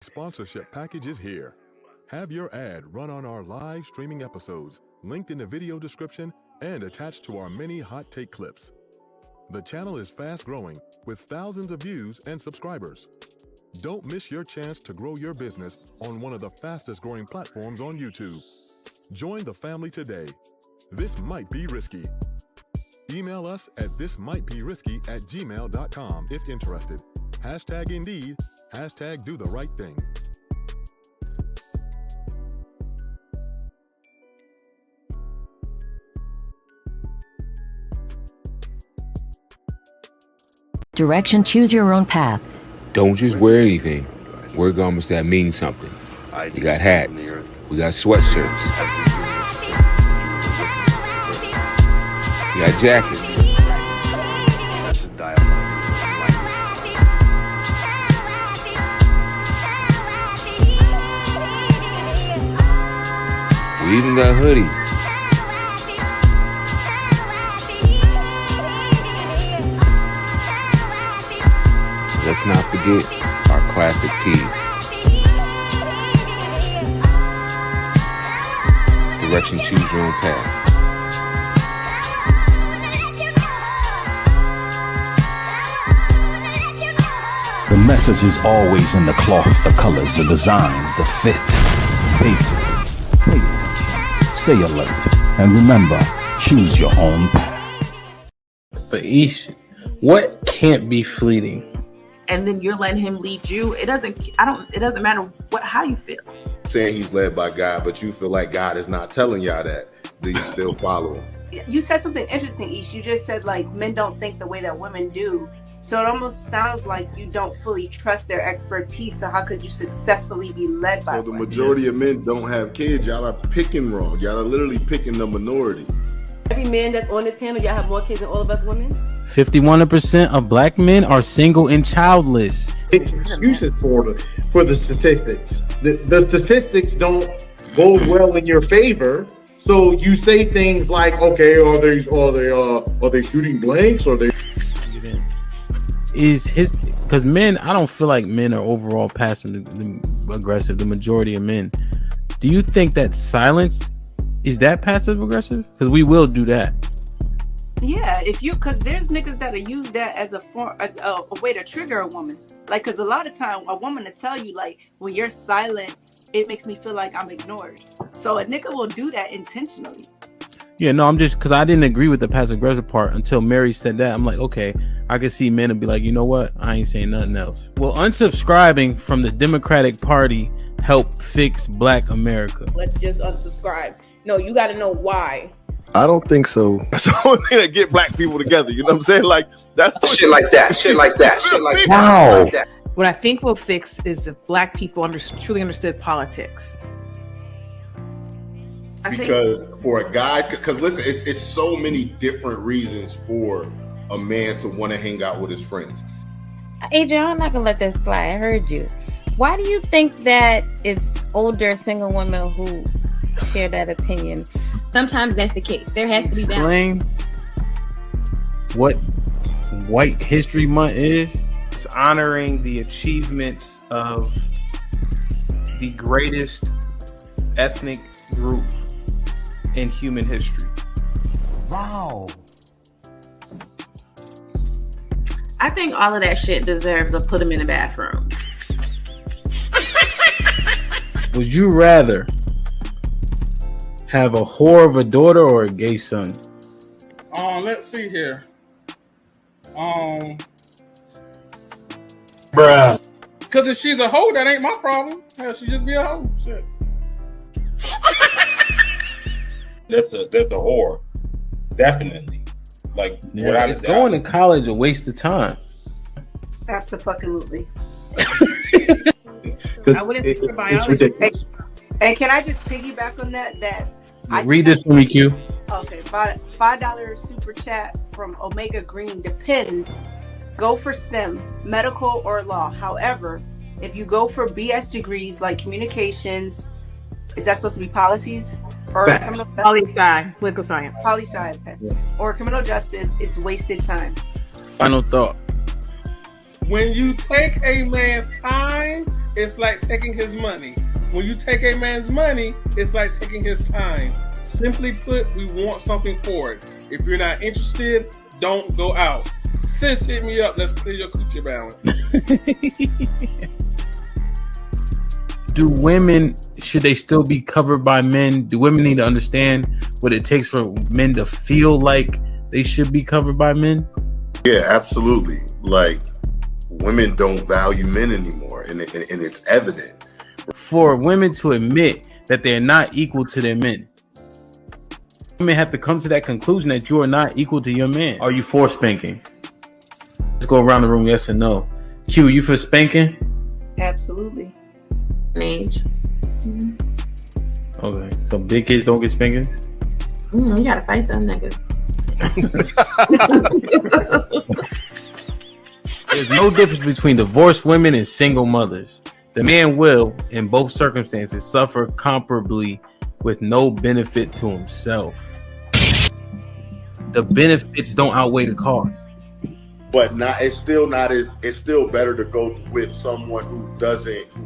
Sponsorship package is here. Have your ad run on our live streaming episodes, linked in the video description and attached to our many hot take clips. The channel is fast growing with thousands of views and subscribers. Don't miss your chance to grow your business on one of the fastest growing platforms on YouTube. Join the family today. This might be risky. Email us at thismightberisky@gmail.com if interested. Hashtag Indeed, hashtag do the right thing. Direction, choose your own path. Don't just wear anything. Wear garments that mean something. You got hats. We got sweatshirts. You got jackets. We even got hoodies. Let's not forget our classic tees. Direction, choose your own path. The message is always in the cloth, the colors, the designs, the fit. Basically, pay attention, stay alert, and remember, choose your own path. But Ish, what can't be fleeting? And then you're letting him lead you. It doesn't matter how you feel. Saying he's led by God, but you feel like God is not telling y'all that. Do you still follow him? You said something interesting, Ish. You just said like men don't think the way that women do. So it almost sounds like you don't fully trust their expertise. So how could you successfully be led by So the one? majority of men don't have kids. Y'all are picking wrong. Y'all are literally picking the minority. Every man that's on this panel, y'all have more kids than all of us women? 51% of black men are single and childless. Excuses for the statistics. The statistics don't bode well in your favor. So you say things like, okay, are they shooting blanks? Or they because men, I don't feel like men are overall passive aggressive. The majority of men. Do you think that silence is that passive aggressive? Because we will do that. Yeah, because there's niggas that'll use that as a way to trigger a woman. Like, because a lot of time a woman will tell you, like, when you're silent, it makes me feel like I'm ignored. So a nigga will do that intentionally. Yeah, no, I'm just because I didn't agree with the passive aggressive part until Mary said that. I'm like, okay, I could see men and be like, you know what? I ain't saying nothing else. Will unsubscribing from the Democratic Party help fix Black America? Let's just unsubscribe. No, you got to know why. I don't think so. That's the only thing that get black people together. You know what I'm saying? Like that's shit like that. Shit like that. Shit like that. Wow. Like that. What I think will fix is if black people truly understood politics. Because for a guy, because listen, it's so many different reasons for a man to want to hang out with his friends. Adrian, I'm not gonna let that slide. I heard you. Why do you think that it's older single women who share that opinion? Sometimes that's the case. There has to be balance. Explain what White History Month is. It's honoring the achievements of the greatest ethnic group in human history. Wow. I think all of that shit deserves a put him in the bathroom. Would you rather have a whore of a daughter or a gay son? Let's see here. bruh. Because if she's a hoe, that ain't my problem. Hell, she just be a hoe. Shit. That's a whore. Definitely. Like, yeah, is going to college a waste of time? Absolutely. I wouldn't think for biology. It's ridiculous. And can I just piggyback on that? Read this for me, Q. Okay, $5 super chat from Omega Green. Depends. Go for STEM, medical or law. However, if you go for BS degrees like communications, is that supposed to be policies? Or poli-sci, political science. Poli-sci, okay. Yeah. Or criminal justice, it's wasted time. Final thought. When you take a man's time, it's like taking his money. When you take a man's money, it's like taking his time. Simply put, we want something for it. If you're not interested, don't go out. Sis, hit me up. Let's clear your coochie balance. Do women, should they still be covered by men? Do women need to understand what it takes for men to feel like they should be covered by men? Yeah, absolutely. Like, women don't value men anymore, and it's evident. For women to admit that they're not equal to their men, women have to come to that conclusion that you are not equal to your man. Are you for spanking? Let's go around the room, yes or no. Q, you for spanking? Absolutely. Age. Okay, so big kids don't get spankings? You gotta fight them niggas. There's no difference between divorced women and single mothers. The man will, in both circumstances, suffer comparably with no benefit to himself. The benefits don't outweigh the cost. But it's still better to go with someone who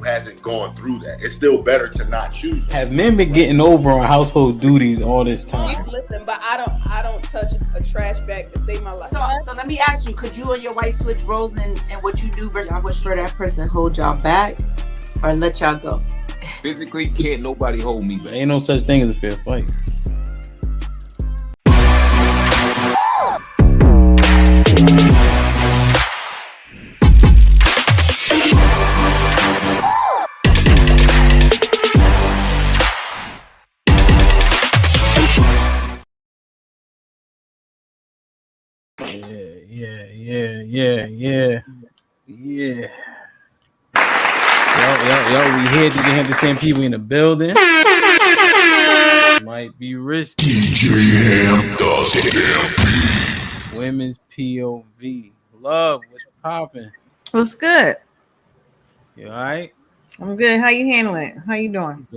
hasn't gone through that. It's still better to not choose them. Have men been getting over on household duties all this time? Listen, but I don't touch a trash bag to save my life. So let me ask you, could you and your wife switch roles in what you do versus what for that person hold y'all back or let y'all go? Physically, can't nobody hold me back. Ain't no such thing as a fair fight. Yeah. Yo, we here. Did you have the same people in the building? Might be risky. Women's POV. Love, what's popping? What's good? You all right? I'm good. How you handling it? How you doing?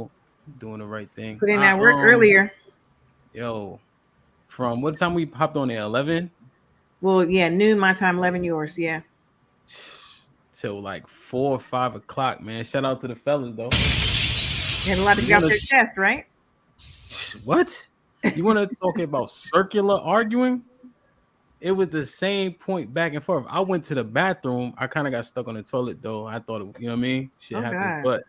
Doing the right thing. Put in that work earlier. Yo, from what time we hopped on there? 11? Well, yeah, noon my time, 11 yours. Yeah. Till like 4 or 5 o'clock, man. Shout out to the fellas though. You had a lot to get off their chest, right? What? You want to talk about circular arguing? It was the same point back and forth. I went to the bathroom. I kind of got stuck on the toilet though. I thought, you know what I mean? Shit happened. But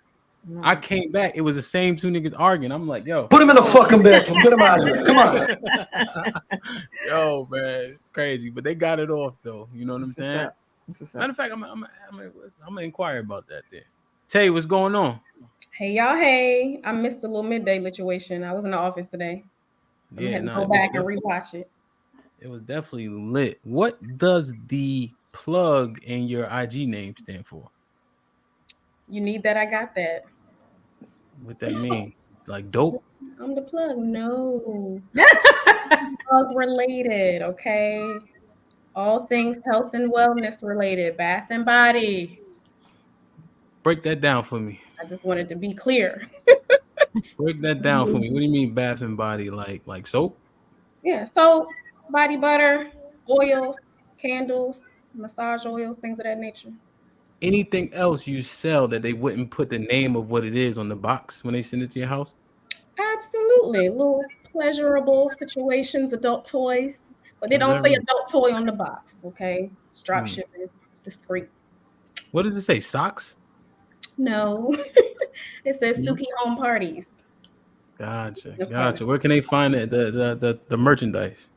I came back. It was the same two niggas arguing. I'm like, yo. Put him in the fucking bathroom. Get him out of here. Come on. Yo, man. It's crazy. But they got it off though. You know what I'm saying? Matter of fact, I'm gonna inquire about that there. Tay, what's going on? Hey y'all, hey. I missed the little midday situation. I was in the office today. I had to go back and rewatch it. It was definitely lit. What does the plug in your IG name stand for? You need that, I got that. What that mean? Like dope? I'm the plug. No. Plug related, okay? All things health and wellness related, bath and body. Break that down for me. I just wanted to be clear. Break that down for me. What do you mean bath and body? Like soap? Yeah, soap, body butter, oils, candles, massage oils, things of that nature. Anything else you sell that they wouldn't put the name of what it is on the box when they send it to your house? Absolutely. Little pleasurable situations, adult toys. But they don't say adult toy on the box, okay? It's drop shipping. It's discreet. What does it say? Socks? No. It says Suki Home Parties. Gotcha. Where can they find the merchandise?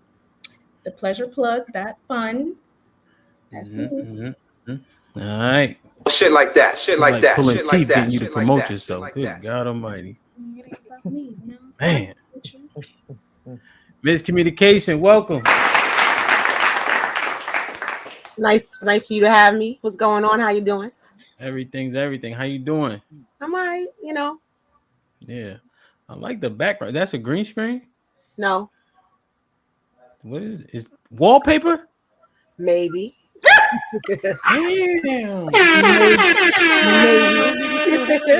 Thepleasureplug.fun. That's All right. Shit like that. Shit like that. Pulling Shit teeth like that. getting you to Shit promote like that. yourself. Like Good that. God Almighty. It ain't about me, you know? Man. Miscommunication, welcome. Nice for you to have me. What's going on? How you doing? Everything's everything. How you doing? I'm all right, you know. Yeah. I like the background. That's a green screen? No. What is it? Is wallpaper? Maybe. Damn.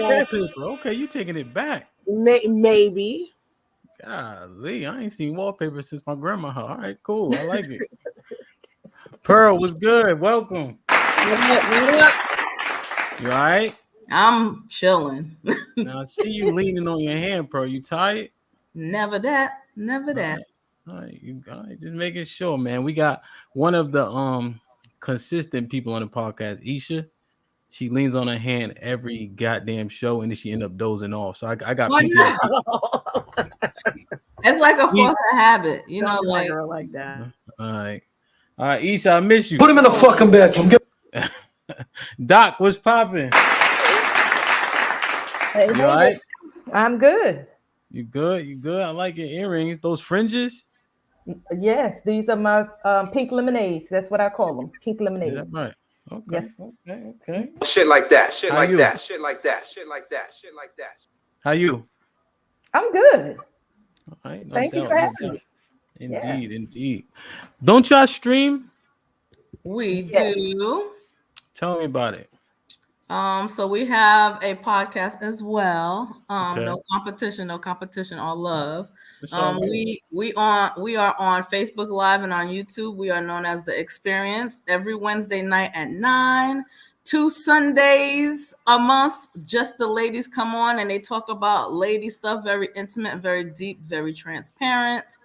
Wallpaper. Okay, you taking it back. Maybe. Golly, I ain't seen wallpaper since my grandma. All right, cool. I like it. Pearl, what's good? Welcome. You all right? I'm chilling. Now I see you leaning on your hand, bro. You tired? Never that. Never that. All right, just making sure, man. We got one of the consistent people on the podcast, Isha. She leans on her hand every goddamn show, and then she end up dozing off. So I got PTSD. It's like a force of habit, you know, like girl like that. All right, Isha, I miss you. Put him in the fucking bedroom. Doc, what's popping? Hey, You all right? I'm good. You good? You good? I like your earrings. Those fringes? Yes, these are my pink lemonades. That's what I call them. Pink lemonades. Is that right? Okay. Yes. Okay. Shit like that. Shit How like you? that. Shit like that. Shit like that. Shit like that. How you? I'm good. All right. No Thank you doubt, for no having doubt. me. Indeed, indeed. Don't y'all stream? We do. Tell me about it. So we have a podcast as well. Okay. No competition, all love. It's all good. We are on Facebook Live and on YouTube. We are known as The Experience every Wednesday night at 9. 2 Sundays a month, just the ladies come on and they talk about lady stuff, very intimate, very deep, very transparent.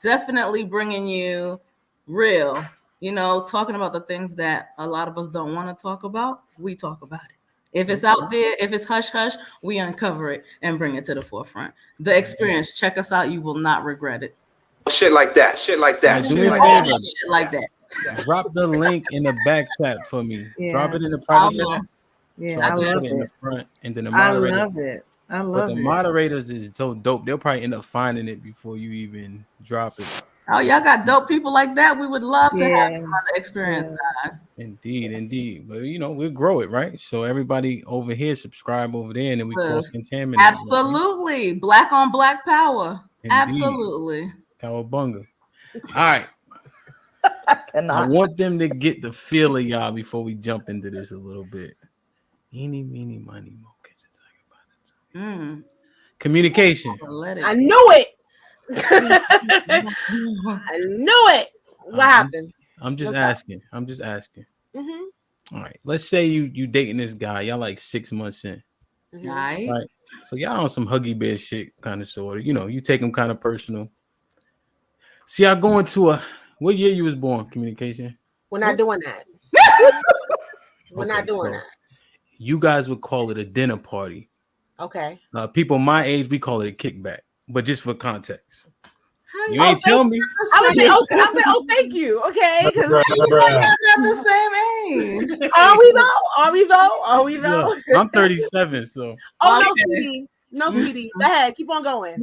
Definitely bringing you real, you know, talking about the things that a lot of us don't want to talk about. We talk about it. If it's out there, if it's hush hush, we uncover it and bring it to the forefront. The Experience, check us out. You will not regret it. Shit like that. Shit like that. Do me a favor. Shit like that. Drop the link in the back chat for me. Yeah. Drop it in the private chat. Yeah, so I can love put it in the it. front, and then the I moderator. love it. I But love the it. moderators is so dope. They'll probably end up finding it before you even drop it. Oh, y'all got dope people like that. We would love to have Yeah. you on The Experience side. Indeed, indeed. But you know, we'll grow it, right? So everybody over here subscribe over there, and then we cross contaminate. Absolutely. Black on black power. Indeed. Absolutely. Cowabunga. All right. I want them to get the feel of y'all before we jump into this a little bit. Eeny, meeny, miny, mo. Communication. I knew it. I knew it. What happened? I'm just What's asking. Mm-hmm. All right. Let's say you dating this guy. Y'all like 6 months in. Right. Right. So y'all on some Huggy Bear shit kind of sort of. You know, you take them kind of personal. See, I go into what year you was born, Communication? We're not doing that. We're not doing that. You guys would call it a dinner party. Okay. People my age, we call it a kickback. But just for context. You ain't tell me. I was like, oh, thank you. Okay. Because got the same age. Are we though? Look, I'm 37, so. Oh, no, sweetie. No, sweetie. Go ahead. Keep on going.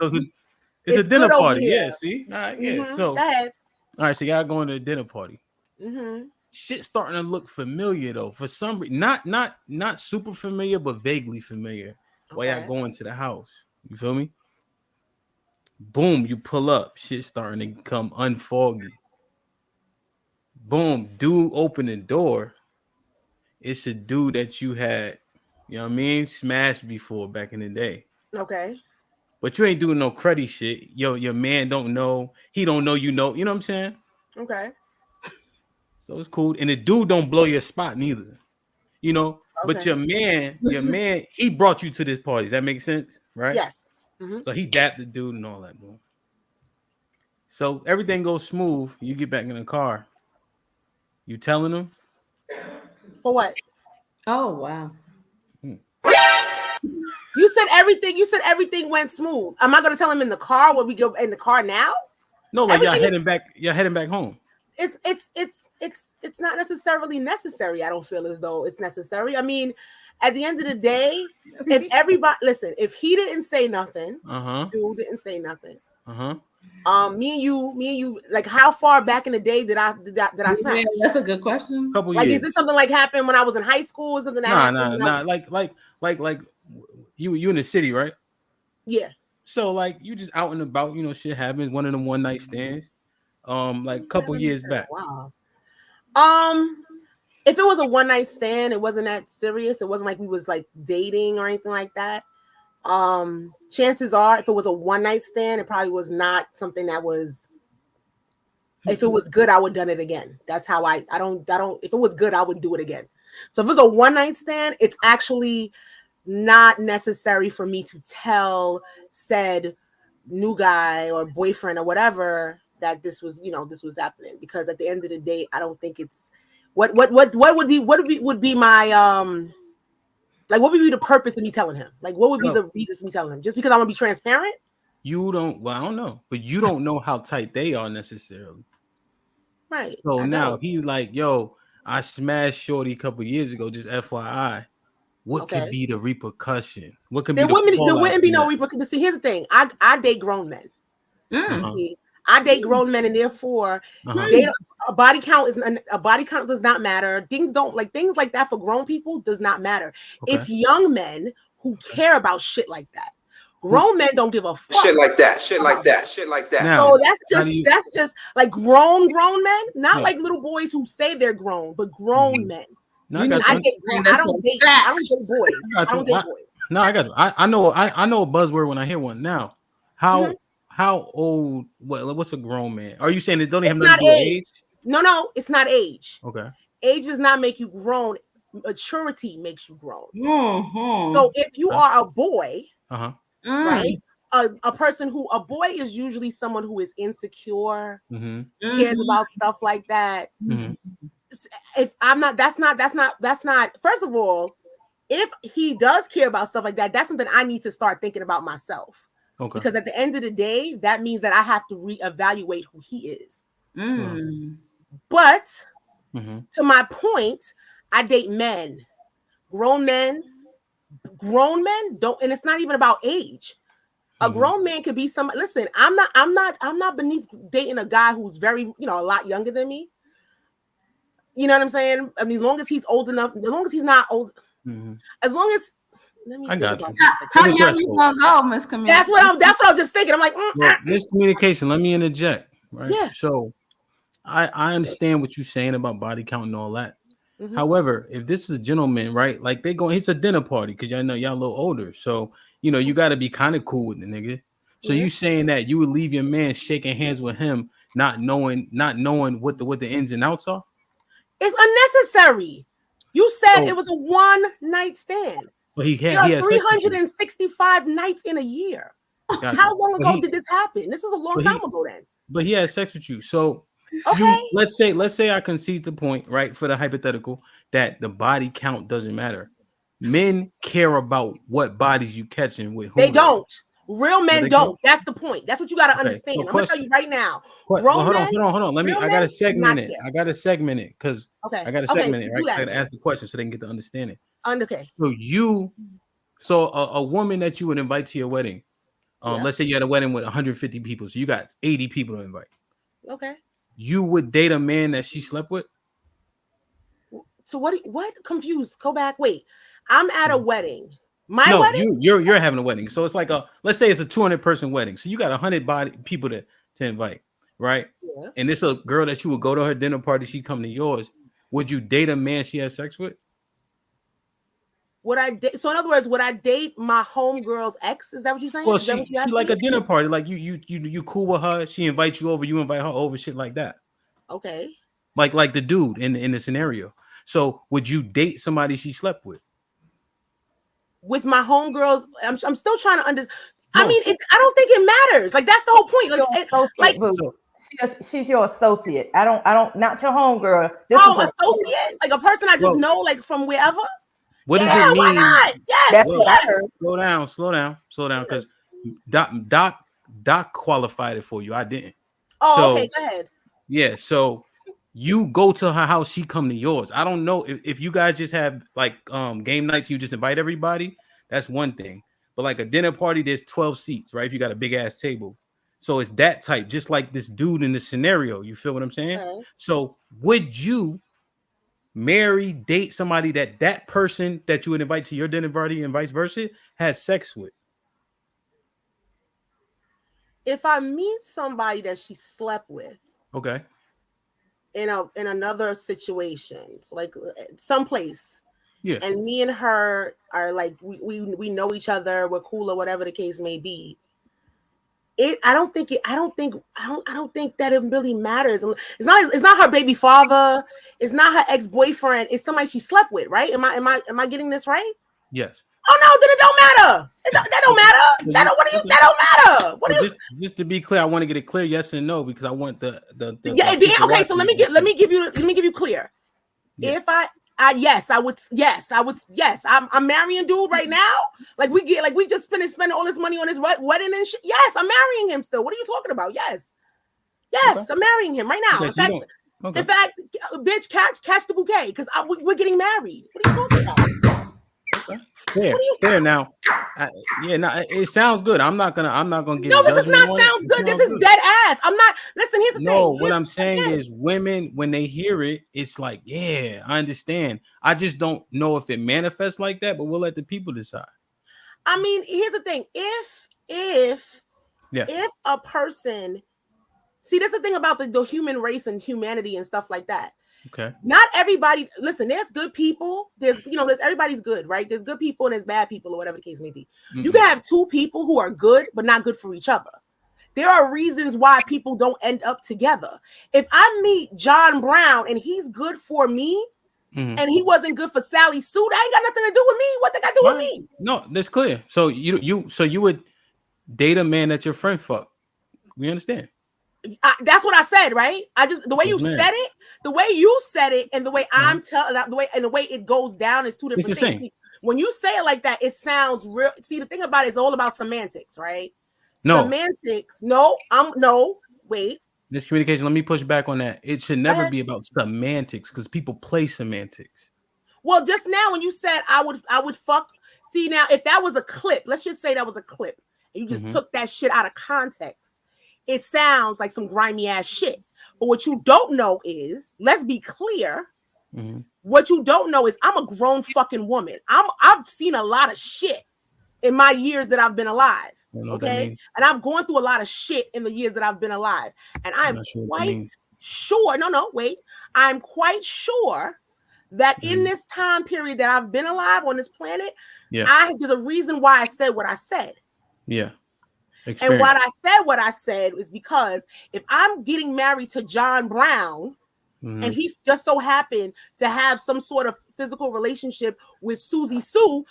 It's a dinner party. Yeah, see? All right, yeah. Mm-hmm. So, Go ahead. all right, so y'all going to a dinner party. Mm-hmm. Shit starting to look familiar though. For some reason, not super familiar, but vaguely familiar. While y'all going to the house. You feel me? Boom, you pull up. Shit starting to become unfoggy. Boom, dude open the door. It's a dude that you had, you know what I mean, smashed before back in the day. Okay. But you ain't doing no cruddy shit. Your man don't know. He don't know you know. You know what I'm saying? Okay. So it's cool. And the dude don't blow your spot neither. You know, but your man, he brought you to this party. Does that make sense? Right? Yes. Mm-hmm. So he dapped the dude and all that. Boom. So everything goes smooth. You get back in the car. You telling him? For what? Oh, wow. You said everything went smooth. Am I gonna tell him in the car when we go in the car now? No, like Everything y'all heading back home. It's not necessarily necessary. I don't feel as though it's necessary. I mean, at the end of the day, if he didn't say nothing, dude didn't say nothing. Me and you, like, how far back in the day did I smash? Yeah, that's a good question. Couple like, years. is this something like happened when I was in high school or something? Nah. Like you in the city, right? Yeah. So like you just out and about, you know, shit happens. One of them one night stands. Like a couple years back. Wow. If it was a one night stand, it wasn't that serious. It wasn't like we was like dating or anything like that. Chances are, if it was a one night stand, it probably was not something that was. If it was good, I would done it again. That's how I don't. If it was good, I would do it again. So if it's a one night stand, it's actually not necessary for me to tell said new guy or boyfriend or whatever that this was happening, because at the end of the day, I don't think it's what would be my like, what would be the purpose of me telling him? Like, what would be the reason for me telling him? Just because I want to be transparent? You don't. Well, I don't know, but you don't know how tight they are necessarily. Right. So now he like, yo, I smashed Shorty a couple years ago. Just FYI, what could be the repercussion? What could there be there wouldn't be no repercussion. See, here's the thing. I date grown men. See, I date grown men, and therefore a body count does not matter. Things like that for grown people does not matter. It's young men who care about shit like that. Grown men don't give a fuck. Shit like that. Shit like that. Shit like that. So that's just like grown men, not like little boys who say they're grown, but grown men. No, I don't date boys. I don't date boys. No, I got you. I know a buzzword when I hear one. Now, how old? What's a grown man? Are you saying it don't even have nothing to do with age? No, it's not age. Okay. Age does not make you grown. Maturity makes you grown. So if you are a boy, right? A boy is usually someone who is insecure, cares about stuff like that. If I'm not, that's not. First of all, if he does care about stuff like that, that's something I need to start thinking about myself. Okay. Because at the end of the day, that means that I have to reevaluate who he is. But to my point, I date men, grown men don't, and it's not even about age. A grown man could be somebody. Listen, I'm not beneath dating a guy who's very, a lot younger than me. You know what I'm saying? I mean, as long as he's old enough, as long as he's not old, as long as. I got you. How young you want to go, Miss Camille? That's what I'm just thinking. I'm like, miscommunication. Let me interject. Right. Yeah. So, I understand what you're saying about body count and all that. However, if this is a gentleman, right? Like it's a dinner party because y'all know y'all a little older, so you got to be kind of cool with the nigga. So you saying that you would leave your man shaking hands with him, not knowing what the ins and outs are? It's unnecessary. You said it was a one night stand. Well, he had 365 nights in a year. How long ago did this happen? This was a long time ago then. But he had sex with you. So let's say I concede the point, right, for the hypothetical that the body count doesn't matter. Men care about what bodies you catching with who. They don't. Real men don't. That's the point. That's what you got to understand. I'm gonna tell you right now. Hold on. I gotta segment it. Because I gotta segment it, right? I gotta ask the question so they can get the understanding. Okay. So a woman that you would invite to your wedding, let's say you had a wedding with 150 people, so you got 80 people to invite. Okay. You would date a man that she slept with? So what? Confused. Go back. Wait. I'm at a wedding. Wedding? You're having a wedding. So it's like let's say it's a 200-person wedding. So you got 100 people to invite, right? Yeah. And this a girl that you would go to her dinner party, she come to yours. Would you date a man she had sex with? Would I date? So in other words, would I date my homegirl's ex? Is that what you're saying? Well, she like a dinner party. Like you cool with her. She invites you over. You invite her over. Shit like that. Okay. Like the dude in the scenario. So would you date somebody she slept with? With my homegirls, I'm still trying to understand. I mean, I don't think it matters. Like that's the whole point. She's your associate. I don't, not your homegirl. Associate? Like a person I just know, like from wherever. What does it mean? Why not? Yes. Slow down. Because Doc qualified it for you. I didn't. Oh, okay. Go ahead. Yeah. So you go to her house, she come to yours. I don't know if you guys just have like game nights, you just invite everybody. That's one thing. But like a dinner party, there's 12 seats, right? If you got a big ass table. So it's that type, just like this dude in the scenario. You feel what I'm saying? Okay. So would you date somebody that person that you would invite to your dinner party and vice versa has sex with? If I meet somebody that she slept with, okay, in another situation, like someplace, yeah, and me and her are like we know each other, we're cool or whatever the case may be. I don't think that it really matters. It's not her baby father. It's not her ex-boyfriend. It's somebody she slept with, right? Am I getting this right? Yes. Oh no, then it don't matter. That don't matter. That don't matter. What do you? Just to be clear, I want to get it clear, yes and no, because I want the okay. So let me give you clear. Yeah. If yes, I would. Yes, I'm marrying dude right now. Like we just finished spending all this money on his wedding and shit. Yes, I'm marrying him still. What are you talking about? Yes, okay. I'm marrying him right now. Okay, in fact, bitch, catch the bouquet because we're getting married. What are you talking about? Fair. Now, it sounds good. I'm not gonna get. No, this is not sounds good. This is dead ass. I'm not. Listen, here's the thing. No, what I'm saying is, women when they hear it, it's like, yeah, I understand. I just don't know if it manifests like that, but we'll let the people decide. I mean, here's the thing. If a person, see, that's the thing about the human race and humanity and stuff like that. Okay. Not everybody. Listen, there's good people. There's everybody's good, right? There's good people and there's bad people or whatever the case may be. Mm-hmm. You can have two people who are good but not good for each other. There are reasons why people don't end up together. If I meet John Brown and he's good for me, and he wasn't good for Sally Sue, that ain't got nothing to do with me. What they got to do with me? No, that's clear. So you would date a man that your friend fucked. We understand. That's what I said, right? The way you said it, and the way I'm telling the way it goes down is two different things. Same. When you say it like that, it sounds real. See, the thing about it is all about semantics, right? No semantics. Wait. Miscommunication. Let me push back on that. It should never be about semantics because people play semantics. Well, just now when you said I would fuck. See, now if that was a clip, let's just say that was a clip, and you just took that shit out of context. It sounds like some grimy ass shit. But what you don't know is, let's be clear. Mm-hmm. What you don't know is I'm a grown fucking woman. I've seen a lot of shit in my years that I've been alive. Okay. And I've gone through a lot of shit in the years that I've been alive. And I'm quite sure. Wait. I'm quite sure that in this time period that I've been alive on this planet, there's a reason why I said what I said. Yeah. Experience. And what I said is because if I'm getting married to John Brown and he just so happened to have some sort of physical relationship with Susie Sue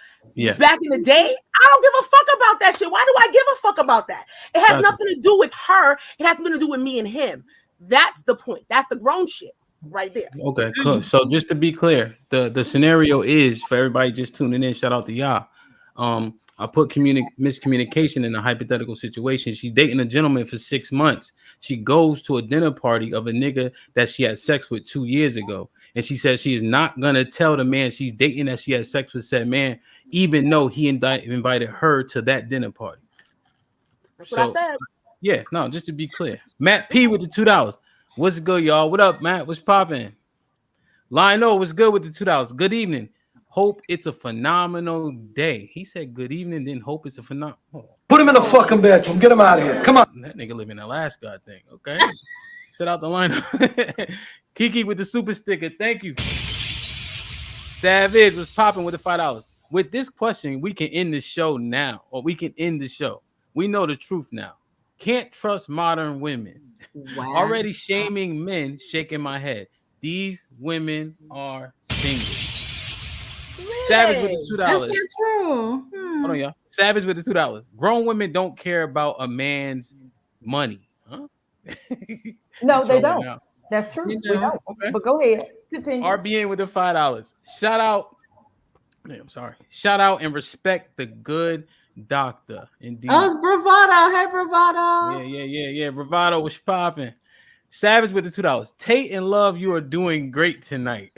back in the day, I don't give a fuck about that shit. Why do I give a fuck about that? It has nothing to do with her. It has something to do with me and him. That's the point. That's the grown shit right there. Okay, cool. So just to be clear, the scenario is for everybody just tuning in. Shout out to y'all. I put miscommunication in a hypothetical situation. She's dating a gentleman for 6 months. She goes to a dinner party of a nigga that she had sex with 2 years ago. And she says she is not going to tell the man she's dating that she had sex with said man, even though he invited her to that dinner party. That's what I said. Yeah, no, just to be clear. Matt P with the $2. What's good, y'all? What up, Matt? What's popping? Lionel, what's good with the $2? Good evening. Hope it's a phenomenal day. He said good evening, then hope it's a phenomenal. Put him in the fucking bedroom. Get him out of here. Come on. That nigga live in Alaska, I think. Okay. Set out the lineup. Kiki with the super sticker. Thank you. Savage was popping with the $5. With this question, we can end the show now, or we can end the show. We know the truth now. Can't trust modern women. Wow. Already shaming men, shaking my head. These women are single. Really? Savage with the $2. That's not true. Hold on, y'all. Savage with the $2. Grown women don't care about a man's money. Huh? No, they don't. Now. That's true. We don't. Okay. But go ahead. Continue. RBN with the $5. Shout out. I'm sorry. Shout out and respect the good doctor. Indeed. Oh, it's Bravado. Hey, Bravado. Yeah. Bravado was popping. Savage with the $2. Tate and Love, you are doing great tonight.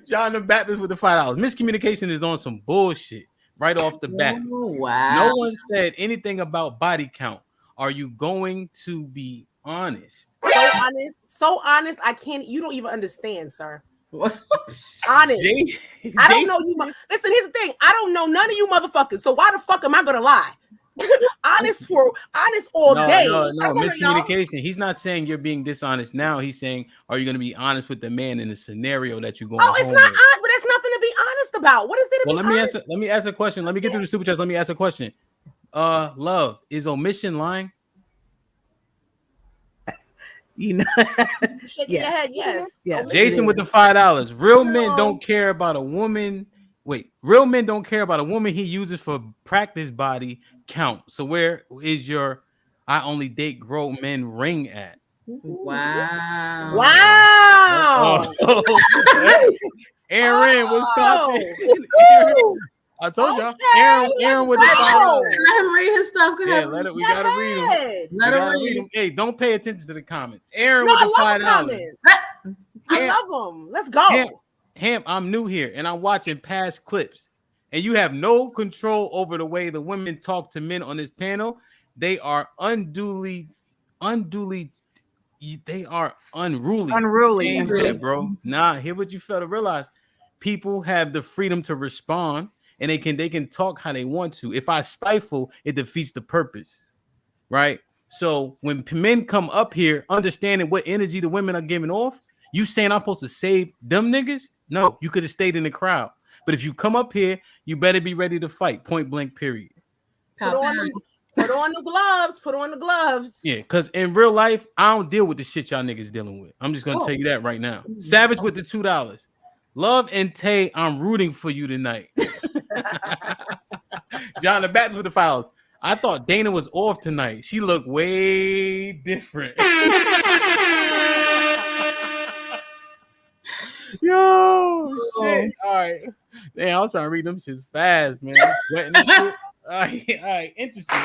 John the Baptist with the $5. Miscommunication is on some bullshit right off the bat. Oh, wow. No one said anything about body count. Are you going to be honest? So honest. I can't. You don't even understand, sir. Honest. I don't know you. Listen, here's the thing. I don't know none of you motherfuckers. So why the fuck am I gonna lie? honest all day. No, miscommunication. He's not saying you're being dishonest now. He's saying, are you going to be honest with the man in the scenario that you're going? Oh, it's not honest, but that's nothing to be honest about. What is there to be honest? Let me ask a question. Let me get through the super chats. Let me ask a question. Love, is omission lying? You know, Shaking your head, yes. Yeah. Jason with the $5. Real men don't care about a woman. Wait, real men don't care about a woman he uses for practice body count. So where is your I only date grown men ring at? Wow. Wow. Aaron was popping. I told y'all. Aaron with the $5. Let him read his stuff. Go ahead. Let it. We gotta read them. Let him read them. Hey, don't pay attention to the comments. Aaron No, with the I love $5. comments. I love them. Let's go. Ham, I'm new here and I'm watching past clips, and you have no control over the way the women talk to men on this panel. They are unruly. They are unruly. Unruly, Yeah, bro. Nah, hear what you fail to realize. People have the freedom to respond, and they can talk how they want to. If I stifle, it defeats the purpose, right? So when men come up here, understanding what energy the women are giving off, you saying I'm supposed to save them niggas? No, you could have stayed in the crowd. But if you come up here, you better be ready to fight. Point blank. Period. Put on the gloves. Put on the gloves. Yeah, because in real life, I don't deal with the shit y'all niggas dealing with. I'm just gonna tell you that right now. Savage with the $2. Love and Tay, I'm rooting for you tonight. John, the back with the files. I thought Dana was off tonight. She looked way different. Yo, shit. All right. Damn, I was trying to read them shits fast, man. I'm sweating and shit. All right. Interesting.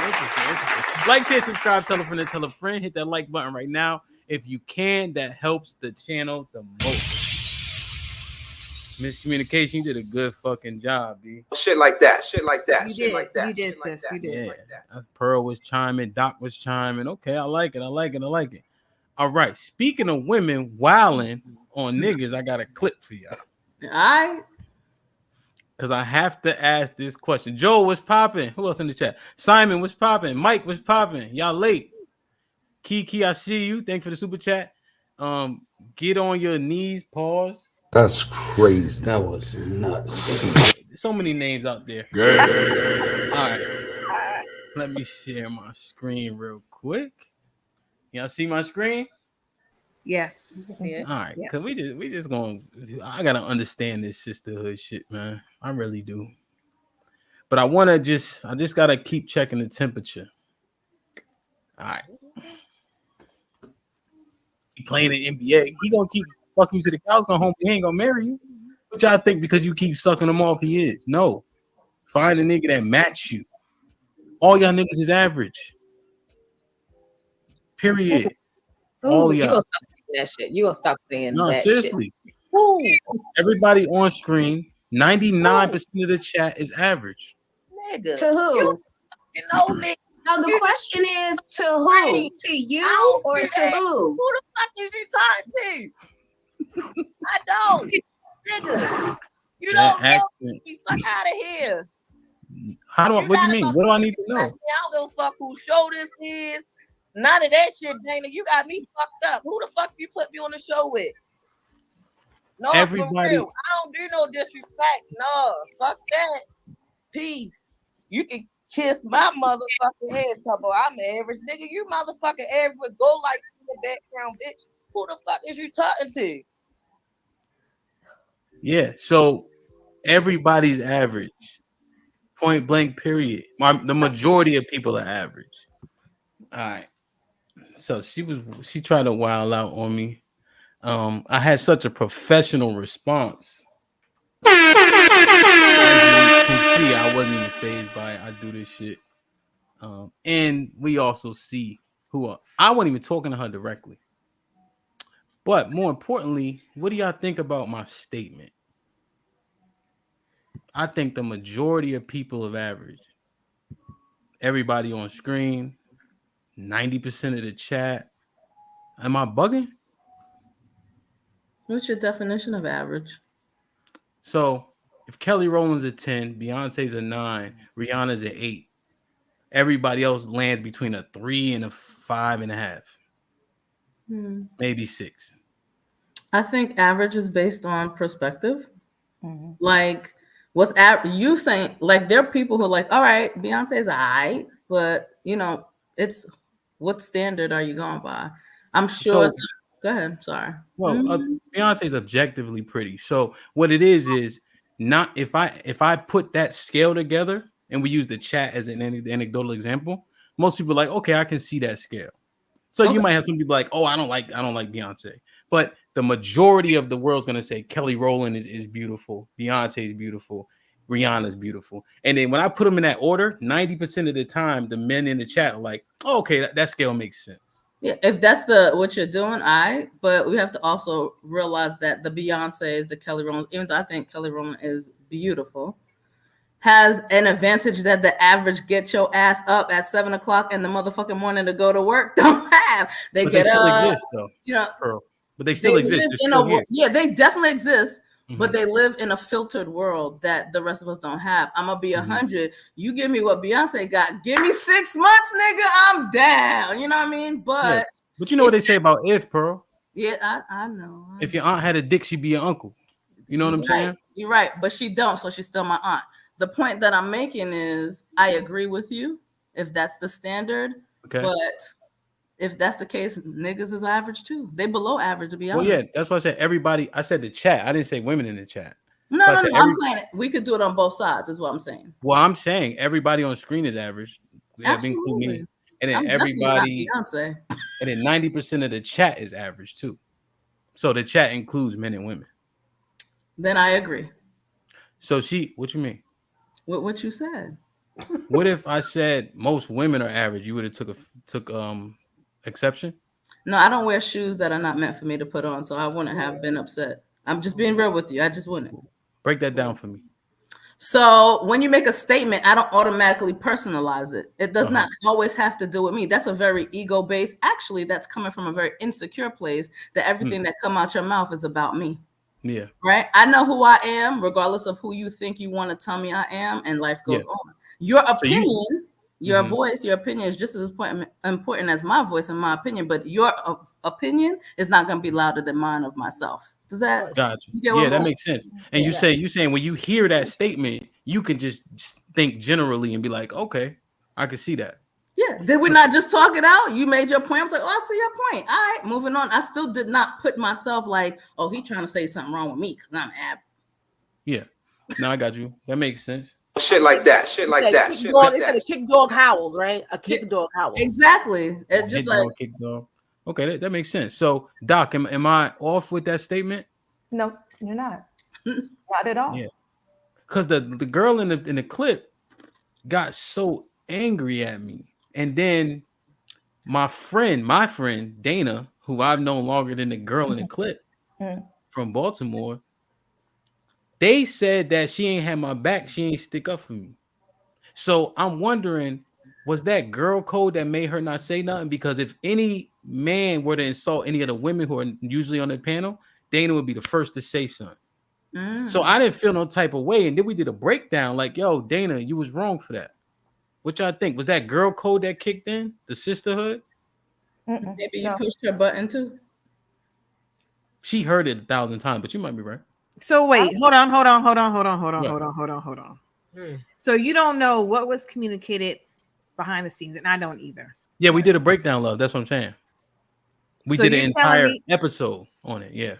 Like, share, subscribe, tell a friend, and tell a friend. Hit that like button right now. If you can, that helps the channel the most. Miscommunication, you did a good fucking job, B. Shit like that. You did, sis. You did. Yeah. Pearl was chiming, Doc was chiming. Okay, I like it. All right. Speaking of women wilding on niggas, I got a clip for y'all. All right. Because I have to ask this question. Joe, what's popping? Who else in the chat? Simon, what's popping? Mike, what's popping? Y'all late. Kiki, I see you. Thanks for the super chat. Get on your knees. Pause. That's crazy. That was nuts. So many names out there. All right. Let me share my screen real quick. Y'all see my screen? Yes. All right, because we just going. I gotta understand this sisterhood shit, man. I really do. But I just gotta keep checking the temperature. All right. He playing the NBA. He gonna keep fucking you to the cows go home. He ain't gonna marry you. What y'all think because you keep sucking him off? He is. No. Find a nigga that match you. All y'all niggas is average. Period. All you y'all. gonna stop saying that shit. You gonna stop saying No, that seriously. shit. Everybody on screen, 99% of the chat is average. Nigga. To who? You know, nigga. No, the question is to who? To you or to who? Who the fuck is you talking to? I don't. Nigga. You don't know me. Fuck out of here. What do you mean? What do I need to know? I don't give a fuck whose show this is. None of that shit, Dana. You got me fucked up. Who the fuck you put me on the show with? No, everybody. For real. I don't do no disrespect. No, fuck that. Peace. You can kiss my motherfucking ass, couple. I'm average, nigga. You motherfucking average. Go like in the background, bitch. Who the fuck is you talking to? Yeah, so everybody's average. Point blank, period. The majority of people are average. All right. So she tried to wild out on me. I had such a professional response. As you can see, I wasn't even fazed by it. I do this shit. And we also see I wasn't even talking to her directly. But more importantly, what do y'all think about my statement? I think the majority of people of average. Everybody on screen, 90% of the chat. Am I bugging? What's your definition of average? So if Kelly Rowland's a 10, Beyonce's a 9, Rihanna's an 8, everybody else lands between a 3 and a 5.5. Maybe 6. I think average is based on perspective. Like, what's you saying? Like, there are people who are like, all right, Beyonce's all right. but it's what standard are you going by? I'm sure. Go ahead. Sorry. Well, Beyonce's objectively pretty. So what it is not if I put that scale together and we use the chat as an anecdotal example, most people are like, okay, I can see that scale. So you might have some people like, oh, I don't like Beyonce, but the majority of the world's gonna say Kelly Rowland is beautiful, Beyonce is beautiful, Rihanna's beautiful, and then when I put them in that order, 90% of the time, the men in the chat are like, oh, okay, that scale makes sense. Yeah, if that's what you're doing, but we have to also realize that the Beyonce, the Kelly Rowland, even though I think Kelly Rowland is beautiful, has an advantage that the average get your ass up at 7 o'clock in the motherfucking morning to go to work don't have. They still exist though. Pearl. But they still exist. Yeah, they definitely exist. Mm-hmm. But they live in a filtered world that the rest of us don't have. I'm gonna be 100. You give me what Beyonce got. Give me 6 months, nigga. I'm down. You know what I mean? But you know what they say about if, Pearl? Yeah, I know. If your aunt had a dick, she'd be your uncle. You know what I'm saying? You're right, but she don't, so she's still my aunt. The point that I'm making is I agree with you if that's the standard. Okay. But if that's the case, niggas is average too. They below average, to be honest. Well, yeah, that's why I said everybody. I said the chat. I didn't say women in the chat. No, I'm saying we could do it on both sides, is what I'm saying. Well, I'm saying everybody on screen is average. Including me. And then everybody, and then 90% of the chat is average too. So the chat includes men and women. Then I agree. So what you mean? What you said. What if I said most women are average? You would have took exception? No, I don't wear shoes that are not meant for me to put on, so I wouldn't have been upset. I'm just being real with you. I just wouldn't. Break that down for me. So when you make a statement, I don't automatically personalize it. It does not always have to do with me. That's a very ego-based. Actually, that's coming from a very insecure place that everything that come out your mouth is about me. Yeah. Right. I know who I am, regardless of who you think you want to tell me I am, and life goes on. Your opinion, your voice, your opinion is just as important as my voice and my opinion, but your opinion is not going to be louder than mine of myself. Does that? Gotcha. Yeah, that makes sense. And you saying when you hear that statement, you can just think generally and be like, okay, I can see that. Yeah. Did we not just talk it out? You made your point. I was like, oh, I see your point. All right, moving on. I still did not put myself like, oh, he trying to say something wrong with me because I'm average. Yeah. No, I got you. That makes sense. Shit like that. Shit like that. Shit like that. They said a kick dog howls, right? A kick dog howls. Exactly. It's just like kick dog. Okay, that makes sense. So, Doc, am I off with that statement? No, you're not. Not at all. Yeah. Because the girl in the clip got so angry at me. And then my friend Dana, who I've known longer than the girl in the clip from Baltimore, they said that she ain't had my back. She ain't stick up for me. So I'm wondering, was that girl code that made her not say nothing? Because if any man were to insult any of the women who are usually on the panel, Dana would be the first to say something. So I didn't feel no type of way. And then we did a breakdown like, yo, Dana, you was wrong for that. What y'all think? Was that girl code that kicked in? The sisterhood? Maybe you pushed her button too. She heard it 1,000 times, but you might be right. So wait, hold on. So you don't know what was communicated behind the scenes, and I don't either. Yeah, we did a breakdown, love. That's what I'm saying. We did an entire episode on it. Yeah.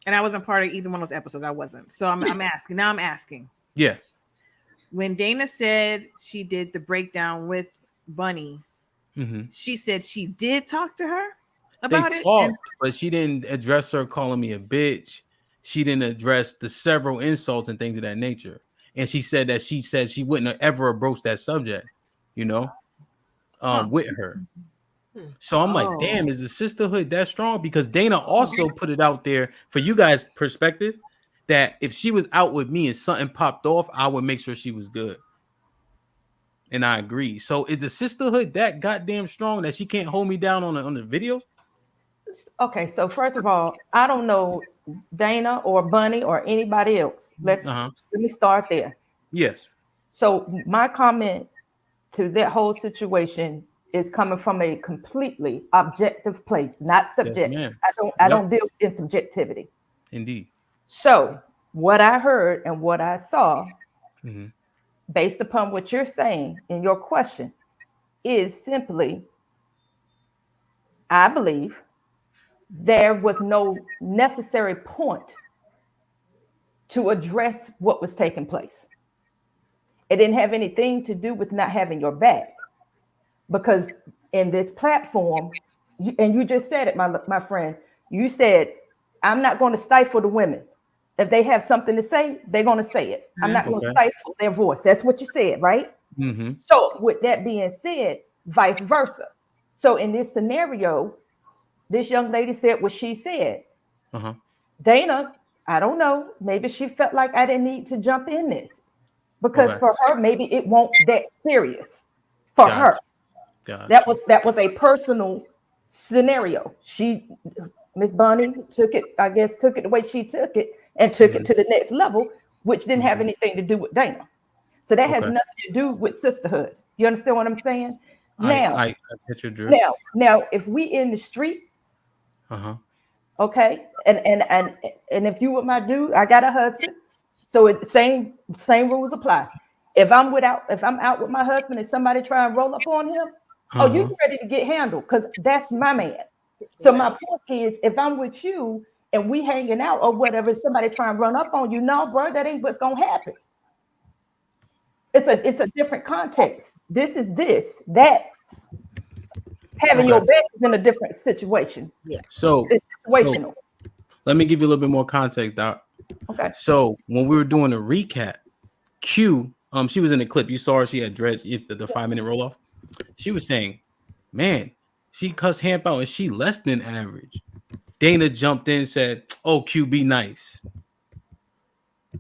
And I wasn't part of either one of those episodes. I wasn't. So I'm asking. Now I'm asking. Yeah. When Dana said she did the breakdown with Bunny, she said she did talk to her about it. Talked, but she didn't address her calling me a bitch. She didn't address the several insults and things of that nature. And she said she wouldn't have ever broached that subject, with her. So I'm like, damn, is the sisterhood that strong? Because Dana also put it out there for you guys' perspective that if she was out with me and something popped off, I would make sure she was good. And I agree. So is the sisterhood that goddamn strong that she can't hold me down on the videos? Okay, so first of all, I don't know Dana or Bunny or anybody else. Let me start there. Yes. So my comment to that whole situation is coming from a completely objective place, not subjective. Yes, I don't deal in subjectivity. Indeed. So what I heard and what I saw, based upon what you're saying in your question, is simply, I believe, there was no necessary point to address what was taking place. It didn't have anything to do with not having your back, because in this platform, and you just said it, my friend, you said, I'm not going to stifle the women. If they have something to say, they're going to say it. I'm not going to stifle their voice. That's what you said, right? Mm-hmm. So with that being said, vice versa. So in this scenario, this young lady said what she said. Uh-huh. Dana, I don't know. Maybe she felt like I didn't need to jump in this, because for her, maybe it won't that serious for her. That was a personal scenario. Miss Bonnie took it the way she took it and took it to the next level, which didn't have anything to do with Dana. So that has nothing to do with sisterhood. You understand what I'm saying? I picture Drew. Now, if we in the street, okay, and if you with my dude, I got a husband, so it's same rules apply. If I'm out with my husband and somebody try and roll up on him, oh, you ready to get handled, because that's my man. So my point is, if I'm with you and we hanging out or whatever, somebody try and run up on you, no, bro, that ain't what's gonna happen. It's a different context. This is that. Having your back is in a different situation. Yeah. So it's situational. Let me give you a little bit more context, Doc. Okay. So when we were doing a recap, Q, she was in the clip. You saw her. She had dreads. The 5-minute roll off. She was saying, "Man, she cussed Hamp out, and she less than average." Dana jumped in and said, "Oh, Q, be nice."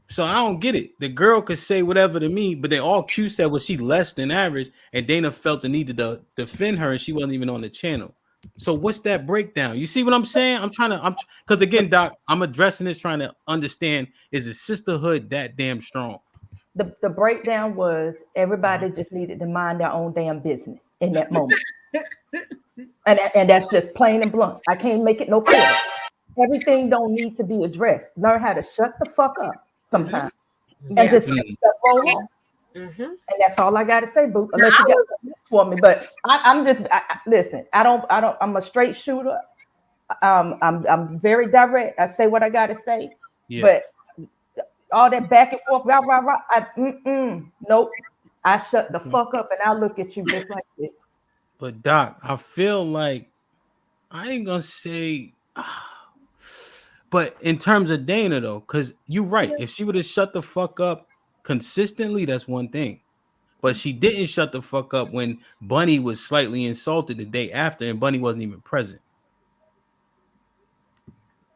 So I don't get it. The girl could say whatever to me, but then all Q said was she less than average, and Dana felt the need to defend her, and she wasn't even on the channel. So what's that breakdown? You see what I'm saying? Because again, Doc, I'm addressing this, trying to understand, is the sisterhood that damn strong? The breakdown was everybody just needed to mind their own damn business in that moment. and that's just plain and blunt. I can't make it no clearer. Everything don't need to be addressed. Learn how to shut the fuck up sometimes. And just roll on. And that's all I gotta say, boo. Unless you got something for me. But listen, I'm a straight shooter. I'm very direct. I say what I gotta say. Yeah. But all that back and forth, nope. I shut the fuck up and I look at you just like this. But Doc, I feel like I ain't gonna say, but in terms of Dana though, because you're right. If she would have shut the fuck up consistently, that's one thing. But she didn't shut the fuck up when Bunny was slightly insulted the day after, and Bunny wasn't even present.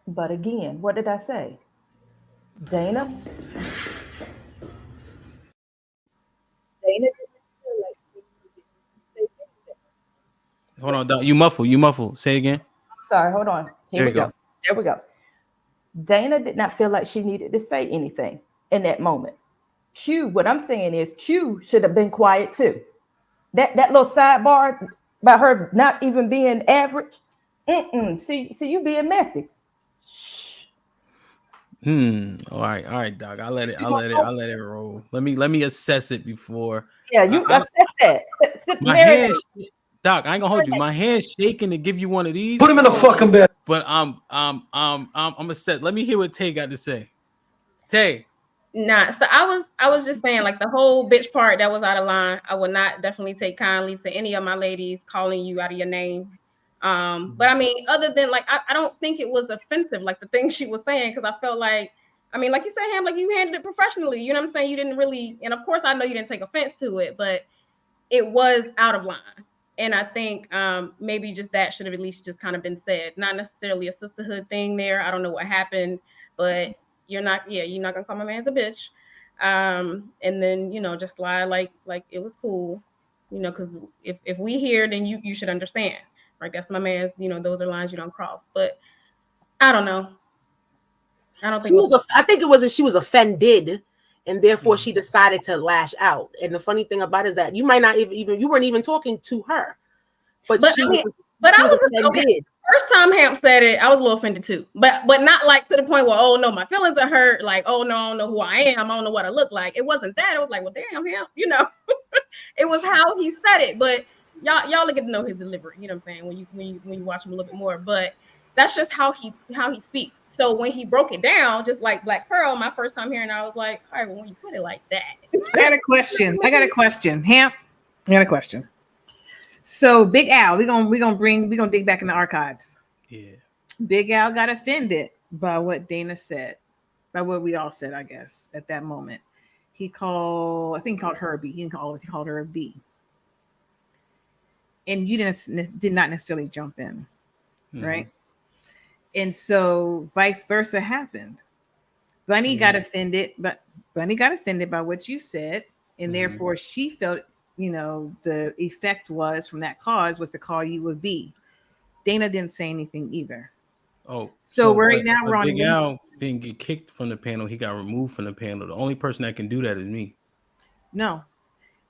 But again, what did I say? Dana didn't feel like she needed to say anything. Hold on, Doc. You muffle. Say again. I'm sorry, hold on. Here we go. There we go. Dana did not feel like she needed to say anything in that moment. Q, what I'm saying is Q should have been quiet too. That little sidebar about her not even being average. See, you being messy. All right, Doc. I'll let it roll. Let me assess it before. Yeah, you assess that. My hands, Doc, I ain't gonna hold you. My hand's shaking to give you one of these. Put him in the fucking bed. But I'm gonna set. Let me hear what Tay got to say. Tay. Nah, so I was just saying, like, the whole bitch part that was out of line. I would not definitely take kindly to any of my ladies calling you out of your name. But I mean, other than like, I don't think it was offensive, like the things she was saying, because I felt like, I mean, like you said, Ham, like you handled it professionally. You know what I'm saying? You didn't really, and of course I know you didn't take offense to it, but it was out of line. And I think maybe just that should have at least just kind of been said. Not necessarily a sisterhood thing there. I don't know what happened, but you're not gonna call my man's a bitch. And then, just lie like it was cool, because if we hear, then you should understand. Right? That's my man's, those are lines you don't cross. But I don't know. I don't think she was offended, and therefore she decided to lash out. And the funny thing about it is that you might not you weren't even talking to her, but she was offended. Okay. First time Hamp said it, I was a little offended too, but not like to the point where, oh no, my feelings are hurt. Like, oh no, I don't know who I am. I don't know what I look like. It wasn't that. It was like, well, damn, Hamp, it was how he said it. But y'all get to know his delivery. You know what I'm saying? When you watch him a little bit more, but that's just how he speaks. So when he broke it down, just like Black Pearl, my first time hearing, I was like, all right, well, when you put it like that, I got a question. Hamp, I got a question. So Big Al, we're gonna dig back in the archives. Yeah. Big Al got offended by what Dana said, by what we all said, I guess, at that moment. He called her a B. He called her a B. And you did not necessarily jump in, right? And so vice versa happened. Bunny got offended, but Bunny got offended by what you said, and therefore she felt, the effect was from that cause was to call you a B. Dana didn't say anything either. Oh, so right now we're on. Big Al didn't get kicked from the panel. He got removed from the panel. The only person that can do that is me. No,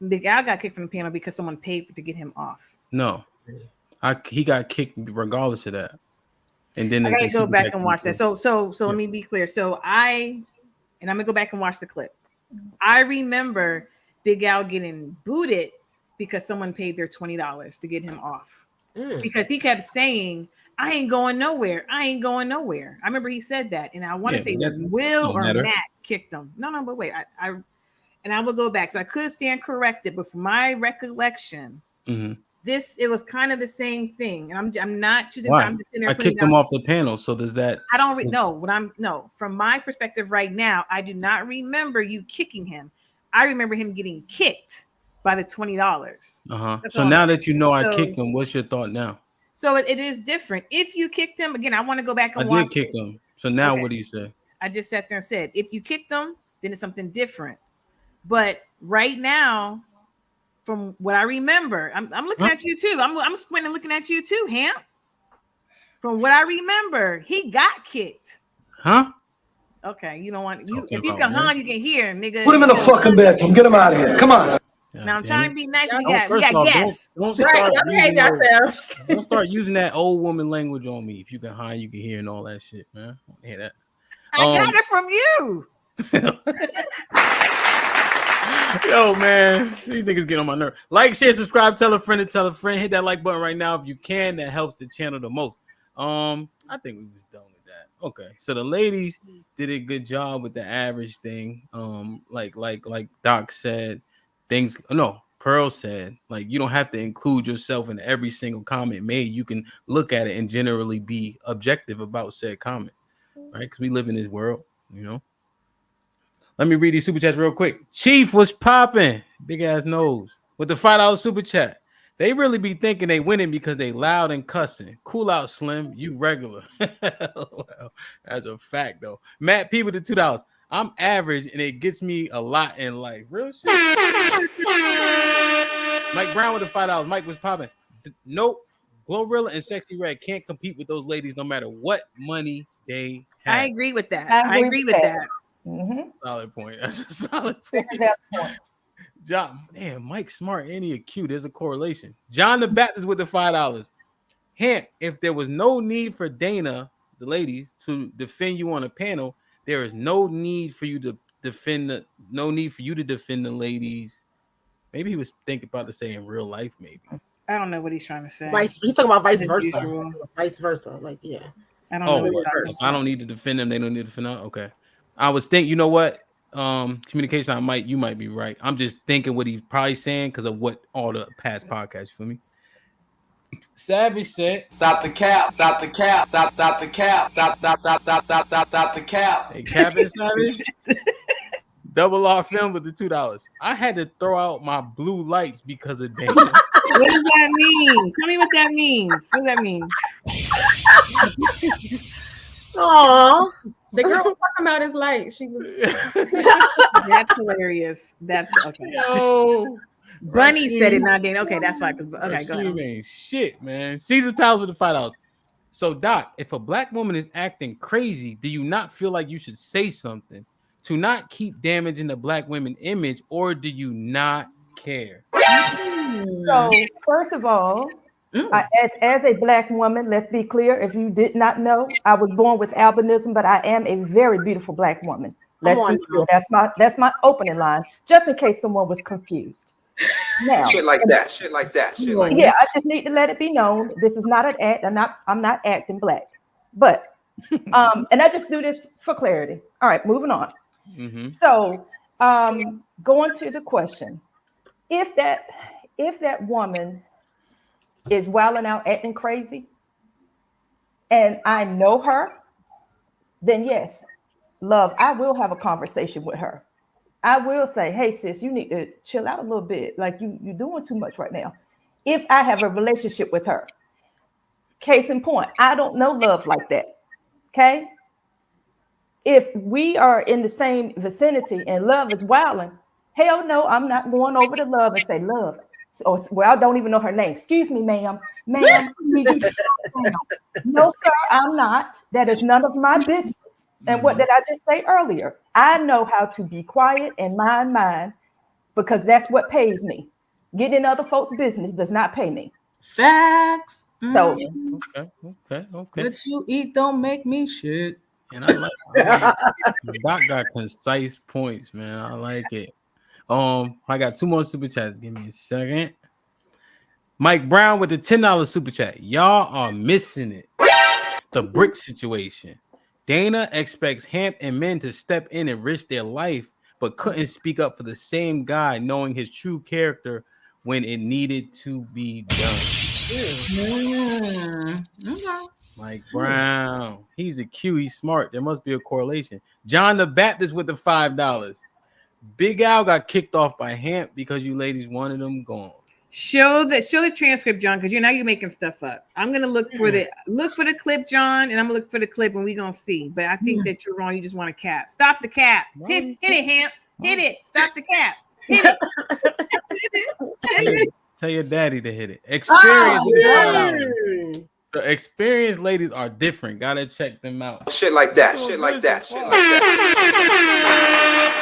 Big Al got kicked from the panel because someone paid to get him off. No, he got kicked regardless of that. And then I gotta go back and watch that. So let me be clear. So I'm gonna go back and watch the clip. I remember Big Al getting booted because someone paid their $20 to get him off because he kept saying, I ain't going nowhere. I ain't going nowhere. I remember he said that. And I want to say Will or Matt kicked him. No, but wait, I will go back. So I could stand corrected, but from my recollection, it was kind of the same thing. And I'm not choosing. Why? I'm just sitting there I kicked him off the panel. So does that? I don't know from my perspective right now, I do not remember you kicking him. I remember him getting kicked by the $20. So now that you know I kicked him, what's your thought now? So it is different. If you kicked him, again, I want to go back and watch. I did kick him. So now what do you say? I just sat there and said, if you kicked him, then it's something different. But right now, from what I remember, I'm looking at you too. I'm squinting looking at you too, Hamp. From what I remember, he got kicked. Huh? Okay, you don't want you. If you can you can hear, nigga. Put him in the fucking bedroom. Get him out of here. Come on. Now I'm trying to be nice. We got guests. Don't start using that old woman language on me. If you can hide, you can hear, and all that shit, man. I don't hear that. I got it from you. Yo, man, these niggas get on my nerve. Like, share, subscribe, tell a friend to tell a friend. Hit that like button right now if you can. That helps the channel the most. I think we was done with that. Okay, so the ladies did a good job with the average thing. Like Doc said. Pearl said, like, you don't have to include yourself in every single comment made. You can look at it and generally be objective about said comment, right? Because we live in this world, Let me read these super chats real quick. Chief was popping, big ass nose, with the $5 super chat. They really be thinking they winning because they loud and cussing. Cool out, Slim. You regular. Well, that's a fact, though. Matt P with the $2. I'm average and it gets me a lot in life. Real shit. Mike Brown with the $5. Mike was popping. Nope. Glorilla and Sexy Red can't compete with those ladies no matter what money they have. I agree with that. I agree with that. Solid point. That's a solid point. John, damn, Mike's smart and he cute. There's a correlation. John the Baptist with the $5. Hint: if there was no need for Dana, the ladies, to defend you on a panel, there is no need for you to defend the ladies. Maybe he was thinking about to say in real life, maybe. I don't know what he's trying to say. He's talking about vice versa. Vice versa. Like, yeah. I don't know. I don't need to defend them. They don't need to defend them. Okay. I was thinking, you know what? Communication, you might be right. I'm just thinking what he's probably saying because of what all the past podcasts, you feel me? Savage said, Stop the cap, stop the cap, stop the cap, stop the cap. Hey, Captain Savage. Double R film with the $2. I had to throw out my blue lights because of Dana. What does that mean? Tell me what that means. What does that mean? Aww. The girl was talking about his light. She was. That's hilarious. That's okay. Yo, Bunny said it, not Dana. Okay, that's fine. Okay, go ahead. Ain't shit, man. Caesar's Pals with the $5. So, Doc, if a black woman is acting crazy, do you not feel like you should say something to not keep damaging the black women image, or do you not care? So, first of all, as a black woman, let's be clear. If you did not know, I was born with albinism, but I am a very beautiful black woman. Let's be clear. That's my opening line, just in case someone was confused. Now, Shit like that. Shit like that. Shit like yeah, that. I just need to let it be known. This is not an act. I'm not acting black. But and I just do this for clarity. All right, moving on. Mm-hmm. So going to the question, if that woman is wilding out, acting crazy, and I know her, then yes, love, I will have a conversation with her. I will say, hey sis, you need to chill out a little bit. Like you're doing too much right now. If I have a relationship with her. Case in point, I don't know love like that. Okay. If we are in the same vicinity and love is wilding, hell no, I'm not going over to love and say, love. Or well, I don't even know her name. Excuse me, ma'am. Ma'am, no, sir, I'm not. That is none of my business. And what did I just say earlier? I know how to be quiet and mind mine because that's what pays me. Getting in other folks' business does not pay me. Facts. So okay. What you eat don't make me shit. And I like Doc got concise points, man. I like it. I got 2 more super chats. Give me a second. Mike Brown with the $10 super chat. Y'all are missing it. The brick situation. Dana expects Hamp and men to step in and risk their life, but couldn't speak up for the same guy, knowing his true character when it needed to be done. Mike Brown. He's a Q. He's smart. There must be a correlation. John the Baptist with the $5. Big Al got kicked off by Hamp because you ladies wanted him gone. Show the transcript, John, because you're making stuff up. I'm gonna look for the clip, John, and I'm gonna look for the clip, and we're gonna see. But I think that you're wrong. You just want to cap. Stop the cap. Hit it, Hamp. Hit it. Stop the cap. Hit it. Tell your daddy to hit it. Experience. The experienced ladies are different. Gotta check them out. Shit like that. Shit like that. Shit like that.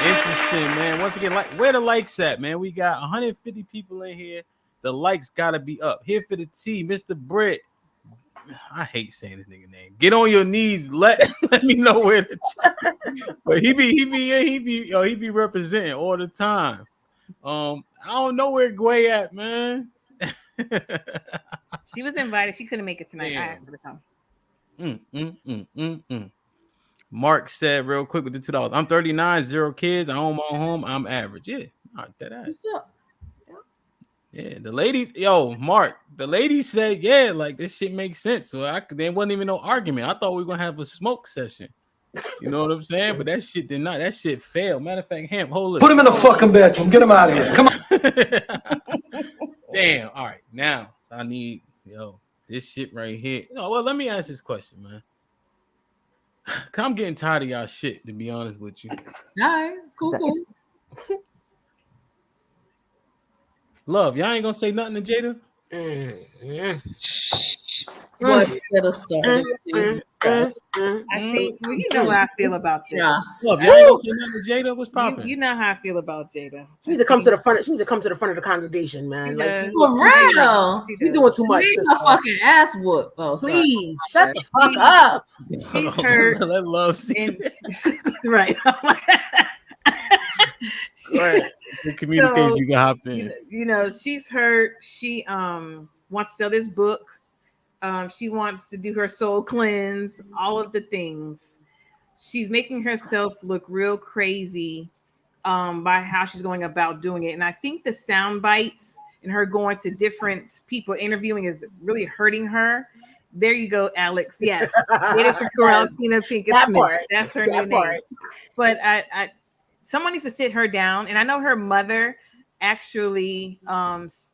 Interesting, man. Once again, like where the likes at, man? We got 150 people in here. The likes gotta be up. Here for the T, Mr. Britt. I hate saying this nigga name. Get on your knees. Let me know where to check. But he be representing all the time. I don't know where Gway at, man. She was invited. She couldn't make it tonight. Damn. I asked her to come. Mark said real quick with the $2. I'm 39, 0 kids. I own my own home. I'm average. Yeah, not that ass. What's up? Yeah, the ladies, Mark, the ladies said, yeah, like this shit makes sense. So there wasn't even no argument. I thought we were gonna have a smoke session. You know what I'm saying? But that shit did not. That shit failed. Matter of fact, Hamp, hold it. Put him in the fucking bedroom. Get him out of here. Come on. Damn. All right, now I need this shit right here. Well, let me ask this question, man. Cause I'm getting tired of y'all shit, to be honest with you. All right, cool. Love, y'all ain't gonna say nothing to Jada? What could have started? I think you know how I feel about Jada. Yes. Love, y'all ain't gonna say nothing to Jada? What's popping? You know how I feel about Jada. She needs to come to the front. She needs to come to the front of the congregation, man. Like, For real. You're doing too much. She's a fucking ass whoop. Oh, sorry. Please shut the fuck up. She's hurt. Let Love see. Right. The communication you can hop in. She's hurt. She wants to sell this book. She wants to do her soul cleanse, all of the things. She's making herself look real crazy by how she's going about doing it. And I think the sound bites and her going to different people interviewing is really hurting her. There you go, Alex. Yes. It is Coralcina Pinkett Smith. That's her new name. But I someone needs to sit her down. And I know her mother actually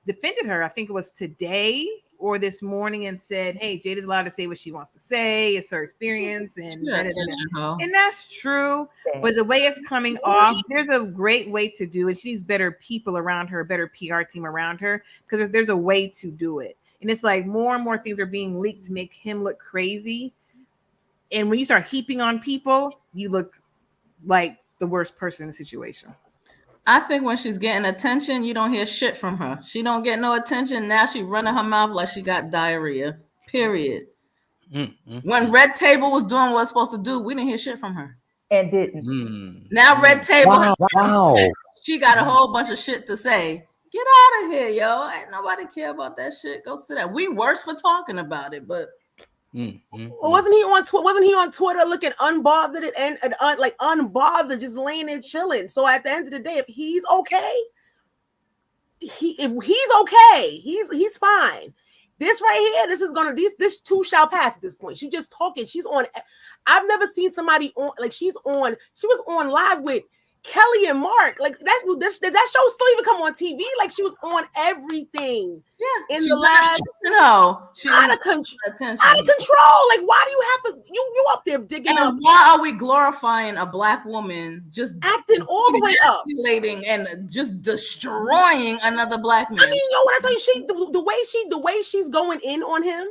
defended her. I think it was today or this morning and said, hey, Jada's allowed to say what she wants to say. It's her experience. And that's true. But the way it's coming off, there's a great way to do it. She needs better people around her, a better PR team around her, because there's a way to do it. And it's like more and more things are being leaked to make him look crazy. And when you start heaping on people, you look like the worst person in the situation. I think when she's getting attention, you don't hear shit from her. She don't get no attention. Now she running her mouth like she got diarrhea. Period. When Red Table was doing what it's supposed to do, we didn't hear shit from her. And didn't. Now Red Table, wow. she got a whole bunch of shit to say. Get out of here, yo. Ain't nobody care about that shit. Go sit down. We worse for talking about it, but Wasn't he on Wasn't he on Twitter looking unbothered and like unbothered, just laying there chilling? So at the end of the day, if he's okay, he's fine. This right here, this is gonna this too shall pass at this point. She just talking. She's on. I've never seen somebody on like she was on live with Kelly and Mark. Like that show still even come on TV? Like she was on everything. Yeah, in the last she's out of control. Like why do you have to you up there digging up? Why are we glorifying a black woman just acting all the way up, and just destroying another black man? I mean, when I tell you, the way she's going in on him,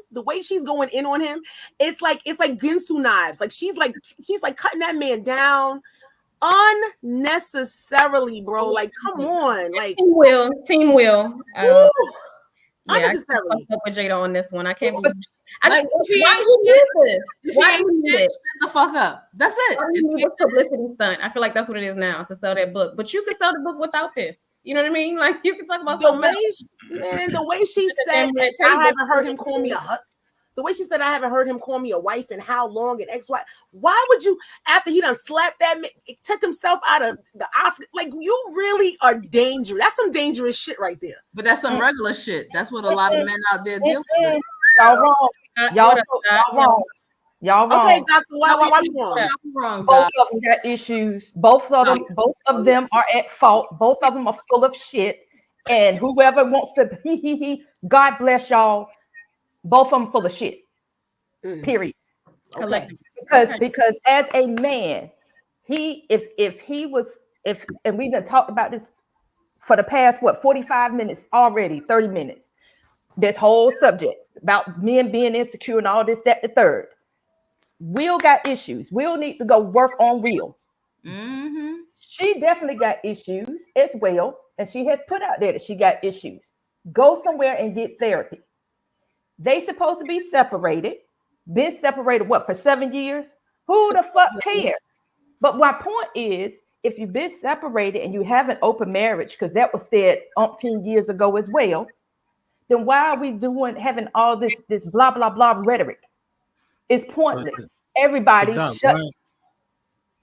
it's like Ginsu knives. Like she's like cutting that man down unnecessarily, bro. Like, come on, like Team Will. Unnecessarily. I with Jada on this one. I can't believe. Why you did this? Why you did it? Shut the fuck up. That's it. It's publicity stunt. I feel like that's what it is now to sell that book. But you can sell the book without this. You know what I mean? Like you can talk about the way she said, I haven't heard him call me the way she said, I haven't heard him call me a wife in how long, and ex-wife. Why would you, after he done slapped that man, took himself out of the Oscar? Like, you really are dangerous. That's some dangerous shit right there. But that's some regular shit. That's what a lot of men out there deal with. Y'all wrong. Y'all wrong. Y'all wrong. Okay, Dr. Why you wrong? Both of them got issues. Both of them are at fault. Both of them are full of shit. And whoever wants to, God bless y'all. Both of them full of shit. Period. Okay. Because as a man, and we've been talked about this for the past 45 minutes already, 30 minutes. This whole subject about men being insecure and all this, that, the third. Will got issues. Will need to go work on Will. Mm-hmm. She definitely got issues as well, and she has put out there that she got issues. Go somewhere and get therapy. They supposed to be separated. Been separated for 7 years? Who the fuck cares? But my point is, if you've been separated and you have an open marriage, because that was said umpteen years ago as well, then why are we having all this blah blah blah rhetoric? It's pointless. Everybody shut.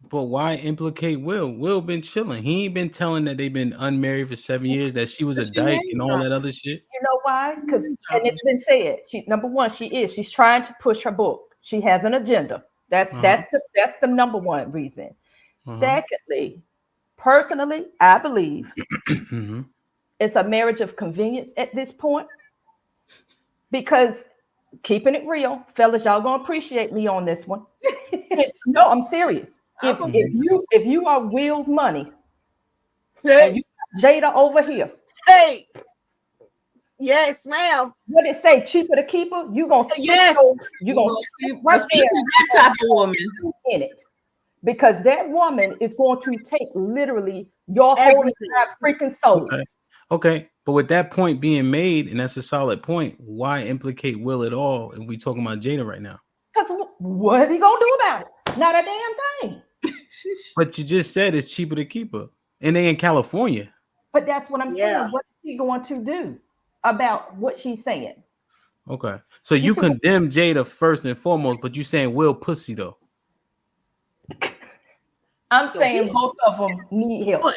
But why implicate Will? Will been chilling. He ain't been telling that they've been unmarried for 7 years, that she was a dyke and all that other shit. You know why? Because, and it's been said, number one, she's trying to push her book. She has an agenda. That's the number one reason. Secondly, personally, I believe it's a marriage of convenience at this point. Because keeping it real, fellas, y'all gonna appreciate me on this one. No, I'm serious. If you are Will's money, and you got Jada over here, hey, yes, ma'am. What it say? Cheaper to keep her. You gonna sit right there. That type of woman in it, because that woman is going to take literally your whole freaking soul. Okay. But with that point being made, and that's a solid point, why implicate Will at all? And we talking about Jada right now. Because what are he gonna do about it? Not a damn thing. But you just said it's cheaper to keep her, and they in California. But that's what I'm saying. What is he going to do about what she's saying? Okay, so you condemn Jada first and foremost, but you saying Will pussy though. I'm saying both of them need help.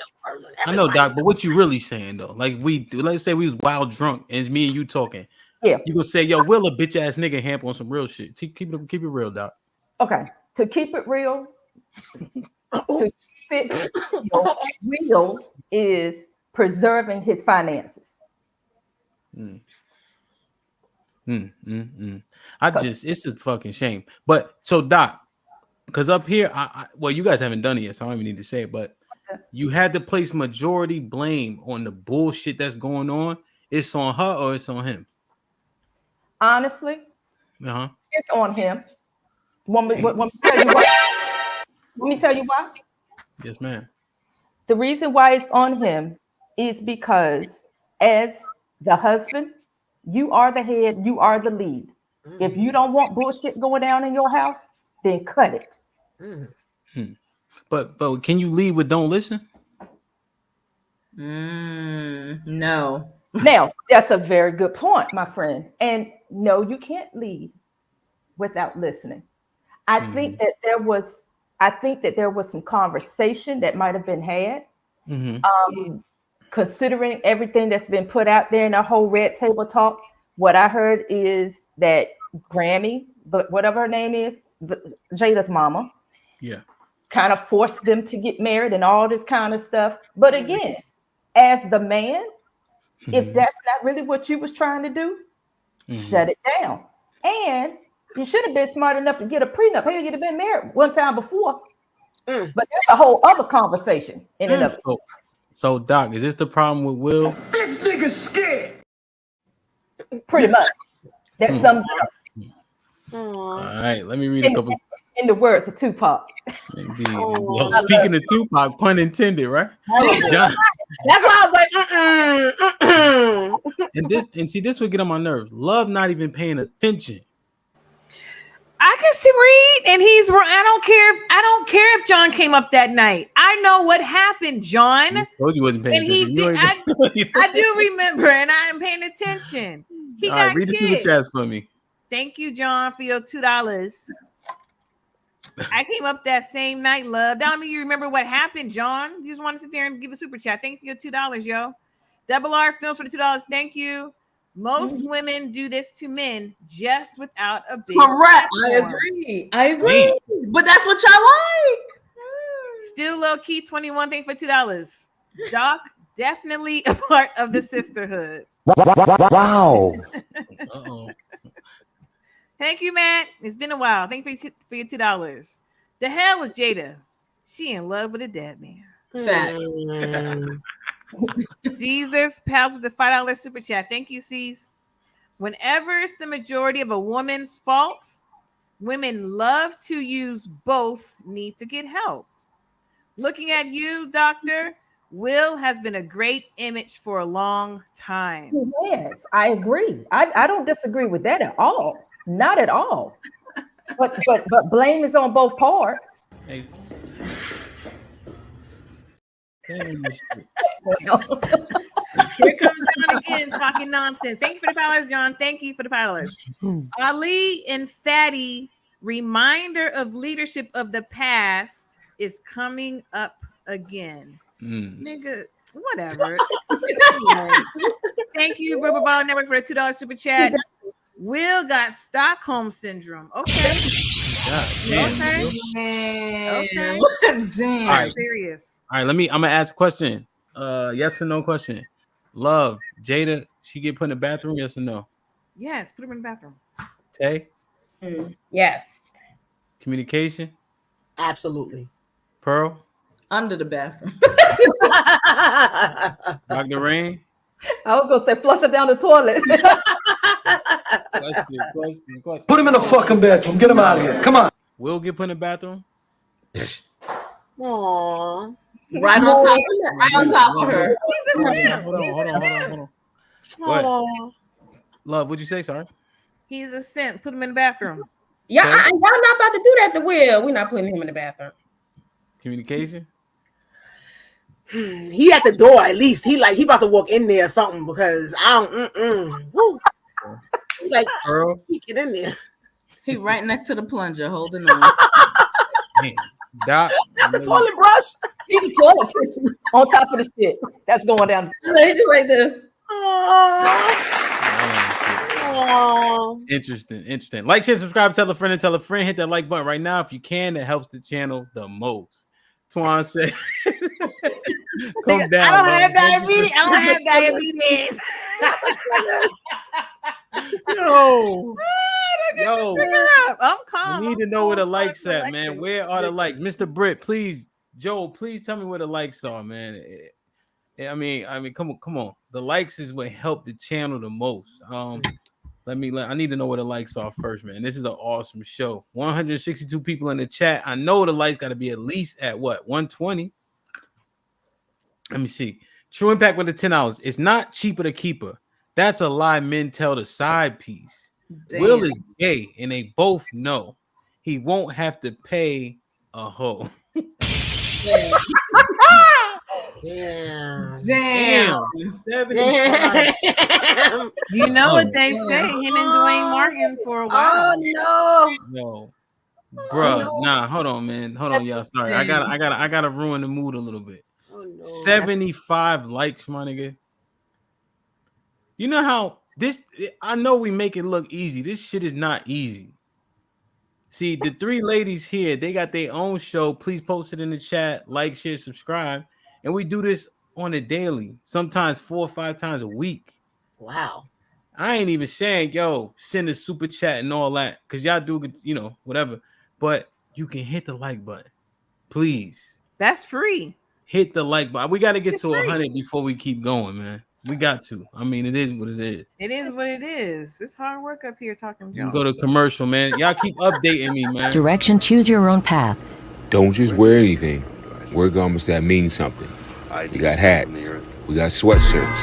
I know, Doc, but what you really saying though? Like let's say we was wild drunk and it's me and you talking. Yeah, you gonna say, yo, Will a bitch ass nigga Hamp on some real shit. Keep it real, Doc. Okay, to keep it real, Will is preserving his finances. It's a fucking shame. But so Doc, because up here, well, you guys haven't done it yet, so I don't even need to say it, but you had to place majority blame on the bullshit that's going on. It's on her or it's on him? Honestly, it's on him. Want me to tell you why? Let me tell you why. Yes, ma'am. The reason why it's on him is because as the husband, you are the head, you are the lead. If you don't want bullshit going down in your house, then cut it. But can you lead with don't listen? No. Now, that's a very good point, my friend. And no, you can't lead without listening. I think that there was some conversation that might have been had. Considering everything that's been put out there in the whole red table talk, what I heard is that Grammy, whatever her name is, Jada's mama, kind of forced them to get married and all this kind of stuff. But again, as the man, if that's not really what you was trying to do, shut it down. And you should have been smart enough to get a prenup. Hey, you'd have been married one time before. But that's a whole other conversation in and of itself. So, Doc, is this the problem with Will? This nigga's scared. Pretty much. That sums it up. All right, let me read a couple. In the words of Tupac. Indeed. Yo, speaking of Tupac, pun intended, right? John. That's why I was like, And this would get on my nerves. Love not even paying attention. I can see Reed, and he's. I don't care if John came up that night. I know what happened, John. I told you wasn't paying attention. I do remember, and I'm paying attention. He got read the super chats for me. Thank you, John, for your $2. I came up that same night, love. That don't mean you remember what happened, John. You just want to sit there and give a super chat. Thank you for your $2, yo. Double R Films for the $2. Thank you. Most women do this to men just without a big Correct. platform. I agree. But that's what y'all like. Still low key 21. Thank you for $2. Doc, definitely a part of the sisterhood. Wow. Uh-oh. Thank you, Matt. It's been a while. Thank you for your $2. The hell with Jada. She in love with a dead man. Facts. Caesar's pals with the $5 super chat. Thank you, C's. Whenever it's the majority of a woman's fault, women love to use both need to get help. Looking at you, Doctor, Will has been a great image for a long time. Yes, I agree. I don't disagree with that at all. Not at all. But blame is on both parts. Hey. Here comes John again talking nonsense. Thank you for the $5, John. Thank you for the $5. Ali and Fatty, reminder of leadership of the past is coming up again. Nigga, whatever. Thank you, Rubber Ball Network, for the $2 super chat. Will got Stockholm syndrome. Okay. Okay. Damn. All right. Serious. All right, I'm gonna ask a question. Yes or no question. Love, Jada, she get put in the bathroom, yes or no? Yes, put her in the bathroom. Tay? Yes. Communication? Absolutely. Pearl? Under the bathroom. Dr. Rain? I was gonna say flush it down the toilet. Question. Put him in the fucking bathroom. Get him out of here. Come on. Will get put in the bathroom? Aww. Right on top of her. Hold on. Go ahead. Love, what'd you say? Sorry. He's a simp. Put him in the bathroom. Yeah, y'all not about to do that to Will. We're not putting him in the bathroom. Communication? He at the door at least. He about to walk in there or something because I don't. He like Earl? He get in there. He right next to the plunger, holding on. Man, Doc, the toilet brush. He's the toilet tissue on top of the shit. That's going down. He just right there. Interesting. Like, share, subscribe, tell a friend, hit that like button right now if you can. It helps the channel the most. Twan said, "Come down." I don't have diabetes. Yo, I'm calm. we need to know where the likes at, man. Where are the likes, Mr. Britt? Please, Joe. Please tell me where the likes are, man. I mean, come on. The likes is what helped the channel the most. I need to know where the likes are first, man. This is an awesome show. 162 people in the chat. I know the likes got to be at least at what, 120. Let me see. True Impact with the $10. It's not cheaper to keep her. That's a lie men tell the side piece. Damn. Will is gay, and they both know he won't have to pay a hoe. Damn. You know what they say? Him and Dwayne Martin for a while. Oh no. Yo, bruh, nah, hold on, man. Hold on, y'all. Sorry. I gotta ruin the mood a little bit. Oh no. 75 likes, my nigga. You know how I know we make it look easy. This shit is not easy. See, the three ladies here, they got their own show. Please post it in the chat, like, share, subscribe. And we do this on a daily, sometimes 4 or 5 times a week. Wow. I ain't even saying, yo, send a super chat and all that, because y'all do, whatever. But you can hit the like button. Please. That's free. Hit the like button. We got to get to 100 before we keep going, man. We got to. I mean, it is what it is. It is what it is. It's hard work up here talking. You can go to commercial, man. Y'all keep updating me, man. Direction, choose your own path. Don't just wear anything. Wear garments that mean something. We got hats. We got sweatshirts.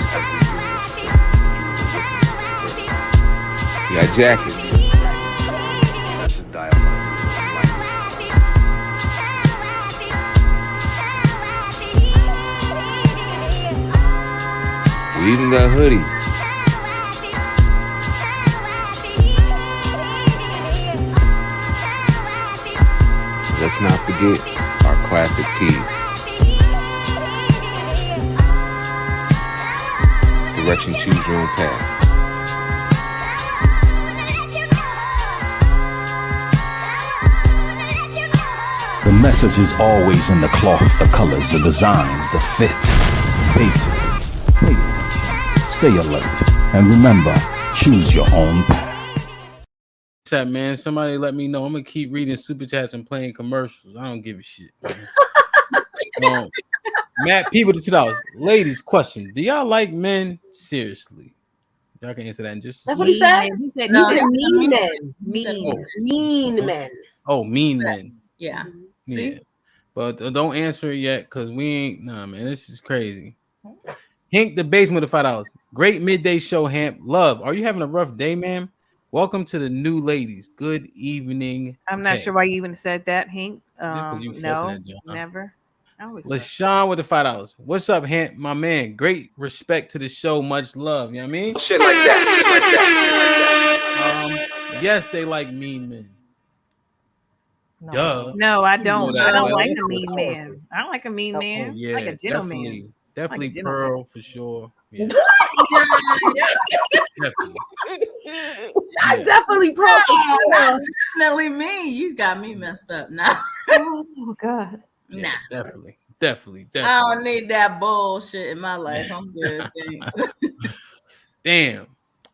We got jackets. We even got hoodies. Let's not forget our classic tees. Direction, choose your own path. The message is always in the cloth, the colors, the designs, the fit. Basic. Pay attention. Stay alert. And remember, choose your own path. What's up, man? Somebody let me know. I'm gonna keep reading super chats and playing commercials. I don't give a shit, man. Matt People to $2. Ladies, question: do y'all like men? Seriously, y'all can answer that in just. That's what he said. He said mean men. Mean men. Oh, mean men. Yeah. Yeah. But don't answer it yet, because we ain't. Nah, man, this is crazy. Hink the basement of $5. Great midday show, Hamp. Love. Are you having a rough day, ma'am? Welcome to the new ladies. Good evening. I'm not sure why you even said that, Hank. No, never. LaShawn with the $5. What's up, Hamp? My man. Great respect to the show. Much love. You know what I mean? Shit like that. Yes, they like mean men. No. Duh. No, I don't. You know I don't that. like a mean man. I don't like a mean man. Yeah, I like a gentleman. Definitely like a Pearl for sure. Yeah. Definitely. I definitely Pearl. Definitely me. You got me messed up now. Oh God. Nah. Definitely. I don't need that bullshit in my life. I'm good. Thanks. Damn.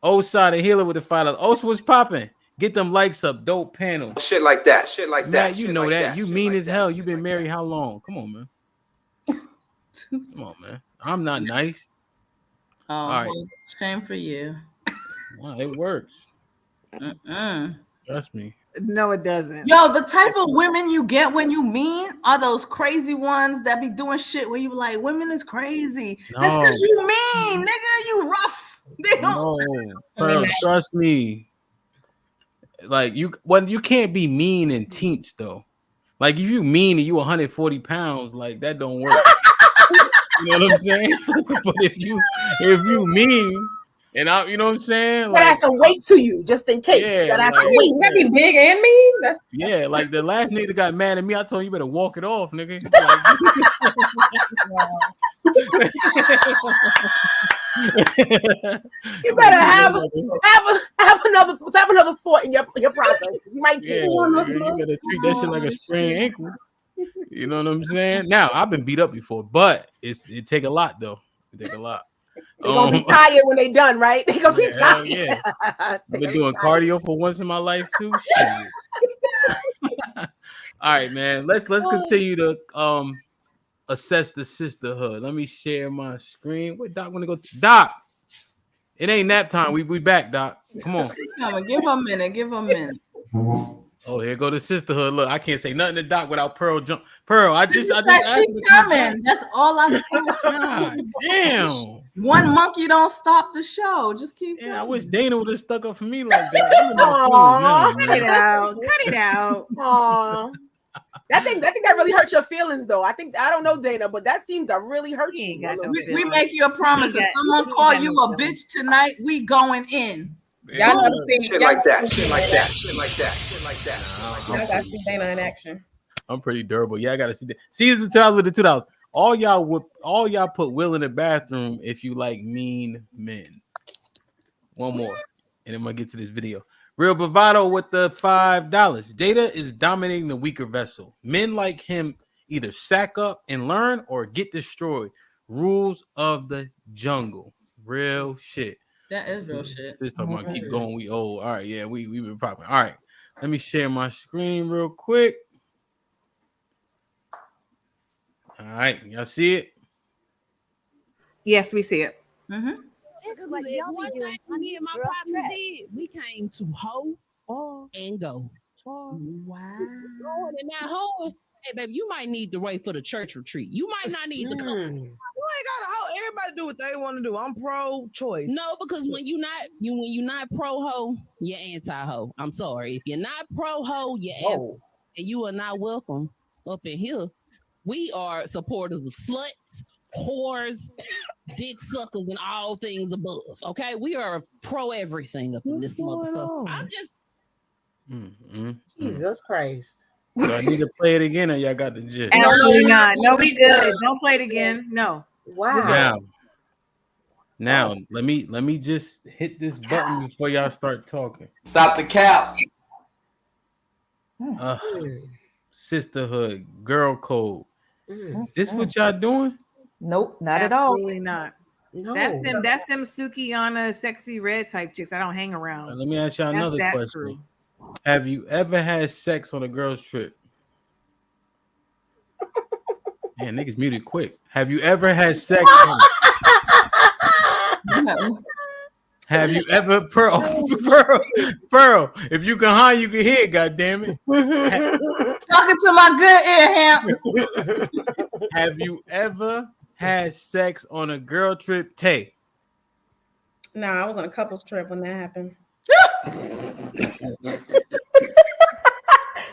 Osada Healer with the $5. Osa, what's popping? Get them likes up. Dope panel. Shit like that. Matt, you know that. You mean as hell. You've been married how long? Come on, man. Come on, man. I'm not nice. Oh, all right. Well, shame for you. Well, it works. Trust me. No, it doesn't. Yo, the type of women you get when you mean are those crazy ones that be doing shit where you like, women is crazy. No. That's because you mean, nigga, you rough. They don't. No, Pearl, trust me. Like you can't be mean in teens though. Like if you mean and you 140 pounds, like that don't work. You know what I'm saying? But if you mean and I, you know what I'm saying? Like, that has some weight to you, just in case. Yeah, that has like, some weight. That be big and mean. That's yeah, like the last nigga got mad at me. I told him you better walk it off, nigga. You better have another thought in your process. You might get you better treat that shit like a sprained ankle. You know what I'm saying? Now I've been beat up before, but it take a lot though. It take a lot. They're gonna be tired when they done, right? They're gonna be tired. Yeah. I've been doing cardio for once in my life too. All right, man. Let's continue to assess the sisterhood. Let me share my screen. Where Doc wanna go? Doc, it ain't nap time. We back, Doc. Come on. Give him a minute. Oh, here go the sisterhood. Look, I can't say nothing to Doc without Pearl jump. Pearl, I just she's coming. That's all I say. God, damn. One monkey don't stop the show. Just keep going. I wish Dana would have stuck up for me like that. Cut it out. Aww. I think that really hurt your feelings, though. I don't know, Dana, but that seemed to really hurt you. We make you a promise. If someone call you a bitch tonight, we going in. Y'all gotta see Shit like that. Shit like that. Shit like that. Shit like that. Y'all gotta see Dana in action. I'm pretty durable. Yeah, I gotta see that. Caesar's $2 with the $2. All y'all put Will in the bathroom if you like mean men. One more, and then I'm gonna get to this video. Real Bravado with the $5. Jada is dominating the weaker vessel. Men like him either sack up and learn or get destroyed. Rules of the jungle. Real shit. That is real shit. This talking about keep going. We old. All right, yeah, we been popping. All right, let me share my screen real quick. All right, y'all see it? Yes, we see it. Mm-hmm. Like one thing me and my partners did, we came to hoe and go. Wow. Going and not hoeing. Hey, baby, you might need to wait for the church retreat. You might not need to come. You ain't gotta hoe. Everybody do what they want to do. I'm pro-choice. No, because when you're not pro-hoe, you're anti-hoe. I'm sorry. If you're not pro-hoe, you're anti. And you are not welcome up in here. We are supporters of sluts, whores, dick suckers, and all things above. Okay, we are pro everything up in this motherfucker. I'm just Jesus Christ. Do I need to play it again, or y'all got the gist? Absolutely not. No, we good. Don't play it again. No. Wow. Now let me just hit this button before y'all start talking. Stop the cap. Sisterhood, girl code. This what y'all doing? Nope, not at all. Absolutely not. No. That's them Sukiana sexy red type chicks. I don't hang around. Let me ask y'all That's another that question. crew. Have you ever had sex on a girl's trip? Man, niggas muted quick. Have you ever had sex? Have you ever Pearl? If you can hide, you can hear. God damn it! Talking to my good ear, Hamp. Have you ever had sex on a girl trip, Tay? No, I was on a couple's trip when that happened.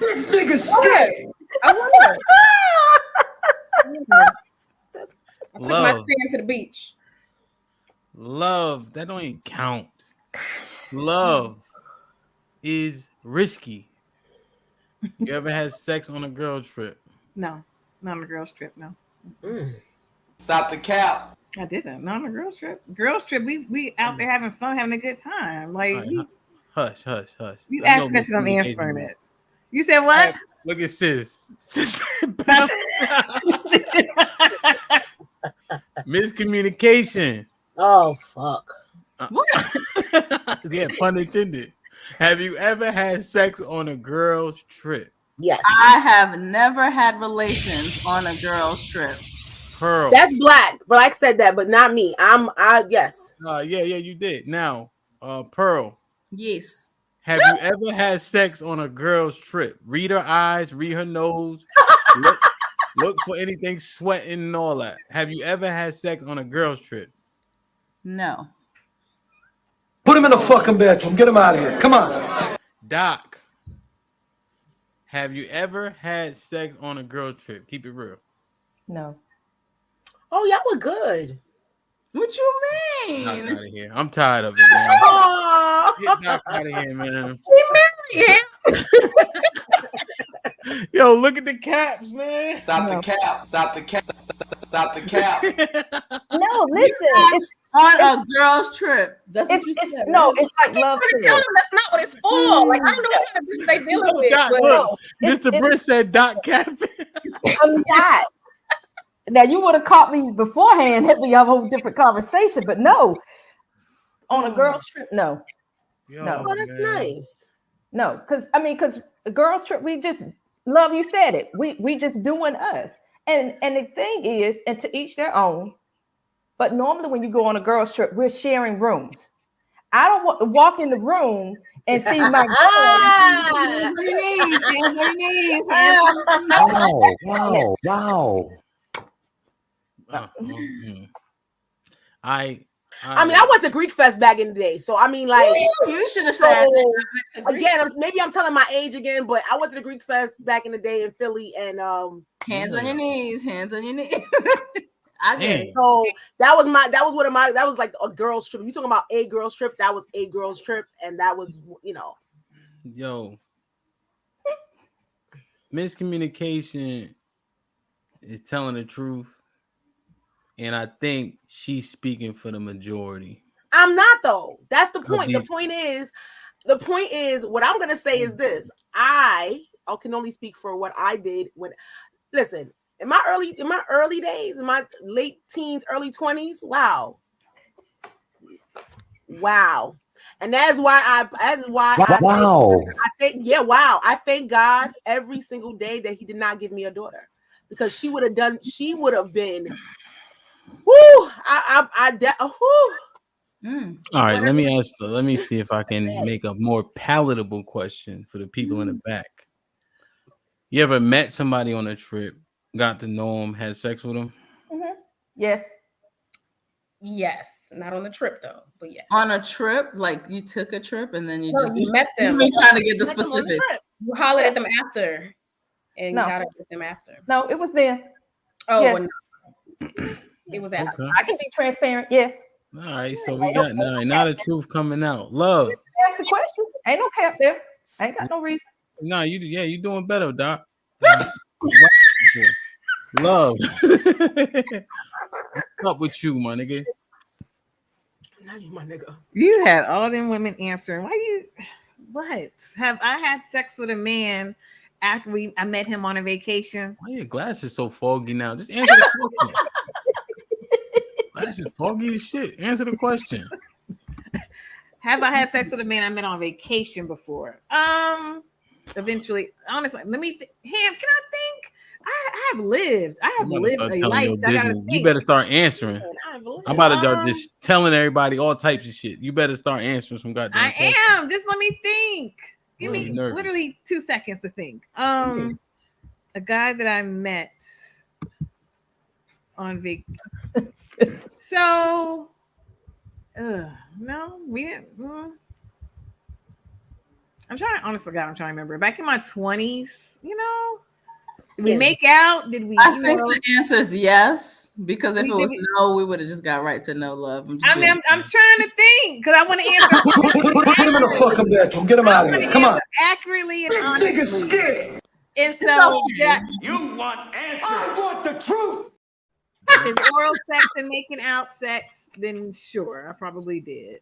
This nigga's scared. I was. I took my Love. stand to the beach. Love, that don't even count. Love is risky. You ever had sex on a girl trip? No, not on a girl's trip. No. Stop the cap. I did that. Not on a girl's trip. Girls trip. We out there having fun, having a good time. Like Right, hush. you ask questions, I'm answering it. You said what? Look at sis. Miscommunication. Oh fuck. Yeah, pun intended. Have you ever had sex on a girl's trip? Yes. I have never had relations on a girl's trip. Pearl. That's black. Black said that, but not me. Yes. Yeah, you did. Now, Pearl. Yes. Have you ever had sex on a girl's trip? Read her eyes, read her nose, look for anything sweating and all that. Have you ever had sex on a girl's trip? No. Put him in the fucking bedroom. Get him out of here. Come on. Doc, have you ever had sex on a girl trip? Keep it real. No. Oh, y'all were good. What you mean? Doc out of here. I'm tired of it, man. Get Doc out of here, man. Yo, look at the caps, man. Stop the cap. Stop the cap. Stop the cap. No, listen. It's on a girl's trip. That's what you said. No, it's like love. Tell them that's not what it's for. Like I don't know what kind of bitch they dealing with. Doc, But look, Mr. Britt said Doc Cap. I'm not. Now you would have caught me beforehand, had we have a whole different conversation, but no. On a girl's trip, no. No. Oh, that's nice. No, because a girls trip, we just love, you said it. We just doing us. And the thing is, and to each their own, but normally when you go on a girls trip, we're sharing rooms. I don't want to walk in the room and see my Wow. I mean, I went to Greek Fest back in the day, so I mean, like, you should have said. Again, maybe I'm telling my age again, but I went to the Greek Fest back in the day in Philly, and hands on your knees, hands on your knees. I get it. So that was like a girls trip. You talking about a girls trip? That was a girls trip, and that was, you know. Yo, miscommunication is telling the truth, and I think she's speaking for the majority. I'm not though. That's the point. The point is what I'm gonna say is this. I can only speak for what I did when. Listen, in my early days, in my late teens, early 20s, wow. And that's why I thank God every single day that he did not give me a daughter, because she would have been whoo. All right, let me see if I can make a more palatable question for the people in the back. You ever met somebody on a trip, got to know them, had sex with them? Mm-hmm. Yes. Not on the trip though, but yeah. On a trip, like you took a trip and then you met them. You're trying to get the specific. You hollered at them after, and got up with them after. No, it was then. Oh, yes. It was after. Okay. I can be transparent. Yes. All right, so we got now the truth coming out. Love. Ask the question. Ain't no cap there. I ain't got no reason. No, you doing better, Doc. Love. What's up with you, my nigga? Not you, my nigga. You had all them women answering. What? Have I had sex with a man after I met him on a vacation? Why your glasses so foggy now? Just answer the question. Glasses foggy as shit. Answer the question. Have I had sex with a man I met on vacation before? Eventually, honestly, let me can I think? I have lived a life. You better start answering. I'm about to start just telling everybody all types of shit. You better start answering some goddamn questions. Just let me think. Give me literally 2 seconds to think. A guy that I met on vacation. So no, we didn't. I'm trying to remember. Back in my 20s, did we make out? Did we? I think the answer is yes, because if it was no, we would have just got right to no love. I'm trying to think because I want to answer. Put him in a fucking bedroom. Get him out of here. Come on. Accurately and honestly. And so you want answers. I want the truth. If it's oral sex and making out sex, then sure, I probably did.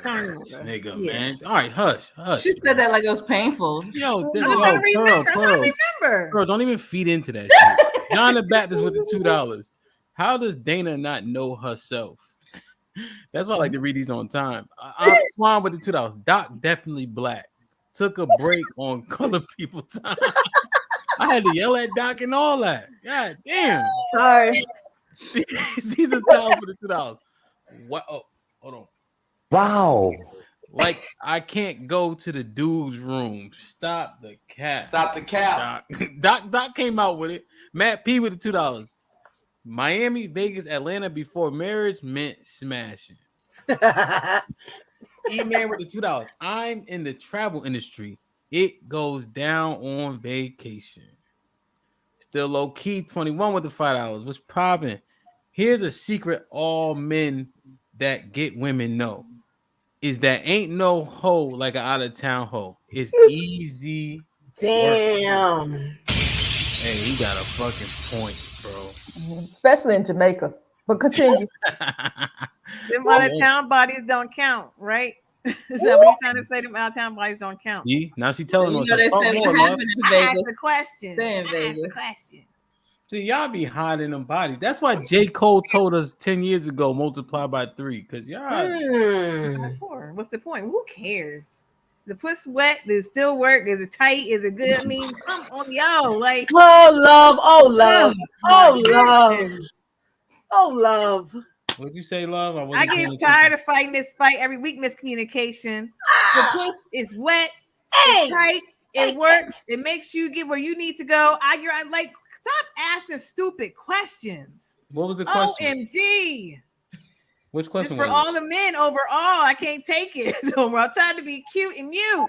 Nigga, man. All right, hush. She said that like it was painful. Yo, remember. Girl, don't even feed into that shit. John the Baptist with the $2. How does Dana not know herself? That's why I like to read these on time. I'm Swan with the $2. Doc definitely black. Took a break on color people time. I had to yell at Doc and all that. God damn. Sorry. She's a $1 for the $2. What? Oh, hold on. Wow. Like I can't go to the dude's room. Stop the cap. Stop the cap. Doc came out with it. Matt P with the $2. Miami, Vegas, Atlanta before marriage meant smashing. E-Man with the $2. I'm in the travel industry. It goes down on vacation. Still low key. 21 with the $5. What's popping? Here's a secret all men that get women know. Is that ain't no hoe like an out of town hoe. It's easy. Damn. Hey, you got a fucking point, bro. Especially in Jamaica. But continue. Them out of town bodies don't count, right? Is that what you're trying to say? Them out of town bodies don't count. See, now she's telling us. They say what happened in I Vegas. asked a question. Stay in Vegas. See, y'all be hiding them bodies. That's why J. Cole told us 10 years ago, multiply by 3. Because y'all. What's the point? Who cares? The puss wet? Does it still work? Is it tight? Is it good? I mean, come on, yo. Like, oh, love. What'd you say, love? I get tired of fighting this fight every week. Miscommunication. The puss is wet. It's tight. It works. It makes you get where you need to go. I'm like, stop asking stupid questions. What was the question? OMG. Which question? Just for all the men overall, I can't take it no more. I'm trying to be cute and mute.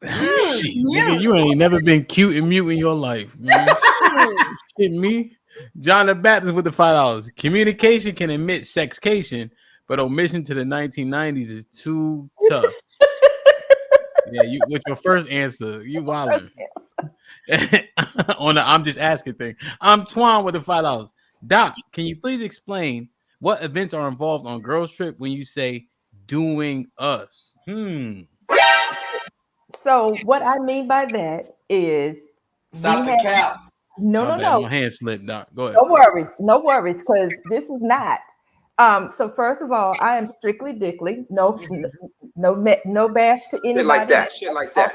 Shit, nigga, you ain't never been cute and mute in your life, man. Shit, me. John the Baptist with the $5. Communication can admit sexcation, but omission to the 1990s is too tough. Yeah, you with your first answer, you wildin'. On the I'm just asking thing. I'm Twan with the $5. Doc, can you please explain what events are involved on Girls Trip when you say doing us? So what I mean by that is Stop the cap. No. My hand slipped, Doc. Go ahead. No worries, because this is not. So first of all, I am strictly dickly. No bash to anybody. Shit like that.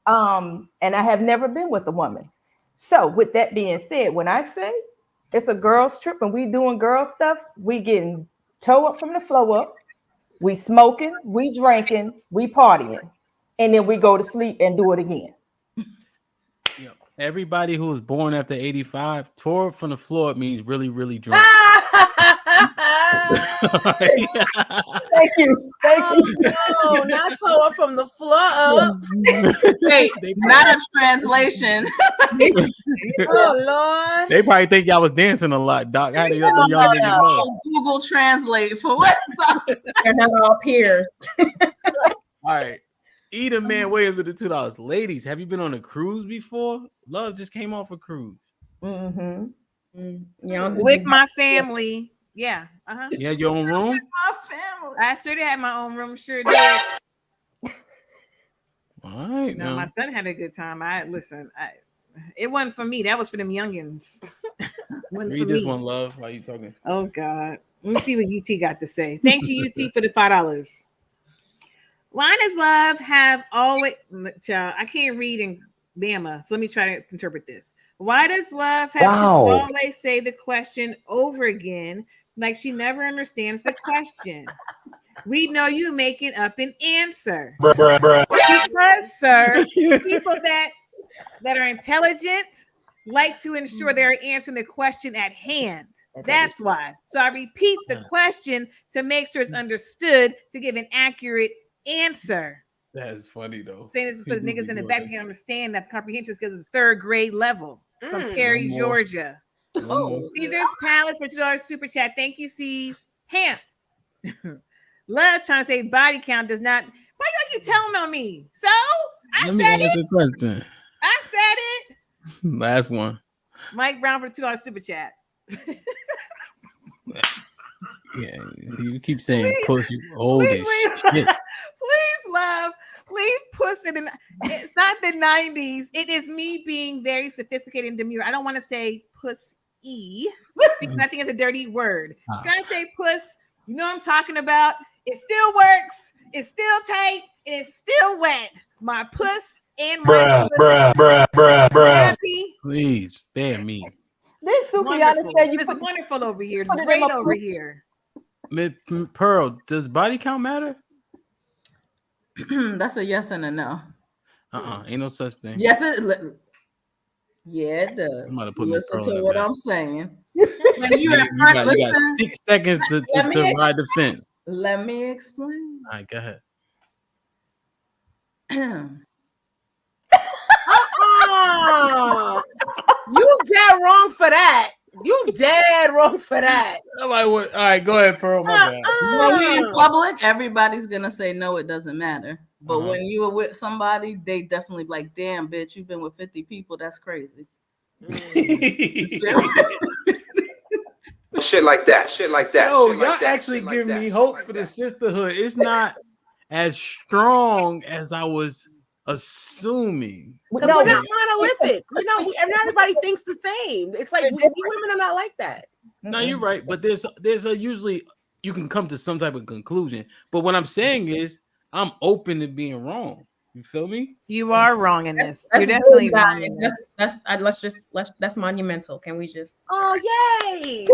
And I have never been with a woman. So with that being said, when I say it's a girls trip and we doing girl stuff, we getting toe up from the flow up. We smoking, we drinking, we partying, and then we go to sleep and do it again. Everybody who was born after 85, tore from the floor means really, really drunk. Thank you. No, not tore from the floor up. Wait, not a translation. Oh Lord. They probably think y'all was dancing a lot, Doc. How do y'all niggas know? Google Translate for what? They're not all peers. All right. Eda Man Williams with the $2. Ladies, have you been on a cruise before? Love just came off a cruise. With my family. Yeah. You had your own room? With my family. I sure did have my own room. Sure did. All right. No, my son had a good time. It wasn't for me. That was for them youngins. Read this one, Love. Why are you talking? Oh God. Let me see what UT got to say. Thank you, UT, for the $5. Why does love have always, child? I can't read in Bama, so let me try to interpret this. Why does love have to always say the question over again, like she never understands the question? We know you making up an answer. Because, sir, people that are intelligent like to ensure they're answering the question at hand. That's why. So I repeat the question to make sure it's understood to give an accurate answer. That is funny though. Saying this for the niggas in the back, you understand that comprehension skills is 3rd grade level from Perry, Georgia. Caesar's Palace for $2 super chat. Thank you, C's. Hamp. Love trying to say body count does not. Why you telling on me? So I said it. I said it. Last one. Mike Brown for $2 super chat. Yeah, you keep saying push you old as shit. Please, love. Please push it in. It's not the 90s. It is me being very sophisticated and demure. I don't want to say puss-y because I think it's a dirty word. Can I say puss? You know what I'm talking about? It still works. It's still tight. And it's still wet. My puss and my bruh. Please, spare me. Then Sukiana said you it's wonderful over here. It's great over here. Pearl, does body count matter? That's a yes and a no. Ain't no such thing. Yes, it does. I'm about to put Listen to what I'm saying. When you got 6 seconds to ride the fence. Let me explain. All right, go ahead. You dead wrong for that. You dead wrong for that. I'm like, what? All right, go ahead, Pearl. My bad. When we in public, everybody's gonna say no, it doesn't matter. But when you are with somebody, they definitely be like, damn, bitch, you've been with 50 people. That's crazy. Shit like that. Yo, y'all actually give me hope for the sisterhood. It's not as strong as I was assuming. Because we're not monolithic. Not everybody thinks the same. It's like we women are not like that. No, you're right. But there's a usually you can come to some type of conclusion. But what I'm saying is I'm open to being wrong. You feel me? You are wrong in this. You're definitely wrong in this. That's monumental. Can we just? Oh, yay!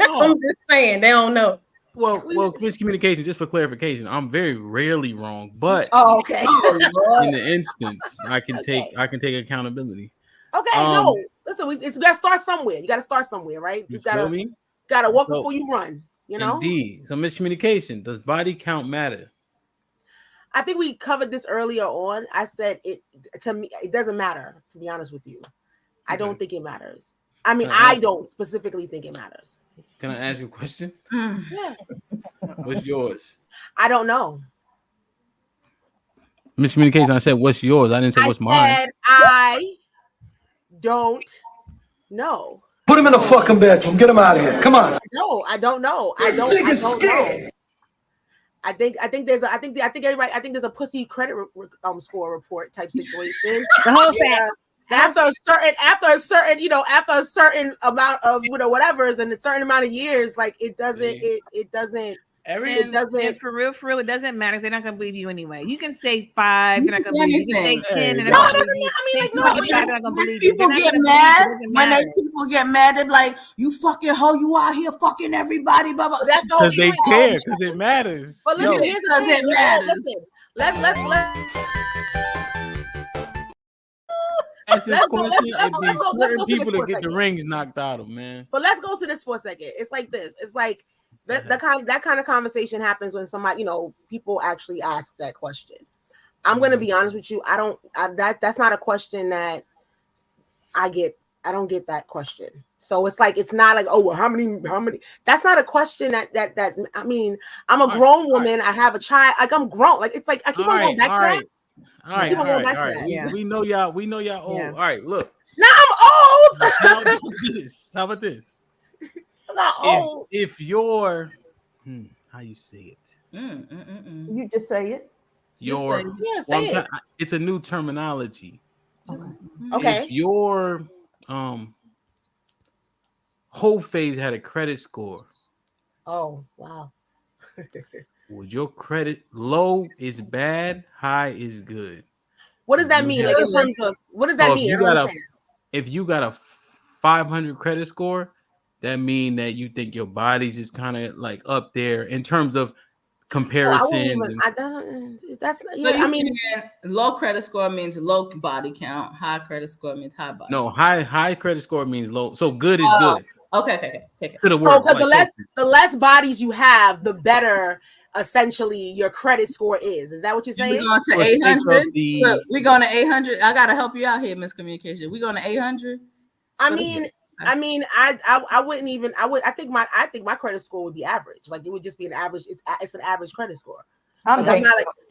I'm just saying they don't know. Well, miscommunication. Just for clarification, I'm very rarely wrong, but okay. In the instance, I can take accountability. Okay, no, listen, it's got to start somewhere. You got to start somewhere, right? You feel me? Gotta walk before you run. You know. Indeed. So miscommunication. Does body count matter? I think we covered this earlier on. I said it to me. It doesn't matter. To be honest with you, I don't think it matters. I mean, I don't specifically think it matters. Can I ask you a question? Yeah. What's yours? I don't know. Miscommunication. I said, "What's yours?" I didn't say, "What's mine?" I don't know. Put him in the fucking bedroom. Get him out of here. Come on. No, I don't know. I don't know. I think there's a pussy credit score report type situation. The whole thing. After a certain amount of whatever is in a certain amount of years, like it doesn't. And for real, it doesn't matter. They're not gonna believe you anyway. You can say 5, they're not gonna believe you. You can say 10, and no, it doesn't mean. I mean, like, no, they're not gonna believe you. People get mad when people get mad. They're like, "You fucking hoe! You out here fucking everybody." Blah blah. That's the because they care, because it matters. But listen, here's the thing. It matters. Listen, let's That's his question. let's It'd be go certain to people this to for a get the second. rings knocked out of, man. But let's go to this for a second. It's like this. It's like that kind of conversation happens when somebody, people actually ask that question. I'm going to be honest with you. That's not a question that I get. I don't get that question. So it's like, it's not like, oh, well, how many, that's not a question that I mean, I'm a grown woman. I have a child. Like, I'm grown. Like, it's like, I keep on going back to that. All right. Yeah. We know y'all old. Yeah. All right, look. Now I'm old. How about this? I'm not old. If you're, how you say it? You just say it. It's a new terminology. Okay. If your whole phase had a credit score. Oh, wow. Would your credit low is bad, high is good? What does that mean? Like, in terms of, what does that mean? If you got a 500 credit score, that mean that you think your body's is kind of like up there in terms of comparison. Low credit score means low body count. High credit score means high body. No, high credit score means low. So good is good. Okay. Because the less bodies you have, the better essentially your credit score is. Is that what you're saying? We're going to 800. We're going to 800. I gotta help you out here, miscommunication. We're going to 800. I wouldn't even. I think my credit score would be average. Like, it would just be an average. It's an average credit score. It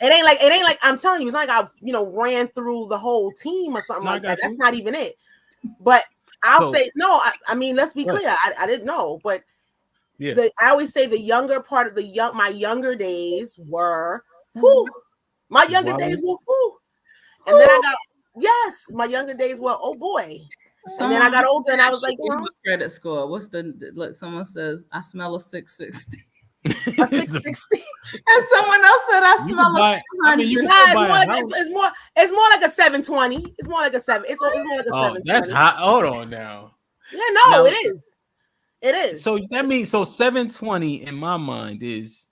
ain't like I'm telling you. It's not like I ran through the whole team or something like that. That's not even it. But I'll say no. I mean, let's be clear. I didn't know, but I always say the younger part of my younger days were my younger days were and then I got my younger days were oh boy. And then I got older and I was like, credit score. What's look? Someone says I smell a 660. A 660. And someone else said I smell a 200. It's more like a 720. It's more like a 7. It's more like a 720. That's hot. Hold on now. Yeah, no, it is. It is. So that means 720 in my mind is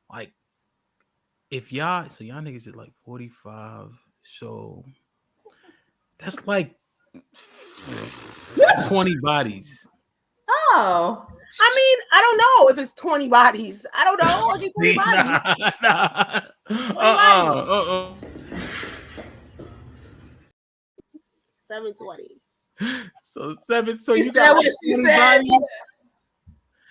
like if y'all niggas is like 45. So that's like 20 bodies. Oh. I mean, I don't know if it's 20 bodies. I don't know. I get 20 bodies. 720. So you got what she said.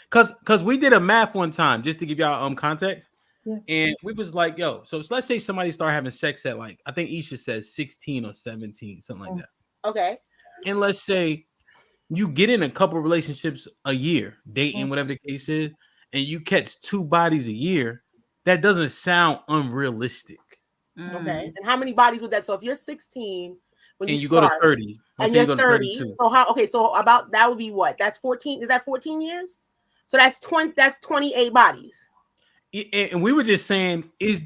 Cause we did a math one time just to give y'all context. Yeah. And we was like, yo, so let's say somebody start having sex at like, I think Isha says 16 or 17, something like that. Okay. And let's say you get in a couple relationships a year, dating, whatever the case is, and you catch 2 bodies a year. That doesn't sound unrealistic. Okay. And how many bodies would that? So if you're 16, when and you go to 30, and you're 30, so how? Okay, so about that would be what? That's 14. Is that 14 years? So that's 20. That's 28 bodies. And we were just saying, does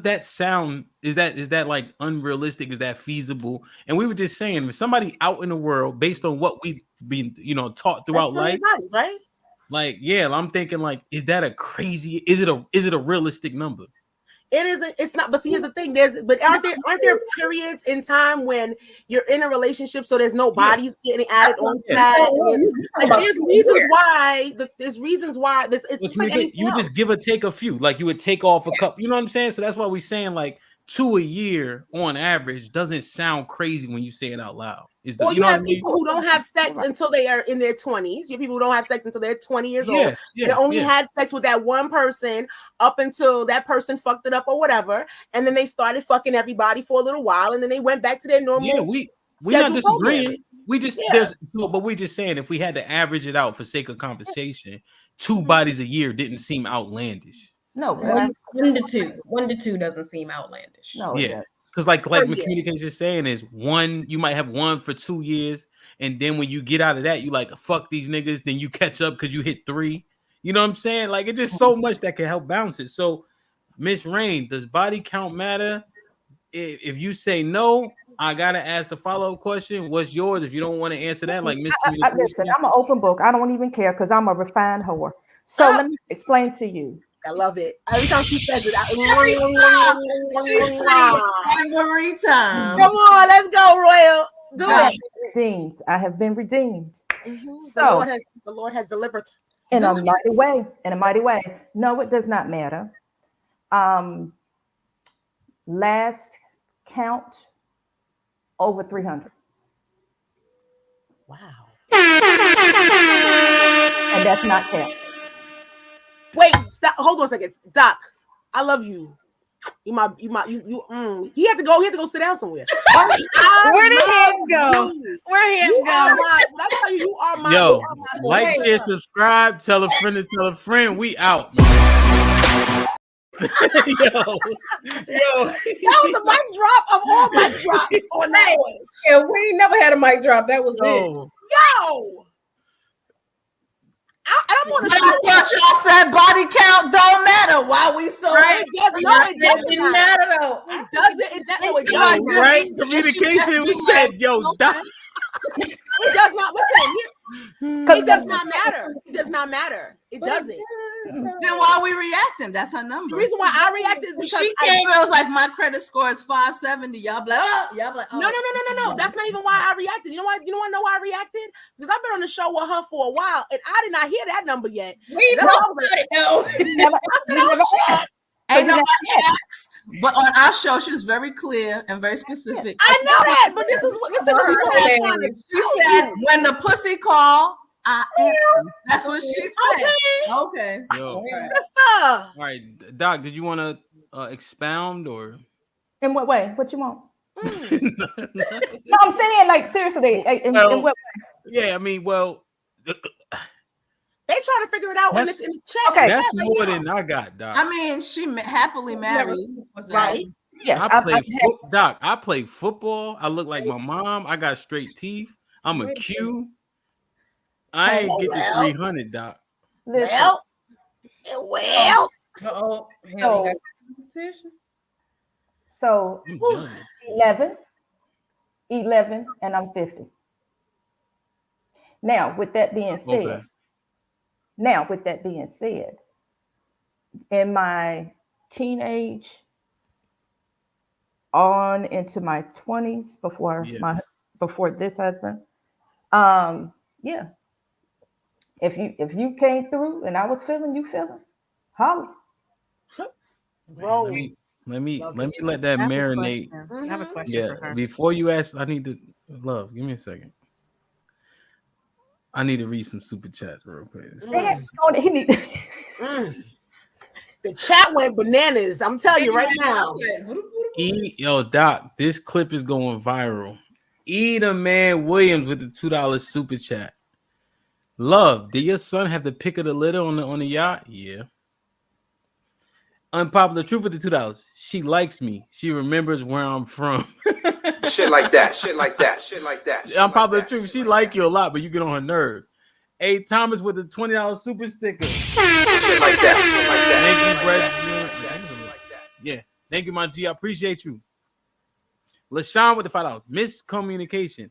that sound? Is that like unrealistic? Is that feasible? And we were just saying, if somebody out in the world, based on what we've been, taught throughout life, bodies, right? Like, yeah, I'm thinking, like, is it a realistic number? It isn't. It's not. But see, here's the thing. Aren't there periods in time when you're in a relationship, so there's no bodies getting added on that? There's reasons why. There's reasons why this. It's just like you just give or take a few. Like you would take off a couple. You know what I'm saying? So that's why we're saying like 2 a year on average doesn't sound crazy when you say it out loud. Well, you have people who don't have sex until they are in their 20s. You have people who don't have sex until they're 20 years old. They only had sex with that one person up until that person fucked it up or whatever, and then they started fucking everybody for a little while, and then they went back to their normal. Yeah, we're not disagreeing. We just but we're just saying if we had to average it out for sake of conversation, 2 bodies a year didn't seem outlandish. No, 1 to 2. 1 to 2 doesn't seem outlandish. No, yeah. Because like communication is saying is you might have one for 2 years, and then when you get out of that, you like fuck these niggas, then you catch up because you hit 3. You know what I'm saying? Like it's just so much that can help balance it. So, Miss Rain, does body count matter? If you say no, I gotta ask the follow-up question. What's yours? If you don't want to answer that, like Miss, listen, I'm an open book. I don't even care because I'm a refined whore. So let me explain to you. I love it. Every time she says it, every time. Come on, let's go, Royal. Do it. Redeemed. I have been redeemed. Mm-hmm. So the Lord has delivered in a mighty way. In a mighty way. No, it does not matter. Last count over 300. Wow. And that's not count. Wait, stop. Hold on a second, Doc. I love you. He had to go sit down somewhere. Where did him go? Where did him go? I tell you, you are my. Yo, like, share, subscribe, tell a friend to tell a friend. We out, man. Yo, that was a mic drop of all mic drops on that one. Yeah, we never had a mic drop. That was it. Yo. I want to show y'all said body count don't matter. Why we so right? It doesn't matter though. It doesn't. It doesn't. Right? Communication. We said, yo, it does not. Listen, it does not matter. It does not matter. It doesn't. Then why are we reacting? That's her number. The reason why I reacted is because she came. It was like my credit score is 570. Y'all be like, oh. No. That's not even why I reacted. You know why? You don't want to know why I reacted? Because I've been on the show with her for a while, and I did not hear that number yet. We both got it though. I said, oh shit. Ain't nobody asked, but on our show, she was very clear and very specific. I know that, but this is what I'm trying to do. She said, when the pussy call, I answer. That's what she said. Okay. Yo. Sister. All right, Doc, did you want to expound or? In what way? What you want? No, I'm saying, like, seriously. In what way? Yeah, I mean, well. They trying to figure it out in the chat. Okay, that's more than I got, Doc. I mean, she happily married, right? Yeah, Doc. I play football. I look like my mom. I got straight teeth. I'm a Q. I ain't get the 300, Doc. Well. So 11, and I'm 50. Now, with that being said, in my teenage on into my 20s before this husband, yeah. If you came through and I was feeling you feeling, holla. Bro. Let me let that marinate. I have a question for her. Before you ask, I need to give me a second. I need to read some super chats real quick. The chat went bananas. I'm telling you right now. Yo, Doc, this clip is going viral. Eda Man Williams with the $2 super chat. Love, did your son have the pick of the litter on the yacht? Yeah. Unpopular truth with the $2. She likes me. She remembers where I'm from. Shit like that. Unpopular truth. She like you a lot, but you get on her nerve. A. Thomas with the $20 super sticker. Shit like that. Thank you, Brad. Yeah. Thank you, my G. I appreciate you. LaShawn with the $5. Miscommunication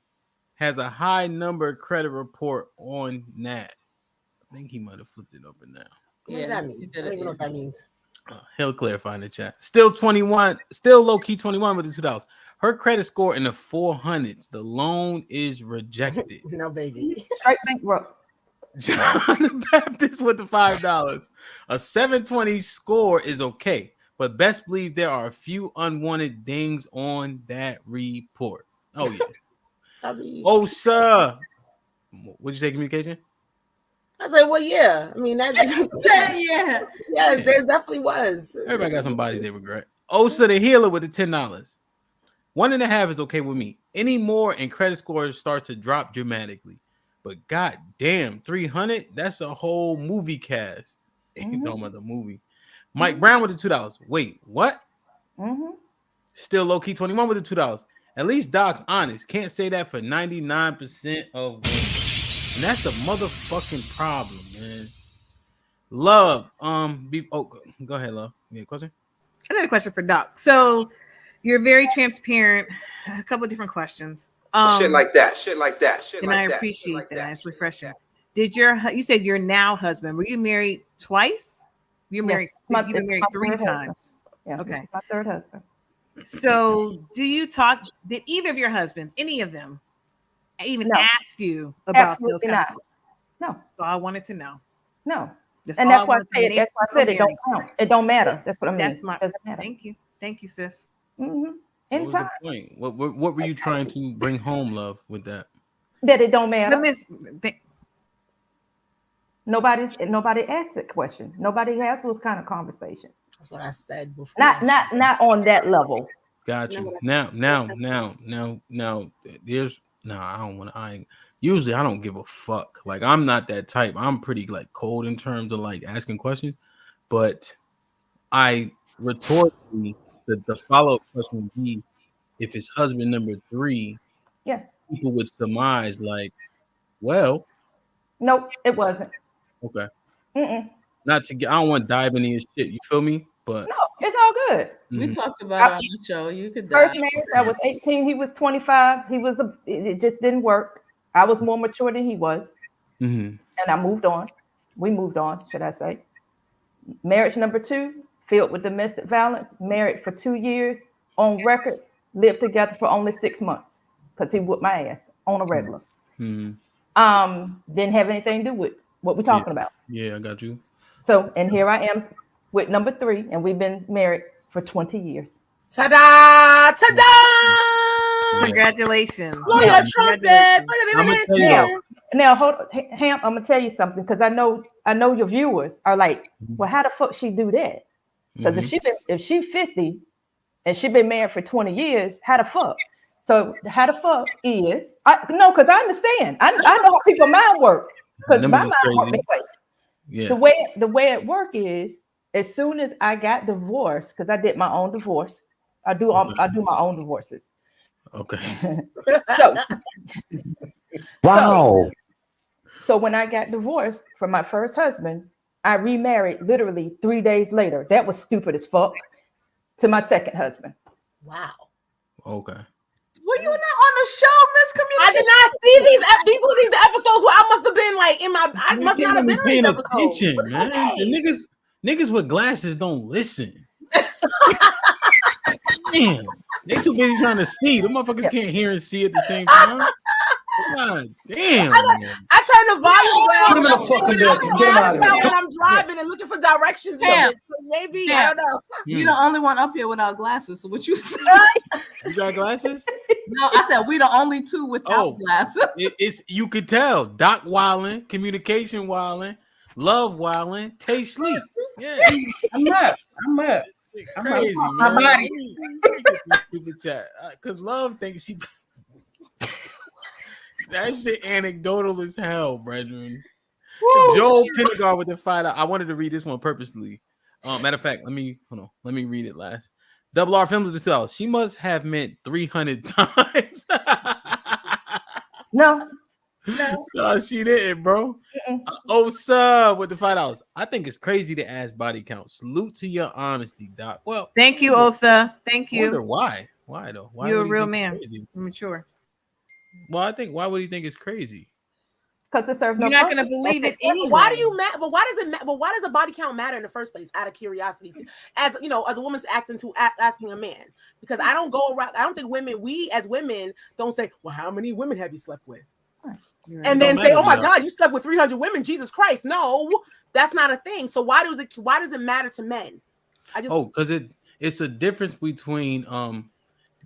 has a high number credit report on Nat. I think he might have flipped it up and down. What does that mean? I don't even know what that means. He'll clarify in the chat. Still 21, still low key 21 with the $2. Her credit score in the 400s. The loan is rejected. No, baby. Straight bankrupt. John the Baptist with the $5. A 720 score is okay, but best believe there are a few unwanted things on that report. Oh yeah. I mean, Oh sir. What'd you say, communication? I said, well, yeah. I mean, that yeah. Yes, there definitely was. Everybody got some bodies they regret. Osa the healer with the $10. 1.5 is okay with me. Any more and credit scores start to drop dramatically. But god damn, 300, that's a whole movie cast. He's talking about the movie. Mike Brown with the $2. Wait, what? Still low key 21 with the $2. At least Doc's honest. Can't say that for 99% of women. And that's the motherfucking problem, man. Love. Go ahead, Love. You got a question? I got a question for Doc. So you're very transparent. A couple of different questions. Shit like that. Shit like that. Shit and like I that. appreciate that. It's refreshing. Did you said your now husband? Were you married twice? You've been married 3 times. Yeah. Okay. My third husband. So did either of your husbands, any of them, even ask you about Absolutely those not. No. So I wanted to know. No. That's and all that's why I said it don't count. It don't matter. That's what I mean. That's my. Doesn't matter. Thank you, sis. What was Anytime. the point? What were you trying to bring home, Love, with that? That it don't matter. But Nobody asked that question. Nobody has those kind of conversations. That's what I said before. Not on that level. Got you. Now, there's I don't want to. Usually I don't give a fuck. Like, I'm not that type. I'm pretty like cold in terms of like asking questions, but I rhetorically the follow-up question would be, if it's husband number 3, people would surmise like, well, nope, it wasn't. Okay. Mm-mm. I don't want to dive into his shit. You feel me? But no, it's all good. We talked about it on the show. You could first marriage. I was 18. He was 25. It just didn't work. I was more mature than he was, and I moved on. We moved on, should I say? Marriage number 2, filled with domestic violence. Married for 2 years on record. Lived together for only 6 months because he whooped my ass on a regular. Didn't have anything to do with what we're talking about. Yeah, I got you. So, and here I am with number 3, and we've been married for 20 years. Ta-da! Ta-da! Congratulations. Blow your trumpet. Now, hold on. Ham, I'm gonna tell you something, because I know your viewers are like, well, how the fuck she do that? Because if she 50 and she been married for 20 years, how the fuck? So how the fuck is because I understand. I know how people mind work. Because my mind work this way. Yeah. The way it work is, as soon as I got divorced, because I did my own divorce, I do my own divorces. Okay. Wow. So when I got divorced from my first husband, I remarried literally 3 days later. That was stupid as fuck. To my second husband. Wow. Okay. Were you not on the show, Miss Communication? I did not see these were the episodes where I must have been like I must not have been paying on these attention, episodes. man. The niggas with glasses don't listen. Damn, they too busy trying to see. The motherfuckers can't hear and see at the same time. God damn. I turn the volume down when I'm driving and looking for directions. Yeah. So maybe I don't know. You the only one up here without glasses. So what you said? You got glasses? No, I said we the only 2 without glasses. It's you could tell. Doc wilding, communication wilding, love wilding, taste sleep. Yeah, I'm up. Crazy, man. My body. Stupid chat, because love thinks she. That shit anecdotal as hell, brethren. Joel Pendergast with the $5. I wanted to read this one purposely. Matter of fact, let me read it last. Double R Films with the $2. She must have meant 300 times. No, she didn't, bro. Sub with the $5. I think it's crazy to ask body count. Salute to your honesty, Doc. Well, thank you, Osa. Thank you. Wonder why? Why though? Why you're a real man. Mature. Well, I think why would he think it's crazy? Because it serves no You're not purpose. going to believe it anyway. Why do you matter? But why does it matter? But why does a body count matter in the first place? Out of curiosity, as you know, as a woman's asking a man, because I don't go around. I don't think we as women don't say, "Well, how many women have you slept with?" And then say, "Oh my God, you slept with 300 women." Jesus Christ, no, that's not a thing. So why does it matter to men? Because it's a difference between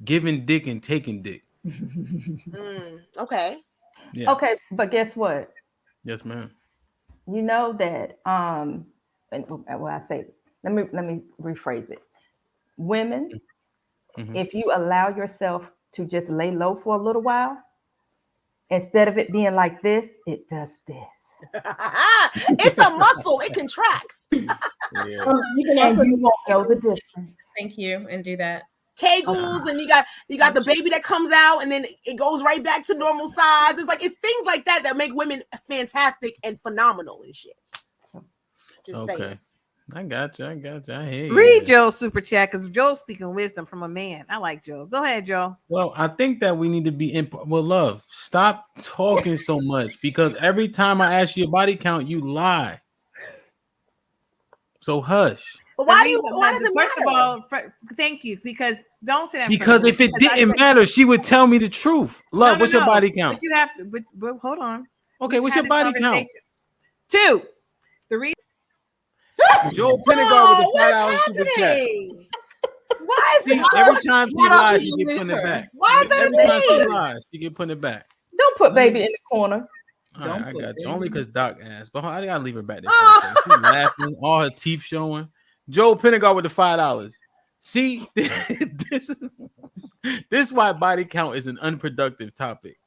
giving dick and taking dick. Okay. Yeah. Okay, but guess what? Yes, ma'am. You know that I say, let me rephrase it. Women, if you allow yourself to just lay low for a little while, instead of it being like this, it does this. It's a muscle, it contracts. You won't know the difference. Thank you, and do that. Kegels, and you got the baby that comes out and then it goes right back to normal size. It's things like that make women fantastic and phenomenal and shit. Just saying. I got you. I hear you. Read Joe's super chat because Joe's speaking wisdom from a man. I like Joe. Go ahead, Joe. Well, I think that we need to be love. Stop talking so much because every time I ask you a body count, you lie. So hush. But why does it matter? First of all, thank you, because don't say that. Because if it didn't matter, she would tell me the truth. Love, what's your body count? But you have to. But hold on. Okay, what's your body count? 2. The reason. Joe Pentegar with the $5 super chat. Why is it? Every time she lies, she get putting it back. Why is that every time she lies, she get putting it back? Don't put baby in the corner. All right, I got you. Only because Doc asked, but I gotta leave her back there. She's laughing, all her teeth showing. Joe Pentegar with the $5. See, this is why body count is an unproductive topic.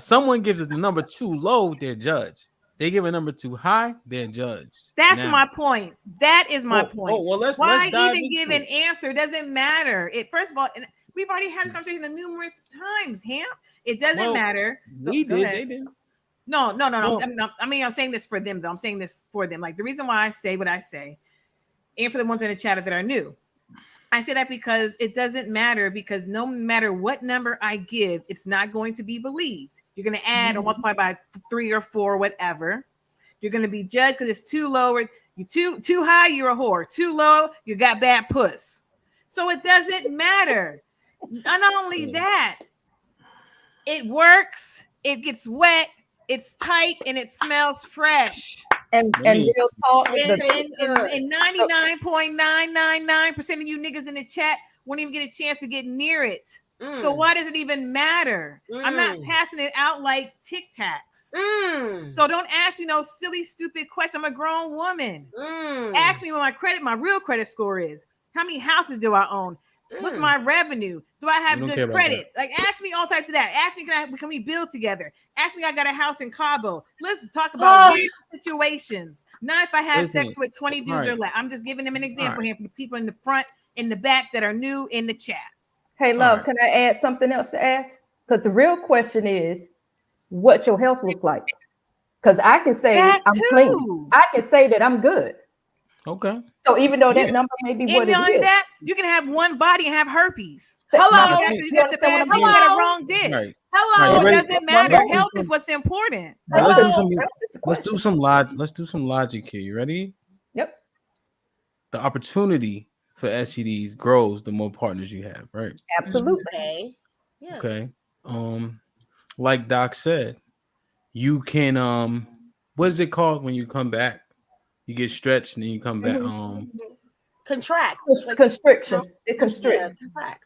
Someone gives us the number too low, they're judged. They give a number too high, they're judged. That's my point. That is my point. Well, let's even give an answer? Doesn't matter. First of all, and we've already had this conversation numerous times. It doesn't matter. We did. They didn't. No. I'm saying this for them, though. I'm saying this for them. Like the reason why I say what I say, and for the ones in the chat that are new, I say that because it doesn't matter. Because no matter what number I give, it's not going to be believed. You're going to add or multiply by 3 or 4, whatever. You're going to be judged because it's too low. You too high, you're a whore. Too low, you got bad puss. So it doesn't matter. Not only that, it works. It gets wet. It's tight and it smells fresh. And real talk. And 99.999% of you niggas in the chat won't even get a chance to get near it. So why does it even matter? I'm not passing it out like Tic Tacs. So don't ask me no silly, stupid question. I'm a grown woman. Ask me what my real credit score is. How many houses do I own? What's my revenue? Do I have good credit? Like, ask me all types of that. Ask me, can we build together? Ask me, I got a house in Cabo. Let's talk about real situations. Not if I have sex with 20 dudes or less. I'm just giving them an example here for the people in the front and the back that are new in the chat. Hey, love, can I add something else to ask? Because the real question is, what your health look like? Because I can say I'm clean. I can say that I'm good. Okay. So even though that number may be what it is, that you can have one body and have herpes. Hello. You got the bad. You got the wrong dick. Right. Hello. It doesn't matter. Health is what's important. Let's do some logic here. You ready? Yep. The opportunity for STDs grows the more partners you have, right? Absolutely. Yeah. Okay. Like Doc said, you can what is it called when you come back? You get stretched and then you come back. Contract. Constriction. It constricts.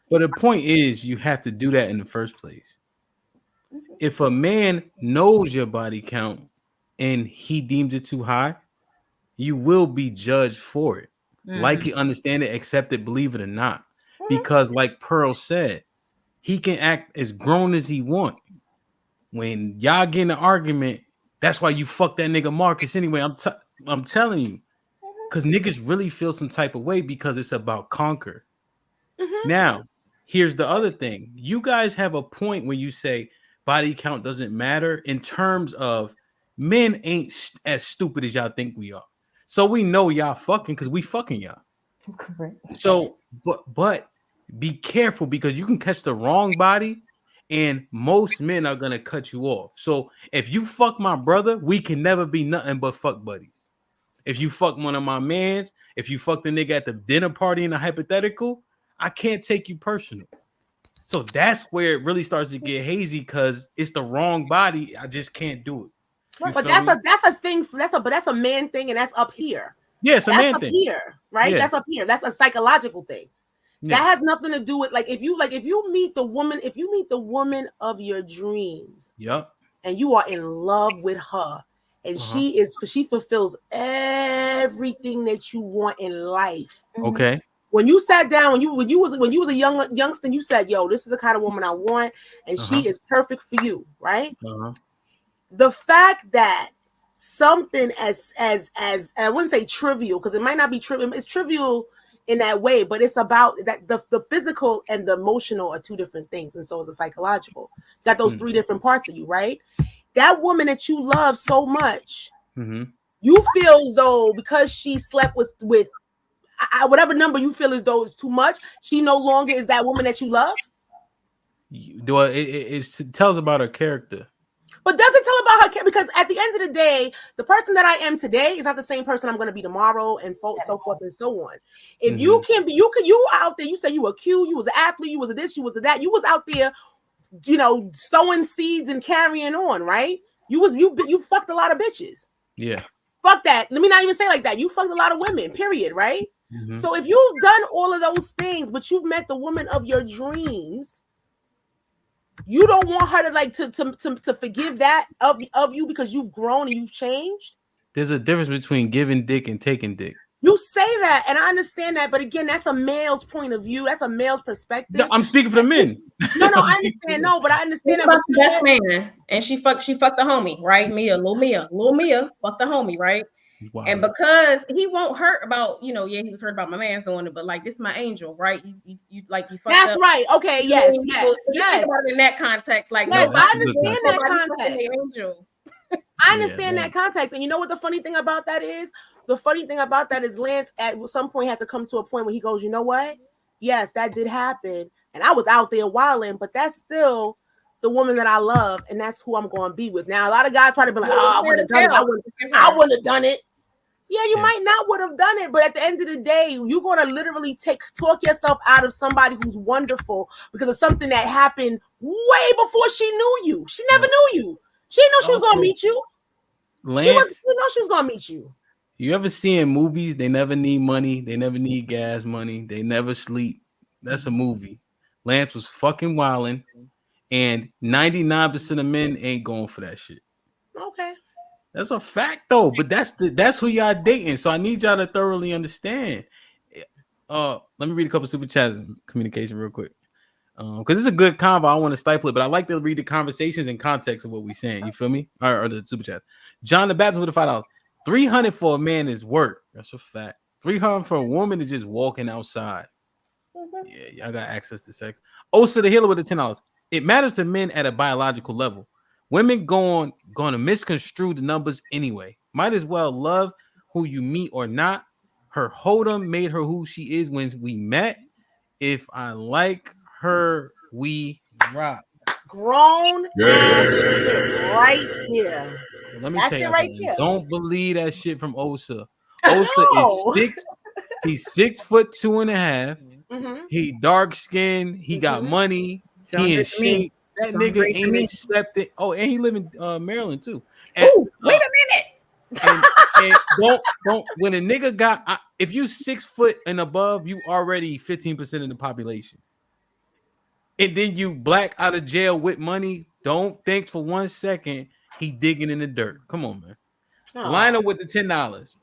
But the point is, you have to do that in the first place. If a man knows your body count and he deems it too high, you will be judged for it. Like you understand it, accept it, believe it or not. Because like Pearl said, he can act as grown as he want. When y'all get in an argument, that's why you fuck that nigga Marcus anyway. I'm telling you. Because niggas really feel some type of way because it's about conquer. Now, here's the other thing. You guys have a point when you say body count doesn't matter in terms of men ain't as stupid as y'all think we are. So we know y'all fucking because we fucking y'all. Correct. So, but be careful because you can catch the wrong body And most men are gonna cut you off. So if you fuck my brother, we can never be nothing but fuck buddies. If you fuck one of my mans, if you fuck the nigga at the dinner party in a hypothetical, I can't take you personal. So that's where it really starts to get hazy because it's the wrong body. I just can't do it. But that's a thing. That's a man thing, and that's up here. Yeah, it's a man up thing. Here, right? Yeah. That's up here. That's a psychological thing. Yeah. That has nothing to do with if you meet the woman of your dreams. Yep. And you are in love with her, and she fulfills everything that you want in life. Okay. When you sat down, when you was a youngster, you said, "Yo, this is the kind of woman I want, and she is perfect for you," right? The fact that something as I wouldn't say trivial, because it might not be trivial. It's trivial in that way, but it's about that the physical and the emotional are two different things, and so is the psychological. You got those three different parts of you, right? That woman that you love so much, you feel as though because she slept with whatever number you feel as though is too much, she no longer is that woman that you love. It tells about her character. But does it tell about her character? Because at the end of the day, the person that I am today is not the same person I'm going to be tomorrow, and so forth and so on. If you can be, you were out there. You say you were cute. You was an athlete. You was a this. You was a that. You was out there, sowing seeds and carrying on. Right? You fucked a lot of bitches. Yeah. Fuck that. Let me not even say like that. You fucked a lot of women. Period. Right? So if you've done all of those things, but you've met the woman of your dreams, you don't want her to forgive that of you because you've grown and you've changed. There's a difference between giving dick and taking dick. You say that, and I understand that, but again, that's a male's point of view. That's a male's perspective. No, I'm speaking for the men. No, I understand. No, but I understand that. The best man, and she fucked the homie, right? Little Mia fucked the homie, right? Wow. And because he won't hurt about, he was hurt about my man's doing it, but this is my angel, right? You fucked That's up. right. Okay, yes. Think about it in that context, yes, I understand that context. Angel. I understand that context, and you know what the funny thing about that is? The funny thing about that is Lance at some point had to come to a point where he goes, you know what? Yes, that did happen, and I was out there wilding, but that's still the woman that I love, and that's who I'm going to be with. Now, a lot of guys probably be like, "Oh, I would have done it. I wouldn't have done it." Yeah, you might not would have done it, but at the end of the day, you're going to literally talk yourself out of somebody who's wonderful because of something that happened way before she knew you. She never knew you. She didn't know she was going to meet you. She didn't know she was going to meet you. You ever see in movies, they never need money, they never need gas money, they never sleep. That's a movie. Lance was fucking wilding, and 99% of men ain't going for that shit. Okay. That's a fact though, but that's who y'all dating. So I need y'all to thoroughly understand. Let me read a couple super chats and communication real quick. Because it's a good convo. I want to stifle it, but I like to read the conversations in context of what we're saying. You feel me? Or the super chat. John the Baptist with the $5. 300 for a man is work. That's a fact. 300 for a woman is just walking outside. Yeah, y'all got access to sex. Osa the Healer with the $10. It matters to men at a biological level. Women going to misconstrue the numbers anyway. Might as well love who you meet or not. Her hold'em made her who she is when we met. If I like her, we rock. Grown ass shit right here. Let me tell you right there. Don't believe that shit from Osa. Osa is 6. He's 6'2.5". He dark skinned. He got money. He in shape. That nigga ain't accepted. Oh, and he live in Maryland too. And, wait a minute. and don't when a nigga got if you 6 foot and above, you already 15% of the population. And then you black out of jail with money. Don't think for 1 second he digging in the dirt. Come on, man. Line up with the $10.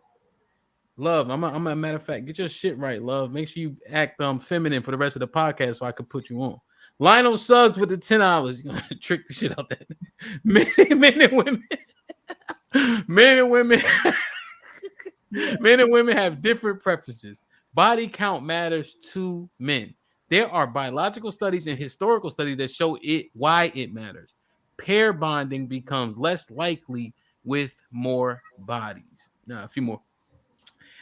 Love, I'm a matter of fact, get your shit right, love. Make sure you act feminine for the rest of the podcast so I can put you on. Lionel Suggs with the $10. You're gonna trick the shit out that men and women. Men and women have different preferences. Body count matters to men. There are biological studies and historical studies that show why it matters. Pair bonding becomes less likely with more bodies. Now, a few more.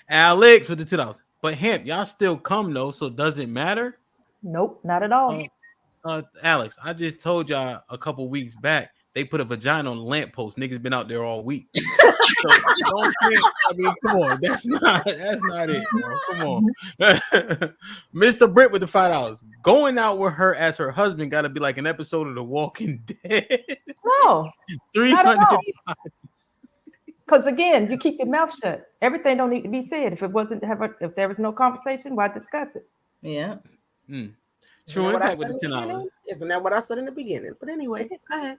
Alex with the $2. But hemp, y'all still come though, so does it matter? Nope, not at all. Alex, I just told y'all a couple weeks back they put a vagina on a lamppost. Niggas been out there all week. So don't think, I mean, come on, that's not it, bro. Come on. Mr. Britt with the $5. Going out with her as her husband gotta be like an episode of The Walking Dead. No, 300. because again, you keep your mouth shut. Everything don't need to be said. If there was no conversation, why discuss it? Yeah. True impact with the $10. Isn't that what I said in the beginning? But anyway, go ahead.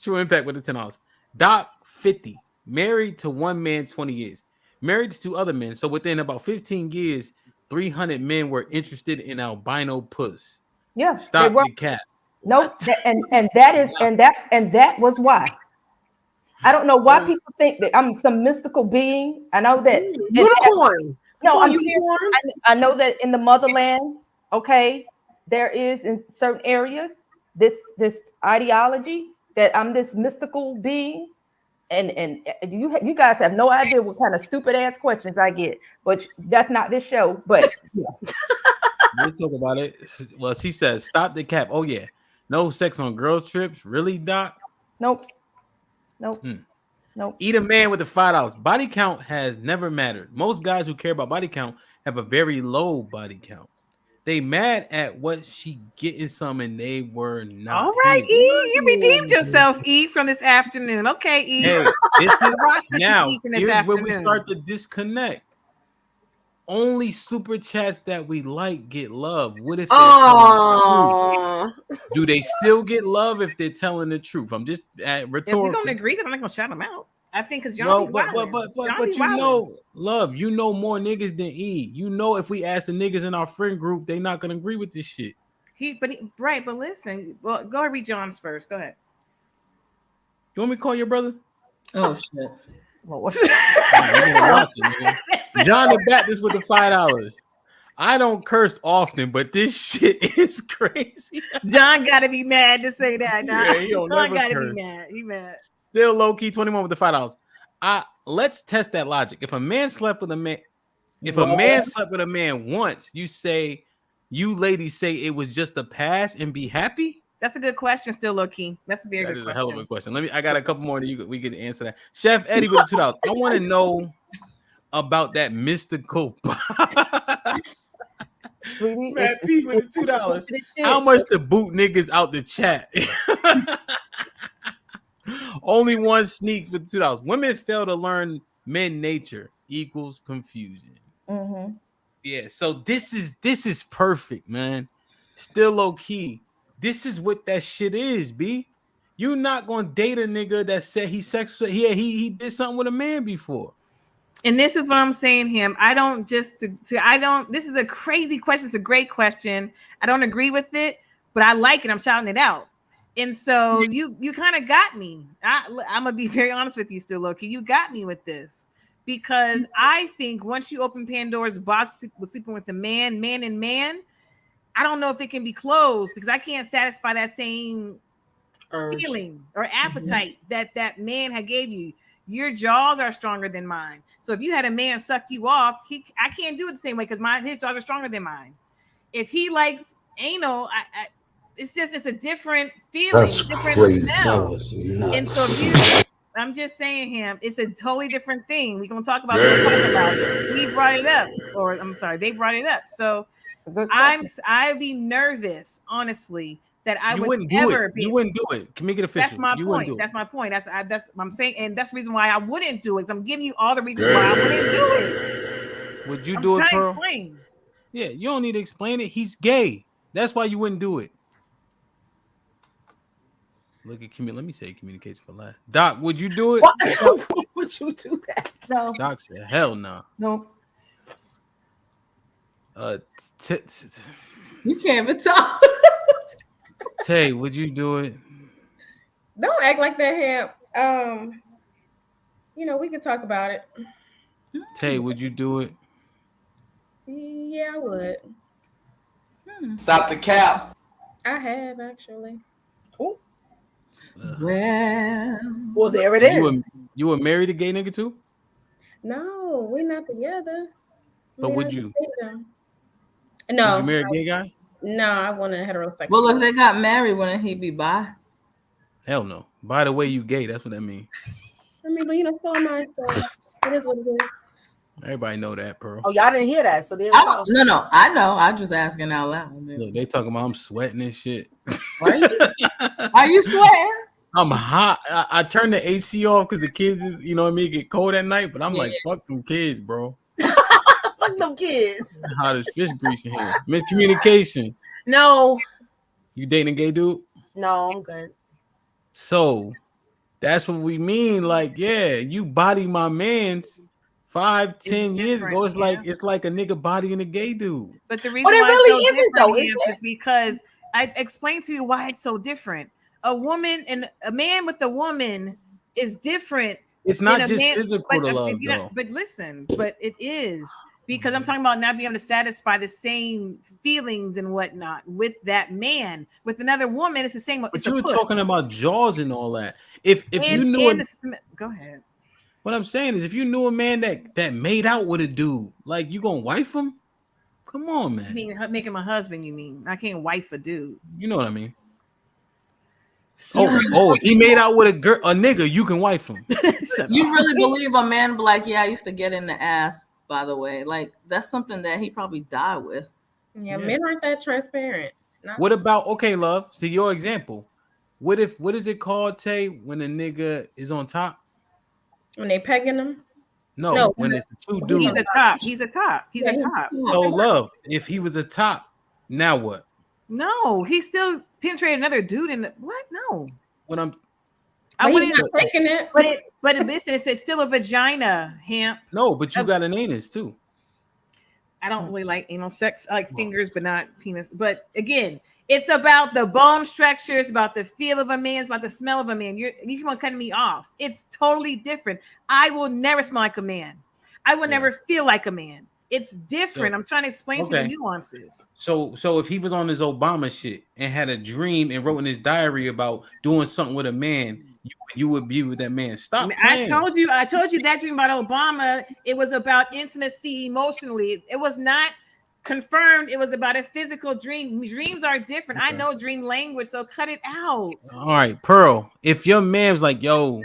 True impact with the $10. Doc 50. Married to one man 20 years. Married to two other men. So within about 15 years, 300 men were interested in albino puss. Yeah. Stop the cap. Nope. And that was why. I don't know why people think that I'm some mystical being. I know that unicorn. No, I'm serious. I know that in the motherland, okay, there is in certain areas this ideology that I'm this mystical being, and you guys have no idea what kind of stupid ass questions I get, but that's not this show. But yeah. We'll talk about it. Well, she says, "Stop the cap." Oh yeah, no sex on girls trips. Really, Doc? Nope. Eat a man with the $5. Body count has never mattered. Most guys who care about body count have a very low body count. They mad at what she getting some and they were not. All right, E, you redeemed yourself, E, from this afternoon. Okay, E. Hey, this is now. Here's where we start to disconnect. Only super chats that we like get love. What if they're telling the truth? Do they still get love if they're telling the truth? I'm just rhetorical. If we don't agree, then I'm not gonna shout them out. I think because no, but you know, love, you know more niggas than E. You know, if we ask the niggas in our friend group, they not gonna agree with this shit. But listen. Well, go ahead, read John's first. Go ahead. You want me to call your brother? Oh shit. Well, what's John the Baptist with the $5. I don't curse often, but this shit is crazy. John gotta be mad to say that. Yeah, he don't John never gotta curse. be mad. He mad. Still low key 21 with the $5. Let's test that logic. If a man slept with a man, once, you ladies say it was just a pass and be happy? That's a good question. Still low key. That's a very good question. That is a hell of a question. I got a couple more that we can answer that. Chef Eddie with the $2. I want to know about that mystical box. Man, P with the $2. How much to boot niggas out the chat? Only one sneaks with $2. Women fail to learn men nature equals confusion. Mm-hmm. Yeah, so this is perfect, man. Still low key. This is what that shit is, B. You're not gonna date a nigga that said he sexual. Yeah, he did something with a man before. And this is what I'm saying, him. I don't. This is a crazy question. It's a great question. I don't agree with it, but I like it. I'm shouting it out. And so you kind of got me. I'm gonna be very honest with you, still, Loki. You got me with this because I think once you open Pandora's box with sleeping with a man, I don't know if it can be closed because I can't satisfy that same feeling or appetite that man had gave you. Your jaws are stronger than mine. So if you had a man suck you off, I can't do it the same way because his jaws are stronger than mine. If he likes anal, it's a different feeling. That's different crazy. Smell. And so I'm just saying, him, it's a totally different thing. We're gonna talk about it. He brought it up, or I'm sorry, they brought it up. So I'd be nervous, honestly, that I would never be. You wouldn't do it. Can we get official? That's my point. That's my point. That's I'm saying, and that's the reason why I wouldn't do it. I'm giving you all the reasons why I wouldn't do it. Would you do it, Pearl? To explain. Yeah, you don't need to explain it. He's gay. That's why you wouldn't do it. Look at let me say communication for life. Doc, would you do it? Why would you do that? No. Doc said, hell no. No. You can't even talk. Tay, would you do it? Don't act like that, Ham. We could talk about it. Tay, would you do it? Yeah, I would. Stop the cap. I have actually. Oh. Well, there it is. You were married a gay nigga too? No, we're not together. But would you? No. Would you marry a gay guy? No, I want a heterosexual. Well, if they got married, wouldn't he be bi? Hell no. By the way, you gay. That's what that means. I mean, but so am I. So it is what it is. Everybody know that, Pearl. Oh, y'all didn't hear that, so there we go. No, I know. I'm just asking out loud. Look, they talking about I'm sweating and shit. Are you sweating? I'm hot. I turned the AC off because the kids is, you know what I mean, get cold at night. But I'm like, fuck them kids, bro. Fuck them kids. Hot as fish grease in here. Miscommunication. No. You dating a gay dude? No, I'm good. So that's what we mean. Like, yeah, you body my man's 5-10 years ago. It's like a nigga bodying a gay dude. But the reason why really it's so isn't though, different is because I explained to you why it's so different. A woman and a man with a woman is different. It's not just physical to love, though. But listen, but it is because I'm talking about not being able to satisfy the same feelings and whatnot with that man. With another woman, it's the same. But you were talking about jaws and all that. If you knew go ahead. What I'm saying is, if you knew a man that made out with a dude, like, you gonna wife him? Come on, man. I mean, make him a husband. You mean I can't wife a dude? You know what I mean? Oh, he made out with a nigga. You can wife him. You really believe a man be like, yeah, I used to get in the ass, by the way. Like, that's something that he probably died with. Yeah, men aren't that transparent. What about, okay, love? See your example. What is it called, Tay, when a nigga is on top? When they pegging him? No, when it's two dudes. He's a top. He's a top. He's a top. So, love, if he was a top, now what? No, he still penetrated another dude in the what? No. When I wouldn't not taking it. But listen, it's still a vagina, Hamp. No, but you got an anus too. I don't really like anal sex. I like fingers, but not penis. But again, it's about the bone structure. It's about the feel of a man. It's about the smell of a man. You keep on cutting me off. It's totally different. I will never smell like a man. I will never feel like a man. It's different. I'm trying to explain to you the nuances. So if he was on his Obama shit and had a dream and wrote in his diary about doing something with a man, you would be with that man. Stop. I told you that dream about Obama. It was about intimacy emotionally. It was not confirmed. It was about a physical dream. Dreams are different. I know dream language, so cut it out. All right, Pearl. If your man's like, yo,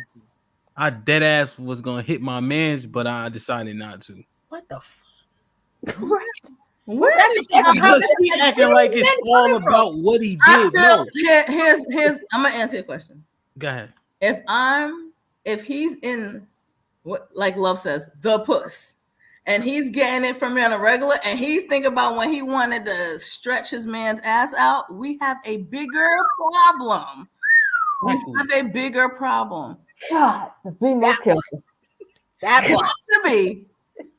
I dead ass was gonna hit my man's, but I decided not to. What the fuck? Where is he because he acting like it's all about what he did. Here's I'm gonna answer your question. Go ahead. If he's in what, like Love says, the puss, and he's getting it from me on a regular, and he's thinking about when he wanted to stretch his man's ass out, we have a bigger problem. We have a bigger problem. God, be more careful. That's what to be.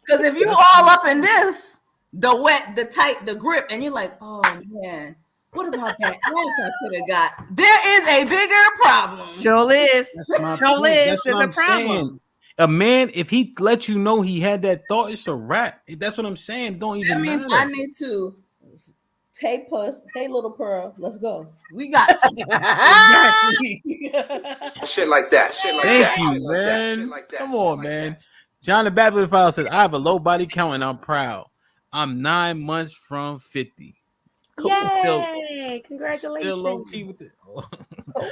Because if you all up in this, the wet, the tight, the grip, and you're like, oh man, what about that ass I could have got? There is a bigger problem. Sure is. There's a problem. Saying. A man, if he let you know he had that thought, it's a wrap. That's what I'm saying. Don't even That means matter. I need to take puss. Hey, little Pearl, let's go. We got to. Exactly. Shit like that. Shit like that. Thank you, man. Come on, man. John the Baptist File says, I have a low body count and I'm proud. I'm 9 months from 50. Cool. Yay! Congratulations. Still low key with it.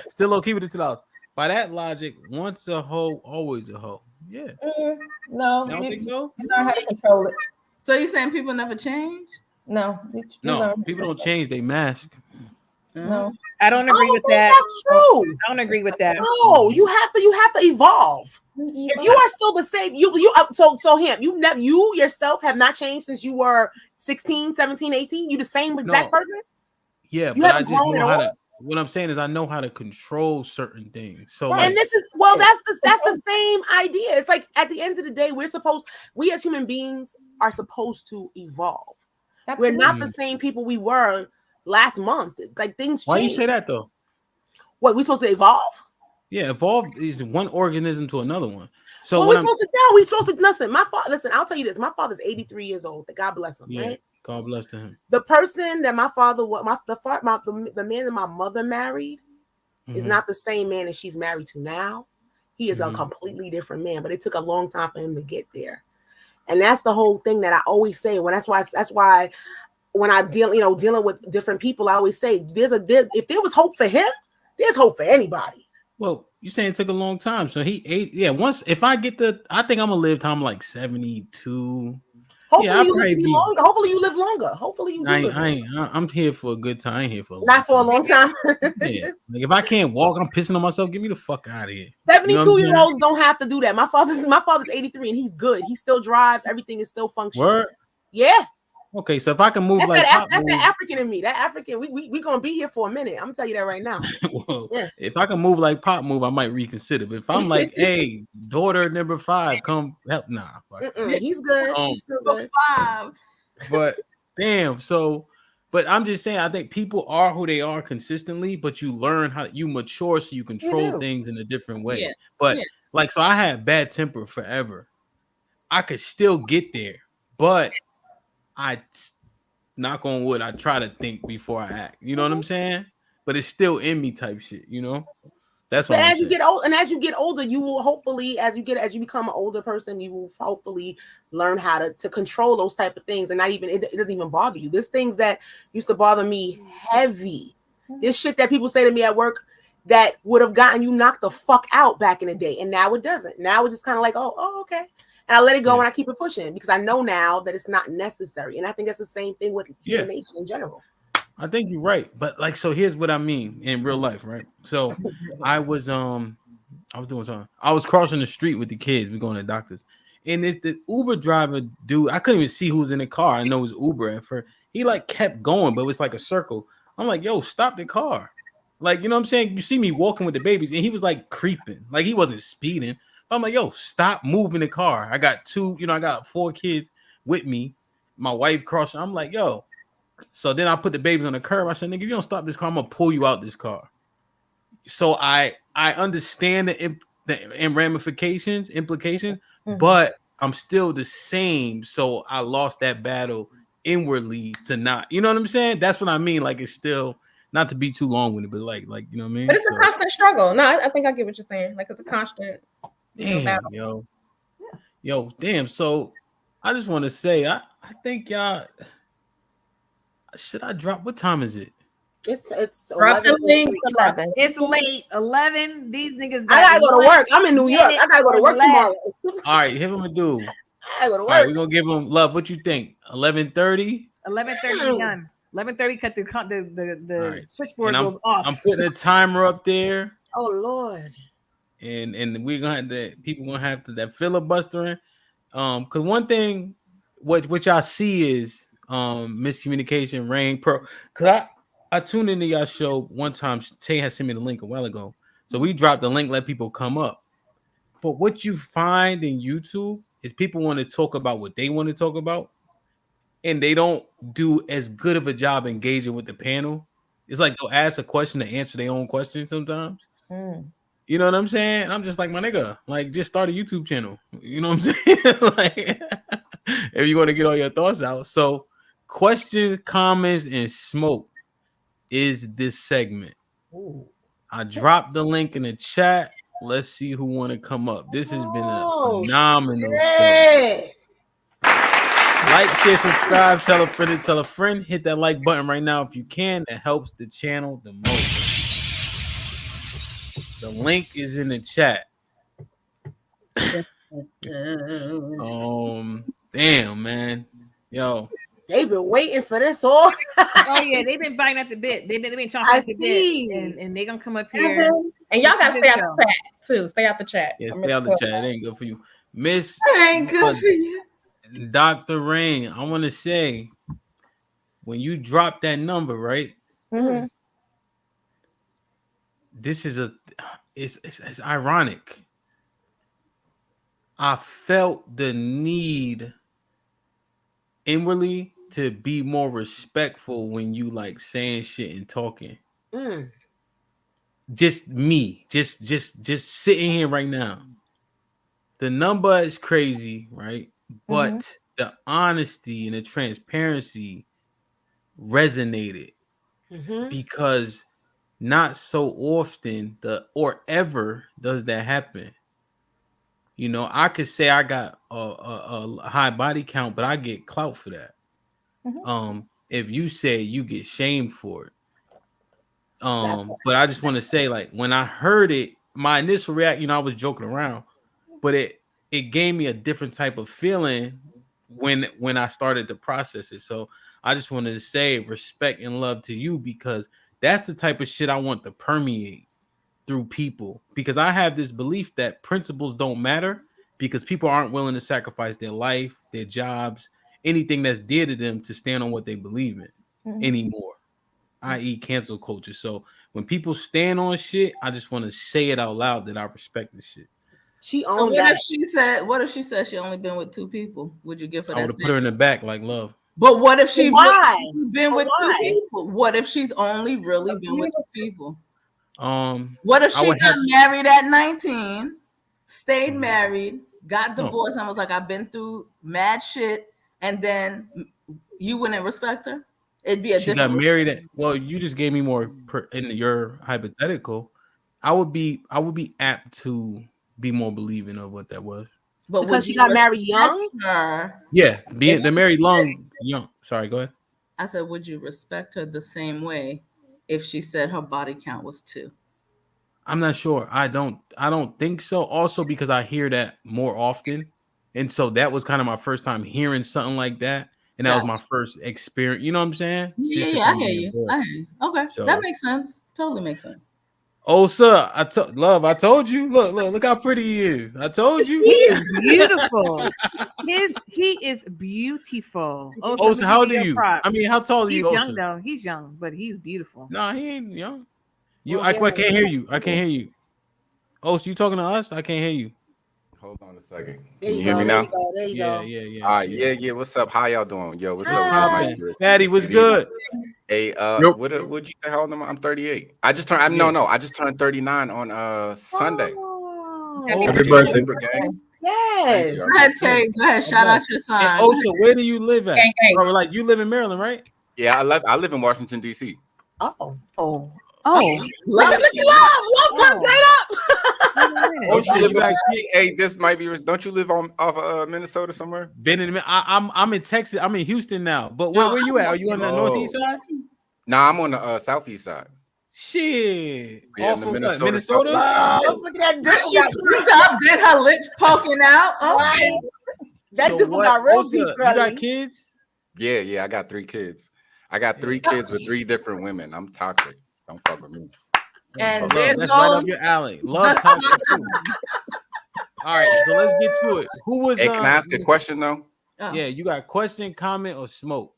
Still low key with the $2. By that logic, once a hoe, always a hoe. Yeah. No. You don't think so? You learn how to control it. So you saying people never change? No. No, people don't change their mask. No. I don't agree with that. That's true. I don't agree with that. No, you have to evolve. If you are still the same, so him, you yourself have not changed since you were 16, 17, 18. You the same exact person? Yeah, you but I haven't just grown know at how all? to. What I'm saying is, I know how to control certain things. So, Right. like, And this is that's the same idea. It's like at the end of the day, we as human beings are supposed to evolve. Absolutely. We're not the same people we were last month. Like things change. why you say that though? What, we supposed to evolve? Yeah, evolve is one organism to another one. So Well, when we supposed to listen. My father, listen, I'll tell you this. My father's 83 years old. God bless him. yeah, Right? God bless to him. The person that my father was, the man that my mother married is not the same man that she's married to now. He is a completely different man, but it took a long time for him to get there. And that's the whole thing that I always say. That's why when I dealing with different people, I always say if there was hope for him, there's hope for anybody. Well, you saying it took a long time. So he ate. Yeah, once if I get I think I'm gonna live time like 72. Hopefully you live to be longer. Hopefully you live longer. Hopefully you do live longer. I'm here for a good time. I ain't here for not for a long time. Yeah. Like if I can't walk, I'm pissing on myself. Get me the fuck out of here. 72-year-olds don't have to do that. My father's 83 and he's good. He still drives. Everything is still functioning. Word? Yeah. Okay, so if I can move that's that African in me. That African, we gonna be here for a minute. I'm gonna tell you that right now. Well, if I can move like Pop move, I might reconsider. But if I'm like, hey, daughter number 5, come help. Nah, he's good. He's still good. 5. But damn, but I'm just saying, I think people are who they are consistently, but you learn how you mature so you control things in a different way. Yeah. But like, so I had bad temper forever. I could still get there, but I knock on wood, I try to think before I act. You know what I'm saying? But it's still in me type shit, you know? That's what as you get old, and as you get older, you will hopefully, as you become an older person, you will hopefully learn how to control those type of things, and it doesn't even bother you. There's things that used to bother me heavy. There's shit that people say to me at work that would have gotten you knocked the fuck out back in the day, and now it doesn't. Now it's just kind of like, oh, okay. And I let it go and I keep it pushing because I know now that it's not necessary. And I think that's the same thing with human nature in general. I think you're right. But like, so here's what I mean in real life, right? So I was doing something. I was crossing the street with the kids. We're going to the doctors. And it's the Uber driver dude. I couldn't even see who was in the car. I know it was Uber at first. He like kept going, but it was like a circle. I'm like, yo, stop the car. Like, you know what I'm saying? You see me walking with the babies, and he was like creeping. Like he wasn't speeding. I'm like, yo, stop moving the car. I got 4 kids with me. My wife crossing. I'm like, yo. So then I put the babies on the curb. I said, nigga, if you don't stop this car, I'm gonna pull you out this car. So I understand the ramifications, implications, but I'm still the same. So I lost that battle inwardly to not, you know what I'm saying? That's what I mean. Like it's still not to be too long with it, but like you know what I mean? But it's a constant struggle. No, I think I get what you're saying. Like it's a constant. Damn, yo, damn. So I just want to say, I think y'all should I drop? What time is it? It's 11. It's late. 11. These niggas. I gotta go to work. I'm in New York. I gotta go to work tomorrow. All right, here's what I'm gonna do. I gotta go to work. All right, we're gonna give them love. What you think? 11:30. 11:30 done. 11:30. Cut the switchboard goes off. I'm putting a timer up there. Oh Lord. And we're gonna have people gonna have that filibustering. Because one thing what y'all see is miscommunication, reign pro. Because I tuned into y'all show one time. Tay had sent me the link a while ago. So we dropped the link, let people come up. But what you find in YouTube is people want to talk about what they want to talk about, and they don't do as good of a job engaging with the panel. It's like they'll ask a question to answer their own question sometimes. You know what I'm saying? I'm just like, my nigga, like just start a YouTube channel. You know what I'm saying? Like if you want to get all your thoughts out. So questions, comments, and smoke is this segment. Ooh. I dropped the link in the chat. Let's see who want to come up. This has been a phenomenal show. Like, share, subscribe, tell a friend. Hit that like button right now if you can. That helps the channel the most. The link is in the chat. Damn, man. Yo. They've been waiting for this all. Oh yeah, they've been biting at the bit. They've been chomping at the bit, and they're gonna come up here. And y'all gotta stay out the chat too. Stay out the chat. Yeah, stay out the chat. It ain't good for you, Miss. It ain't good for you, Dr. Rain. I want to say, when you drop that number, right? Mm-hmm. This is it's ironic. I felt the need inwardly to be more respectful when you like saying shit and talking. Just me, just sitting here right now. The number is crazy, right? But the honesty and the transparency resonated because not so often or ever does that happen. You know, I could say I got a high body count, but I get clout for that. And if you say you get shamed for it. But I just want to say, like, when I heard it, my initial reaction, I was joking around, but it gave me a different type of feeling when I started to process it. So I just wanted to say respect and love to you, because that's the type of shit I want to permeate through people, because I have this belief that principles don't matter because people aren't willing to sacrifice their life, their jobs, anything that's dear to them to stand on what they believe in anymore, i.e. cancel culture. So when people stand on shit, I just want to say it out loud that I respect this shit. She So owned what that. if she said she only been with 2 people? Would you give her that? I would have put her in the back like love. But what if she Why? been with 2 people? What if she's only really been with 2 people? What if she got married at 19, stayed married, got divorced, and was like, I've been through mad shit, and then you wouldn't respect her? It'd be a she different. got married at, well, you just gave me more in your hypothetical. I would be apt to be more believing of what that was. But because she got married young? Her? Yeah, they're married young. Sorry, go ahead. I said, would you respect her the same way if she said her body count was 2? I'm not sure. I don't think so. Also, because I hear that more often, and so that was kind of my first time hearing something like that, and that was my first experience. You know what I'm saying? Yeah, I hear you. Okay, So, that makes sense. Totally makes sense. Oh, sir, I told you. Look how pretty he is. I told you. He is beautiful. He is beautiful. Oh, so how old are you? I mean, how tall are you? He's Osa? young though. He's young, but he's beautiful. No, he ain't young. I can't hear you. I can't hear you. Oh, so you talking to us? I can't hear you. Hold on a second. There Can you hear me now? There you go. Yeah. All right, yeah. What's up? How y'all doing? Yo, what's up? Fatty, what's good? Hey, what'd you say? How old am I? I'm 38. I just turned. I just turned 39 on Sunday. Happy birthday, gang. Yes. Go ahead, Tay. Go ahead. Shout out your son. And also, where do you live at? Or like you live in Maryland, right? Yeah, I live in Washington D.C. Oh. Love. Look at love turned right up. Hey, this might be. Don't you live off Minnesota somewhere? I'm in Texas. I'm in Houston now. But where you at? Are you on the northeast side? Nah, I'm on the southeast side. Shit. Yeah, off of Minnesota? Look at that dick. She put up, then her lips poking out. Okay. That dimple got real deep. You got kids? Yeah. I got 3 kids. I got 3 kids with 3 different women. I'm toxic. Don't fuck with me. And that's right up your alley. Love toxic too. All right, so let's get to it. Who was? Hey, can I ask a question though? Yeah, you got question, comment, or smoke?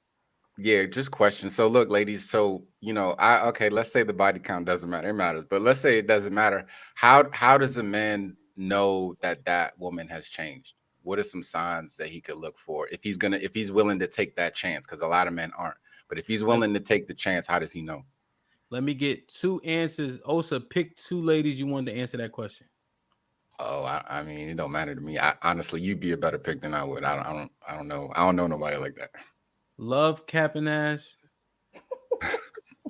Yeah, just question. So look, ladies. So let's say the body count doesn't matter. It matters, but let's say it doesn't matter. How does a man know that woman has changed? What are some signs that he could look for if he's willing to take that chance? Because a lot of men aren't. But if he's willing to take the chance, how does he know? Let me get 2 answers. Osa, pick 2 ladies you wanted to answer that question. Oh, I mean, it don't matter to me. Honestly, you'd be a better pick than I would. I don't know. I don't know nobody like that. Love, capping ass,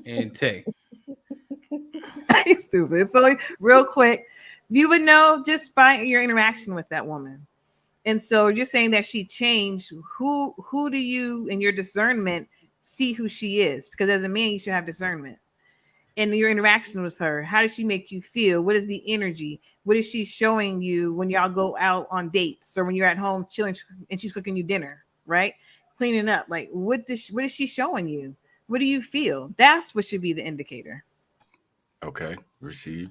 and Tay. He's stupid. So real quick, you would know just by your interaction with that woman. And so you're saying that she changed. Who do you, in your discernment, see who she is? Because as a man, you should have discernment. And your interaction with her, how does she make you feel? What is the energy? What is she showing you when y'all go out on dates or when you're at home chilling and she's cooking you dinner, right? Cleaning up. Like, what is she showing you? What do you feel? That's what should be the indicator. Okay, receive.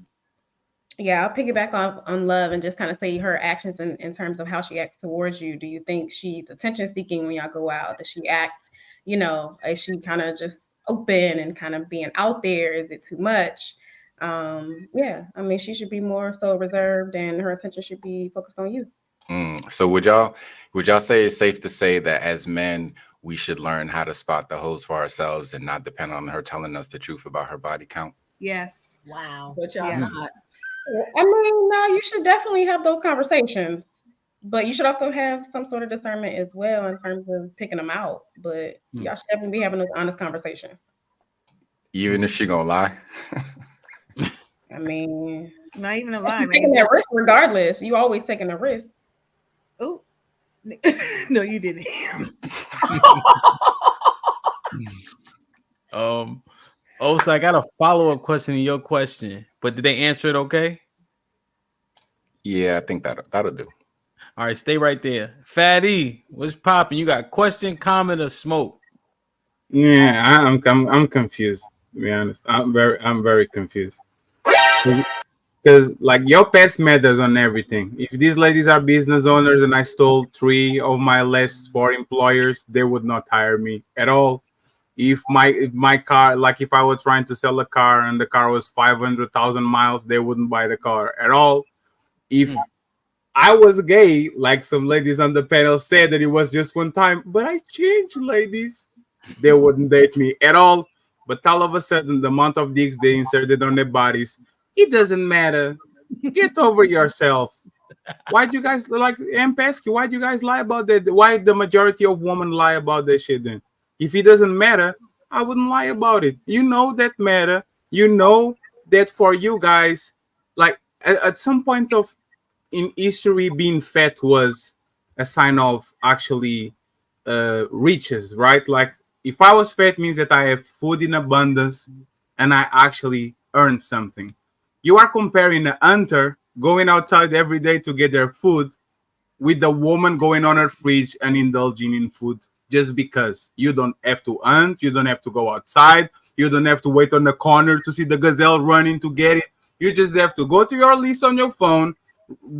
Yeah, I'll piggyback on love and just kind of say her actions in terms of how she acts towards you. Do you think she's attention seeking when y'all go out? Does she act, is she kind of just open and kind of being out there? Is it too much? She should be more so reserved and her attention should be focused on you. So would y'all say it's safe to say that as men we should learn how to spot the hoes for ourselves and not depend on her telling us the truth about her body count? Yes. Wow. But y'all not. I mean, no, you should definitely have those conversations, but you should also have some sort of discernment as well in terms of picking them out. But y'all should definitely be having those honest conversations. Even if she gonna lie? I mean, not even a lie. You're taking that risk regardless. You always taking a risk. Oh, no, you didn't. so I got a follow-up question to your question, but did they answer it okay? Yeah, I think that'll do. All right, stay right there. Fatty, what's popping? You got question, comment, or smoke? Yeah, I'm confused. To be honest, I'm very confused. Because like your past matters on everything. If these ladies are business owners and I stole 3 of my last 4 employers, they would not hire me at all. If my car, like if I was trying to sell a car and the car was 500,000 miles, they wouldn't buy the car at all. If I was gay, like some ladies on the panel said that it was just one time, but I changed, ladies, they wouldn't date me at all. But all of a sudden, the amount of dicks they inserted on their bodies, it doesn't matter. Get over yourself. Why'd you guys, like Pesky, why'd you guys lie about that? Why the majority of women lie about that shit then? If it doesn't matter, I wouldn't lie about it. You know that matter. You know that for you guys, like at some point of in history, being fat was a sign of actually riches, right? Like if I was fat means that I have food in abundance and I actually earned something. You are comparing a hunter going outside every day to get their food with the woman going on her fridge and indulging in food just because. You don't have to hunt, you don't have to go outside, you don't have to wait on the corner to see the gazelle running to get it. You just have to go to your list on your phone,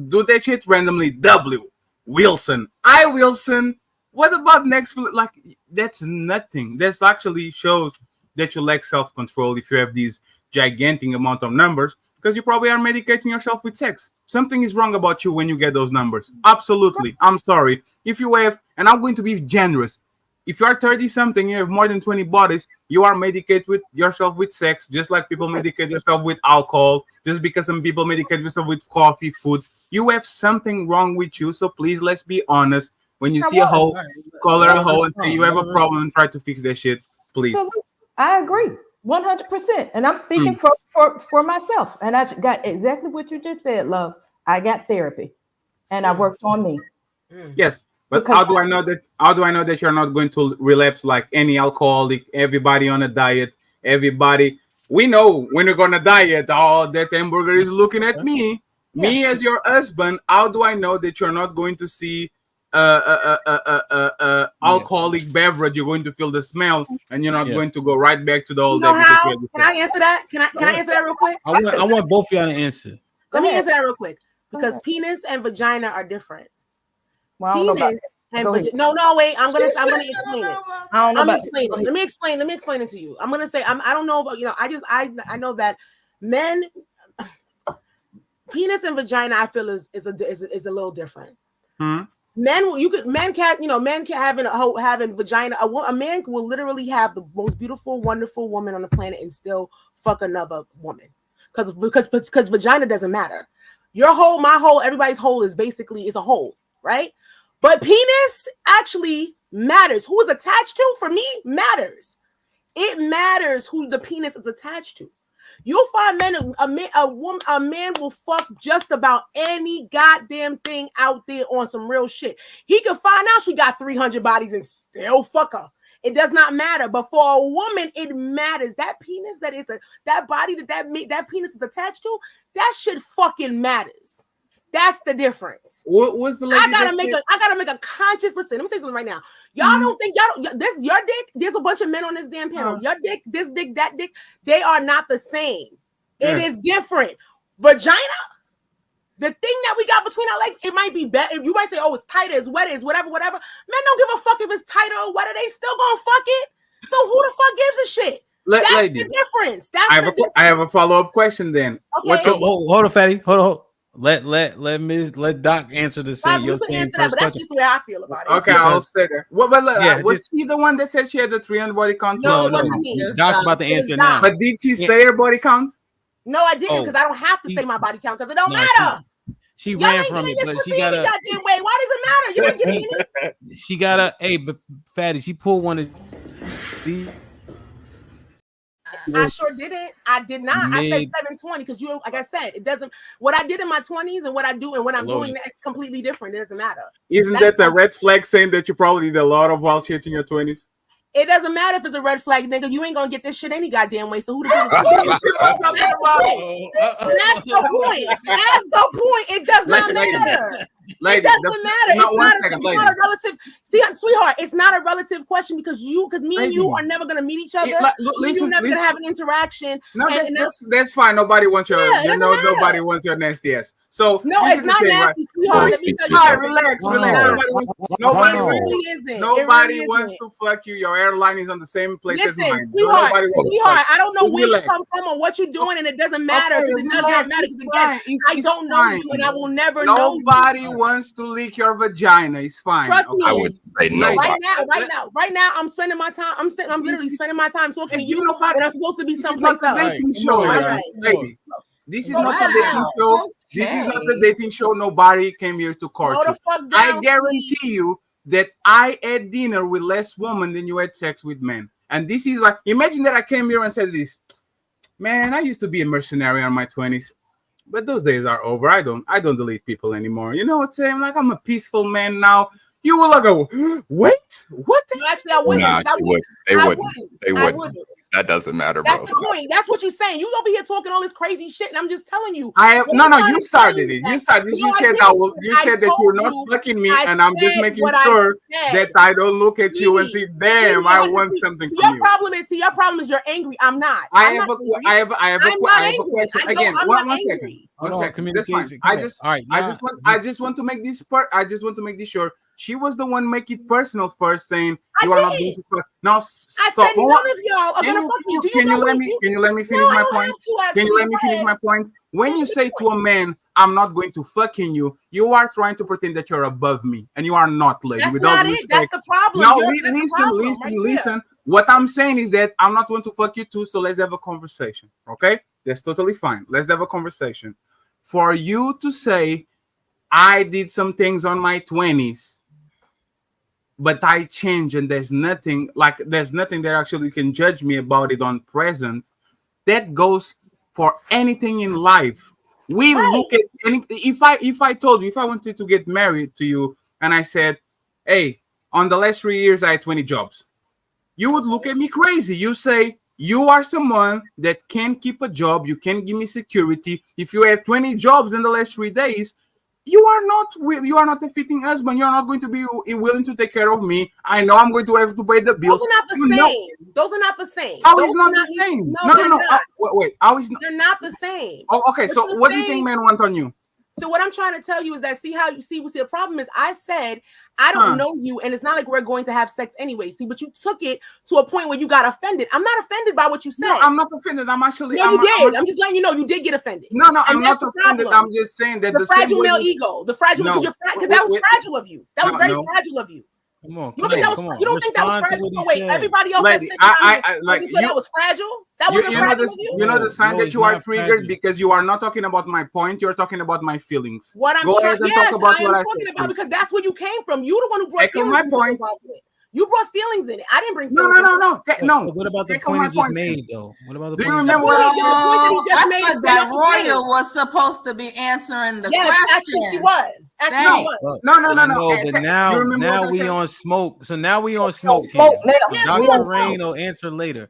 do that shit randomly. W. Wilson. I Wilson. What about next? Like, that's nothing. This actually shows that you lack self-control if you have these gigantic amount of numbers, because you probably are medicating yourself with sex. Something is wrong about you when you get those numbers. Absolutely. I'm sorry. If you have, and I'm going to be generous, if you are 30-something, you have more than 20 bodies, you are medicated with yourself with sex, just like people medicate themselves with alcohol, just because some people medicate themselves with coffee, food. You have something wrong with you, so please, let's be honest. When you see a hole, call her a hole and say you have a problem and try to fix that shit, please. So I agree 100%. And I'm speaking for myself. And I got exactly what you just said, love. I got therapy and I worked on me. Yes. But how do I know that you're not going to relapse like any alcoholic, everybody on a diet, everybody? We know when you're gonna diet, that hamburger is looking at me. Me as your husband, how do I know that you're not going to see alcoholic beverage? You're going to feel the smell and you're not going to go right back to the old. You know how? Can I answer that? Can I answer that real quick? I want both of y'all to answer. Let me answer that real quick, because penis and vagina are different. Well, penis and no, wait. I'm gonna explain it. Let me explain it to you. I'm gonna say I don't know about, I know that men, penis and vagina, I feel is a little different. Men can having vagina. A man will literally have the most beautiful, wonderful woman on the planet and still fuck another woman, because vagina doesn't matter. Your hole, my hole, everybody's hole is a hole, right? But penis actually matters. Who is attached to, for me, matters. It matters who the penis is attached to. You'll find a man will fuck just about any goddamn thing out there on some real shit. He can find out she got 300 bodies and still fuck her. It does not matter. But for a woman, it matters. That penis that body that penis is attached to, that shit fucking matters. That's the difference. What was the lady? I gotta make a conscious. Listen, let me say something right now. Y'all don't think this your dick? There's a bunch of men on this damn panel. Your dick, this dick, that dick, they are not the same. It is different. Vagina, the thing that we got between our legs, it might be better. You might say, "Oh, it's tighter, it's wetter, it's whatever." Men don't give a fuck if it's tighter or wetter. They still gonna fuck it. So who the fuck gives a shit? That's the difference. I have a follow-up question then. Okay. Hold on, Fatty. Hold on. Let Doc answer the same. Your same first question. That's just the way I feel about it. Okay, I'll say that. Was she the one that said she had the 300 body count? No, it wasn't me. Doc's about to answer now. But did she say her body count? No, I didn't, because I don't have to say my body count because it don't matter. She ran from it, but she got a goddamn way. Why does it matter? You ain't getting it. She got but Fatty, she pulled one of these. I sure didn't. I did not. I said 720 because like I said, it doesn't. What I did in my 20s and what I do and what I'm doing next completely different. It doesn't matter. Isn't that a red flag saying that you probably did a lot of wild shit in your 20s? It doesn't matter if it's a red flag, nigga. You ain't gonna get this shit any goddamn way. So who the fuck? That's the point. That's the point. It does not matter. It doesn't matter. It's not a relative. See, sweetheart, it's not a relative question because me and you are never gonna meet each other. You're never gonna have an interaction. No, that's fine. Nobody wants your, nobody wants your nasty ass. So no, it's not nasty, sweetheart. Relax. Nobody wants to fuck you. Your airline is on the same place as mine. Sweetheart, I don't know where you come from or what you're doing, and it doesn't matter because it does not matter. Again, I don't know you, and I will never know you. Nobody wants to lick your vagina. It's fine. Trust me. I would say no. Right now, I'm spending my time. I'm literally spending my time talking to you, and I'm supposed to be someplace else. Lady, this is not a dating show. This is not a dating show. Nobody came here to court you. I guarantee you that I had dinner with less women than you had sex with men. And this is like, imagine that I came here and said this, man, I used to be a mercenary in my 20s, but those days are over. I don't delete people anymore. You know what I'm saying? Like, I'm a peaceful man now. You will go, wait, what? Actually, I wouldn't. Nah, they wouldn't. That doesn't matter, bro. That's the point. That's what you're saying. You over here talking all this crazy shit, and I'm just telling you. You started it. You said that you're not fucking me, and I'm just making sure that I don't look at you and say, damn, I want something from you. Your problem is you're angry. I'm not. I have a question. Again, one second. Communication. I just want to make this part. I just want to make this sure. She was the one make it personal first, saying you are not going to fuck. Now, I said none of y'all are gonna fuck you. Can you let me finish my point? Can you let me finish my point? When you say to a man, "I'm not going to fucking you," you are trying to pretend that you're above me, and you are not, lady. That's not it. That's the problem. Now, listen. What I'm saying is that I'm not going to fuck you too. So let's have a conversation, okay? That's totally fine. Let's have a conversation. For you to say, I did some things on my 20s. But I change, and there's nothing that actually can judge me about it on present. That goes for anything in life. We look at anything. If I told you, if I wanted to get married to you, and I said, hey, on the last 3 years I had 20 jobs, you would look at me crazy. You say, you are someone that can keep a job, you can give me security. If you have 20 jobs in the last 3 days, you are not a fitting husband. You are not going to be willing to take care of me. I know I'm going to have to pay the bills. Those are not the same. Those are not the same. How is not the same? No. Wait. How is not? They're not the same. Oh, okay. So what do you think men want on you? So what I'm trying to tell you is that the problem is I said I don't know you, and it's not like we're going to have sex anyway. See, but you took it to a point where you got offended. I'm not offended by what you said. No, I'm not offended. I'm actually. No, you did. I'm just letting you know you did get offended. No, I'm not offended. I'm just saying that the fragile male ego, the fragile, because that was fragile of you. That was very fragile of you. Come on, you don't think that was fragile? No, wait, everybody else that that was fragile. That was fragile. You know the sign that you are triggered because you are not talking about my point. You're talking about my feelings. What I'm talking about because that's where you came from. You the one who brought feelings. My point. You brought feelings in it. I didn't bring feelings. No. What about the point he just made, though? What about the point? Do you remember that Royal was supposed to be answering the question? Actually, he was. No. But now we on smoke. So now we on smoke. Dr. Rain will answer later.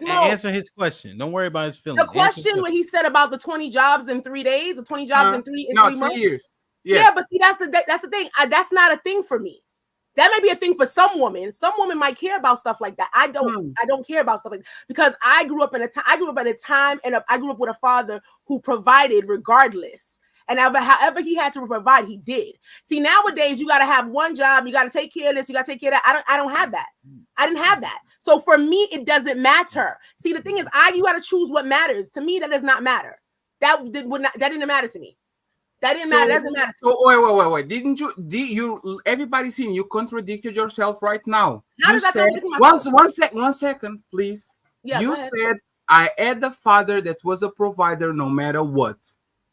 Answer his question. Don't worry about his feelings. The question when he said about the 20 jobs in 3 days, the 20 jobs in 3 months. 2 years. Yeah, but see, that's the thing. That's not a thing for me. That may be a thing for some women. Some women might care about stuff like that. I don't. I don't care about stuff like that because I grew up at a time, and I grew up with a father who provided regardless. And however he had to provide, he did. See, nowadays you got to have one job. You got to take care of this. You got to take care of that. I don't have that. I didn't have that. So for me, it doesn't matter. See, the thing is, you got to choose what matters. To me, that does not matter. That didn't matter to me. That didn't matter. That doesn't matter. So wait. Did you everybody seen you contradicted yourself right now? How you did said one second, please. Yeah, you said I had a father that was a provider no matter what.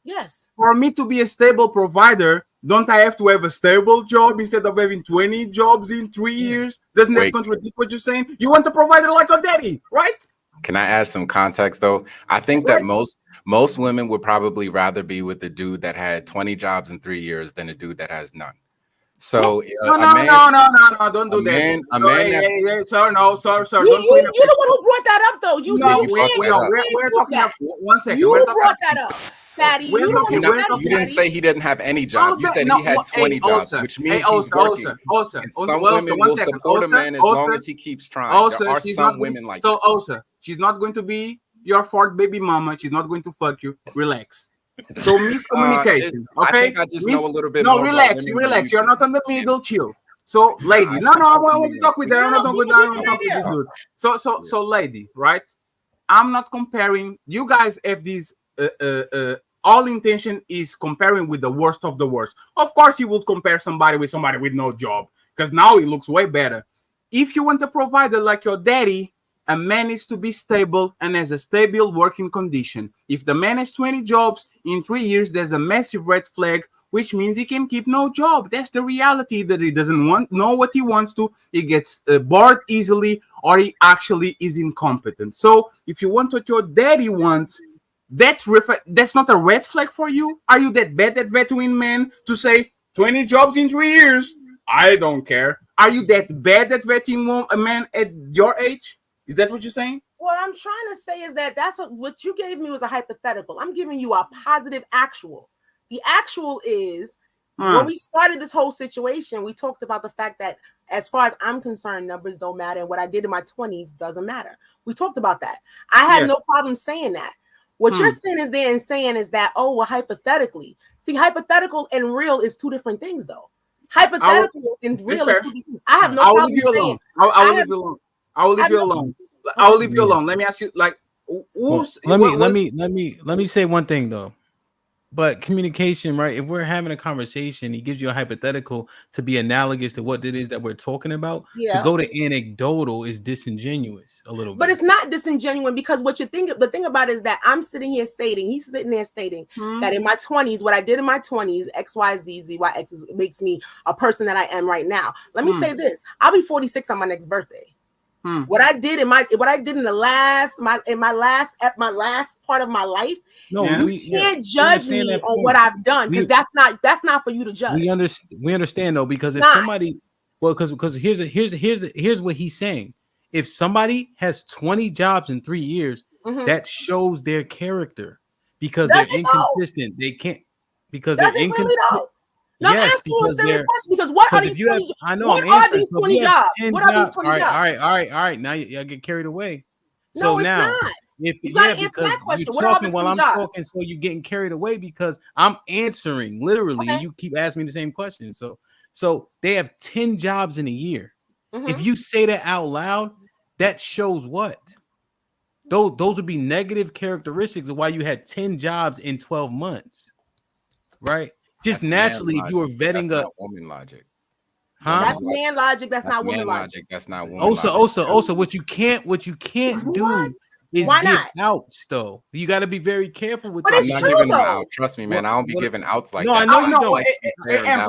Yes. For me to be a stable provider, don't I have to have a stable job instead of having 20 jobs in 3 years? Doesn't that contradict what you're saying? You want a provider like a daddy, right? Can I add some context though? I think that most women would probably rather be with the dude that had 20 jobs in 3 years than a dude that has none. So No, don't do that. A man that Sir, sir, You're the one who brought that up, though. You said we're talking about 1 second. You brought that up, Fatty. You the one who brought that up. You didn't say he didn't have any job. You said he had 20 jobs, which means he's working. And some women will support a man as long as he keeps trying. There are some women like that. So, she's not going to be your fourth baby mama. She's not going to fuck you. Relax. So miscommunication. Okay. I think I just know a little bit more. No, relax. You're not on the middle. Chill. So, lady, I want to talk with her. I want to talk with this dude. So, lady, right? I'm not comparing. You guys have these. All intention is comparing with the worst of the worst. Of course, you would compare somebody with no job because now it looks way better. If you want a provider like your daddy, a man needs to be stable and has a stable working condition. If the man has 20 jobs in 3 years, there's a massive red flag, which means he can keep no job. That's the reality, that he doesn't know what he wants to. He gets bored easily, or he actually is incompetent. So if you want what your daddy wants, that's not a red flag for you. Are you that bad at vetting men to say 20 jobs in 3 years? I don't care. Are you that bad at vetting a man at your age? Is that what you're saying? What I'm trying to say is that what you gave me was a hypothetical. I'm giving you a positive actual. The actual is when we started this whole situation, we talked about the fact that as far as I'm concerned, numbers don't matter. And what I did in my 20s doesn't matter. We talked about that. I had no problem saying that. What you're saying is that, oh, well, hypothetically. See, hypothetical and real is two different things, though. Hypothetical and real is two different things. I have no problem leave you alone. I will leave you alone. I will leave you alone. I will leave you alone. Let me ask you, like, let me say one thing though. But communication, right? If we're having a conversation, he gives you a hypothetical to be analogous to what it is that we're talking about. Yeah. To go to anecdotal is disingenuous a little bit. But it's not disingenuous, because the thing about it is that he's sitting there stating that in my 20s, what I did in my 20s, X, Y, Z, Z, Y, X makes me a person that I am right now. Let me say this. I'll be 46 on my next birthday. What I did in my last part of my life, you can't judge me on what I've done, because that's not for you to judge. We understand though, because if somebody, because here's what he's saying. If somebody has 20 jobs in 3 years, that shows their character, because they're inconsistent. They can't, because they're inconsistent. No, yes, I'm asking you a serious question, because what are these 20 jobs? What are these 20 jobs? What are these 20 jobs? All right. Now you get carried away. No, it's not. You gotta answer that question. What are the 20 I'm jobs? talking, so you're getting carried away because I'm answering literally, and you keep asking me the same question. So they have 10 jobs in a year. If you say that out loud, that shows what? Those would be negative characteristics of why you had 10 jobs in 12 months, right? Just that's naturally, if you were vetting that's not woman logic. Huh? That's man logic. That's not woman logic. That's not woman logic. Also, what you can't do is why give not? Outs though. You got to be very careful with. But that. it's I'm not true giving though. Out. Trust me, man. I don't be giving outs like no, that. I know you don't.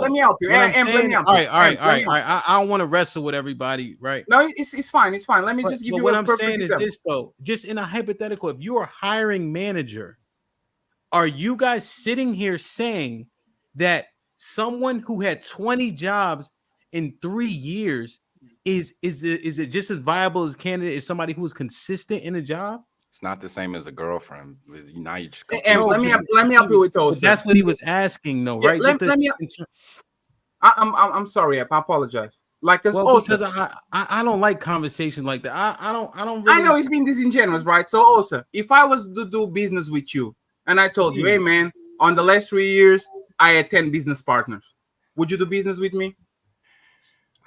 Let me help you. Let me help you. All right. I don't want to wrestle with everybody, right? No, it's fine. It's fine. Let me just give you what a I'm saying is this though. Just in a hypothetical, if you are hiring manager, are you guys sitting here saying that someone who had 20 jobs in 3 years is it just as viable as candidate as somebody who is consistent in a job? It's not the same as a girlfriend. Now you just let me help you with those. That's what he was asking, though, right? I'm sorry. I apologize. Because I don't like conversations like that. I don't. Really... I know it's being disingenuous, right? So also, if I was to do business with you and I told you, hey man, on the last 3 years, I had 10 business partners. Would you do business with me?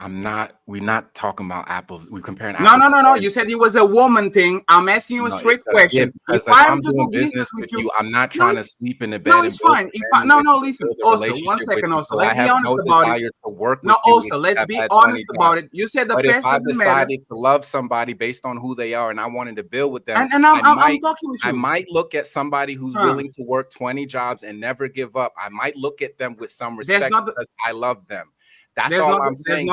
We're not talking about apples. We're comparing apples. No. You said it was a woman thing. I'm asking you a straight question. If I'm doing business with you, I'm not trying to sleep in the bed. No, it's fine. Listen. Also, 1 second. Also, let's be honest about it. To work no, with you also, let's be honest about it. You said the best if I doesn't matter. decided to love somebody based on who they are, and I wanted to build with them, and I'm talking with you. I might look at somebody who's willing to work 20 jobs and never give up. I might look at them with some respect because I love them. That's all I'm saying.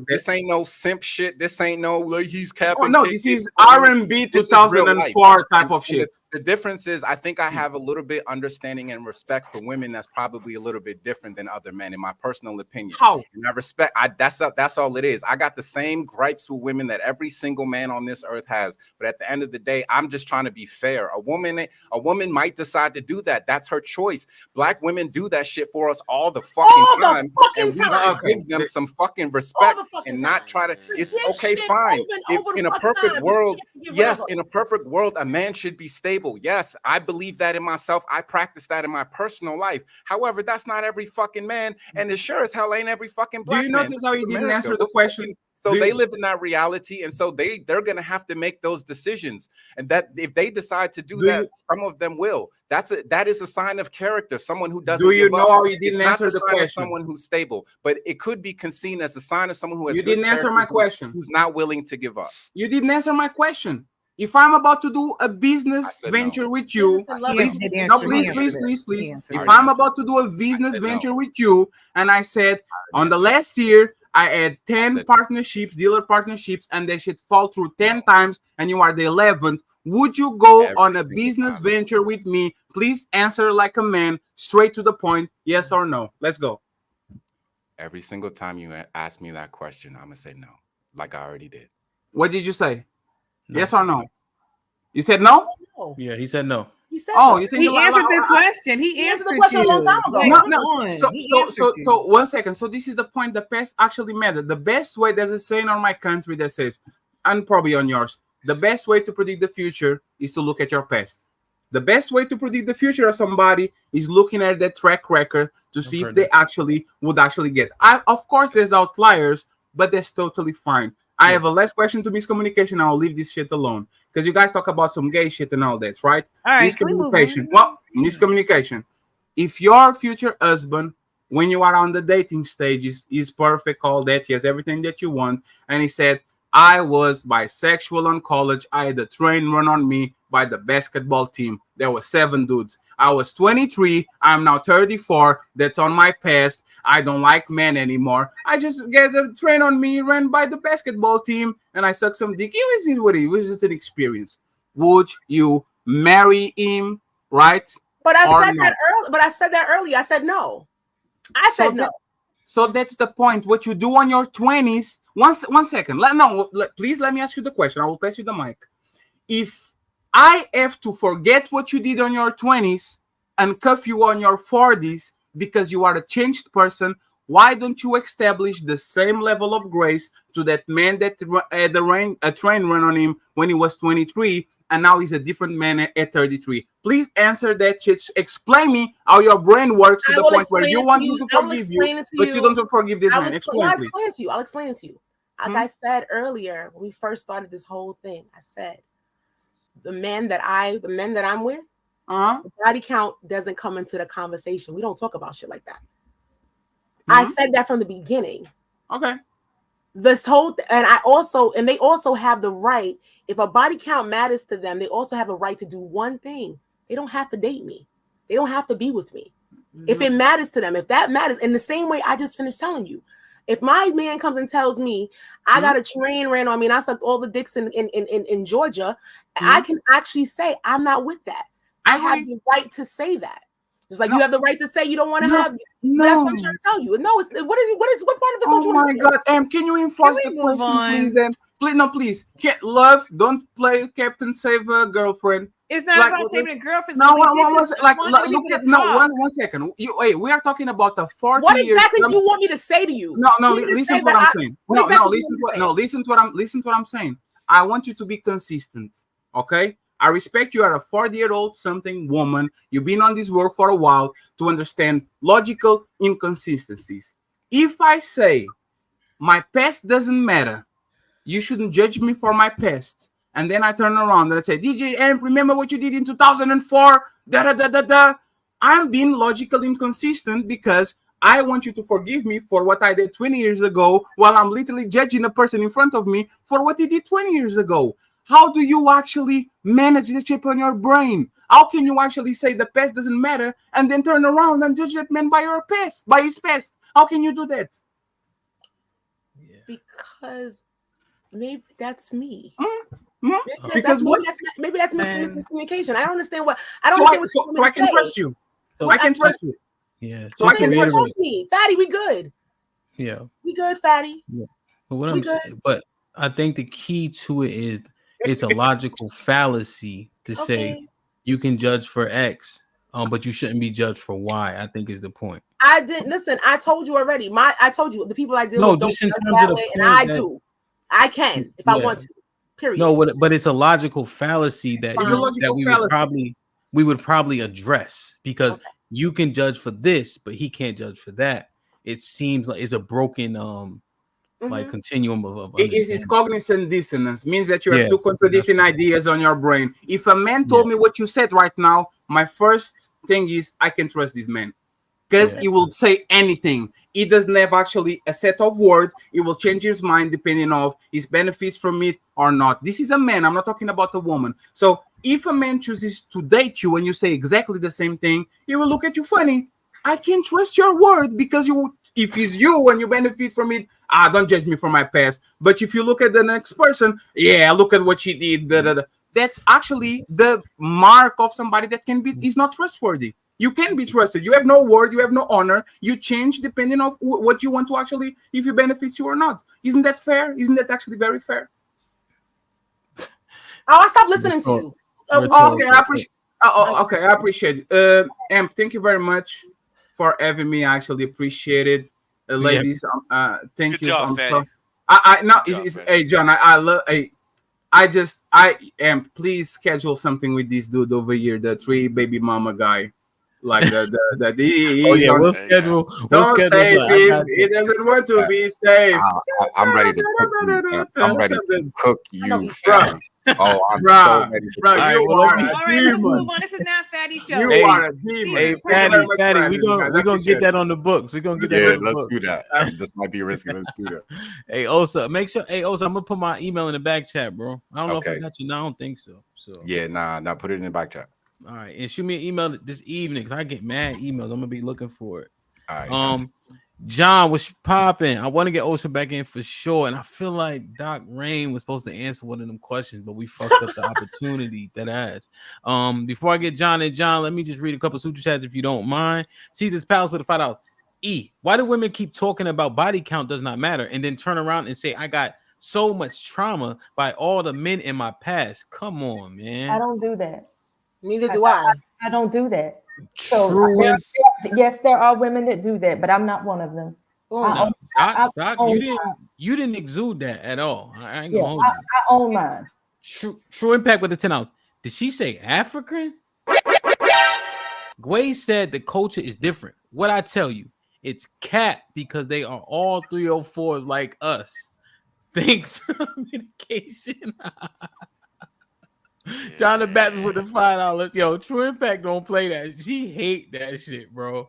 This ain't no simp shit. This ain't no like he's capping. No, this is R&B 2004 type of shit. The difference is, I think I have a little bit understanding and respect for women that's probably a little bit different than other men, in my personal opinion. How? And I respect. That's all it is. I got the same gripes with women that every single man on this earth has. But at the end of the day, I'm just trying to be fair. A woman might decide to do that. That's her choice. Black women do that shit for us all the fucking time, and we should give them some fucking respect and not try to. It's okay, fine. If in a perfect world, yes, in a perfect world, a man should be stable. Yes, I believe that in myself. I practice that in my personal life. However, that's not every fucking man, and it sure as hell ain't every fucking black man. Do you notice how you didn't answer the question? So they live in that reality, and so they're gonna have to make those decisions. And that if they decide to do that, some of them will. That is a sign of character. Someone who doesn't. Do you know how you it's didn't not answer the question? Of someone who's stable, but it could be seen as a sign of someone who has. You didn't answer my question. Who's not willing to give up. You didn't answer my question. If I'm about to do a business venture with you, please. If I'm about to do a business venture with you, and I said on the last year I had 10 partnerships, dealer partnerships, and they should fall through 10 times, and you are the 11th, would you go on a business venture with me? Please answer like a man, straight to the point, yes or no. Let's go. Every single time you ask me that question, I'm gonna say no, like I already did. What did you say? No, yes or no? You said no? Yeah, he said no. He said no. You think he answered the question. He answered the question a long time ago. So 1 second. So this is the point. The past actually matter. The best way, there's a saying on my country that says, and probably on yours, the best way to predict the future is to look at your past. The best way to predict the future of somebody is looking at their track record to see if they would actually get. Of course, there's outliers, but that's totally fine. I have a last question to miscommunication. I'll leave this shit alone because you guys talk about some gay shit and all that, right? All right, miscommunication. Well, miscommunication. If your future husband, when you are on the dating stages, is perfect, all that, he has everything that you want, and he said, I was bisexual in college. I had a train run on me by the basketball team. There were 7 dudes. I was 23. I'm now 34. That's on my past. I don't like men anymore. I just get a train on me, ran by the basketball team, and I sucked some dick. It was just an experience. Would you marry him, right? But I said that earlier. I said no. I said no. So that's the point. What you do on your 20s. One second. Please let me ask you the question. I will pass you the mic. If I have to forget what you did on your 20s and cuff you on your 40s because you are a changed person, why don't you establish the same level of grace to that man that had a train run on him when he was 23 and now he's a different man at 33? Please answer that shit. Explain me how your brain works to the point where you want me to forgive you, but you don't forgive this man. Explain, please. I'll explain it to you. Like I said earlier, when we first started this whole thing, I said the men that I'm with, the body count doesn't come into the conversation. We don't talk about shit like that. I said that from the beginning. Okay. This whole and they also have the right. If a body count matters to them, they also have a right to do one thing. They don't have to date me. They don't have to be with me. If it matters to them, if that matters, in the same way I just finished telling you, if my man comes and tells me I got a train ran on me and I sucked all the dicks in Georgia, I can actually say I'm not with that. I have the right to say that. Just like you have the right to say you don't want to have. No, that's what I'm trying to tell you. No, it's what part of the social? Oh my God, can you enforce the question, please? And please, love. Don't play Captain Save a Girlfriend. It's not about saving a girlfriend. No, one second. We are talking about the 40 What exactly do you want me to say to you? No, listen to what I'm saying. Listen to what I'm saying. I want you to be consistent, okay? I respect you are a 40-year-old something woman. You've been on this world for a while to understand logical inconsistencies. If I say my past doesn't matter, you shouldn't judge me for my past. And then I turn around and I say, DJ Amp, remember what you did in 2004? I'm being logical inconsistent because I want you to forgive me for what I did 20 years ago while I'm literally judging a person in front of me for what he did 20 years ago. How do you actually manage the chip on your brain? How can you actually say the past doesn't matter and then turn around and judge that man by his past? How can you do that? Because maybe that's me. Because maybe that's miscommunication. I don't understand what So I can trust you. So I can trust you. Yeah. So I can trust me, Fatty. We good. Yeah. We good, Fatty. Yeah. But I think the key to it is it's a logical fallacy to say you can judge for X, but you shouldn't be judged for Y. I think is the point. I didn't listen. I told you already. I told you the people I deal with don't just in judge terms that of the way, point and I that, do. I can if I want to. Period. No, but it's a logical fallacy that we would probably address because you can judge for this, but he can't judge for that. It seems like it's a broken like continuum of it's cognizant dissonance. Means that you have two contradicting ideas on your brain. If a man told me what you said right now, my first thing is I can trust this man. Because he will say anything. He doesn't have actually a set of words. He will change his mind depending on his benefits from it or not. This is a man. I'm not talking about a woman. So if a man chooses to date you and you say exactly the same thing, he will look at you funny. I can trust your word because if it's you and you benefit from it, don't judge me for my past. But if you look at the next person, look at what she did. That's actually the mark of somebody that is not trustworthy. You can be trusted. You have no word. You have no honor. You change depending on what you want to actually, if it benefits you or not. Isn't that fair? Isn't that actually very fair? I stopped listening to you. Okay, I appreciate. Okay, I appreciate it. Thank you very much for having me. I actually appreciate it, ladies. Thank you. Job, I'm sorry. Hey, John. I love. Please schedule something with this dude over here, the 3 baby mama guy. Like we'll schedule. He doesn't want to be safe. I'm ready to cook you. I'm ready to cook you, fam. Oh, I'm so ready to cook you. All right, let's move on. This is not Fatty show. You are a demon. Hey, Fatty, we're gonna get that on the books. We're gonna get that on the books. Let's do that. This might be risky. Let's do that. Hey, Osa, make sure. Hey, Osa, I'm gonna put my email in the back chat, bro. I don't know if I got you. No, I don't think so. Nah, put it in the back chat. All right, and shoot me an email this evening because I get mad emails. I'm gonna be looking for it. All right. John, what's popping? I want to get Osa back in for sure, and I feel like Doc Rain was supposed to answer one of them questions, but we fucked up the opportunity that has. Before I get John, let me just read a couple super chats if you don't mind. Caesar's Palace with the $5. Why do women keep talking about body count does not matter, and then turn around and say I got so much trauma by all the men in my past? Come on, man. I don't do that. Neither do I. I don't do that. So yes, there are women that do that, but I'm not one of them. Doc, you didn't exude that at all. I ain't gonna hold you. I own mine. True Impact with the $10. Did she say African? Gway said the culture is different. What I tell you, it's cat because they are all 304s like us. Thanks, medication. John the Baptist with the $5. Yo, True Impact don't play that. She hate that shit, bro.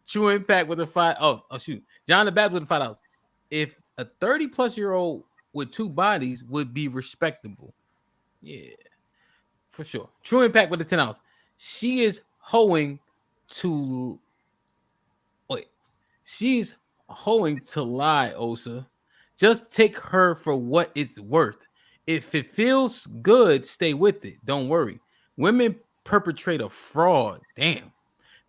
True Impact with the $5. Oh shoot. John the Baptist with the $5. If a 30-plus-year-old with 2 bodies would be respectable. Yeah, for sure. True Impact with the $10. She is hoeing to she's hoeing to lie, Osa. Just take her for what it's worth. If it feels good, stay with it. Don't worry. Women perpetrate a fraud. Damn.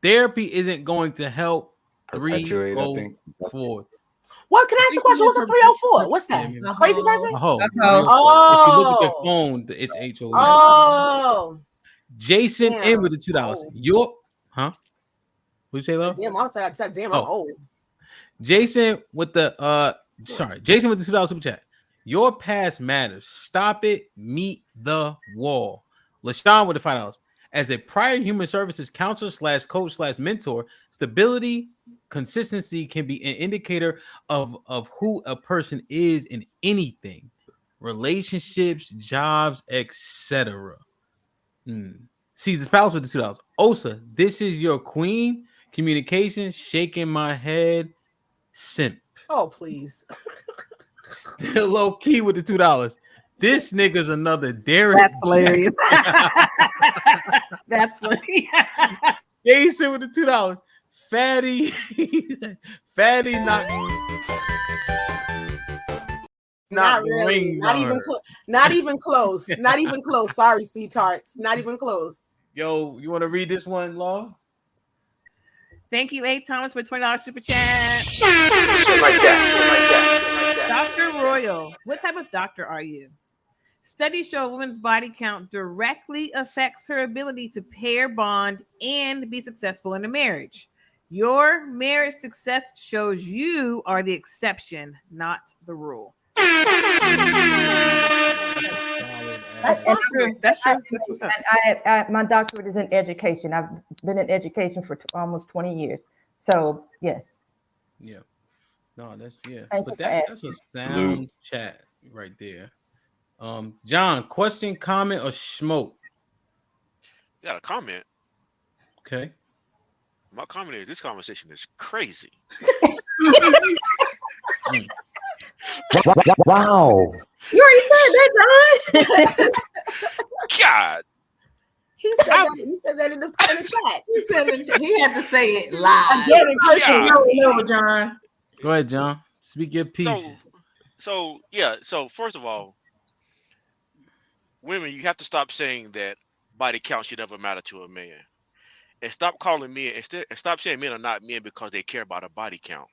Therapy isn't going to help. 304. What? Can I ask a question? What's a 304? What's that? A crazy person? Oh. If you look at your phone, it's HO. Oh. Jason in with the $2. What you say, love? Damn, I said, damn, I'm old. Jason with the $2 super chat. Your past matters. Stop it. Meet the wall. LaShawn with the $5. As a prior human services counselor / coach / mentor, stability, consistency can be an indicator of who a person is in anything, relationships, jobs, etc. Caesar's Palace with the $2. Osa, this is your queen. Communication, shaking my head. Simp. Oh, please. Still low key with the $2. This nigga's another Derek. That's hilarious. That's funny. Jason with the $2. Fatty not Not the really. rings Not on even her. close. Not even close. Not even close. Sorry, sweethearts. Not even close. Yo, you want to read this one, Law? Thank you, A. Thomas, for $20 super chat. Shit like that. Dr. Royal, what type of doctor are you? Studies show a woman's body count directly affects her ability to pair, bond, and be successful in a marriage. Your marriage success shows you are the exception, not the rule. That's true. That's true. That's what's up. My doctorate is in education. I've been in education for almost 20 years. So yes. Yeah. No, that's Thank But you for that's a asking. sound chat right there. John, question, comment, or smoke? Got a comment. Okay. My comment is this conversation is crazy. Wow. You already said that, John. God. He said that in the chat. He said he had to say it live. Again, in person. Yeah. No, John. Go ahead, John. Speak your piece. So first of all, women, you have to stop saying that body count should never matter to a man. And stop calling men and stop saying men are not men because they care about a body count.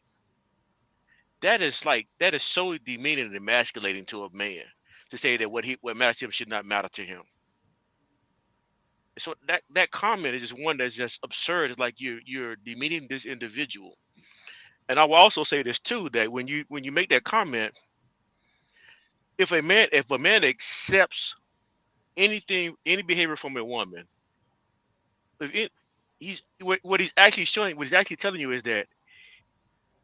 That is so demeaning and emasculating to a man to say that what matters to him should not matter to him. So that comment is just one that's just absurd. It's like you're demeaning this individual. And I will also say this too, that when you make that comment, if a man accepts any behavior from a woman, what he's actually telling you is that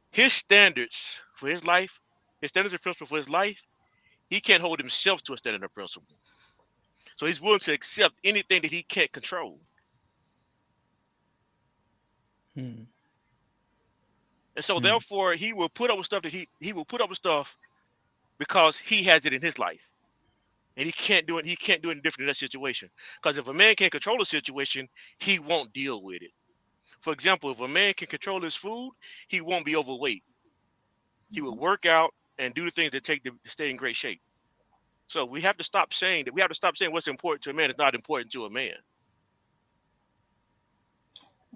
his standards for his life, his standards and principle for his life, he can't hold himself to a standard or principle. So he's willing to accept anything that he can't control. And so therefore he will put up with stuff that he will put up with stuff because he has it in his life. And he can't do it different in that situation. Because if a man can't control a situation, he won't deal with it. For example, if a man can control his food, he won't be overweight. He will work out and do the things that take to stay in great shape. So we have to stop saying that. We have to stop saying what's important to a man is not important to a man.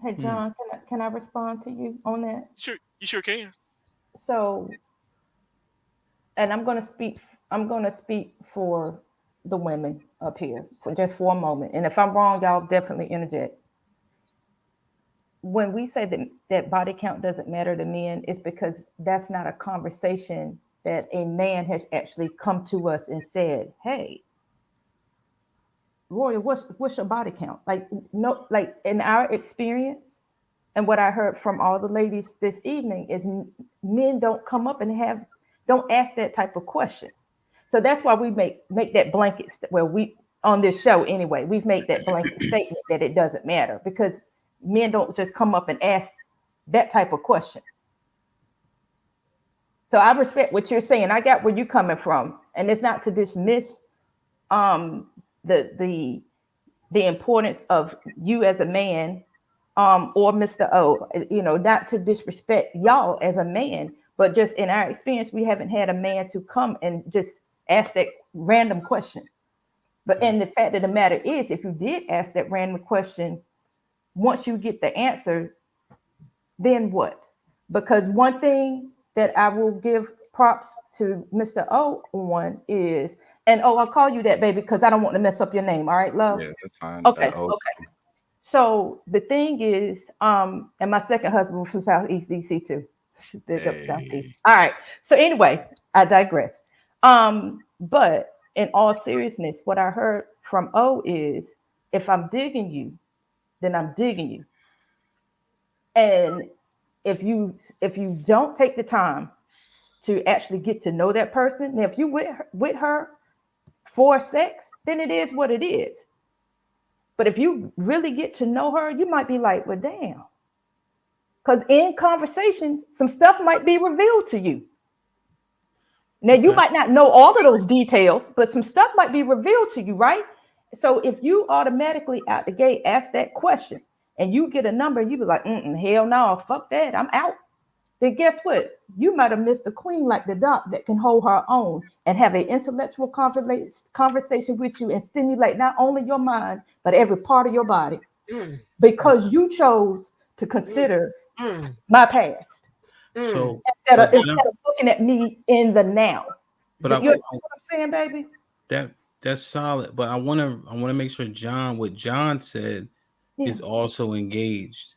Hey, John, can I respond to you on that? Sure, you sure can. So, and I'm going to speak for the women up here for a moment. And if I'm wrong, y'all definitely interject. When we say that body count doesn't matter to men, it's because that's not a conversation that a man has actually come to us and said, hey, Roy, what's your body count? Like, no, like in our experience, and what I heard from all the ladies this evening is men don't come up and don't ask that type of question. So that's why we make that blanket, we on this show anyway, we've made that blanket statement that it doesn't matter because men don't just come up and ask that type of question. So I respect what you're saying. I got where you're coming from, and it's not to dismiss the importance of you as a man or Mr. O. Not to disrespect y'all as a man, but just in our experience, we haven't had a man to come and just ask that random question. And the fact of the matter is, if you did ask that random question, once you get the answer, then what? Because one thing that I will give props to Mr. O on is, and I'll call you that, baby, because I don't want to mess up your name. All right, love? Yeah, that's fine. Okay. So the thing is, and my second husband was from Southeast DC too. Big up Southeast. All right. So anyway, I digress. But in all seriousness, what I heard from O is, if I'm digging you, then I'm digging you. And if you don't take the time to actually get to know that person, now if you with her for sex, then it is what it is. But if you really get to know her, you might be like, well, damn. Because in conversation, some stuff might be revealed to you. Now, you might not know all of those details, but some stuff might be revealed to you, right? So if you automatically out the gate ask that question and you get a number, you be like, hell no, fuck that, I'm out. then guess what? You might have missed a queen like the doc that can hold her own and have an intellectual conversation with you and stimulate not only your mind, but every part of your body. Because you chose to consider my past. So Instead of looking at me in the now. But you know what I'm saying, baby? That's solid. But I wanna make sure what John said is also engaged.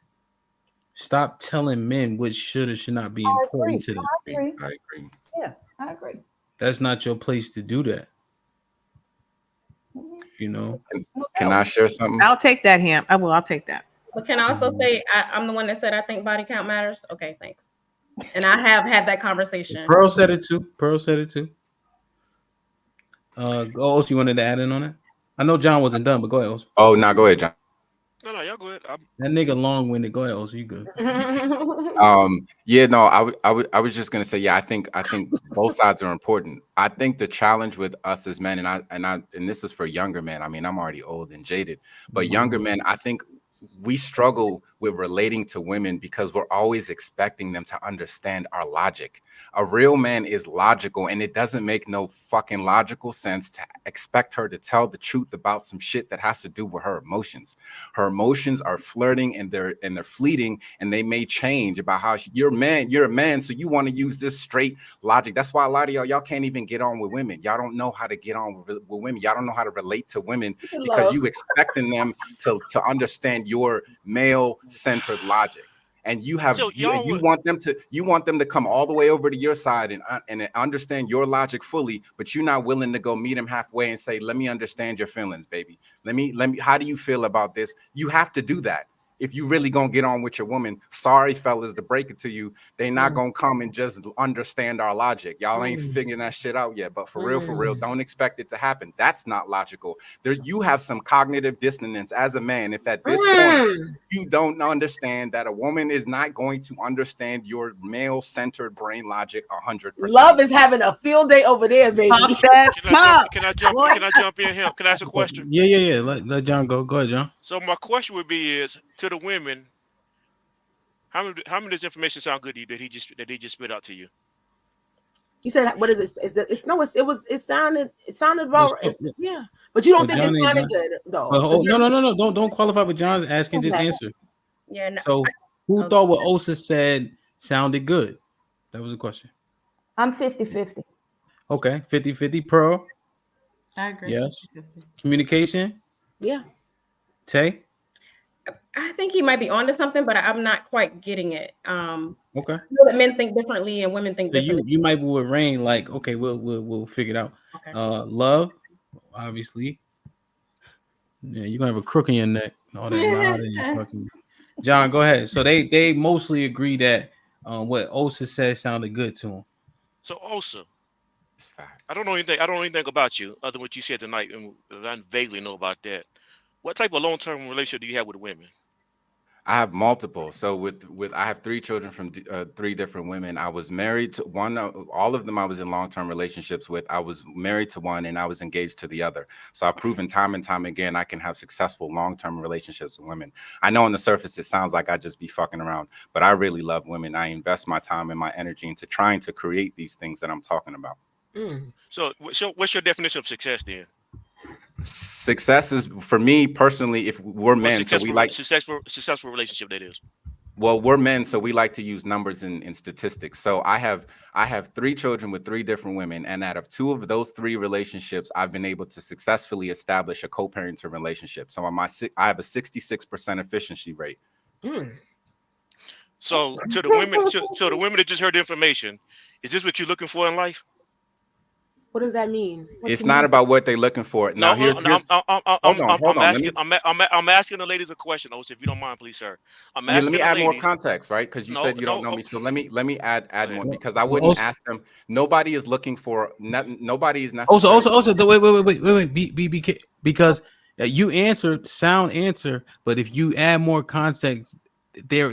Stop telling men what should or should not be important to them. I agree. Yeah, I agree. That's not your place to do that. You know. Can I share something? I'll take that, Ham. I'll take that. But can I also say I'm the one that said I think body count matters? Okay, thanks. And I have had that conversation. Pearl said it too. Os, you wanted to add in on it? I know John wasn't done, but go ahead, Os. Oh, no, go ahead, John. No, y'all go ahead. That nigga long-winded. Go ahead, Os. You good? Yeah, no, I was just gonna say, yeah, I think both sides are important. I think the challenge with us as men, and this is for younger men. I mean, I'm already old and jaded, but younger men, I think we struggle with relating to women because we're always expecting them to understand our logic. A real man is logical, and it doesn't make no fucking logical sense to expect her to tell the truth about some shit that has to do with her emotions. Her emotions are flirting and they're fleeting, and they may change about how you're a man, so you want to use this straight logic. That's why a lot of y'all can't even get on with women. Y'all don't know how to get on with women. Y'all don't know how to relate to women because you expecting them to understand your male-centered logic, and you want them to come all the way over to your side and understand your logic fully, but you're not willing to go meet them halfway and say, let me understand your feelings, baby. Let me how do you feel about this? You have to do that if you really gonna get on with your woman. Sorry, fellas, to break it to you, they not gonna come and just understand our logic. Y'all ain't figuring that shit out yet, but for real, don't expect it to happen. That's not logical. You have some cognitive dissonance as a man if at this point you don't understand that a woman is not going to understand your male-centered brain logic 100%. Love is having a field day over there, baby. Can I jump in here? Can I ask a question? Yeah. Let John go. Go ahead, John. So my question would be to the women, how many of this information sound good to you that he just spit out to you? He said, "What is it? It sounded about yeah." But you don't think it sounded good though? No. Don't qualify what John's asking. Just answer. Yeah. No, so who thought what Osa said sounded good? That was the question. I'm 50-50. Okay, 50-50. Pearl. I agree. Yes. 50-50. Communication. Yeah. Tay. I think he might be onto something, but I'm not quite getting it. Okay. I know that men think differently and women think differently. You might be with Rain, like, okay, we'll figure it out. Okay. Love, obviously. Yeah, you're gonna have a crook in your neck. All that loud in your fucking. John, go ahead. So they mostly agree that what Osa said sounded good to him. So Osa, I don't know anything about you other than what you said tonight, and I vaguely know about that. What type of long-term relationship do you have with women? I have multiple. So I have 3 children from 3 different women. I was married to one. All of them I was in long-term relationships with. I was married to one and I was engaged to the other. So I've proven time and time again I can have successful long-term relationships with women. I know on the surface it sounds like I just be fucking around, but I really love women. I invest my time and my energy into trying to create these things that I'm talking about. So what's your definition of success then? Success is, for me personally, if we're men, so we like successful relationship. That is, well, we're men, so we like to use numbers and statistics. So I have 3 children with 3 different women, and out of 2 of those 3 relationships, I've been able to successfully establish a co-parenting relationship. So I have a 66% efficiency rate. So to the women that just heard the information, is this what you're looking for in life? What does that mean? It's not about what they're looking for. Now, I'm asking the ladies a question, Osa, if you don't mind, please, sir. Let me add more context, right? Because you said you don't know me, so let me add more, because I wouldn't ask them. Nobody is looking for. Nobody is necessarily. Also, wait, because you answered sound answer, but if you add more context, their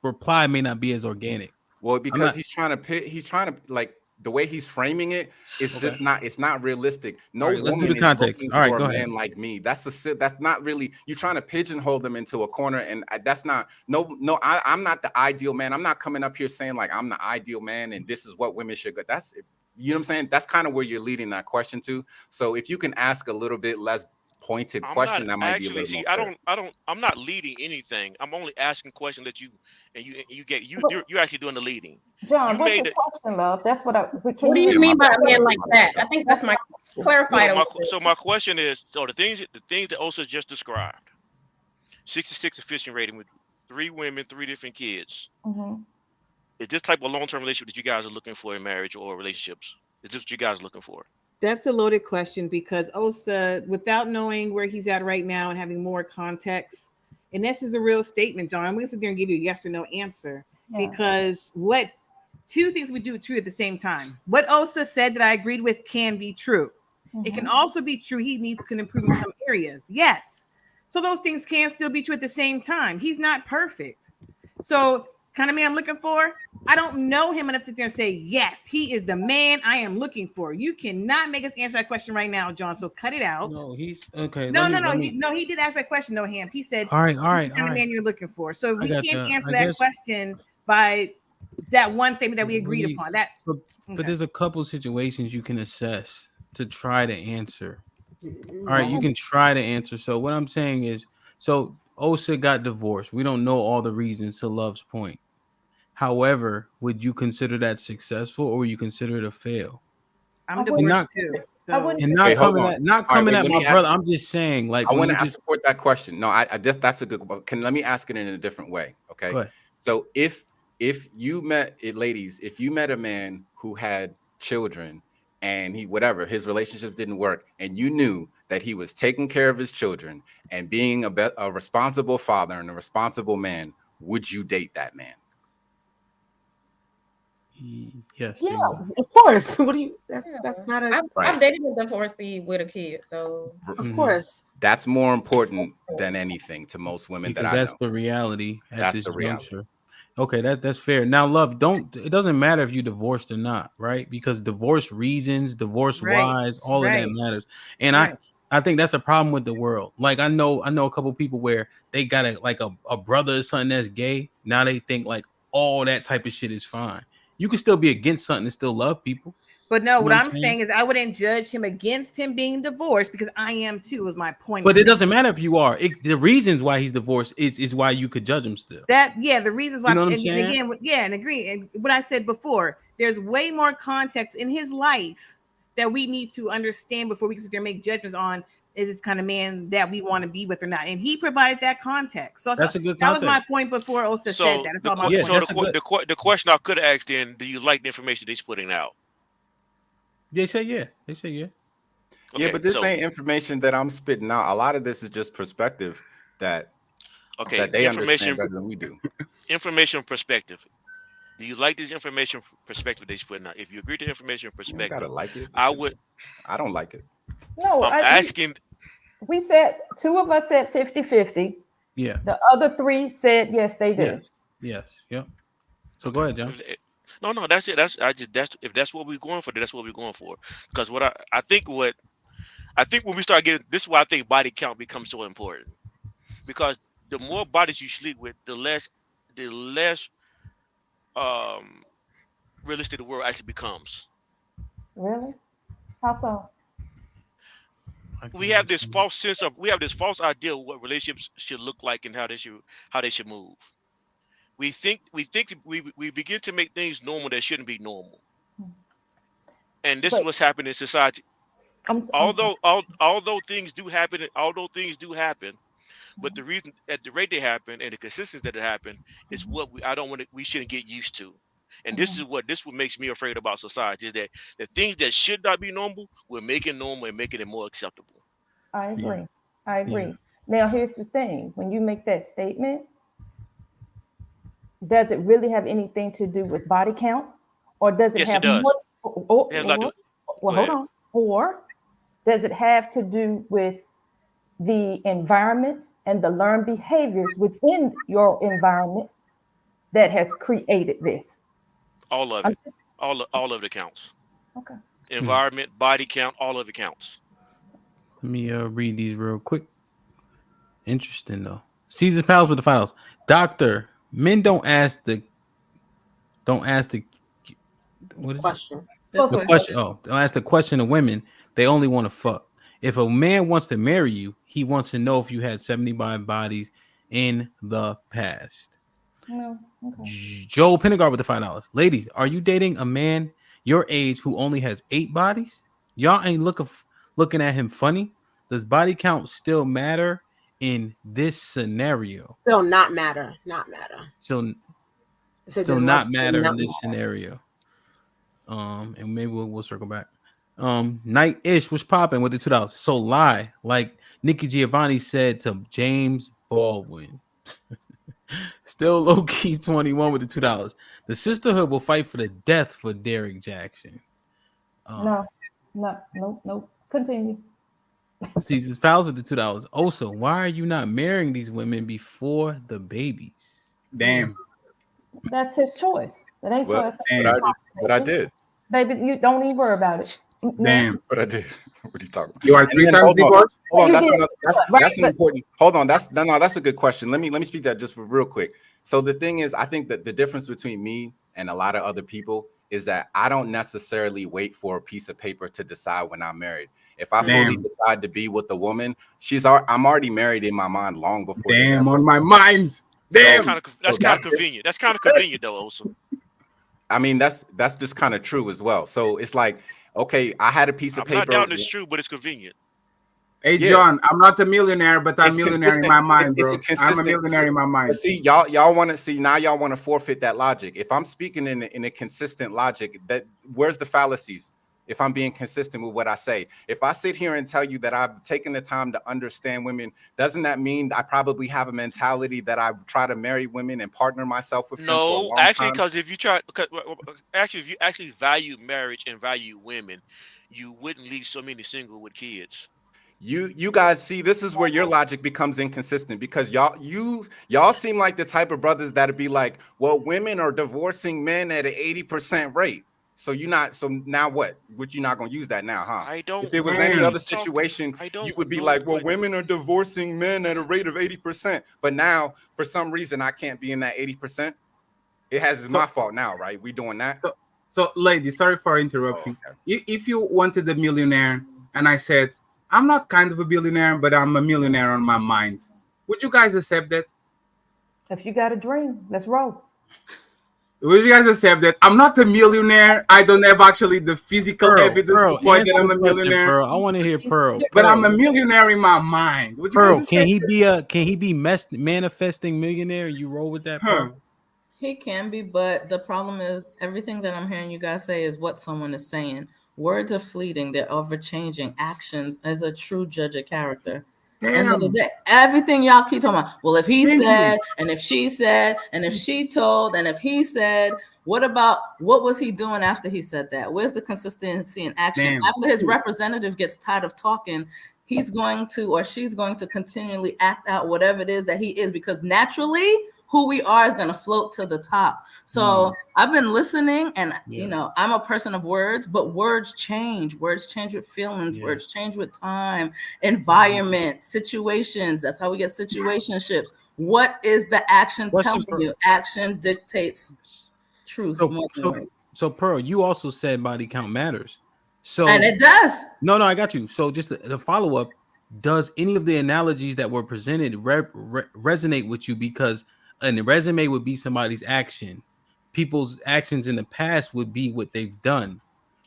reply may not be as organic. Well, because he's trying to like. the way he's framing it, it's just not. It's not realistic. No All right, let's do woman the is context. looking All right, for go a ahead. man like me. That's not really. You're trying to pigeonhole them into a corner, and that's not. No. I'm not the ideal man. I'm not coming up here saying like I'm the ideal man, and this is what women should go. That's, you know what I'm saying. That's kind of where you're leading that question to. So if you can ask a little bit less pointed I'm question, not that might be a actually little more see. fair. I'm not leading anything. I'm only asking questions that you're actually doing the leading. John, You what's made your it. question, love? That's what I. What do you mean by a man like that? I think that's my clarified. So my question is, so the things that Osa just described, 66 efficient rating with 3 women, 3 different kids. Mm-hmm. Is this type of long-term relationship that you guys are looking for in marriage or relationships? Is this what you guys are looking for? That's a loaded question because Osa, without knowing where he's at right now and having more context, and this is a real statement, John. I'm going to sit there and give you a yes or no answer because what 2 things we do true at the same time. What Osa said that I agreed with can be true. It can also be true he can improve in some areas. Yes. So those things can still be true at the same time. He's not perfect. So kind of man I'm looking for, I don't know him enough to sit there and say, yes, he is the man I am looking for. You cannot make us answer that question right now, John. So cut it out. No, he's okay. No. He did ask that question, no, Ham. He said, All right. the kind of man you're looking for. So we can't answer that guess, question by that one statement that we agreed upon. But there's a couple situations you can assess to try to answer. All right, you can try to answer. So what I'm saying is, so Osa got divorced. We don't know all the reasons, to Love's point. However, would you consider that successful, or would you consider it a fail? I'm divorced too. And not coming at my brother. I'm just saying, like, I want to support that question. No, I that's a good one. Let me ask it in a different way. Okay. Go ahead. So if you met it, ladies, if you met a man who had children and his relationships didn't work, and you knew that he was taking care of his children and being a responsible father and a responsible man, would you date that man? Yes. Yeah, of course. What do you? That's not a. I've dated a divorcee with a kid, so of course. That's more important than anything to most women because that I know. that's the reality at That's this the reality. juncture. Okay, that's fair. Now, Love, it doesn't matter if you divorced or not, right? Because divorce reasons, divorce wise, all of that matters. And I think that's a problem with the world. Like I know a couple people where they got a brother or something that's gay. Now they think like all that type of shit is fine. You can still be against something and still love people. But no, what I'm saying is I wouldn't judge him against him being divorced because I am too, is my point. But it doesn't matter if you are. The reasons why he's divorced is why you could judge him still. The reasons why. You know what I'm and saying? again, and agree. And what I said before, there's way more context in his life that we need to understand before we can sit there and make judgments on is this kind of man that we want to be with or not. And he provided that context. So that's a good context. That was my point before Osa said that. That's all my point. So the question I could have asked then, do you like the information he's putting out? They say yeah. Okay, but this ain't information that I'm spitting out. A lot of this is just perspective that they understand better than we do. Information perspective. Do you like this information perspective they're putting out? If you agree to information perspective, you gotta like it. I would. I don't like it. No, I'm asking. We said 2 of us said 50-50. Yeah. The other 3 said yes, they do. Yes. Yep. So go ahead, John. No, that's it. If that's what we're going for, that's what we're going for. Because I think when we start getting this is why I think body count becomes so important. Because the more bodies you sleep with, the less realistic the world actually becomes. Really? How so? We have this false idea of what relationships should look like and how they should move. We begin to make things normal that shouldn't be normal. And this is what's happening in society. Although things do happen, but the reason at the rate they happen and the consistency that it happen is what we shouldn't get used to. And this is what makes me afraid about society is that the things that should not be normal, we're making normal and making it more acceptable. I agree. Yeah. Now, here's the thing. When you make that statement, does it really have anything to do with body count? Or does it have more? Hold on. Or does it have to do with the environment and the learned behaviors within your environment that has created this? All of it. All of it counts. Okay. Environment, body count, all of it counts. Let me read these real quick. Interesting though. Caesar's Palace with the finals. Doctor, men don't ask the what is Question. the question? Oh, don't ask the question of women. They only want to fuck. If a man wants to marry you, he wants to know if you had 75 bodies in the past. No. Okay. Joel Penegard with the $5. Ladies, are you dating a man your age who only has 8 bodies? Y'all ain't looking at him funny. Does body count still matter in this scenario? Still not matter. Not matter. Still does not still matter not in this matter. scenario. And maybe we'll circle back. Night Ish was popping with the $2. So lie, like Nikki Giovanni said to James Baldwin. Still low key 21 with the $2. The sisterhood will fight for the death for Derek Jackson. Nope. Continue. Caesar's Palace with the $2. Also, why are you not marrying these women before the babies? Damn. That's his choice. That ain't But I did. Baby, you don't even worry about it. Damn. But I did. What are you talking about? You are 3 times divorced? Hold on. That's an important. Hold on. That's a good question. Let me speak that just for real quick. So the thing is, I think that the difference between me and a lot of other people is that I don't necessarily wait for a piece of paper to decide when I'm married. If I fully decide to be with the woman, I'm already married in my mind long before. Damn, on my mind. Damn. That's kind of convenient. That's kind of convenient though. Also, I mean, that's just kind of true as well. So it's like, okay, I had a piece of paper. I'm not doubting it's true, but it's convenient. Hey, John, I'm not a millionaire, but I'm a millionaire in my mind, bro. I'm a millionaire in my mind. But see, y'all want to see now. Y'all want to forfeit that logic. If I'm speaking in a consistent logic, that where's the fallacies? If I'm being consistent with what I say, if I sit here and tell you that I've taken the time to understand women, doesn't that mean I probably have a mentality that I try to marry women and partner myself with? No, actually, because if you actually value marriage and value women, you wouldn't leave so many single with kids. You guys see, this is where your logic becomes inconsistent, because y'all seem like the type of brothers that'd be like, well, women are divorcing men at an 80% rate. So now what? Would you not gonna use that now, huh? I don't. If there was any other situation, you would be like, well, women are divorcing men at a rate of 80%. But now, for some reason, I can't be in that 80%. It's my fault now, right? We doing that. So ladies, sorry for interrupting. Oh, okay. If you wanted a millionaire and I said, I'm not kind of a billionaire, but I'm a millionaire on my mind, would you guys accept that? If you got a dream, let's roll. Would you guys accept that? I'm not a millionaire. I don't have actually the physical evidence to point that I'm a millionaire. Pearl. I want to hear Pearl. But I'm a millionaire in my mind. Would you Pearl, guys can he be manifesting millionaire? You roll with that, Pearl? He can be, but the problem is everything that I'm hearing you guys say is what someone is saying. Words are fleeting, they're ever changing. Actions as a true judge of character. End of the day, everything y'all keep talking about. Well, if he said, and if she said, and if she told, and if he said, what was he doing after he said that? Where's the consistency in action? After his representative gets tired of talking, he's going to, or she's going to continually act out whatever it is that he is, because naturally who we are is going to float to the top. So I've been listening, and I'm a person of words, but words change. Words change with feelings. Words change with time, environment, situations. That's how we get situationships. What is the action telling you? Action dictates truth. So Pearl, you also said body count matters. So and it does. No, I got you. So just the follow up: does any of the analogies that were presented resonate with you? Because a resume would be somebody's action. People's actions in the past would be what they've done.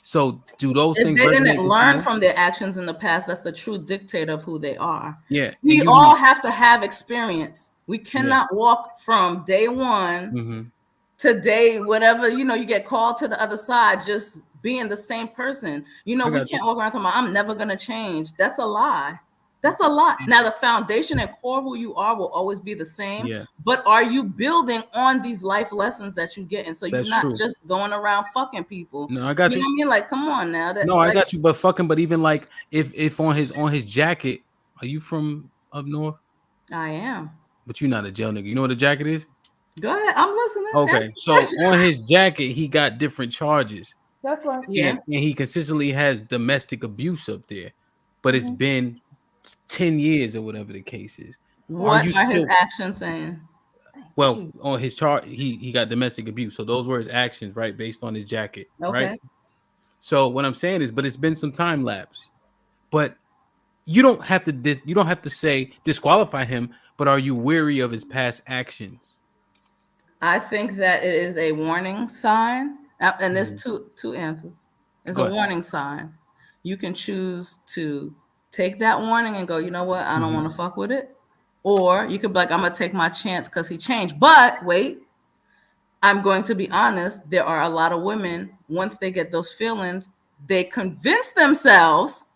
So do those things resonate? If they didn't learn from their actions in the past, that's the true dictator of who they are. Yeah. We all have to have experience. We cannot walk from day one to day, whatever, you get called to the other side, just being the same person. We can't walk around talking about, I'm never going to change. That's a lie. That's a lot. Now, the foundation and core who you are will always be the same. Yeah. But are you building on these life lessons that you get? And so you're not just going around fucking people. No, I got you. You know what I mean? Like, come on now. I got you. But fucking, but even like if on his jacket, are you from up north? I am. But you're not a jail nigga. You know what a jacket is? Go ahead. I'm listening. Okay, so on his jacket, he got different charges. That's right. And he consistently has domestic abuse up there, but it's been 10 years or whatever the case is. What are his actions saying? Well, on his chart, he got domestic abuse. So those were his actions, right? Based on his jacket. Okay. Right. So what I'm saying is, but it's been some time lapse. But you don't have to say disqualify him, but are you weary of his past actions? I think that it is a warning sign. And there's two answers. It's a warning sign. You can choose to take that warning and go, you know what? I don't want to fuck with it. Or you could be like, I'm going to take my chance because he changed. But wait, I'm going to be honest. There are a lot of women, once they get those feelings, they convince themselves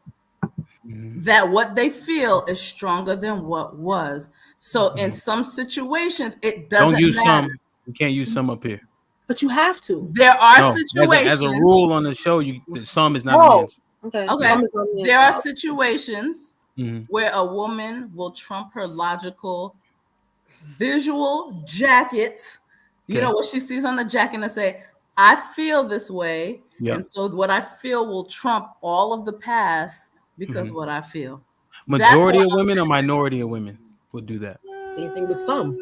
that what they feel is stronger than what was. So in some situations, it doesn't Don't use matter. some. You can't use some up here. But you have to. There are situations. As a rule on the show, some is not an answer. Okay. There are situations where a woman will trump her logical visual jacket. You know what she sees on the jacket and say, I feel this way. Yep. And so what I feel will trump all of the past because what I feel. Majority of women or minority of women would do that. Same thing with some.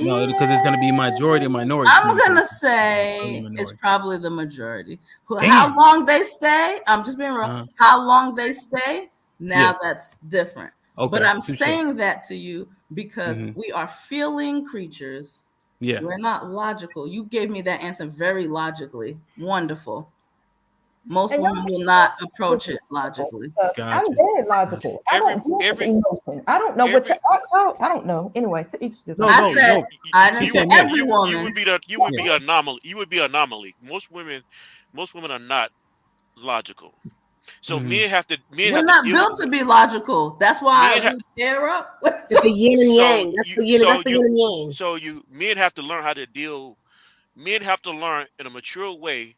No, because it's going to be majority or minority. I'm going to say it's probably the majority. How long they stay, I'm just being real. How long they stay, now that's different. Okay, but I'm saying that to you because we are feeling creatures. Yeah. We're not logical. You gave me that answer very logically. Wonderful. Most women will not approach it logically. I'm very logical. I don't deal with emotion. I don't know what I don't know. Anyway, to each this. I didn't say every woman. You would be anomaly. You would be anomaly. Most women are not logical. So men have to. We're not built to be logical. That's why we pair up. It's the yin and yang. That's the yin and yang. So men have to learn how to deal. Men have to learn in a mature way.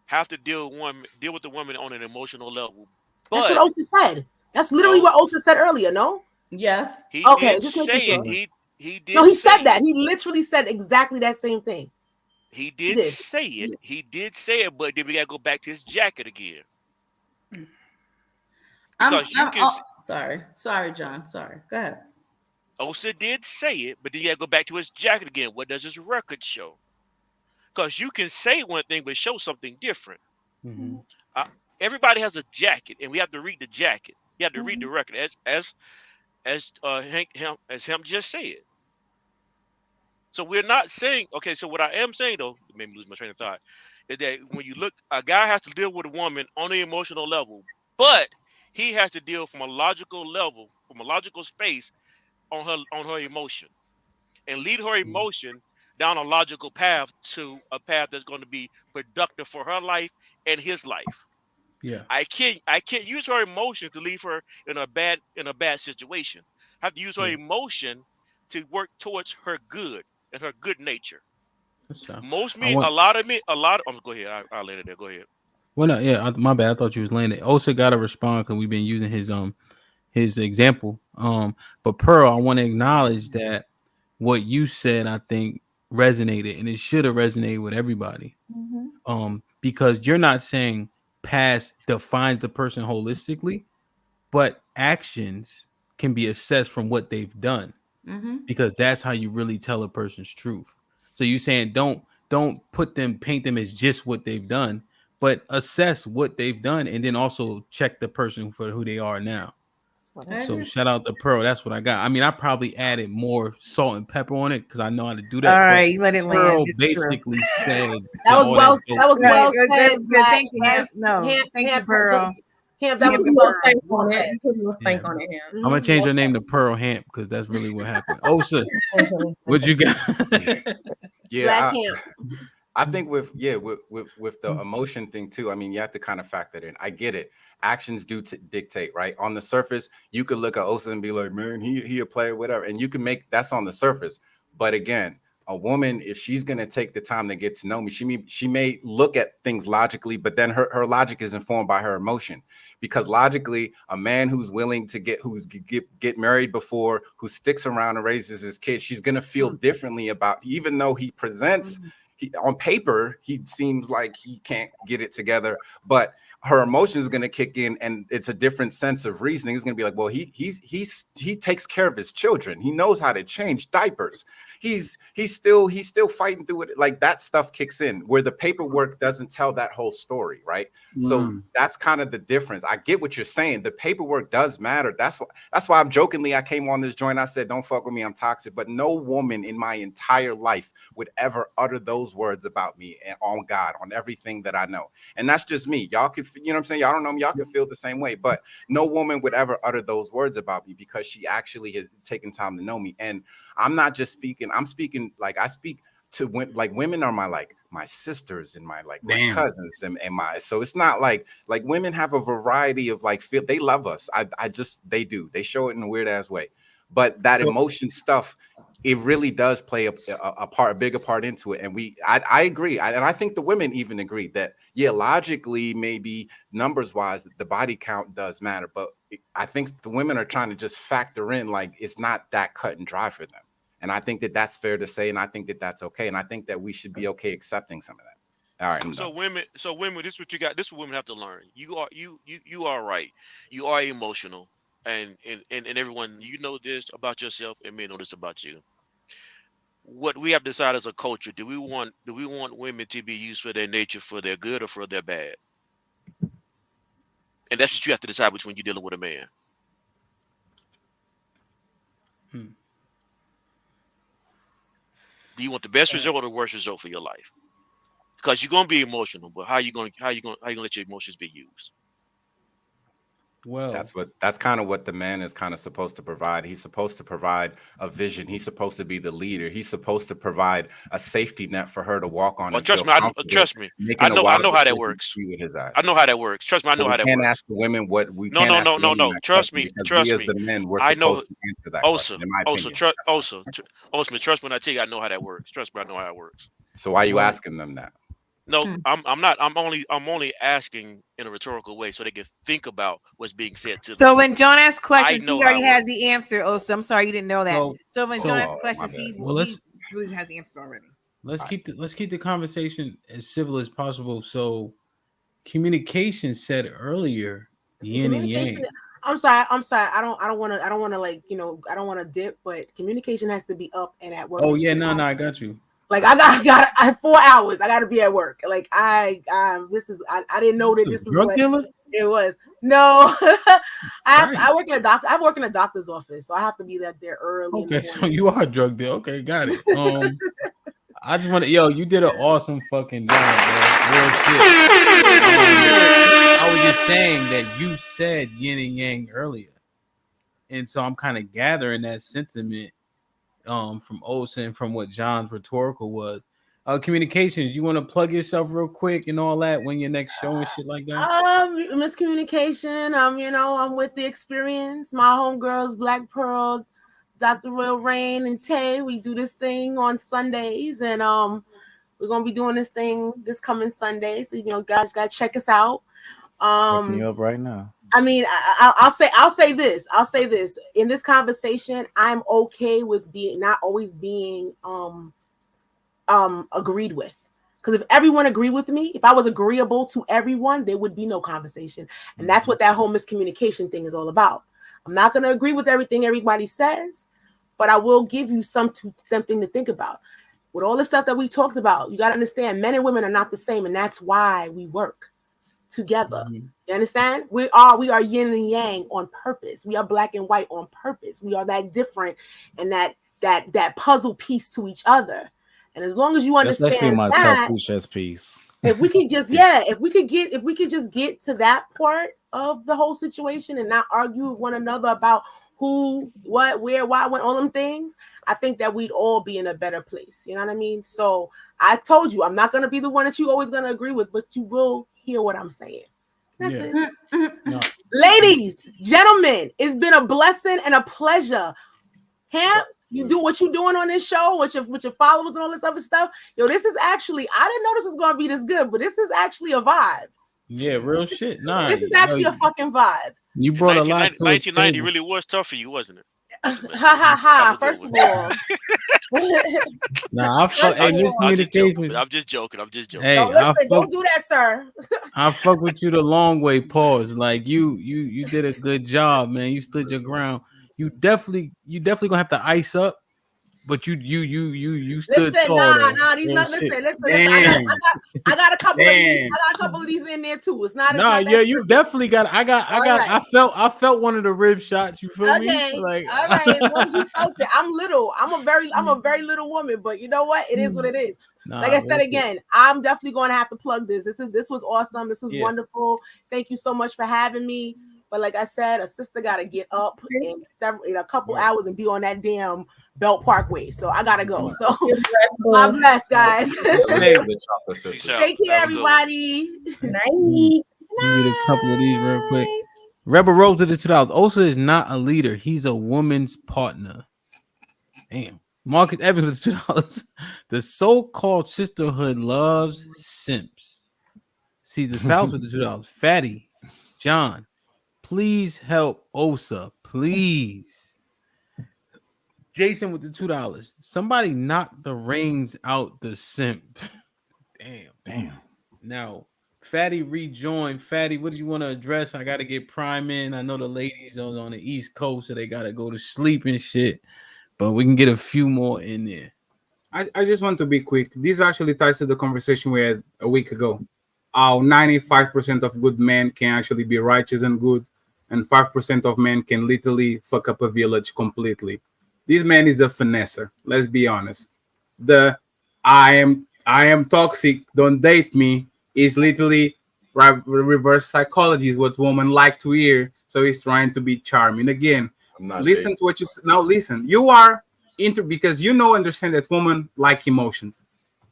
Have to deal with the woman on an emotional level. But, that's what Osa said. That's literally what Osa said earlier. No. Yes. He okay. Did Just say sure. it. He did. No, he said that. He literally said exactly that same thing. He did say it. He did say it, but then we gotta go back to his jacket again. Sorry, John. Sorry. Go ahead. Osa did say it, but then you gotta go back to his jacket again. What does his record show? Because you can say one thing but show something different. Everybody has a jacket, and we have to read the jacket. You have to read the record, as Hemp just said. So we're not saying okay. So what I am saying though, it made me lose my train of thought, is that when you look, a guy has to deal with a woman on the emotional level, but he has to deal from a logical level, from a logical space, on her emotion, and lead her emotion down a logical path to a path that's going to be productive for her life and his life. Yeah. I can't use her emotion to leave her in a bad situation. I have to use her emotion to work towards her good and her good nature. Most men, a lot of go ahead. I'll let it there. Go ahead. Well, no, yeah, my bad. I thought you was landing. Osa got to respond because we've been using his example. But Pearl, I want to acknowledge that what you said, I think, resonated, and it should have resonated with everybody. Because you're not saying past defines the person holistically, but actions can be assessed from what they've done, because that's how you really tell a person's truth. So you're saying don't paint them as just what they've done, but assess what they've done, and then also check the person for who they are now. So shout out to Pearl. That's what I got. I mean, I probably added more salt and pepper on it because I know how to do that. All right, you let it land. Pearl It's basically said that was well said. Good. Thank you. Thank you, Pearl. Hamp, that was well said. I'm gonna change her name to Pearl Hamp because that's really what happened. Osa, what you got? Yeah, I think with the emotion thing too. I mean, you have to kind of factor that in. I get it. Actions do dictate, right? On the surface, you could look at Osa and be like, man, he a player, whatever, and you can make that's on the surface. But again, A woman, if she's going to take the time to get to know me, she may look at things logically, but then her logic is informed by her emotion. Because logically, a man who's willing to get married before, who sticks around and raises his kids, she's going to feel differently about, even though he presents, on paper, he seems like he can't get it together, but her emotions going to kick in, and it's a different sense of reasoning. It's going to be like, well, he takes care of his children. He knows how to change diapers. He's still fighting through it. Like, that stuff kicks in where the paperwork doesn't tell that whole story, right? So that's kind of the difference. I get what you're saying. The paperwork does matter. That's why I'm jokingly, I came on this joint. I said, don't fuck with me, I'm toxic. But no woman in my entire life would ever utter those words about me and on God, on everything that I know. And that's just me. Y'all could, you know what I'm saying? Y'all don't know me. Y'all can feel the same way. But no woman would ever utter those words about me because she actually has taken time to know me. And I'm not just speaking. I'm speaking like I speak to like women are my sisters and my my cousins and my, so it's not like women have a variety of they love us. They do. They show it in a weird ass way. But that emotion stuff, it really does play a bigger part into it. And I agree. And I think the women even agree that, yeah, logically, maybe numbers wise, the body count does matter. But I think the women are trying to just factor in, like, it's not that cut and dry for them. And I think that that's fair to say. And I think that that's okay. And I think that we should be okay accepting some of that. All right. So women, this is what you got. This is what women have to learn. You are right. You are emotional. And everyone, you know this about yourself, and men know this about you. What we have decided as a culture, do we want women to be used for their nature, for their good, or for their bad? And that's what you have to decide between you dealing with a man. Do you want the best result or the worst result for your life? Because you're gonna be emotional, but how you gonna let your emotions be used? Well, that's kind of what the man is kind of supposed to provide. He's supposed to provide a vision. He's supposed to be the leader. He's supposed to provide a safety net for her to walk on. Well, trust me. I know how that works. I know how that works. Trust me, I know how that works. We can't ask the women what we no. Trust me. We as the men, we're supposed to answer that question. In my opinion. Trust me when I tell you I know how that works. Trust me, I know how it works. So why are you asking them that? No, I'm not. I'm only asking in a rhetorical way so they can think about what's being said to them. So when John asks questions, he already has the answer. Oh, so I'm sorry you didn't know that. So when John asks questions, he really has the answer already. Let's keep the conversation as civil as possible. So communication said earlier, yin and yang. I'm sorry. I don't want to I don't want to dip, but communication has to be up and at work. Oh yeah, no, I got you. Like I have 4 hours. I got to be at work. Like I didn't know that this is what dealer? It was. No, I work in a doctor. I work in a doctor's office, so I have to be there early. Okay, so you are a drug dealer. Okay, got it. I just want to, you did an awesome fucking job, man. Real shit. I was just saying that you said yin and yang earlier, and so I'm kind of gathering that sentiment from Olsen, from what John's rhetorical was. Communications, you want to plug yourself real quick and all that when your next show and shit like that? Miscommunication. I'm with the experience. My homegirls, Black Pearl, Dr. Royal Rain, and Tay. We do this thing on Sundays, and we're gonna be doing this thing this coming Sunday. So guys gotta check us out. Looking you up right now. I mean, I'll say this. In this conversation, I'm okay with not always being agreed with. Because if everyone agreed with me, if I was agreeable to everyone, there would be no conversation. And that's what that whole miscommunication thing is all about. I'm not going to agree with everything everybody says, but I will give you something to think about. With all the stuff that we talked about, you got to understand, men and women are not the same, and that's why we work together. You understand? We are yin and yang on purpose. We are black and white on purpose. We are that different and that puzzle piece to each other. And as long as you understand that's actually my top chess piece. If we could just if we could just get to that part of the whole situation and not argue with one another about who, what, where, why, when, all them things, I think that we'd all be in a better place. You know what I mean? So I told you, I'm not going to be the one that you always going to agree with, but you will hear what I'm saying. That's it. No. Ladies, gentlemen, it's been a blessing and a pleasure. Ham, you do what you doing on this show with your followers and all this other stuff. Yo, this is actually, I didn't know this was gonna be this good, but this is actually a vibe. Yeah, real shit. Nah, this is actually a fucking vibe. You brought a lot to 1990 it. really was tough for you, wasn't it? Ha ha ha! First of all, nah, I fuck. Hey, miscommunication. I'm just joking. Hey, no, listen, don't do that, sir. I fuck with you the long way. Pause. Like you did a good job, man. You stood your ground. You definitely gonna have to ice up, but you stood listen, tall. nah, these not. Listen. I got a couple of these. I got a couple of these in there too. It's not. Nah, yeah, you definitely got. I Right. I felt one of the rib shots. You feel me? Like, all right. As long as you felt it. I'm little. I'm a very little woman, but you know what? It is what it is. Like I said again, I'm definitely going to have to plug this. This was awesome. This was wonderful. Thank you so much for having me. But like I said, a sister got to get up in a couple hours and be on that damn Belt Parkway. So I gotta go. So God bless, guys. Take care, everybody. Night. Read a couple of these real quick. Rebel Rose to the $2. Osa is not a leader. He's a woman's partner. Damn. Marcus Evans with $2. The so-called sisterhood loves simps. Caesar Spouse with the $2. Fatty. John. Please help Osa. Please. Jason with the $2. Somebody knock the rings out the simp. Damn. Now, Fatty rejoined. Fatty, what do you want to address? I got to get Prime in. I know the ladies are on the East Coast, so they got to go to sleep and shit. But we can get a few more in there. I just want to be quick. This actually ties to the conversation we had a week ago. How 95% of good men can actually be righteous and good, and 5% of men can literally fuck up a village completely. This man is a finesser. Let's be honest. The I am toxic, don't date me is literally reverse psychology is what women like to hear. So he's trying to be charming. Again, listen to what you now listen. You are because understand that women like emotions.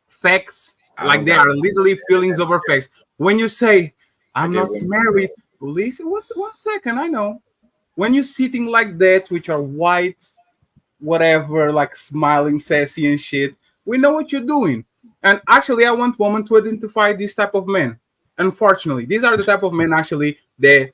Facts, like they are literally feelings over facts. When you say I'm not married, listen, one second, I know. When you're sitting like that with your white whatever, like smiling, sassy and shit, we know what you're doing. And actually, I want women to identify this type of men. Unfortunately, these are the type of men actually that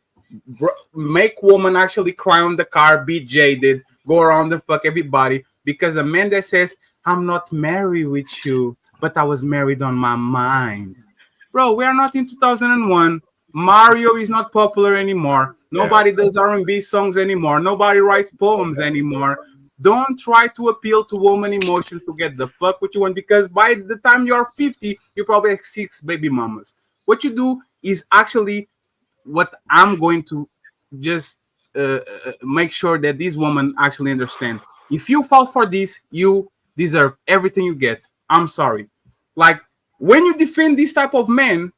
make women actually cry on the car, be jaded, go around and fuck everybody. Because a man that says, I'm not married with you, but I was married on my mind. Bro, we are not in 2001. Mario is not popular anymore. Nobody does R&B songs anymore. Nobody writes poems anymore. Don't try to appeal to woman emotions to get the fuck what you want, because by the time you're 50, you probably have 6 baby mamas. What you do is actually what I'm going to just make sure that these women actually understand. If you fall for this, you deserve everything you get. I'm sorry. Like, when you defend this type of man,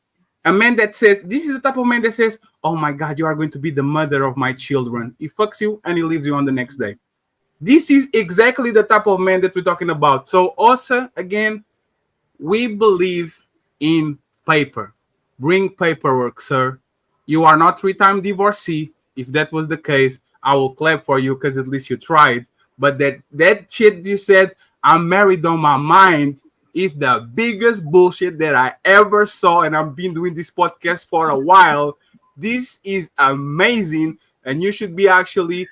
a man that says, this is the type of man that says, oh my God, you are going to be the mother of my children. He fucks you and he leaves you on the next day. This is exactly the type of man that we're talking about. So also, again, we believe in paper. Bring paperwork, sir. You are not 3-time divorcee. If that was the case, I will clap for you because at least you tried. But that shit you said, I'm married on my mind, is the biggest bullshit that I ever saw. And I've been doing this podcast for a while. This is amazing. And you should be actually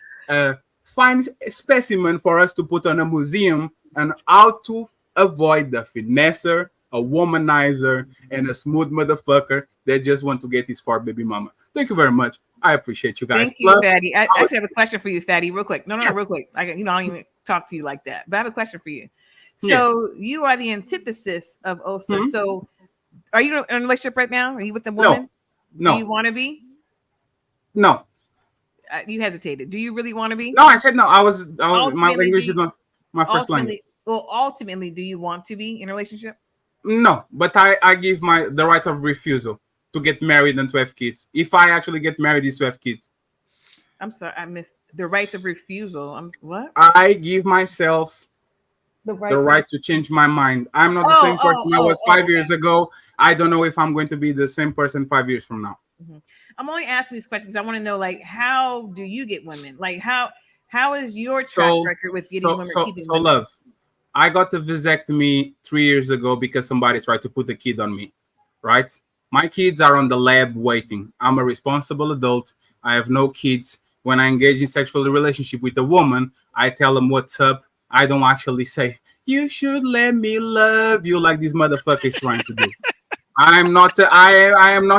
find a specimen for us to put on a museum and how to avoid the finesser, a womanizer, and a smooth motherfucker that just want to get his far baby mama. Thank you very much. I appreciate you guys. Thank you, Fatty. I actually have a question for you, Fatty, real quick. No, real quick. I don't even talk to you like that, but I have a question for you. So you are the antithesis of Osa. Mm-hmm. So are you in a relationship right now? Are you with a woman? No. Do you want to be? No. You hesitated. Do you really want to be? No, I said no. I was my language is my first language. Well, ultimately, do you want to be in a relationship? No, but I give the right of refusal to get married and to have kids. If I actually get married, is to have kids. I'm sorry, I missed the right of refusal. What? I give myself the right to change my mind. I'm not the same person I was 5 years ago. I don't know if I'm going to be the same person 5 years from now. Mm-hmm. I'm only asking these questions because I want to know, like, how do you get women? Like, how How is your track record with getting women keeping women? Love, I got a vasectomy 3 years ago because somebody tried to put a kid on me, right? My kids are on the lab waiting. I'm a responsible adult. I have no kids. When I engage in sexual relationship with a woman, I tell them what's up. I don't actually say, you should let me love you like this motherfucker is trying to do. I am not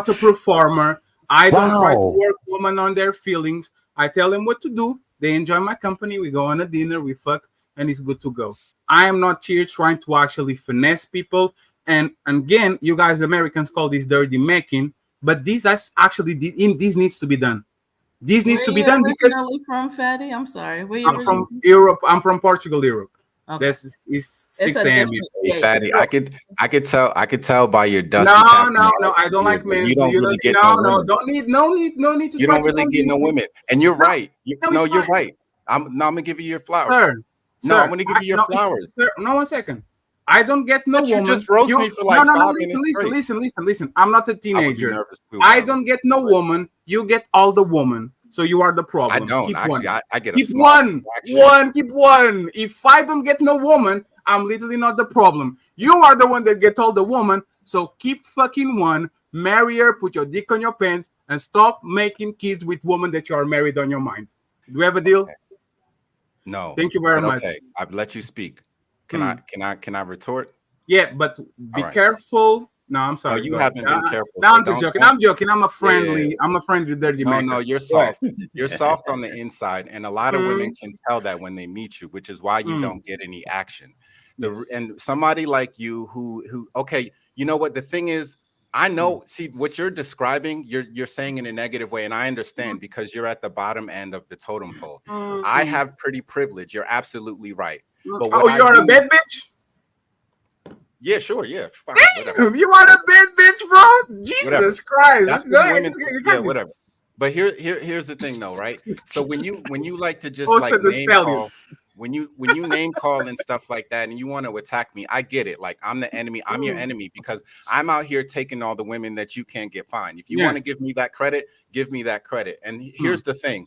a performer. I don't try to work women on their feelings. I tell them what to do. They enjoy my company. We go on a dinner, we fuck, and it's good to go. I am not here trying to actually finesse people. And again, you guys Americans call this dirty macking, but this needs to be done. This needs to be done because from Fatty. I'm sorry. I'm from Europe. I'm from Portugal, Europe. Okay. It's 6 a.m. Hey, Fatty, I could tell by your dusty. No. I don't like men. You don't really get no need to. You don't really get no women, and you're right. You're right. I'm gonna give you your flowers. Sir, I'm gonna give you your flowers. Sir, no, 1 second. I don't get no woman. You just roast me for like 5 minutes. Listen. I'm not a teenager. I don't get no woman. You get all the woman. So you are the problem. I don't keep actually. One. I get a keep small one. fraction. Keep one. If I don't get no woman, I'm literally not the problem. You are the one that get all the woman. So keep fucking one. Marry her. Put your dick on your pants and stop making kids with women that you are married on your mind. Do we have a deal? Okay. No. Thank you very much. Okay, I've let you speak. Can I retort? Yeah, but be careful. No, I'm sorry. No, you haven't been careful. No, I'm just joking. I'm joking. I'm a friendly dirty man. No, you're soft. You're soft on the inside, and a lot of women can tell that when they meet you, which is why you don't get any action. And somebody like you who okay, you know what the thing is, I know, see what you're describing, you're saying in a negative way, and I understand because you're at the bottom end of the totem pole. I have pretty privilege. You're absolutely right. But you're a bad bitch? Yeah, sure, yeah. Fine, damn, you are a bad bitch, bro. Jesus Christ. That's good. Women, yeah, whatever. But here's the thing though, right? So when you like to just like name call, when you name call and stuff like that, and you want to attack me, I get it. Like I'm the enemy, I'm your enemy because I'm out here taking all the women that you can't get fine. If you want to give me that credit, give me that credit. And here's the thing.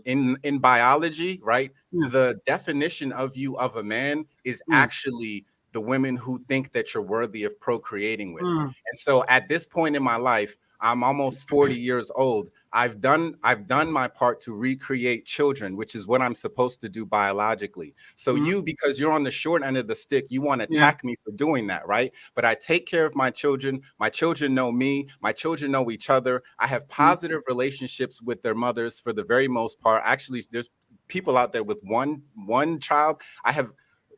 In biology, right? The definition of a man is actually the women who think that you're worthy of procreating with. And so at this point in my life, I'm almost 40 years old. I've done my part to recreate children, which is what I'm supposed to do biologically. So you, because you're on the short end of the stick, you want to attack me for doing that, right? But I take care of my children. My children know me. My children know each other. I have positive relationships with their mothers for the very most part. Actually, there's people out there with one child. I have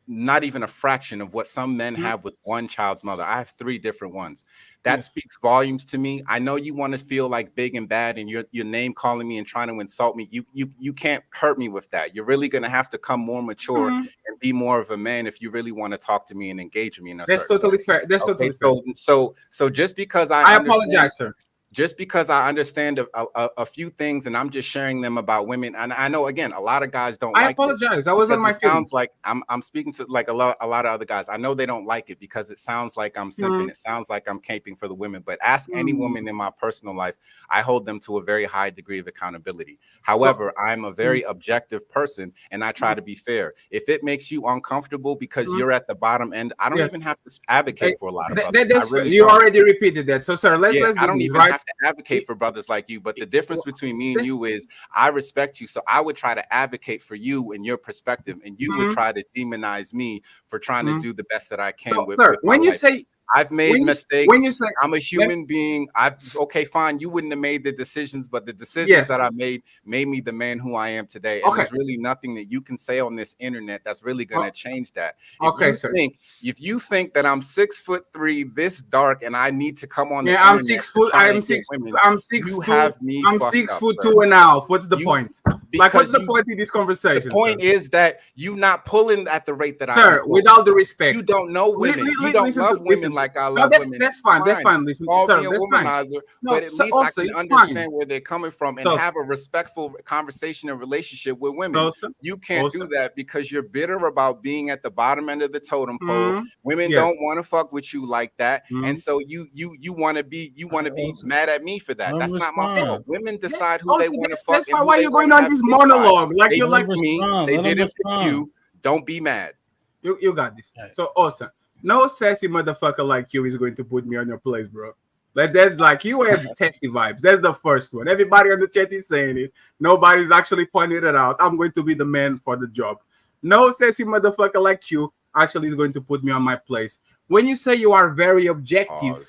not even a fraction of what some men have with one child's mother. I have 3 different ones. That speaks volumes to me. I know you want to feel like big and bad and you're name calling me and trying to insult me. You can't hurt me with that. You're really going to have to come more mature and be more of a man if you really want to talk to me and engage with me. That's totally fair. That's totally fair. So just because I apologize, sir. Just because I understand a few things and I'm just sharing them about women, and I know again a lot of guys don't. I apologize. That wasn't my feeling. Sounds like I'm speaking to like a lot of other guys. I know they don't like it because it sounds like I'm simping. It sounds like I'm caping for the women. But ask any woman in my personal life, I hold them to a very high degree of accountability. However, I'm a very objective person and I try to be fair. If it makes you uncomfortable because you're at the bottom end, I don't even have to advocate for a lot of brothers. You already repeated that. So, sir, let's I don't even have to advocate for brothers like you, but the difference between me and you is I respect you, so I would try to advocate for you and your perspective, and you would try to demonize me for trying to do the best that I can. So, sir, when you say I've made mistakes. When you say I'm a human being, okay, fine. You wouldn't have made the decisions, but the decisions that I made me the man who I am today. And there's really nothing that you can say on this internet that's really going to change that. If you think that I'm 6'3", this dark, and I need to come on the internet, I'm 6 foot. I'm 6. I'm 6. You have me. I'm 6'2.5". What's the point? Like, what's the point of this conversation? The point is that you not pulling at the rate that I am. Sir, with all the respect, you don't know women. You don't love women like I love women. That's fine. That's fine. Listen, Call sir, me a that's womanizer, fine. but at least I can understand where they're coming from and have a respectful conversation and relationship with women. You can't do that because you're bitter about being at the bottom end of the totem pole. Women don't want to fuck with you like that, and so you want to be mad at me for that. That's not my fault. Women decide who they want to fuck. That's why you're going on this monologue. Like they you like me. They didn't pick you. Don't be mad. You got this. So awesome. No sassy motherfucker like you is going to put me on your place, bro. Like that's like you have sassy vibes. That's the first one. Everybody on the chat is saying it. Nobody's actually pointing it out. I'm going to be the man for the job. No sassy motherfucker like you actually is going to put me on my place. When you say you are very objective,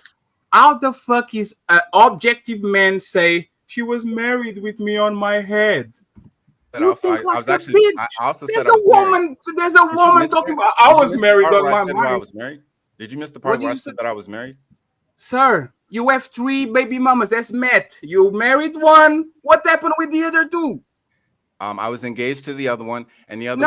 how the fuck is an objective man say she was married with me on my head? You think like a bitch. I also There's said I a was married. woman. There's a woman talking about I was married on my mind. I was married. Did you miss the part where I said that I was married? Sir, you have 3 baby mamas. That's met. You married one. What happened with the other 2? I was engaged to the other one, and the other.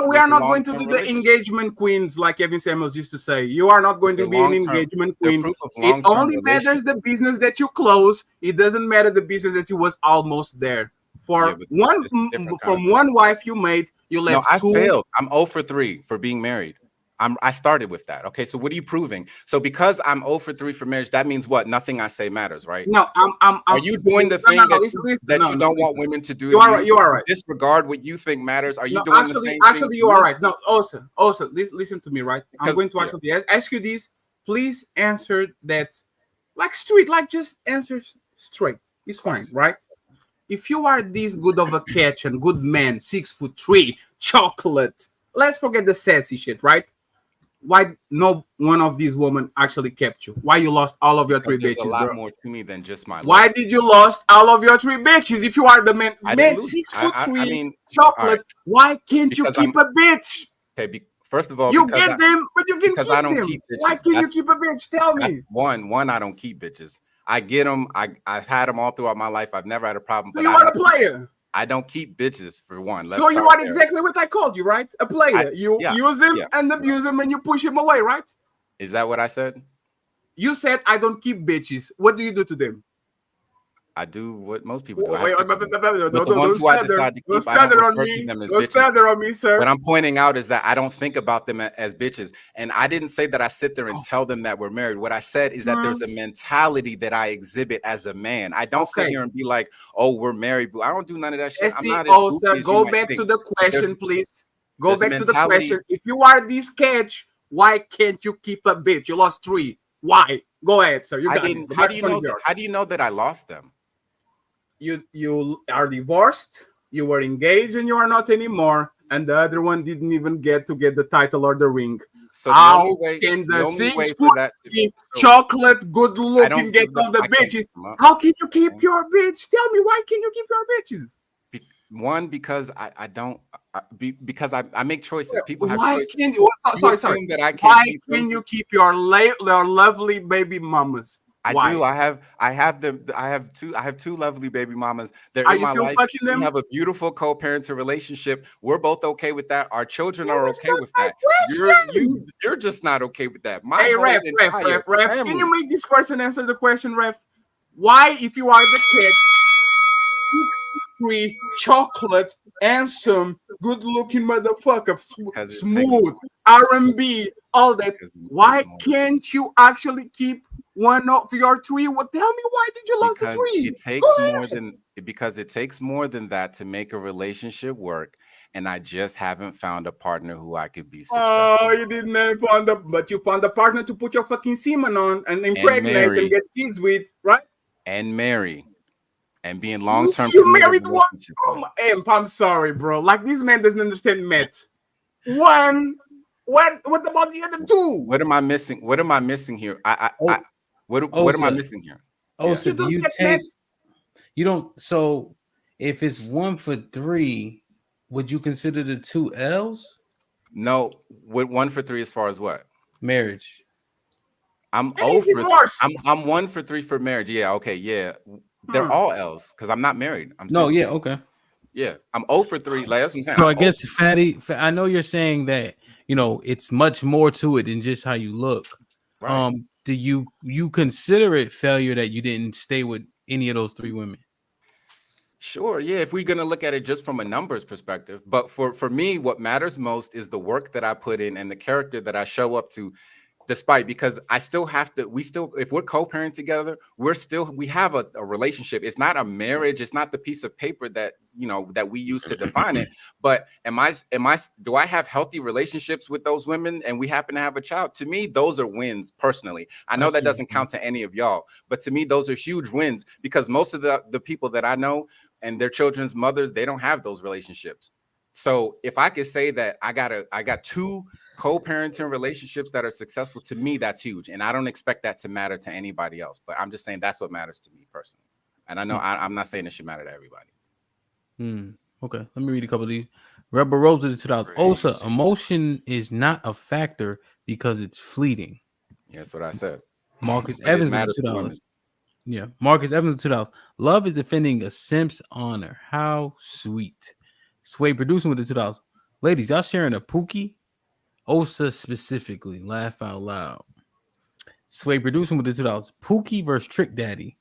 We are not going to do the engagement queens like Kevin Samuels used to say. You are not going to be an engagement queen. It only matters the business that you close. It doesn't matter the business that you was almost there. For one wife you made, you left. No, I failed. I'm 0 for 3 for being married. I started with that. Okay, so what are you proving? So because I'm 0 for 3 for marriage, that means what? Nothing I say matters, right? No, are you doing the thing that you don't want women to do? You are right. You are right. Disregard what you think matters. Are you doing the same thing? Actually, you are right. No, also, listen to me, right? I'm going to actually ask you this. Please answer that like straight, like just answer straight. It's fine, right? If you are this good of a catch and good man, 6'3", chocolate, let's forget the sassy shit, right? Why no one of these women actually kept you? Why you lost all of your 3 bitches? There's a lot more to me than just my. Why did you lost all of your 3 bitches? If you are the man 6'3", chocolate, why can't you keep a bitch? Okay, first of all, you get them, but you can keep them. Why can't you keep a bitch? Tell me. One, I don't keep bitches. I get them. I've had them all throughout my life. I've never had a problem. So you are a player. I don't keep bitches for one. So you are exactly what I called you, right? A player. You use him and abuse him and you push him away, right? Is that what I said? You said I don't keep bitches. What do you do to them? I do what most people do. Don't slander on me, sir. What I'm pointing out is that I don't think about them as bitches. And I didn't say that I sit there and tell them that we're married. What I said is that there's a mentality that I exhibit as a man. I don't sit here and be like, oh, we're married. I don't do none of that shit. I'm not as sir, go back to the question, please. Go back to the question. If you are this catch, why can't you keep a bitch? You lost 3. Why? Go ahead, sir. How do you know that I lost them? You are divorced, you were engaged, and you are not anymore, and the other one didn't even get the title or the ring. So how can the 6'3" chocolate good looking get all the bitches? How can you keep your bitch? Tell me, why can you keep your bitches? One, because I don't because I make choices. People have why choices. Can you, sorry. That I can't why can you keep your lovely baby mamas? I do. I have 2 lovely baby mamas. They're are in you my still life. fucking them? We have a beautiful co-parenting relationship. We're both okay with that. Our children are okay with that. You're just not okay with that. Hey, ref. Can you make this person answer the question, ref? Why, if you are the kid, 6'3", chocolate, handsome, good-looking motherfucker, smooth, R&B, all that, why can't you actually keep one of your 3? Well, tell me, why did you lose the 3? It takes more than that to make a relationship work, and I just haven't found a partner who I could be successful. Oh, you didn't find but you found a partner to put your fucking semen on and impregnate and get kids with, right? And marry. And being long-term. You married one. I'm sorry, bro. Like, this man doesn't understand math. One. What about the other 2? What am I missing? What am I missing here? What am I missing here? So do you take? You don't. So if it's 1 for 3, would you consider the 2 L's? No. What 1 for 3 as far as what? Marriage. I'm 1 for 3 for marriage. Yeah. Okay. Yeah. They're all L's because I'm not married. I'm no. Yeah. Okay. Yeah. I'm 0 for 3. Like, that's what I'm saying. So I guess Fatty, I know you're saying that it's much more to it than just how you look. Right. Do you consider it failure that you didn't stay with any of those 3 women? Sure. Yeah. If we're gonna look at it just from a numbers perspective, but for me, what matters most is the work that I put in and the character that I show up to despite, because I still have to, if we're co-parent together, we have a relationship. It's not a marriage. It's not the piece of paper that, that we use to define it. But do I have healthy relationships with those women and we happen to have a child? To me, those are wins personally. I know that doesn't count to any of y'all, but to me, those are huge wins, because most of the people that I know and their children's mothers, they don't have those relationships. So if I could say that I got two co-parenting relationships that are successful, to me, that's huge. And I don't expect that to matter to anybody else, but I'm just saying that's what matters to me personally. And I know I'm not saying it should matter to everybody. Okay, let me read a couple of these. Rebel Rose of the 2000s. Osa, emotion is not a factor because it's fleeting. Yeah, that's what I said. Marcus Evans with the $2. Yeah, Marcus Evans with $2. Love is defending a simp's honor. How sweet. Sway producing with the $2. Ladies, y'all sharing a Pookie? Osa specifically. Laugh out loud. Sway producing with the $2. Pookie versus Trick Daddy.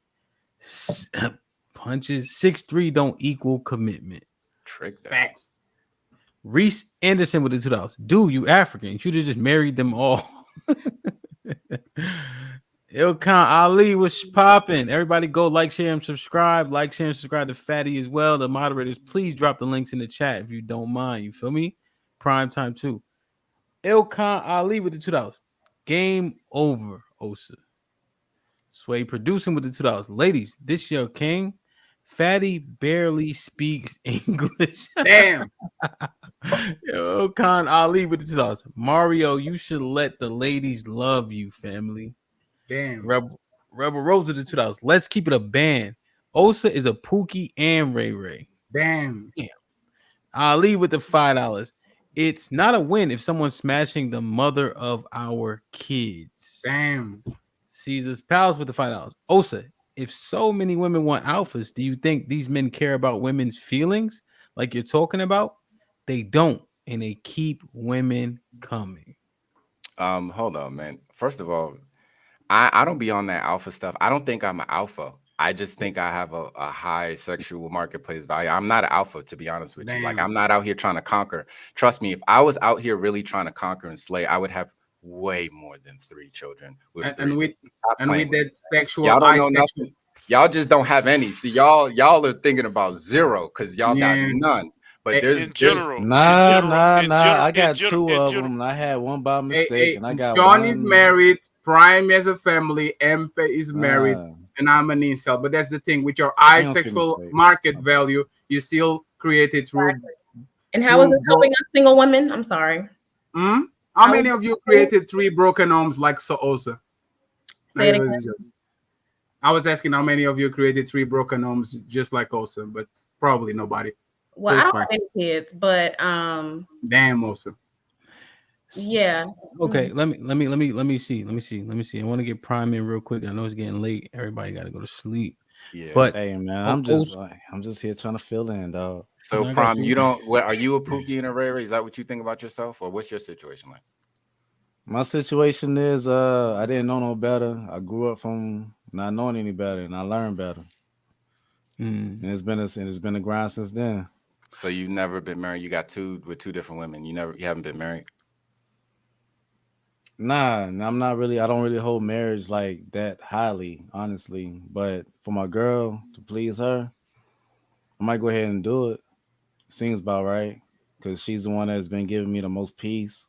Punches 6'3" don't equal commitment. Trick Daddy. Facts. Reese Anderson with the $2. Dude, you African. You should have just married them all. Ilkan Ali was popping. Everybody go like, share, and subscribe. Like, share, and subscribe to Fatty as well. The moderators, please drop the links in the chat if you don't mind. You feel me? Prime time too. Ilkan Ali with the $2. Game over, Osa. Sway producing with the $2. Ladies, this your king. Fatty barely speaks English. Damn. Ilkan Ali with the $2. Mario, you should let the ladies love you, family. Damn. Rebel Rose with the $2. Let's keep it a band. Osa is a Pookie and Ray Ray. Damn. Ali with the $5. It's not a win if someone's smashing the mother of our kids. Damn. Caesar's Pals with the $5. Osa, if so many women want alphas, do you think these men care about women's feelings like you're talking about? They don't, and they keep women coming. Hold on, man. First of all, I don't be on that alpha stuff. I don't think I'm an alpha. I just think I have a high sexual marketplace value. I'm not an alpha, to be honest with you. Like, I'm not out here trying to conquer. Trust me, if I was out here really trying to conquer and slay, I would have way more than 3 children. With that sexual, y'all don't know nothing. Y'all just don't have any. See, y'all are thinking about 0 because y'all got none. But there's Nah. I got 2 of them. I had one by mistake, and I got John one. is married. Prime has a family. MP is married, and I'm an incel. But that's the thing with your high sexual market value, you still created through. And how is it helping us single women? I'm sorry. How many of you created 3 broken homes like Osa? Say it again. I was asking how many of you created 3 broken homes just like Osa, but probably nobody. Well, I don't have any kids, but damn, Osa. Yeah. Okay, let me see. I want to get Prime in real quick. I know it's getting late. Everybody got to go to sleep. Yeah. But hey, man, I'm just here trying to fill in, dog. So, Prime, you don't. What are you a Pookie and a Ray Ray? Is that what you think about yourself, or what's your situation like? My situation is, I didn't know no better. I grew up from not knowing any better, and I learned better. And it's been a grind since then. So you've never been married? You got 2 with 2 different women. You haven't been married? Nah, I'm not really. I don't really hold marriage like that highly, honestly. But for my girl, to please her, I might go ahead and do it. Seems about right, because she's the one that's been giving me the most peace.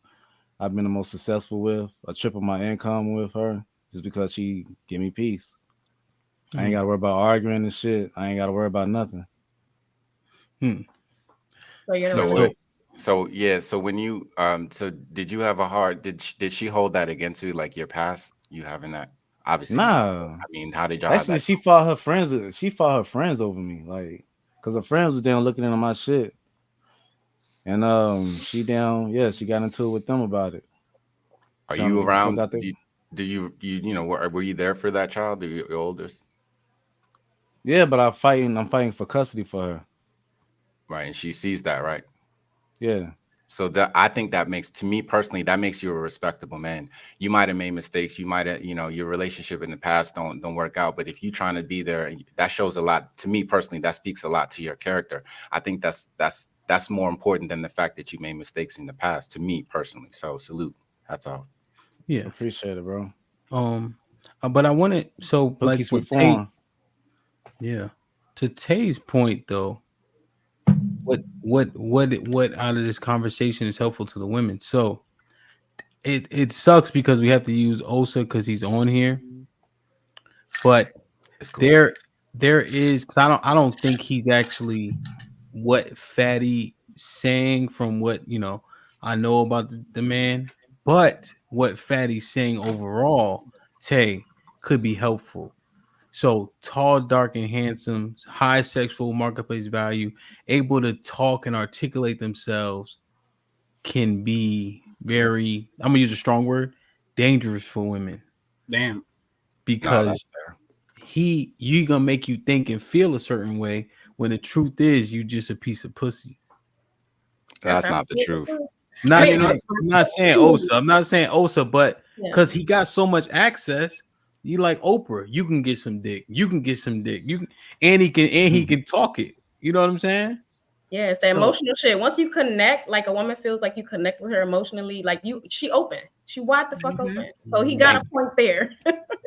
I've been the most successful with. I triple my income with her just because she give me peace. I ain't got to worry about arguing and shit. I ain't got to worry about nothing. So when you so did you have a hard? Did she hold that against you, like your past? You having that? Obviously, nah. I mean, how did y'all? Actually, she fought her friends. She fought her friends over me, like, cause her friends was down looking into my shit, and she got into it with them about it. Are you around? Do you were you there for that child? Your oldest? Yeah, but I'm fighting for custody for her. Right, and she sees that, right? Yeah. So I think that makes, to me personally, that makes you a respectable man. You might have made mistakes. You might have, your relationship in the past don't work out. But if you're trying to be there, that shows a lot. To me personally, that speaks a lot to your character. I think that's more important than the fact that you made mistakes in the past. To me personally, so salute. That's all. Yeah, appreciate it, bro. But I wanted like Cookies with with Tay. form. Yeah, to Tay's point though, what out of this conversation is helpful to the women? So it sucks because we have to use Osa because he's on here, but It's cool. there is, because I don't think he's actually what Fatty saying from what I know about the man, but what Fatty's saying overall, Tay, could be helpful. So tall, dark, and handsome, high sexual marketplace value, able to talk and articulate themselves, can be very, I'm gonna use a strong word, dangerous for women. Damn. Because you gonna make you think and feel a certain way when the truth is you just a piece of pussy. That's not the truth. I'm not saying Osa, but because he got so much access, you like Oprah, you can get some dick. You can get some dick. He can talk it. You know what I'm saying? Yeah, it's the emotional shit. Once you connect, like a woman feels like you connect with her emotionally, like she open. She wide the fuck open. So he got a point there.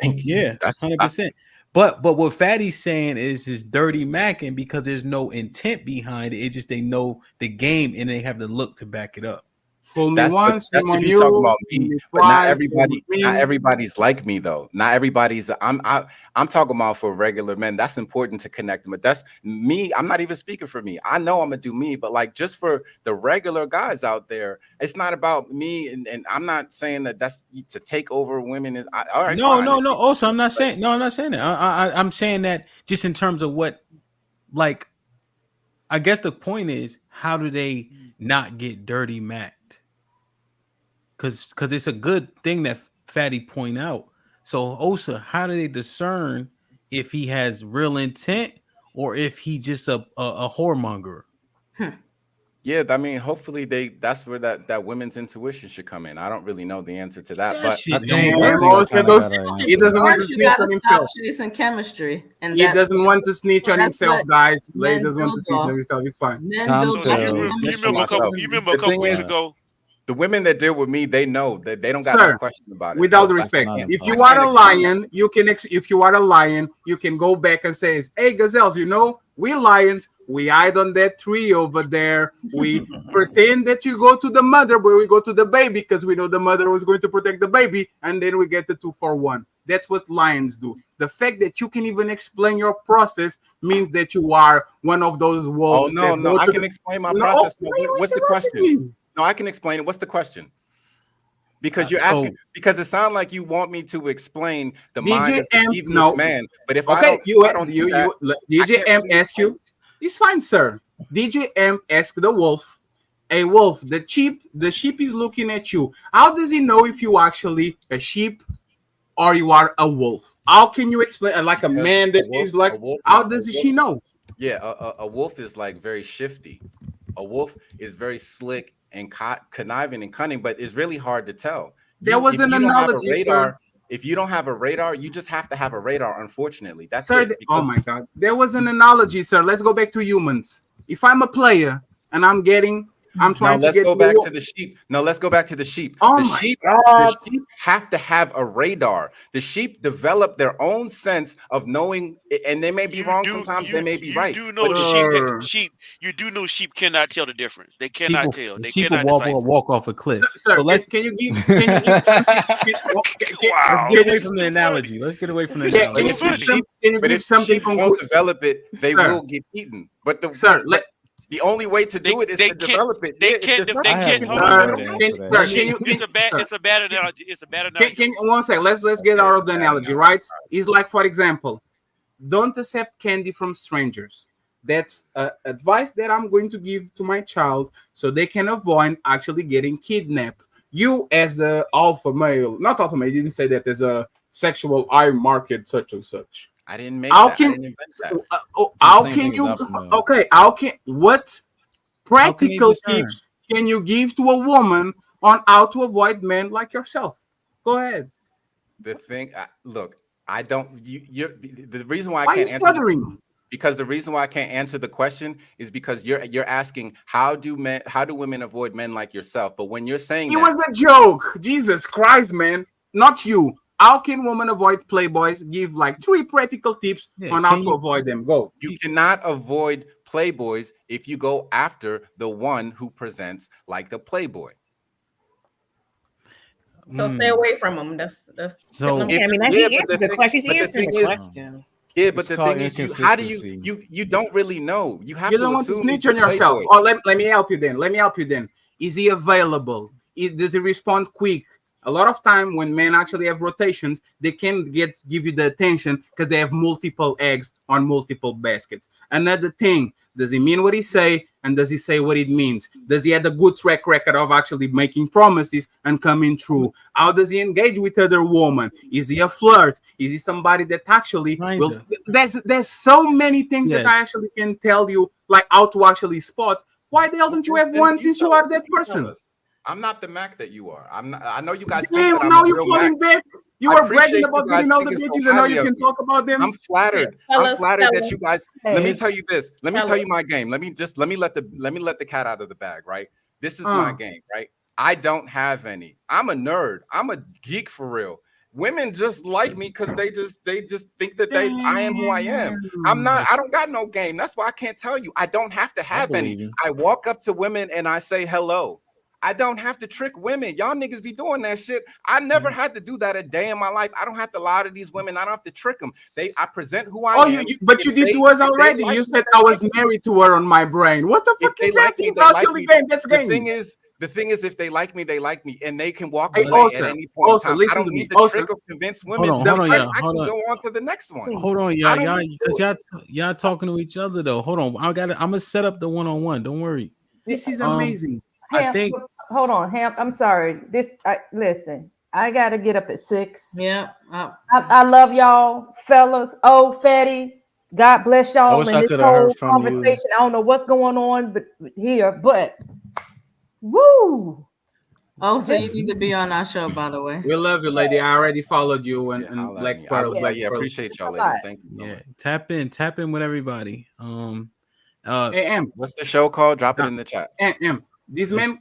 Yeah, 100%. But what Fatty's saying is dirty macking because there's no intent behind it. It's just they know the game and they have the look to back it up. Fool me That's once, if shame on you talk you. about Fool me, me but not twice, shame on me. everybody's like me though. Not everybody's. I'm talking about for regular men. That's important to connect with. That's me. I'm not even speaking for me. I know I'm gonna do me, but like just for the regular guys out there, it's not about me. And I'm not saying that that's to take over women. Is all right? No. Also, I'm not saying that. I'm saying that just in terms of what, like, I guess the point is, how do they not get dirty macked? Because it's a good thing that Fatty point out. So Osa, how do they discern if he has real intent or if he just a whoremonger? Yeah, I mean, hopefully that's where that women's intuition should come in. I don't really know the answer to that, but He doesn't want to snitch on himself. Chasing chemistry, and he doesn't want to snitch on that's himself, what guys. He men doesn't want to build snitch on off. himself. It's fine. You remember a couple weeks ago, the women that deal with me, they know that they don't got no question about it. With all So the I respect, can't- if I you can't are a explain it. lion, if you are a lion, you can go back and say, "Hey, gazelles, we lions, we hide on that tree over there. We pretend that you go to the mother, but we go to the baby because we know the mother was going to protect the baby, and then we get the 2-for-1." That's what lions do. The fact that you can even explain your process means that you are one of those wolves. Oh no, I can explain my process. No, what's the question? No, I can explain it. What's the question? Because you're asking, because it sounds like you want me to explain the mind of the evilest man. But if I don't do that, DJ M ask you, it's fine, sir. DJ M ask the wolf, "Hey wolf, the sheep is looking at you. How does he know if you actually a sheep or you are a wolf? How can you explain like a man that is like? How does she know?" Yeah, a wolf is like very shifty. A wolf is very slick and conniving and cunning, but it's really hard to tell. There was an analogy, sir. If you don't have a radar, you just have to have a radar. Unfortunately, that's Sir, it. oh my God, there was an analogy, sir. Let's go back to humans. If I'm a player and I'm trying now to let's get go back to the sheep. No, let's go back to the sheep. Oh the my sheep, God. The sheep have to have a radar. The sheep develop their own sense of knowing, and they may be wrong sometimes. They may be right. You do know sheep. You do know sheep cannot tell the difference. They cannot tell. They Sheep will cannot decipher. walk off a cliff. Sir, So let's can you give let's get away from the analogy. Let's get away from the analogy. But if sheep don't develop it, they will get eaten. But the only way to do it is to develop it. They can't. It's a bad analogy. It's a bad analogy. Can one second? Let's get out of the analogy, right? It's like, for example, don't accept candy from strangers. That's advice that I'm going to give to my child so they can avoid actually getting kidnapped. You, as the alpha male, not alpha male, you didn't say that there's a sexual eye market such and such. I didn't make that. I didn't invent that. How can you? Okay, what practical tips can you give to a woman on how to avoid men like yourself? Go ahead. The thing, look, I don't. The reason why I Why can't are you stuttering? Because the reason why I can't answer the question is because you're asking how do women avoid men like yourself? But when you're saying It was a joke. Jesus Christ, man. Not you. How can women avoid playboys? Give like 3 practical tips on how to avoid them. Go. You cannot avoid playboys if you go after the one who presents like the playboy. So stay away from them. That's so. I mean, he answered the question. He's answering the question. Yeah, but the thing is, how do you don't really know? You have You to don't want to assume he's snitch the on yourself. playboy. Or let me help you then. Let me help you then. Is he available? Does he respond quick? A lot of time when men actually have rotations, they can give you the attention because they have multiple eggs on multiple baskets. Another thing, does he mean what he say? And does he say what it means? Does he have a good track record of actually making promises and coming through? How does he engage with other women? Is he a flirt? Is he somebody that actually will? There's so many things that I actually can tell you, like how to actually spot. Why the hell don't you have one since you are that person? I'm not the Mac that you are. I'm not. I know you guys. Damn, think that now I'm a you're real falling Mac. back. You I were appreciate bragging you about guys getting all the thinking so bitches, and now highly you of can me. talk about them. I'm flattered. I'm flattered that you guys. Let me Hey. tell you this. Let me tell you my game. Let me let the cat out of the bag. Right. This is my game. Right. I don't have any. I'm a nerd. I'm a geek for real. Women just like me because they just think that I am who I am. I'm not. I don't got no game. That's why I can't tell you. I don't have to have any. I walk up to women and I say hello. I don't have to trick women. Y'all niggas be doing that shit. I never had to do that a day in my life. I don't have to lie to these women. I don't have to trick them. I present who I am. But you did to us already. You said I was married to her on my brain. What the fuck is that? It's actually game. That's game. The thing is, if they like me, they like me, and they can walk Hey, away also, at any point in time. I listen don't to me. need to Also, trick or convince women. Hold on, I y'all. can Hold on. go on to the next one. Hold on, I don't need to do it. y'all talking to each other though. Hold on, I'm gonna set up the one-on-one. Don't worry. This is amazing. I think. Hold on, Ham. I'm sorry. Listen. I gotta get up at 6. Yeah. I love y'all, fellas. Oh, Fatty. God bless y'all wish in I this could have heard whole from you. conversation. I don't know what's going on, but woo. Oh, so you need to be on our show, by the way. We love you, lady. I already followed you and Black Pearl. Appreciate y'all, ladies. Thank you. Yeah, tap in with everybody. What's the show called? Drop it in the chat. These men.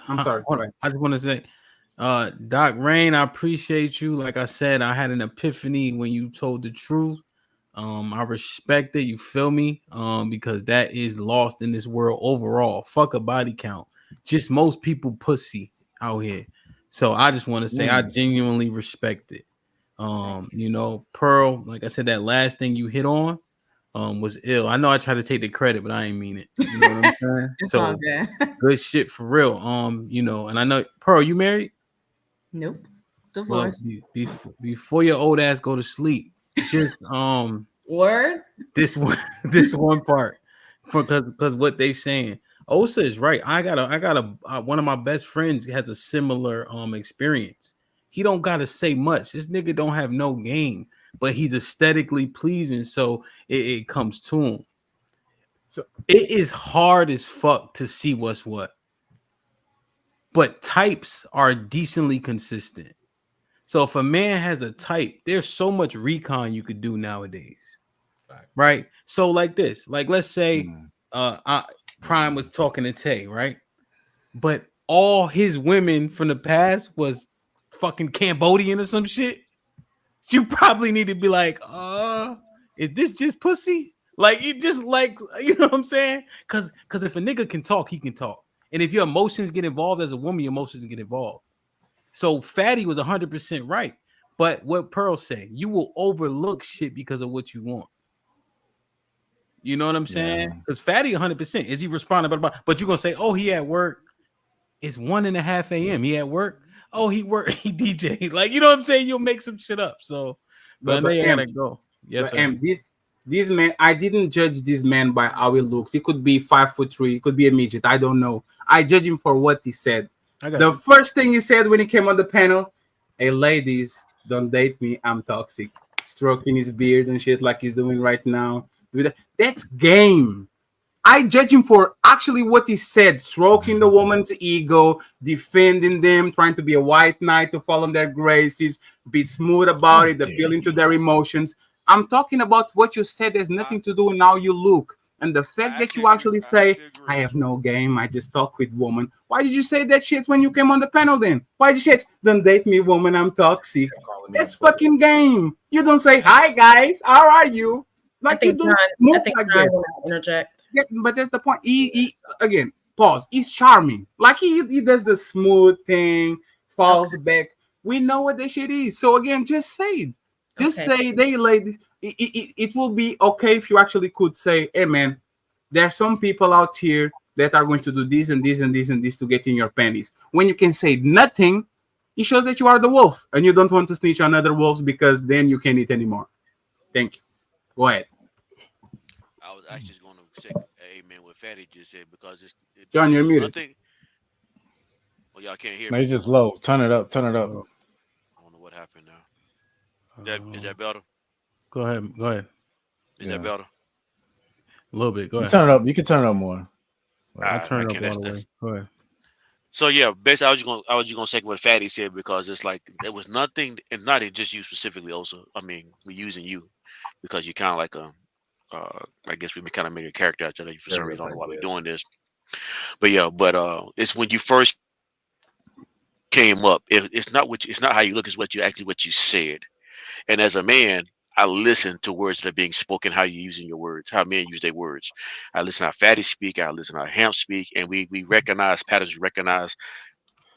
I'm sorry. I just want to say, Doc Rain, I appreciate you. Like I said, I had an epiphany when you told the truth. I respect it. You feel me? Because that is lost in this world overall. Fuck a body count. Just most people pussy out here. So I just want to say I genuinely respect it. Pearl, like I said, that last thing you hit on was ill. I know I tried to take the credit, but I ain't mean it. You know what I'm saying? It's so all good. good shit for real. And I know Pearl, you married? Nope. Well, Divorce. before your old ass go to sleep, just word this one part because what they saying. Osa is right. I got a one of my best friends has a similar experience. He don't gotta say much. This nigga don't have no game, but he's aesthetically pleasing, so it comes to him. So it is hard as fuck to see what's what, but types are decently consistent. So if a man has a type, there's so much recon you could do nowadays, right? So like this, like let's say Prime was talking to Tay, right? But all his women from the past was fucking Cambodian or some shit. You probably need to be like, is this just pussy? Like you just like, you know what I'm saying? Because if a nigga can talk, he can talk. And if your emotions get involved as a woman, your emotions get involved. So Fatty was 100% right. But what Pearl said, you will overlook shit because of what you want. You know what I'm saying? Because Fatty 100%. Is he responding? But you're going to say, oh, he at work. It's 1:30 a.m. He at work. Oh, he work. He DJ. Like, you know what I'm saying? You'll make some shit up. So, but I know you gotta go. Yes, sir. This man, I didn't judge this man by how he looks. He could be 5'3", he could be a midget. I don't know. I judge him for what he said. The first thing he said when he came on the panel, hey, ladies, don't date me. I'm toxic. Stroking his beard and shit like he's doing right now. That's game. I judge him for actually what he said, stroking the woman's ego, defending them, trying to be a white knight to fall on their graces, be smooth about it, appealing to their emotions. I'm talking about what you said has nothing to do with how you look. And the fact that you actually say, I have no game, I just talk with women. Why did you say that shit when you came on the panel then? Why did you say, don't date me, woman, I'm toxic? That's fucking game. You don't say, hi, guys, how are you? Like, you don't move like that. Interject. Yeah, but that's the point. He again, pause. He's charming. Like, he does the smooth thing, falls back. We know what that shit is. So, again, just say it. Just say, they ladies, it will be okay if you actually could say, hey, man, there are some people out here that are going to do this and this and this and this to get in your panties. When you can say nothing, it shows that you are the wolf and you don't want to snitch on other wolves because then you can't eat anymore. Thank you. Go ahead. I was actually just going to say amen what Fatty just said because John, you're muted. Well, y'all can't hear No, me. it's just low. Turn it up. Turn it up. I don't know what happened now. Is that better? Go ahead. Is that better? A little bit. Go ahead. Turn it up. You can turn it up more. I turn it up all the way. Go ahead. So yeah, basically, I was just gonna say what Fatty said because it's like there was nothing, and not just you specifically. Also, I mean, we're using you because you kind of like I guess we kind of made a character out of you for some reason. I don't know why we're doing this, but yeah, it's when you first came up. It's not how you look. It's what you said. And as a man, I listen to words that are being spoken, how you're using your words, how men use their words. I listen how Fatty speak, I listen how Hamp speak, and we recognize patterns,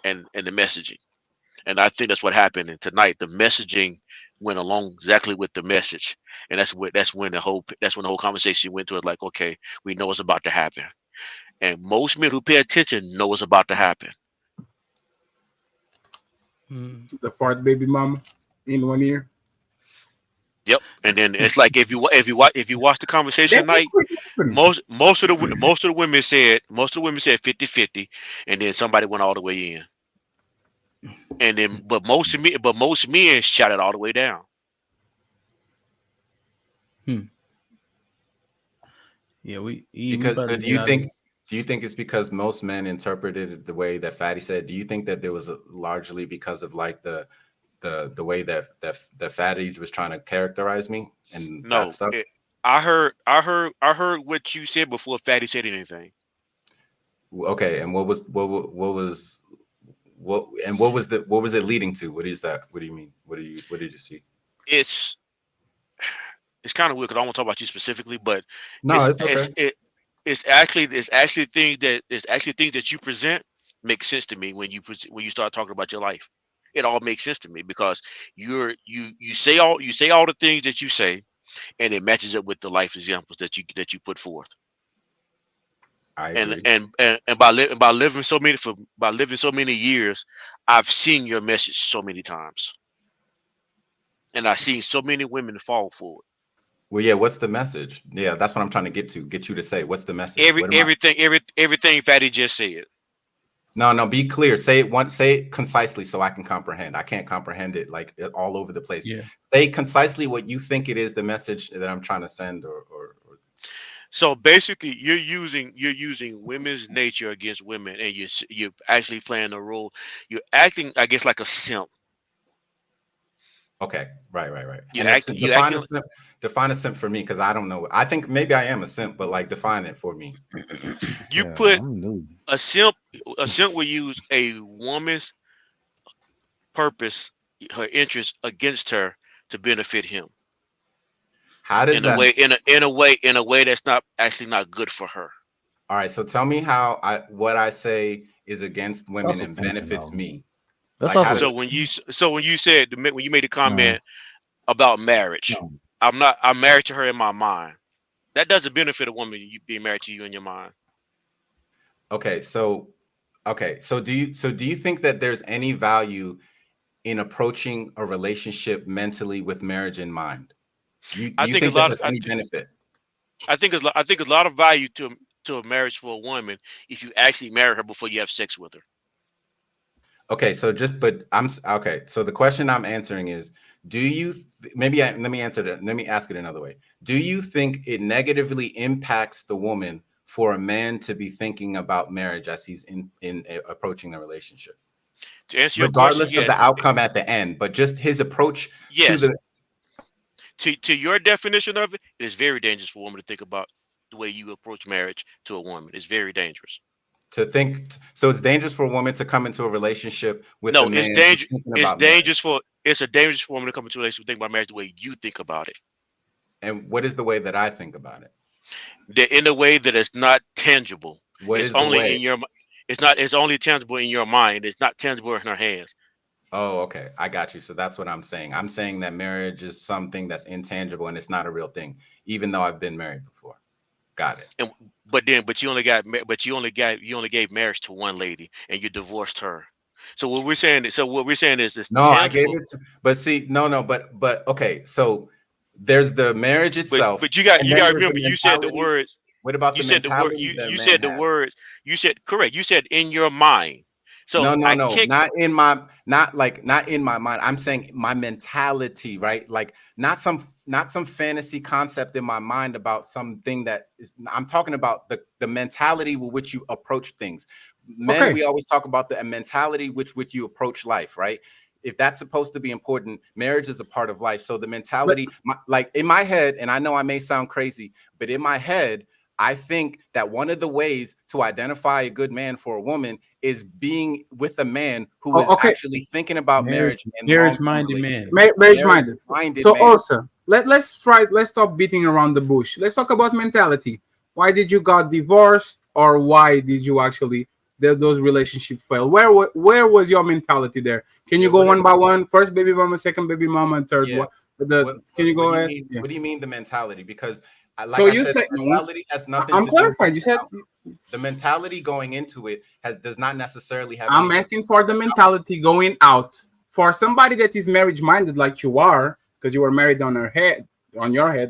and the messaging. And I think that's what happened. And tonight, the messaging went along exactly with the message. And that's when the whole conversation went to it like, okay, we know what's about to happen. And most men who pay attention know what's about to happen. The fart baby mama in one ear. Yep, and then it's like if you watch the conversation tonight, most of the women said 50-50, and then somebody went all the way in, and then but most men shouted all the way down. Yeah, do you think it's because most men interpreted it the way that Fatty said? Do you think that there was largely because of like the way that Fatty was trying to characterize me and that stuff? I heard what you said before Fatty said anything. Okay, and what was it leading to? What is that? What do you mean? What did you see? It's kind of weird because I don't want to talk about you specifically, but no, it's okay. It's actually things that you present make sense to me when you start talking about your life. It all makes sense to me because you say all the things that you say, and it matches up with the life examples that you put forth. I agree. And by living so many years, I've seen your message so many times, and I've seen so many women fall for it. Well, yeah. What's the message? Yeah, that's what I'm trying to get you to say. What's the message? Everything Fatty just said. No, be clear. Say it concisely so I can comprehend. I can't comprehend it like all over the place. Yeah. Say concisely what you think it is, the message that I'm trying to send or So basically you're using women's nature against women, and you're actually playing a role. You're acting, I guess, like a simp. Okay, right. Define a simp for me, because I don't know. I think maybe I am a simp, but like define it for me. You put a simp will use a woman's purpose, her interest against her to benefit him. How does that in a way that's not good for her. All right, so tell me how what I say is against women and benefits me. That's like, also when you made a comment about marriage, I'm married to her in my mind. That doesn't benefit a woman you being married to you in your mind. Okay, so do you think that there's any value in approaching a relationship mentally with marriage in mind? I think there's any benefit? I think a lot of value to a marriage for a woman if you actually marry her before you have sex with her. Okay, so so the question I'm answering is, let me ask it another way. Do you think it negatively impacts the woman for a man to be thinking about marriage as he's in approaching a relationship? To answer your regardless question, of the outcome at the end, but just his approach to the to your definition of it, it is very dangerous for a woman to think about the way you approach marriage to a woman. It's very dangerous. To think, so it's dangerous for a woman to come into a relationship with a No, man it's who's dangerous. thinking It's about marriage. dangerous for. It's a dangerous for a woman to come into a relationship thinking about marriage the way you think about it. And what is the way that I think about it? In a way that it's not tangible. What It's is the only way? in your. It's not. It's only tangible in your mind. It's not tangible in her hands. Oh, okay. I got you. So that's what I'm saying. I'm saying that marriage is something that's intangible and it's not a real thing, even though I've been married before. Got it. And but you only gave marriage to one lady and you divorced her. So what we're saying is it's No, I gave tangible. it to, but see, no, but okay. So there's the marriage itself, But you got and to then there's remember the you said the mentality. words. What about You the said the word. mentality that You man said the has? words. You said correct. You said in your mind. So No, I no, can't. not in my mind. I'm saying my mentality, right? Like not some fantasy concept in my mind about something that is. I'm talking about the mentality with which you approach things. Men, Okay. we always talk about the mentality with which you approach life, right? If that's supposed to be important, marriage is a part of life. So the mentality, like in my head, and I know I may sound crazy, but in my head, I think that one of the ways to identify a good man for a woman is being with a man who is Okay. actually thinking about marriage and marriage-minded man. Marriage-minded. So man. also, let's stop beating around the bush. Let's talk about mentality. Why did you got divorced, or why did you actually those relationships fail? Where was your mentality there? Can you go one by one? First baby mama, second baby mama, and third one. Can you go ahead? What do you mean the mentality? Because like So I you said, said the mentality has nothing I'm to clarifying. do. You said The mentality going into it does not necessarily have. I'm asking for the mentality going out for somebody that is marriage minded like you are, because you were married on your head,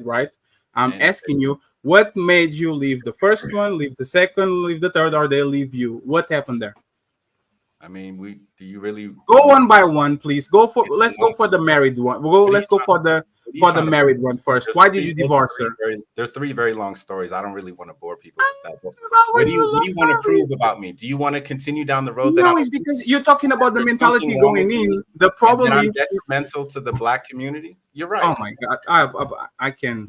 right? I'm asking you, what made you leave the first one, leave the second, leave the third, or they leave you? What happened there? I mean, do you really go one by one, please? Let's go for the married one. Let's go for the married one first. Why did you divorce her? There are three very long stories. I don't really want to bore people with that. What do you want to prove about me? Do you want to continue down the road? No, it's because you're talking about the mentality going in. The problem is detrimental to the black community. You're right. Oh my God, I can.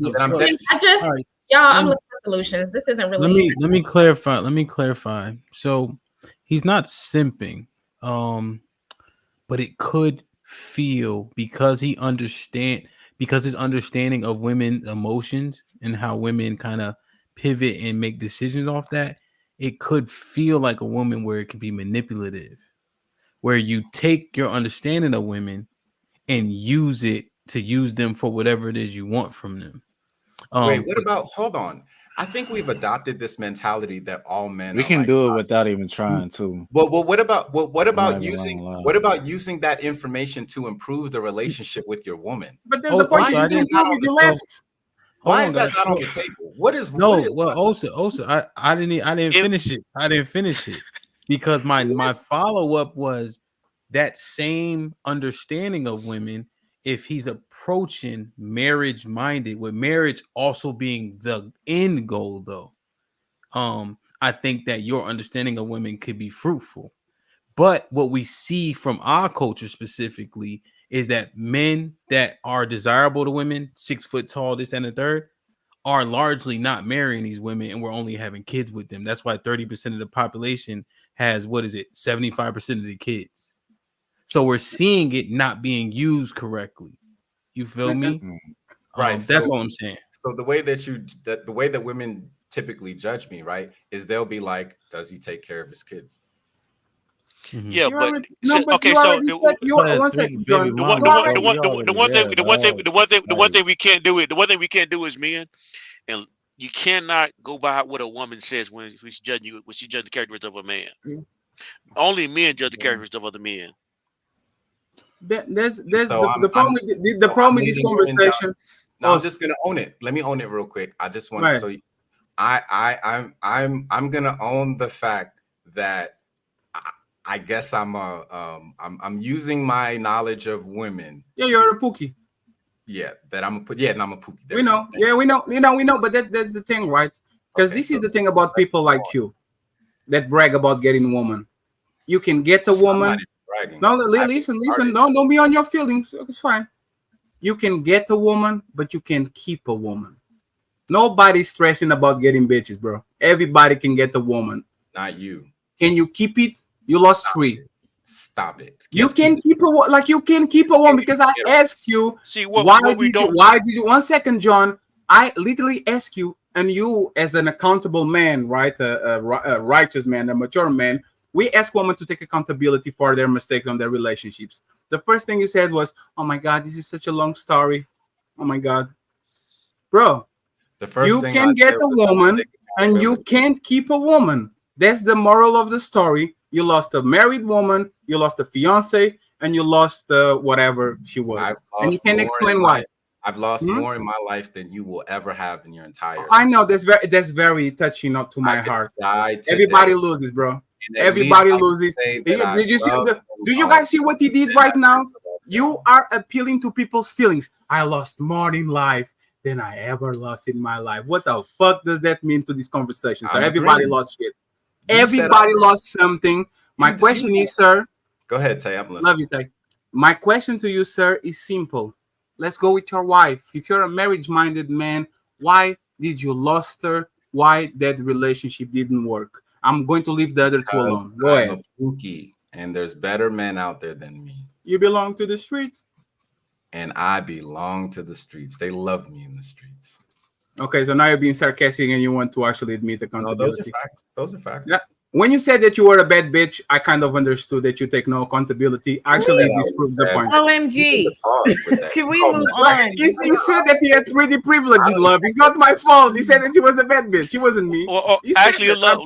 I'm looking for solutions. This isn't really. Let me clarify. So he's not simping, but it could feel because his understanding of women's emotions and how women kind of pivot and make decisions off that, it could feel like a woman where it could be manipulative, where you take your understanding of women and use them for whatever it is you want from them. Wait, what about? Hold on. I think we've adopted this mentality that all men we can do it without even trying to. Well, what about using that information to improve the relationship with your woman? But there's the point you didn't improve it, you left. Why is that not on the table? I didn't finish it. I didn't finish it because my follow-up was that same understanding of women. If he's approaching marriage minded, with marriage also being the end goal, though, I think that your understanding of women could be fruitful. But what we see from our culture specifically is that men that are desirable to women, 6 foot tall, this and the third, are largely not marrying these women, and we're only having kids with them. That's why 30% of the population has 75% of the kids. So we're seeing it not being used correctly. You feel me? Right. That's what I'm saying. So the way that women typically judge me, right, is they'll be like, "Does he take care of his kids?" Mm-hmm. Yeah, The one thing we can't do is men, and you cannot go by what a woman says when she's judging the characteristics of a man. Only men judge the characteristics of other men. There's the problem with this conversation. No, I'm just gonna own it. Let me own it real quick. I just want to. So I'm gonna own the fact that I guess I'm using my knowledge of women. Yeah, you're a pookie. Yeah, that I'm a pookie. Yeah, and I'm a pookie. We know. Yeah, we know. But that's the thing, right? Because this is the thing about people like you that brag about getting a woman. You can get a woman. No, listen. No, don't be on your feelings. It's fine. You can get a woman, but you can keep a woman. Nobody's stressing about getting bitches, bro. Everybody can get a woman. Not you. Can you keep it? You lost 3. Stop it. You can keep a like you can keep a woman because I asked you. See Why did you? 1 second, John. I literally asked you, and you, as an accountable man, right, a righteous man, a mature man, we ask women to take accountability for their mistakes on their relationships. The first thing you said was, "Oh my God, this is such a long story. Oh my God, bro." You can get a woman, and you can't keep a woman. That's the moral of the story. You lost a married woman, you lost a fiance, and you lost whatever she was. And you can't explain why. I've lost more in my life than you will ever have in your entire life. I know that's very touching up to my heart. Everybody loses, bro. Everybody loses. Do you guys see what he did right now? You are appealing to people's feelings. I lost more in life than I ever lost in my life. What the fuck does that mean to this conversation? So everybody lost shit. Everybody lost something. My question is, sir. Go ahead, Tay. I'm listening. Love you, Tay. My question to you, sir, is simple. Let's go with your wife. If you're a marriage-minded man, why did you lost her? Why that relationship didn't work? I'm going to leave the other two alone. Go ahead. I'm a Pookie, and there's better men out there than me. You belong to the streets. And I belong to the streets. They love me in the streets. Okay, so now you're being sarcastic and you want to actually admit accountability. No, those are facts. Those are facts. Yeah. When you said that you were a bad bitch, I kind of understood that you take no accountability. Actually, this proves the point. OMG. Can we move on? He said that he had pretty privilege, love. It's not my fault. He said that he was a bad bitch. He wasn't me. Actually, love.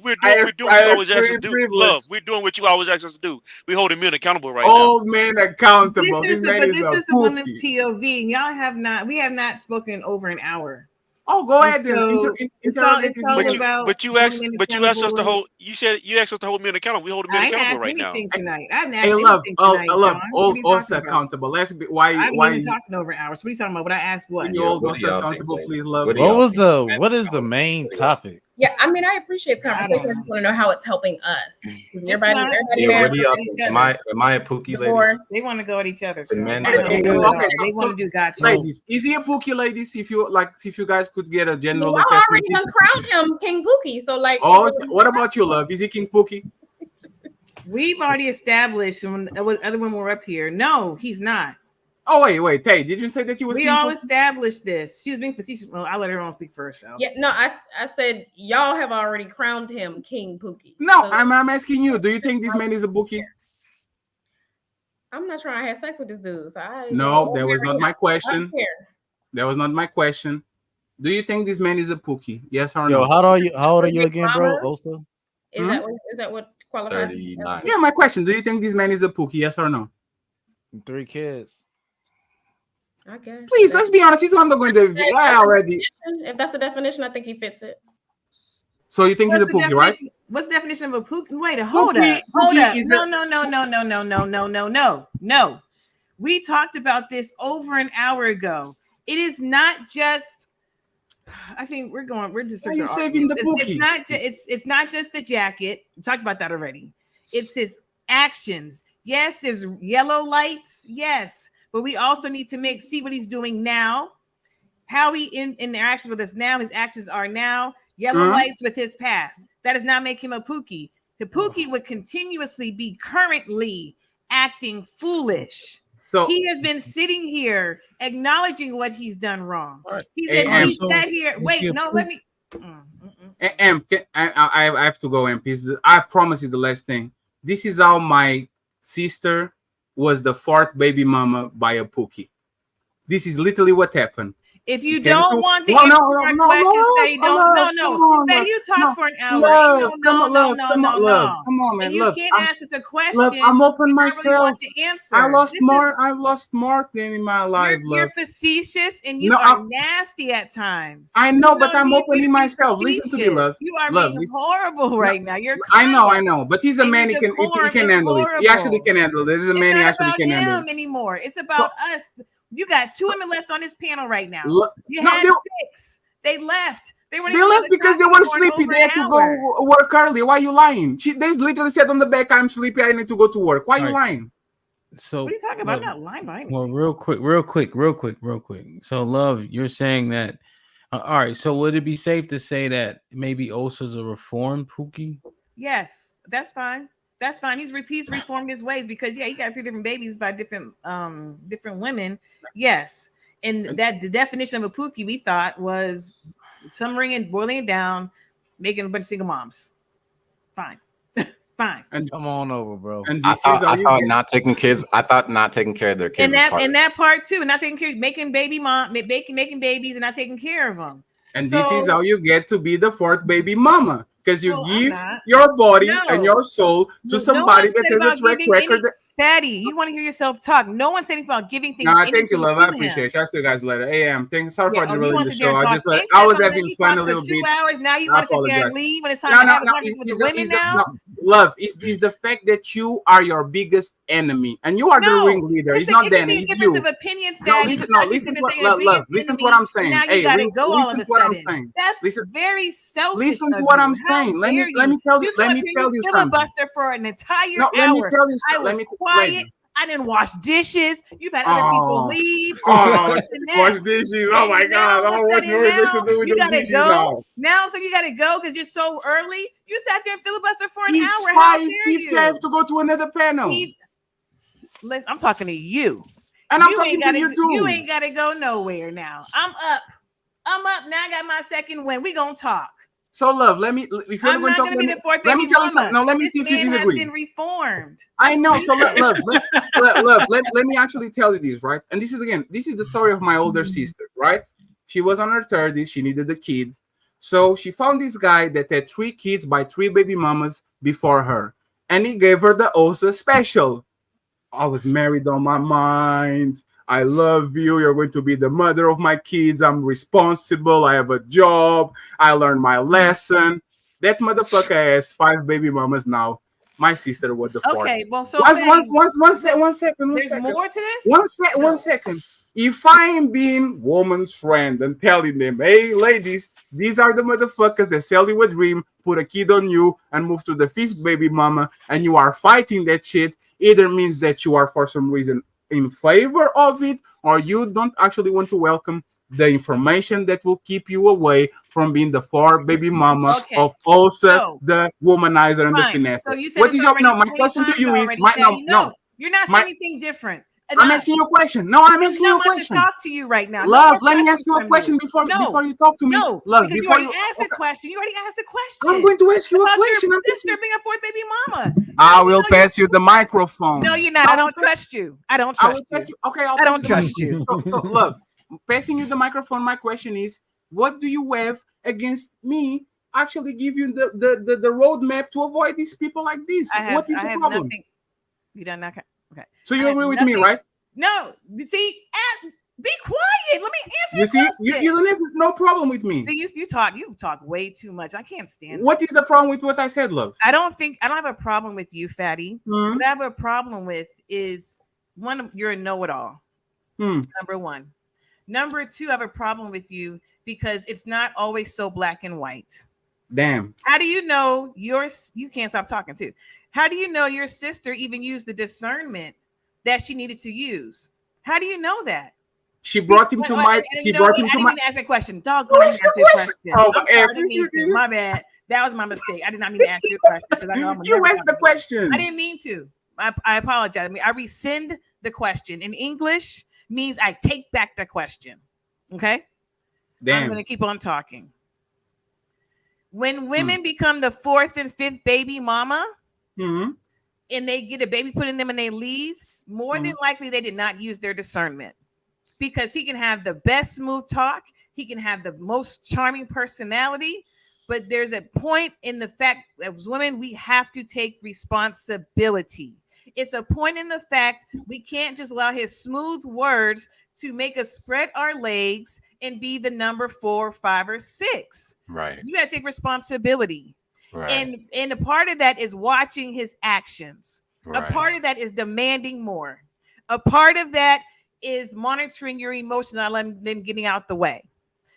We're doing what you always ask us to do. Love, we're doing what you always ask us to do. We holding men accountable right now. Old man accountable. This is the women's POV. We have not spoken in over an hour. Oh, go ahead. So it's all about. But you asked us to hold. You said you asked us to hold men accountable. We hold men accountable right now. Tonight. I haven't asked hey, love, anything tonight, also accountable. Let's be. Why? I haven't why? even talking over hours. What are you talking about? What I asked? What? You all also accountable, please, love. What is the main topic? Yeah, I mean, I appreciate the conversation. I just want to know how it's helping us. Everybody am I a Pookie, ladies? They want to go at each other. The men they want to do gotcha. Ladies, is he a Pookie, ladies? If you guys could get a general I assessment. already done crowned him King Pookie. So like, what about you, love? Is he King Pookie? We've already established when other women were up here. No, he's not. Oh wait, Tay, did you say that you was? We all established this. She was being facetious. Well, I'll let her on speak for herself. Yeah, no, I said y'all have already crowned him King Pookie. No, so, I'm asking you. Do you think this man is a bookie? I'm not trying to have sex with this dude. So no, that was not my question. That was not my question. Do you think this man is a pookie? Yes or no? Yo, how old are you again, bro? Also, is that what qualifies? 39. Yeah, my question. Do you think this man is a pookie? Yes or no? 3 kids. I guess. Please, let's be honest. He's not going to die already. If that's the definition, I think he fits it. So you think he's a pookie, right? What's the definition of a pookie? Wait, hold up. No. We talked about this over an hour ago. It is not just. I think we're just. Are you saving the pookie? It's not just the jacket. We talked about that already. It's his actions. Yes, there's yellow lights. Yes. But we also need to see what he's doing now, how he interacts with us now. His actions are now yellow lights with his past. That does not make him a pookie. The pookie would continuously be currently acting foolish. So he has been sitting here acknowledging what he's done wrong. Right. He sat here. Wait, no, let me. I have to go, I promise you the last thing. This is how my sister was the 4th baby mama by a pookie. This is literally what happened. If you don't want the answer to my questions, say don't. Say you talk for an hour. No. Come on, man. You can't ask us a question. Love, I'm open myself. Really I lost more than in my life. You're facetious and you are nasty at times. I know, but I'm opening myself. Listen to me, love. You are being horrible right now. You're. I know, but he's a man. He can handle it. He actually can handle it. This is a man. He actually can handle it. Anymore. It's about us. You got 2 women left on this panel right now. You had 6. They left. They left because they were sleepy. They had to go work early. Why are you lying? They literally said on the back, "I'm sleepy. I need to go to work." Why are you lying? So What are you talking about? I'm not lying by anything. Well, real quick. So, Love, you're saying that. All right. So, would it be safe to say that maybe Osa's a reformed Pookie? Yes, that's fine. That's fine. He's reformed his ways because he got 3 different babies by different women. Yes, and that the definition of a Pookie we thought was summering and boiling it down, making a bunch of single moms. Fine. Fine. And come on over, bro. And I thought not taking care of their kids. And that part too, not taking care, making making babies and not taking care of them. And this is how you get to be the 4th baby mama, because you give your body and your soul to somebody that has a track record. Fatty, you want to hear yourself talk. No one said anything about giving things. No, thank you, Love. I appreciate you. I'll see you guys later. Thanks. Sorry for derailing the show. I was having fun a little bit. 2 hours now. You want to sit there and leave when it's time to have conversations with the women now? Love, is the fact that you are your biggest enemy and you are the ringleader. It's not them. It's you. Listen to what I'm saying. Hey, listen to what I'm saying. That's very selfish. Listen to what I'm saying. Let me tell you something. Filibuster for an entire hour. Let me tell you something. I was quiet. I didn't wash dishes. You've had other people leave. Wash dishes. Oh my God. I don't want you to do with the dishes now. So you got to go because you're so early. You sat there and filibuster for an hour. How dare you? Have to go to another panel. Listen, I'm talking to you. And I'm talking to you too. You ain't got to go nowhere now. I'm up. Now I got my second win. We going to talk. So, Love, let me. If you're going to talk, let me tell you something. No, let me see if you disagree. Has been reformed. I know. So, Love, let me actually tell you this, right? And this is the story of my older sister, right? She was on her 30s. She needed a kid, so she found this guy that had 3 kids by 3 baby mamas before her, and he gave her the Osa special. I was married on my mind. I love you. You're going to be the mother of my kids. I'm responsible. I have a job. I learned my lesson. That motherfucker has 5 baby mamas now. My sister was the 4th. Okay, well, so one second. There's more to this? One second. If I am being woman's friend and telling them, hey, ladies, these are the motherfuckers that sell you a dream, put a kid on you, and move to the 5th baby mama, and you are fighting that shit, either means that you are for some reason in favor of it, or you don't actually want to welcome the information that will keep you away from being the 4th baby mama of Osa, the womanizer and the finesse. So you said what is your no? My question to you is no. You're not saying anything different. I'm asking you a question. No, I'm asking you a question. To talk to you right now. Love, let me ask you a question before you talk to me. No, Love, because before you already asked a question. You already asked a question. I'm going to ask you a question. Your sister being a 4th baby mama. I will pass you the microphone. No, you're not. I don't trust you. I don't trust you. Okay, I don't trust you. So, Love, passing you the microphone. My question is, what do you have against me? Actually, give you the roadmap to avoid these people like this. What is the problem? Nothing. You don't know. Okay. So you agree with me, right? No, see, be quiet. Let me answer. You see, you don't have no problem with me. See, you talk way too much. I can't stand. What is the problem with what I said, Love? I don't have a problem with you, Fatty. Mm-hmm. What I have a problem with is you're a know-it-all. Number 1. Number 2, I have a problem with you because it's not always so black and white. Damn. How do you know you can't stop talking too? How do you know your sister even used the discernment that she needed to use? How do you know that? She brought him to my. He brought him to my. I didn't ask a question. Doggone, I asked you a question. Oh, my bad. That was my mistake. I did not mean to ask you a question because I know I'm. You asked the question. I didn't mean to. I apologize. I rescind the question. In English means I take back the question. Okay. Damn. I'm going to keep on talking. When women become the 4th and 5th baby mama, and they get a baby put in them and they leave, more than likely they did not use their discernment, because he can have the best smooth talk, he can have the most charming personality, but there's a point in the fact that as women we have to take responsibility. It's a point in the fact we can't just allow his smooth words to make us spread our legs and be the number 4, 5, or 6. Right. You got to take responsibility. Right. And a part of that is watching his actions. Right. A part of that is demanding more. A part of that is monitoring your emotions, not letting them getting out the way.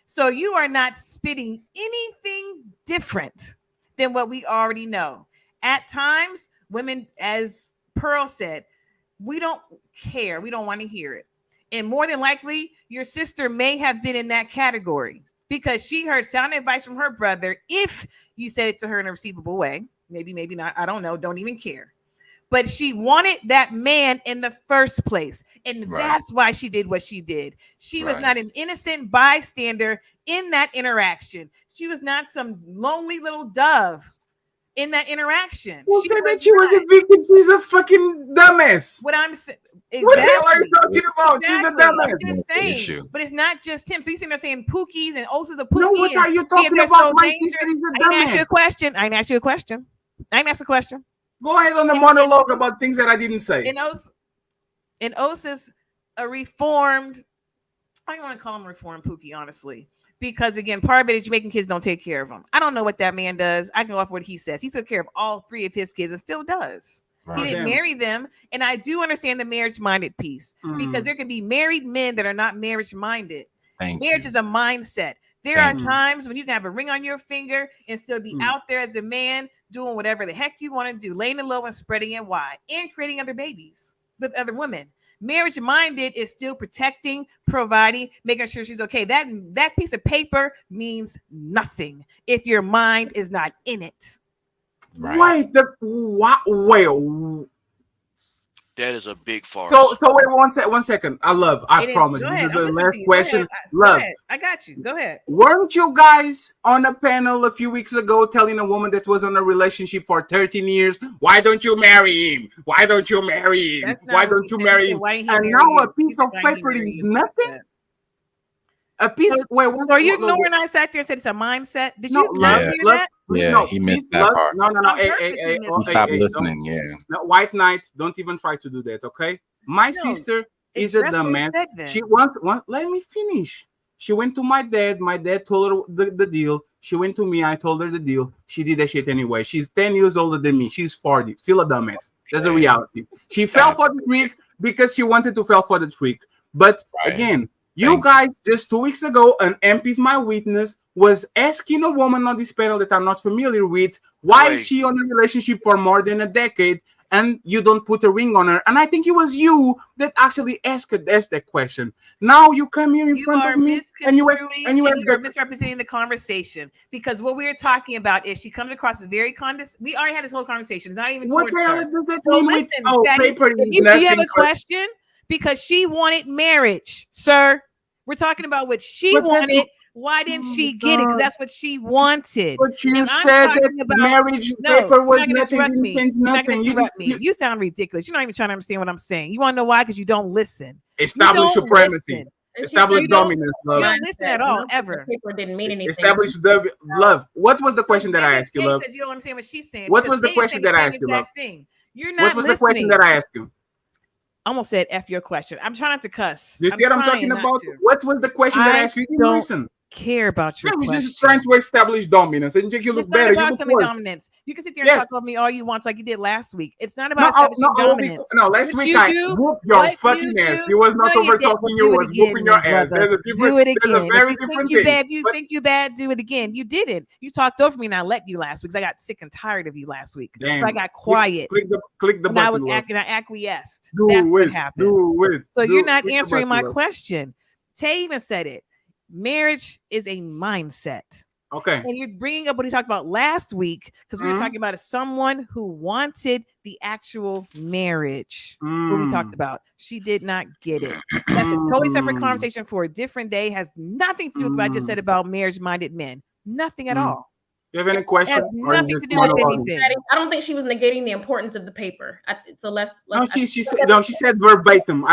So you are not spitting anything different than what we already know. At times, women, as Pearl said, we don't care. We don't want to hear it. And more than likely, your sister may have been in that category because she heard sound advice from her brother. If you said it to her in a receivable way, maybe not. I don't know. Don't even care. But she wanted that man in the first place. And that's why she did what she did. She was not an innocent bystander in that interaction. She was not some lonely little dove in that interaction. Who said that she was a victim? She's a fucking dumbass. What I'm saying, exactly. What the hell are you talking about? Exactly. She's a dumbass. I'm just saying, but it's not just him. So you sitting there saying Pookie's and Osa's a Pookie. No, what are you talking about? My sister is a I didn't ask you dumbass. a question. I didn't ask you a question. I didn't ask a question. Go ahead on the monologue about things that I didn't say. And Osa's a reformed. I don't want to call him reformed Pookie, honestly. Because again, part of it is Jamaican kids don't take care of them. I don't know what that man does. I can go off what he says. He took care of all 3 of his kids and still does. He didn't marry them. And I do understand the marriage-minded piece because there can be married men that are not marriage-minded. Marriage is a mindset. There are times when you can have a ring on your finger and still be out there as a man doing whatever the heck you want to do, laying it low and spreading it wide and creating other babies with other women. Marriage minded is still protecting, providing, making sure she's okay. That piece of paper means nothing if your mind is not in it. Wait, That is a big farce. So wait one second. I promise. This is the last question. Love. I got you. Go ahead. Weren't you guys on a panel a few weeks ago telling a woman that was in a relationship for 13 years, why don't you marry him? Why don't you marry him? Why don't you marry him? And now a piece of paper is nothing? A piece. So are you ignoring I sat there and said it's a mindset? Did you not hear that? Yeah, he missed that part. No. He stopped listening. Yeah. No, White Knight, don't even try to do that, okay? My sister is a dumbass. She wants. Let me finish. She went to my dad. My dad told her the deal. She went to me. I told her the deal. She did that shit anyway. She's 10 years older than me. She's 40. Still a dumbass. That's a reality. She fell for the trick because she wanted to fall for the trick. But again, you guys, just 2 weeks ago, an MP's My Witness was asking a woman on this panel that I'm not familiar with, why is she on a relationship for more than a decade and you don't put a ring on her? And I think it was you that actually asked that question. Now you come here in front of me and you are misrepresenting the conversation because what we are talking about is she comes across as very condescending. We already had this whole conversation. It's not even what the hell does that so mean? Listen, if you have a question, because she wanted marriage, sir. We're talking about what she wanted. Why didn't she get it? Because that's what she wanted. But you said that marriage paper was nothing. You sound ridiculous. You're not even trying to understand what I'm saying. You want to know why? Because you don't listen. Established supremacy. Established dominance. Love. You don't listen at all, ever. Paper didn't mean anything. Established love. What was the question that I asked you, love? You don't understand what she's saying. What was the question that I asked you, love? You're not listening. What was the question that I asked you? I almost said F your question. I'm trying not to cuss. You see what I'm talking about? What was the question that I asked you? You didn't listen. Care about your question. You're just trying to establish dominance and make you look better. Dominance. You can sit there and talk about me all you want, like you did last week. It's not about establishing dominance. No, last week I whooped your fucking ass. You was not over talking. You was whooping your ass. There's a different. Do it again. There's a very different thing. You think you bad? Do it again. You didn't. You talked over me, and I let you last week because I got sick and tired of you last week. Damn. So I got quiet. Click the button. I was acting. I acquiesced. That's what happened. So you're not answering my question. Tay even said it. Marriage is a mindset. Okay. And you're bringing up what he talked about last week because we were talking about someone who wanted the actual marriage. What we talked about. She did not get it. That's a totally separate conversation for a different day. Has nothing to do with what I just said about marriage-minded men. Nothing at all. You have any questions? Has nothing to do with anything. I don't think she was negating the importance of the paper. So let's she said verbatim.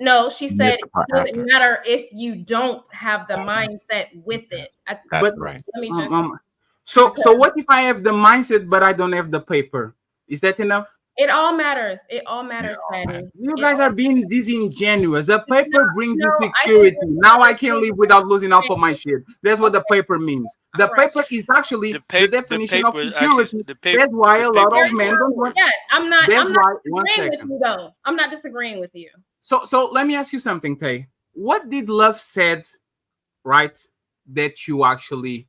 No, she said it doesn't matter if you don't have the mindset with it. That's right. Let me just. So what if I have the mindset but I don't have the paper? Is that enough? It all matters. It all matters, Patty. You guys are being disingenuous. The paper brings you security. Now I can live without losing out for my shit. That's what the paper means. The paper is actually the definition of security. That's why a lot of men don't want. Yeah, I'm not disagreeing with you though. I'm not disagreeing with you. So let me ask you something, Tay. What did Love said, right, that you actually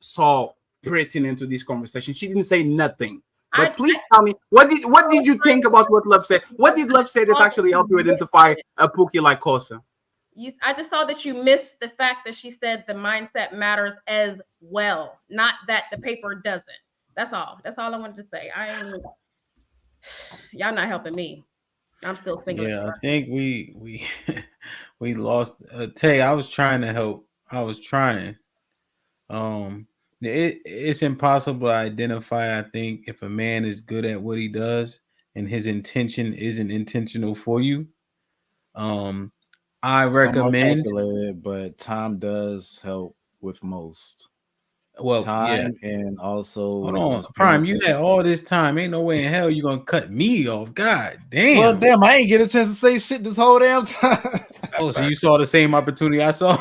saw pertinent into this conversation? She didn't say nothing. But please tell me, what did you think about what Love said? What did Love say that actually helped you identify a Pookie like Kosa? I just saw that you missed the fact that she said the mindset matters as well, not that the paper doesn't. That's all. That's all I wanted to say. Y'all not helping me. I'm still single. Yeah, I think we we lost. Tay, I was trying to help. I was trying. It's impossible to identify. I think if a man is good at what he does and his intention isn't intentional for you, I Some are recommend. calculated, but time does help with most. Well, time yeah. and also Hold on, just Prime. You had all this time. Ain't no way in hell you gonna cut me off. God damn. Well, damn, I ain't get a chance to say shit this whole damn time. Oh, so you saw the same opportunity I saw?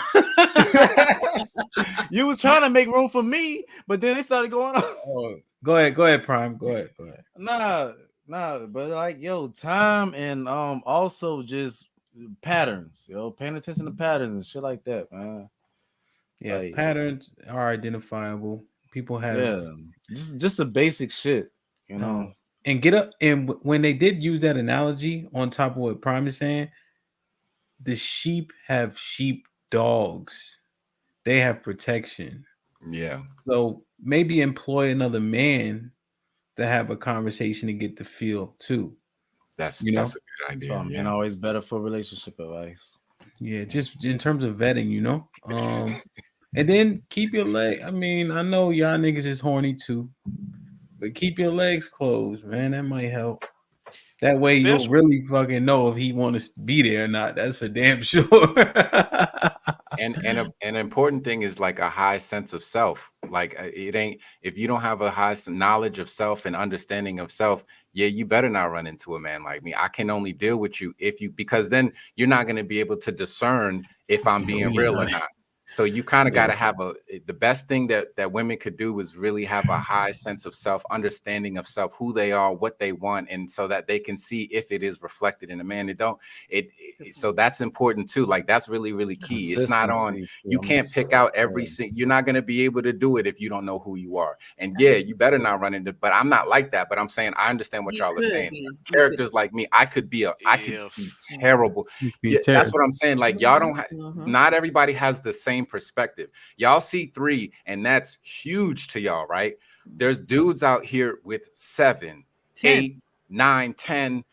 You was trying to make room for me, but then it started going on. Oh, go ahead, Prime. Go ahead. Nah, but like, yo, time and also just patterns, paying attention to patterns and shit like that, man. Yeah, like, patterns are identifiable. People have just the basic shit, and get up. And when they did use that analogy on top of what Prime is saying, the sheep have sheep dogs. They have protection. Yeah. So maybe employ another man to have a conversation and get the feel too. That's a good idea. And always better for relationship advice. Yeah, just in terms of vetting, and then keep your leg. I mean, I know y'all niggas is horny too, but keep your legs closed, man. That might help. That way you'll really fucking know if he want to be there or not. That's for damn sure. And an important thing is like a high sense of self. Like it ain't, if you don't have a high knowledge of self and understanding of self, yeah, you better not run into a man like me. I can only deal with you because then you're not going to be able to discern if I'm being real or not. So you kind of got to have the best thing that women could do is really have a high sense of self, understanding of self, who they are, what they want, and so that they can see if it is reflected in a man. So that's important too. Like that's really, really key. It's not on, you can't pick out every single, you're not going to be able to do it if you don't know who you are. And yeah, you better not run into, but I'm not like that. But I'm saying, I understand what y'all are saying. Characters like me, I could be terrible. Yeah, that's what I'm saying. Like y'all don't not everybody has the same perspective. Y'all see 3 and that's huge to y'all, right? There's dudes out here with 7, 8, 9, 10,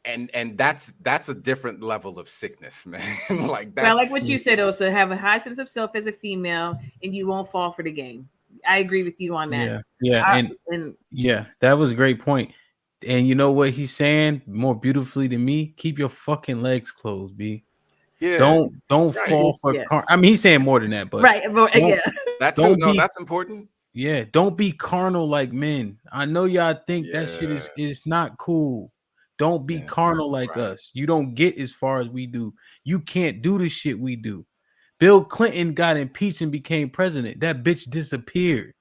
and that's a different level of sickness, man. Like that's, I like what you said, also have a high sense of self as a female and you won't fall for the game. I agree with you on that. And yeah, that was a great point. And you know what he's saying more beautifully than me? Keep your fucking legs closed, B. Yeah. Don't fall for. I mean, he's saying more than that, but that's important. Yeah, don't be carnal like men. I know y'all think that shit is not cool. Don't be carnal like us. You don't get as far as we do. You can't do the shit we do. Bill Clinton got impeached and became president. That bitch disappeared.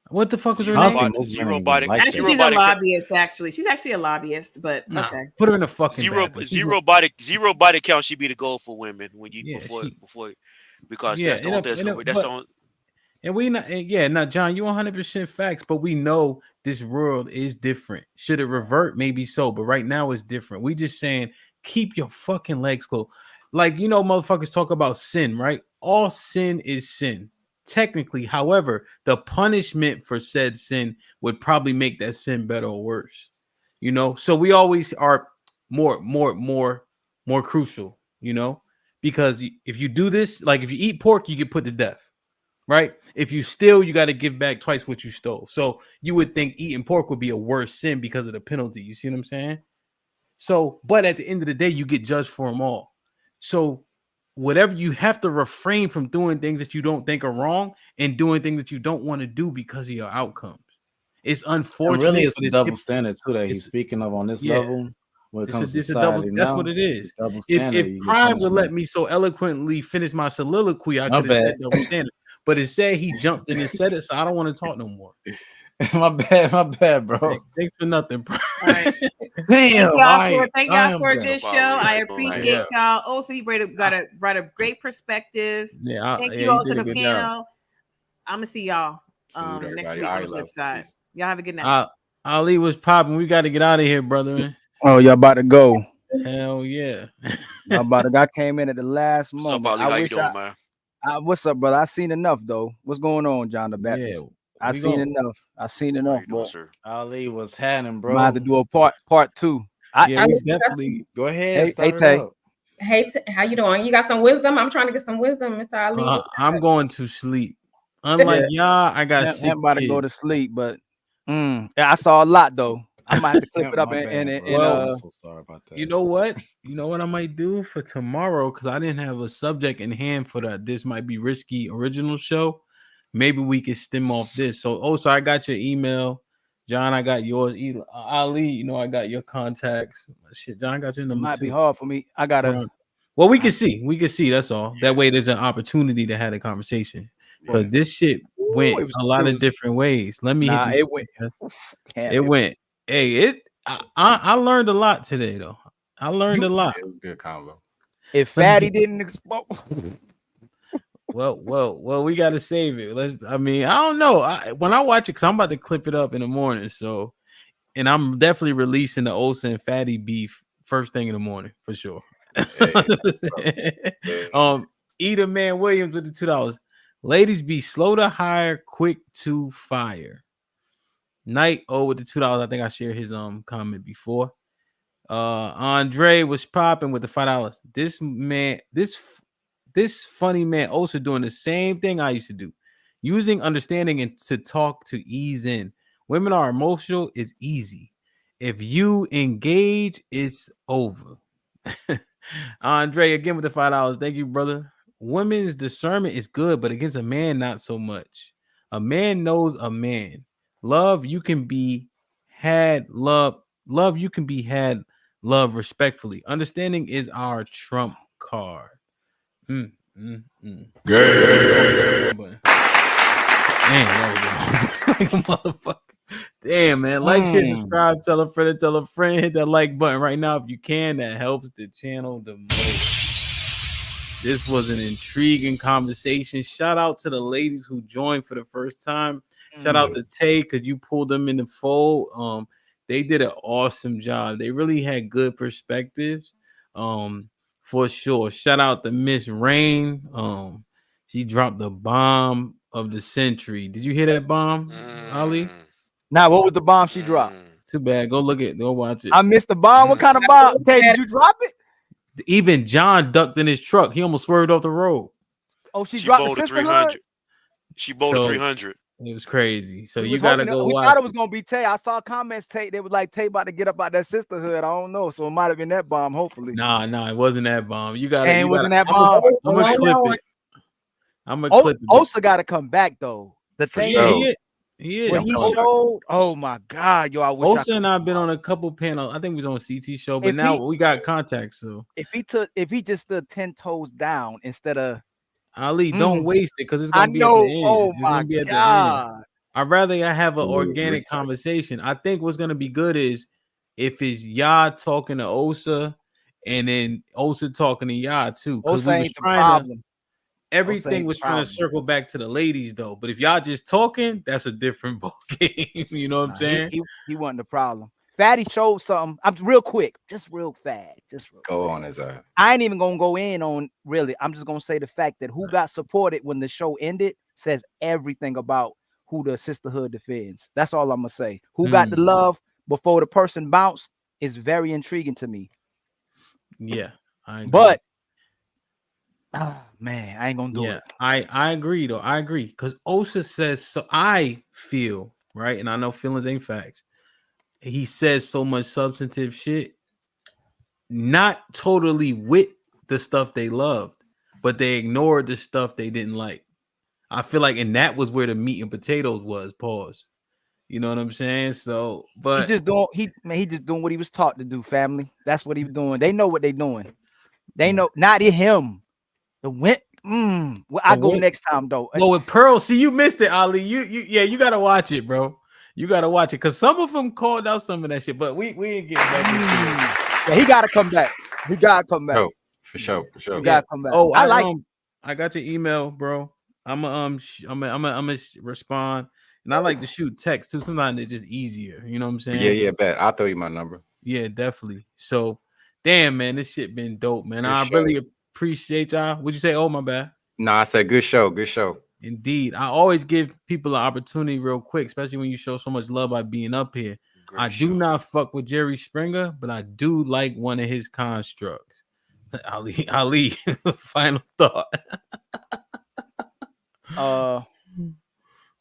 What the fuck was her name? She's a lobbyist, actually. She's actually a lobbyist, but okay. Put her in a fucking zero body count should be the goal for women when you before because that's on. And we not John, you 100% facts, but we know this world is different. Should it revert? Maybe so, but right now it's different. We just saying keep your fucking legs closed. Like, motherfuckers talk about sin, right? All sin is sin. Technically, however, the punishment for said sin would probably make that sin better or worse. So we always are more crucial, because if you do this, like if you eat pork, you get put to death, right? If you steal, you got to give back twice what you stole. So you would think eating pork would be a worse sin because of the penalty. You see what I'm saying? So, but at the end of the day, you get judged for them all. So whatever, you have to refrain from doing things that you don't think are wrong and doing things that you don't want to do because of your outcomes. It's unfortunate. And really, it's a double standard too that he's speaking of on this level. When it comes to society that's now, what it is. Double standard, if Prime would let me so eloquently finish my soliloquy, I could have said double standard. But it said he jumped in and said it, so I don't want to talk no more. my bad, bro. Thanks for nothing, bro. All right. Thank y'all for this show. I appreciate y'all. Also, you brought a great perspective. Thank you all to the panel. I'm gonna see y'all next week on the flip side. Y'all have a good night. Ali was popping. We got to get out of here, brother. Oh, y'all about to go. Hell yeah. Y'all about to. I came in at the last What's up, moment. Ali? How you doing, man? What's up, brother? I seen enough though. What's going on, John the Baptist? Yeah, I seen enough. I seen enough, bro. Ali was happening, bro. I'm gonna have to do a part 2. Yeah, we definitely go ahead. Hey, Tay. Hey, how you doing? You got some wisdom? I'm trying to get some wisdom, Mr. Ali. I'm going to sleep. Unlike y'all, I got I'm 6 about to kids. go to sleep, but yeah, I saw a lot though. I might have to clip it up I'm so sorry about that. You know what? I might do for tomorrow, because I didn't have a subject in hand for that. This might be risky original show. Maybe we could stem off this. So I got your email. John, I got yours. Ali, I got your contacts. Shit, John, I got your number. Might be hard for me. I gotta. Well, we can see. We can see. That's all. That way, there's an opportunity to have a conversation. Because this shit went a lot of different ways. Let me hit this. It went. It went. Hey, I learned a lot today, though. I learned a lot. It was a good combo. If Fatty didn't explode. Well, we gotta save it. I don't know. When I watch it, because I'm about to clip it up in the morning. So, and I'm definitely releasing the Osa and Fatty beef first thing in the morning for sure. Eda Man Williams with the $2. Ladies, be slow to hire, quick to fire. Knight with the $2. I think I shared his comment before. Andre was popping with the $5. This man, this funny man also doing the same thing I used to do, using understanding and to talk to ease in. Women are emotional, it's easy. If you engage, it's over. Andre again with the $5. Thank you, brother. Women's discernment is good, but against a man, not so much. A man knows a man. Love, you can be had. Love, you can be had. Love respectfully. Understanding is our trump card. Motherfucker. Damn, man. Like, share, subscribe, tell a friend, hit that like button right now if you can. That helps the channel the most. This was an intriguing conversation. Shout out to the ladies who joined for the first time. Shout out to Tay, because you pulled them in the fold. They did an awesome job. They really had good perspectives. For sure. Shout out to Miss Rain. She dropped the bomb of the century. Did you hear that bomb, Ali? Now, what was the bomb she dropped? Too bad. Go watch it. I missed the bomb. What kind of bomb? Tay, did you drop it? Even John ducked in his truck. He almost swerved off the road. Oh, she dropped the SisterHOOD. She bowled 300. It was crazy. So you gotta go watch. We thought it was gonna be Tay. I saw comments. Tay, they was like Tay about to get up out that SisterHOOD. I don't know. So it might have been that bomb. Hopefully. Nah, it wasn't that bomb. You got. It wasn't that bomb. I'm gonna clip it. I'm gonna clip it. Osa got to come back though. The thing he is. When he showed, oh my God, yo, I wish Osa and I've been on a couple panels. I think we was on a CT show, but now we got contacts. So if he just stood 10 toes down instead of Ali, don't waste it because it's gonna be at the end. Oh my God. I'd rather have an organic conversation. I think what's gonna be good is if it's Yah talking to Osa and then Osa talking to Yah too. Because we was trying to. Everything was trying to circle back to the ladies though, but if y'all just talking, that's a different ball game. You know what I'm saying? He wasn't the problem. Fatty showed something. I'm real quick, just real fast, go on his eye. I ain't even gonna go in on really. I'm just gonna say the fact that who got supported when the show ended says everything about who the SisterHOOD defends. That's all I'm gonna say. Who got the love before the person bounced is very intriguing to me. Yeah, I agree. But man, I ain't gonna do it. I agree though. I agree because Osa says so. I feel right, and I know feelings ain't facts. He says so much substantive shit, not totally with the stuff they loved, but they ignored the stuff they didn't like. I feel like, and that was where the meat and potatoes was. Pause. You know what I'm saying? So, but he just doing what he was taught to do. Family, that's what he was doing. They know what they're doing. They know not him. The win. Well, I go next time though. Well, with Pearl, see, you missed it, Ali. You gotta watch it, bro. You gotta watch it because some of them called out some of that shit, but we ain't getting back into it. Yeah, he gotta come back. He gotta come back. Oh, for sure. He gotta come back. Oh, I got your email, bro. I'm gonna respond. And I like to shoot text too. Sometimes it's just easier. You know what I'm saying? Yeah, bet. I'll throw you my number. Yeah, definitely. So, damn, man, this shit been dope, man. I show. really appreciate y'all. What'd you say? Oh, my bad. No, I said good show. Good show. Indeed. I always give people an opportunity real quick, especially when you show so much love by being up here. I do not fuck with Jerry Springer, but I do like one of his constructs. Ali, final thought.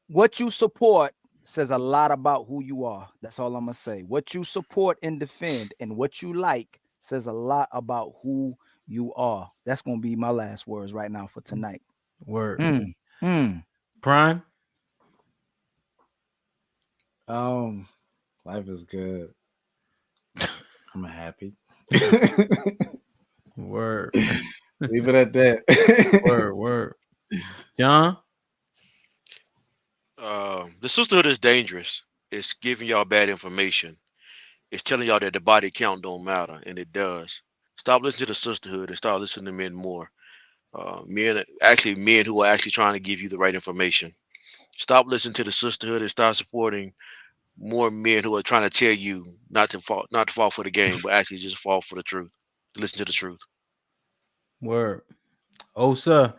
What you support says a lot about who you are. That's all I'm gonna say. What you support and defend and what you like says a lot about who you are. That's gonna be my last words right now for tonight. Word. Prime. Life is good. I'm happy. Word. Leave it at that. Word. John. The sisterhood is dangerous. It's giving y'all bad information. It's telling y'all that the body count don't matter, and it does. Stop listening to the sisterhood and start listening to men more. Men who are actually trying to give you the right information. Stop listening to the sisterhood and start supporting more men who are trying to tell you not to fall for the game, but actually just fall for the truth. Listen to the truth. Word. Oh, sir.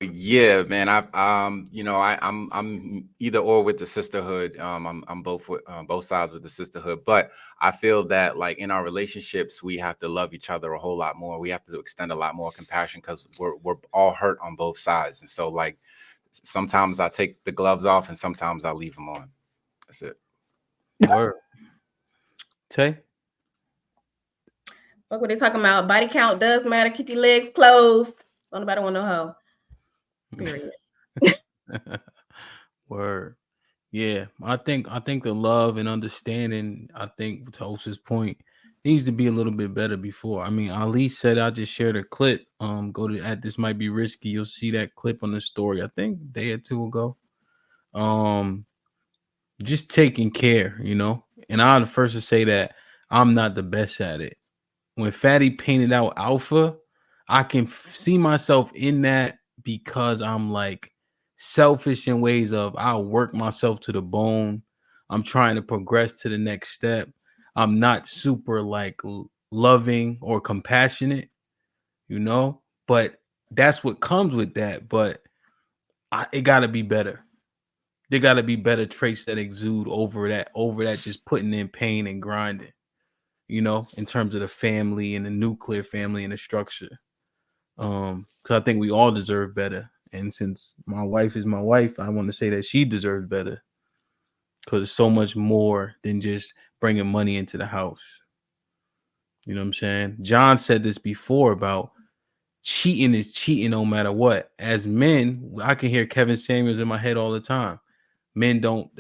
Yeah, man. I'm either or with the sisterhood. I'm both with both sides with the sisterhood, but I feel that like in our relationships, we have to love each other a whole lot more. We have to extend a lot more compassion because we're all hurt on both sides, and so like sometimes I take the gloves off and sometimes I leave them on. That's it. Word. Tay. Fuck what they talking about. Body count does matter. Keep your legs closed. Don't nobody want no hoe. Period. Word. Yeah, I think the love and understanding, I think to Osa's point, needs to be a little bit better before. I mean, Ali said I just shared a clip. Go to @this might be risky. You'll see that clip on the story. I think a day or two ago. Just taking care, you know. And I'm the first to say that I'm not the best at it. When Fatty painted out alpha, I can see myself in that because I'm like selfish in ways of I'll work myself to the bone. I'm trying to progress to the next step. I'm not super like loving or compassionate, you know, but that's what comes with that. But it got to be better. There got to be better traits that exude over that just putting in pain and grinding, you know, in terms of the family and the nuclear family and the structure. Because I think we all deserve better. And since my wife is my wife, I want to say that she deserves better. Because it's so much more than just bringing money into the house. You know what I'm saying? John said this before about cheating is cheating no matter what. As men, I can hear Kevin Samuels in my head all the time.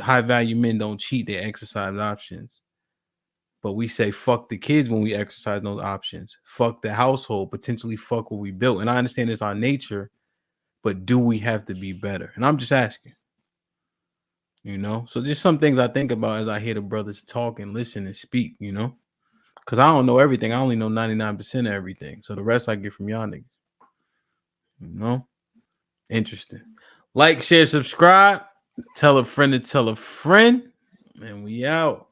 High value men don't cheat, they exercise options. But we say fuck the kids when we exercise those options. Fuck the household, potentially fuck what we built. And I understand it's our nature, but do we have to be better? And I'm just asking. You know? So just some things I think about as I hear the brothers talk and listen and speak, you know? Because I don't know everything. I only know 99% of everything. So the rest I get from y'all niggas. You know? Interesting. Like, share, subscribe. Tell a friend to tell a friend. And we out.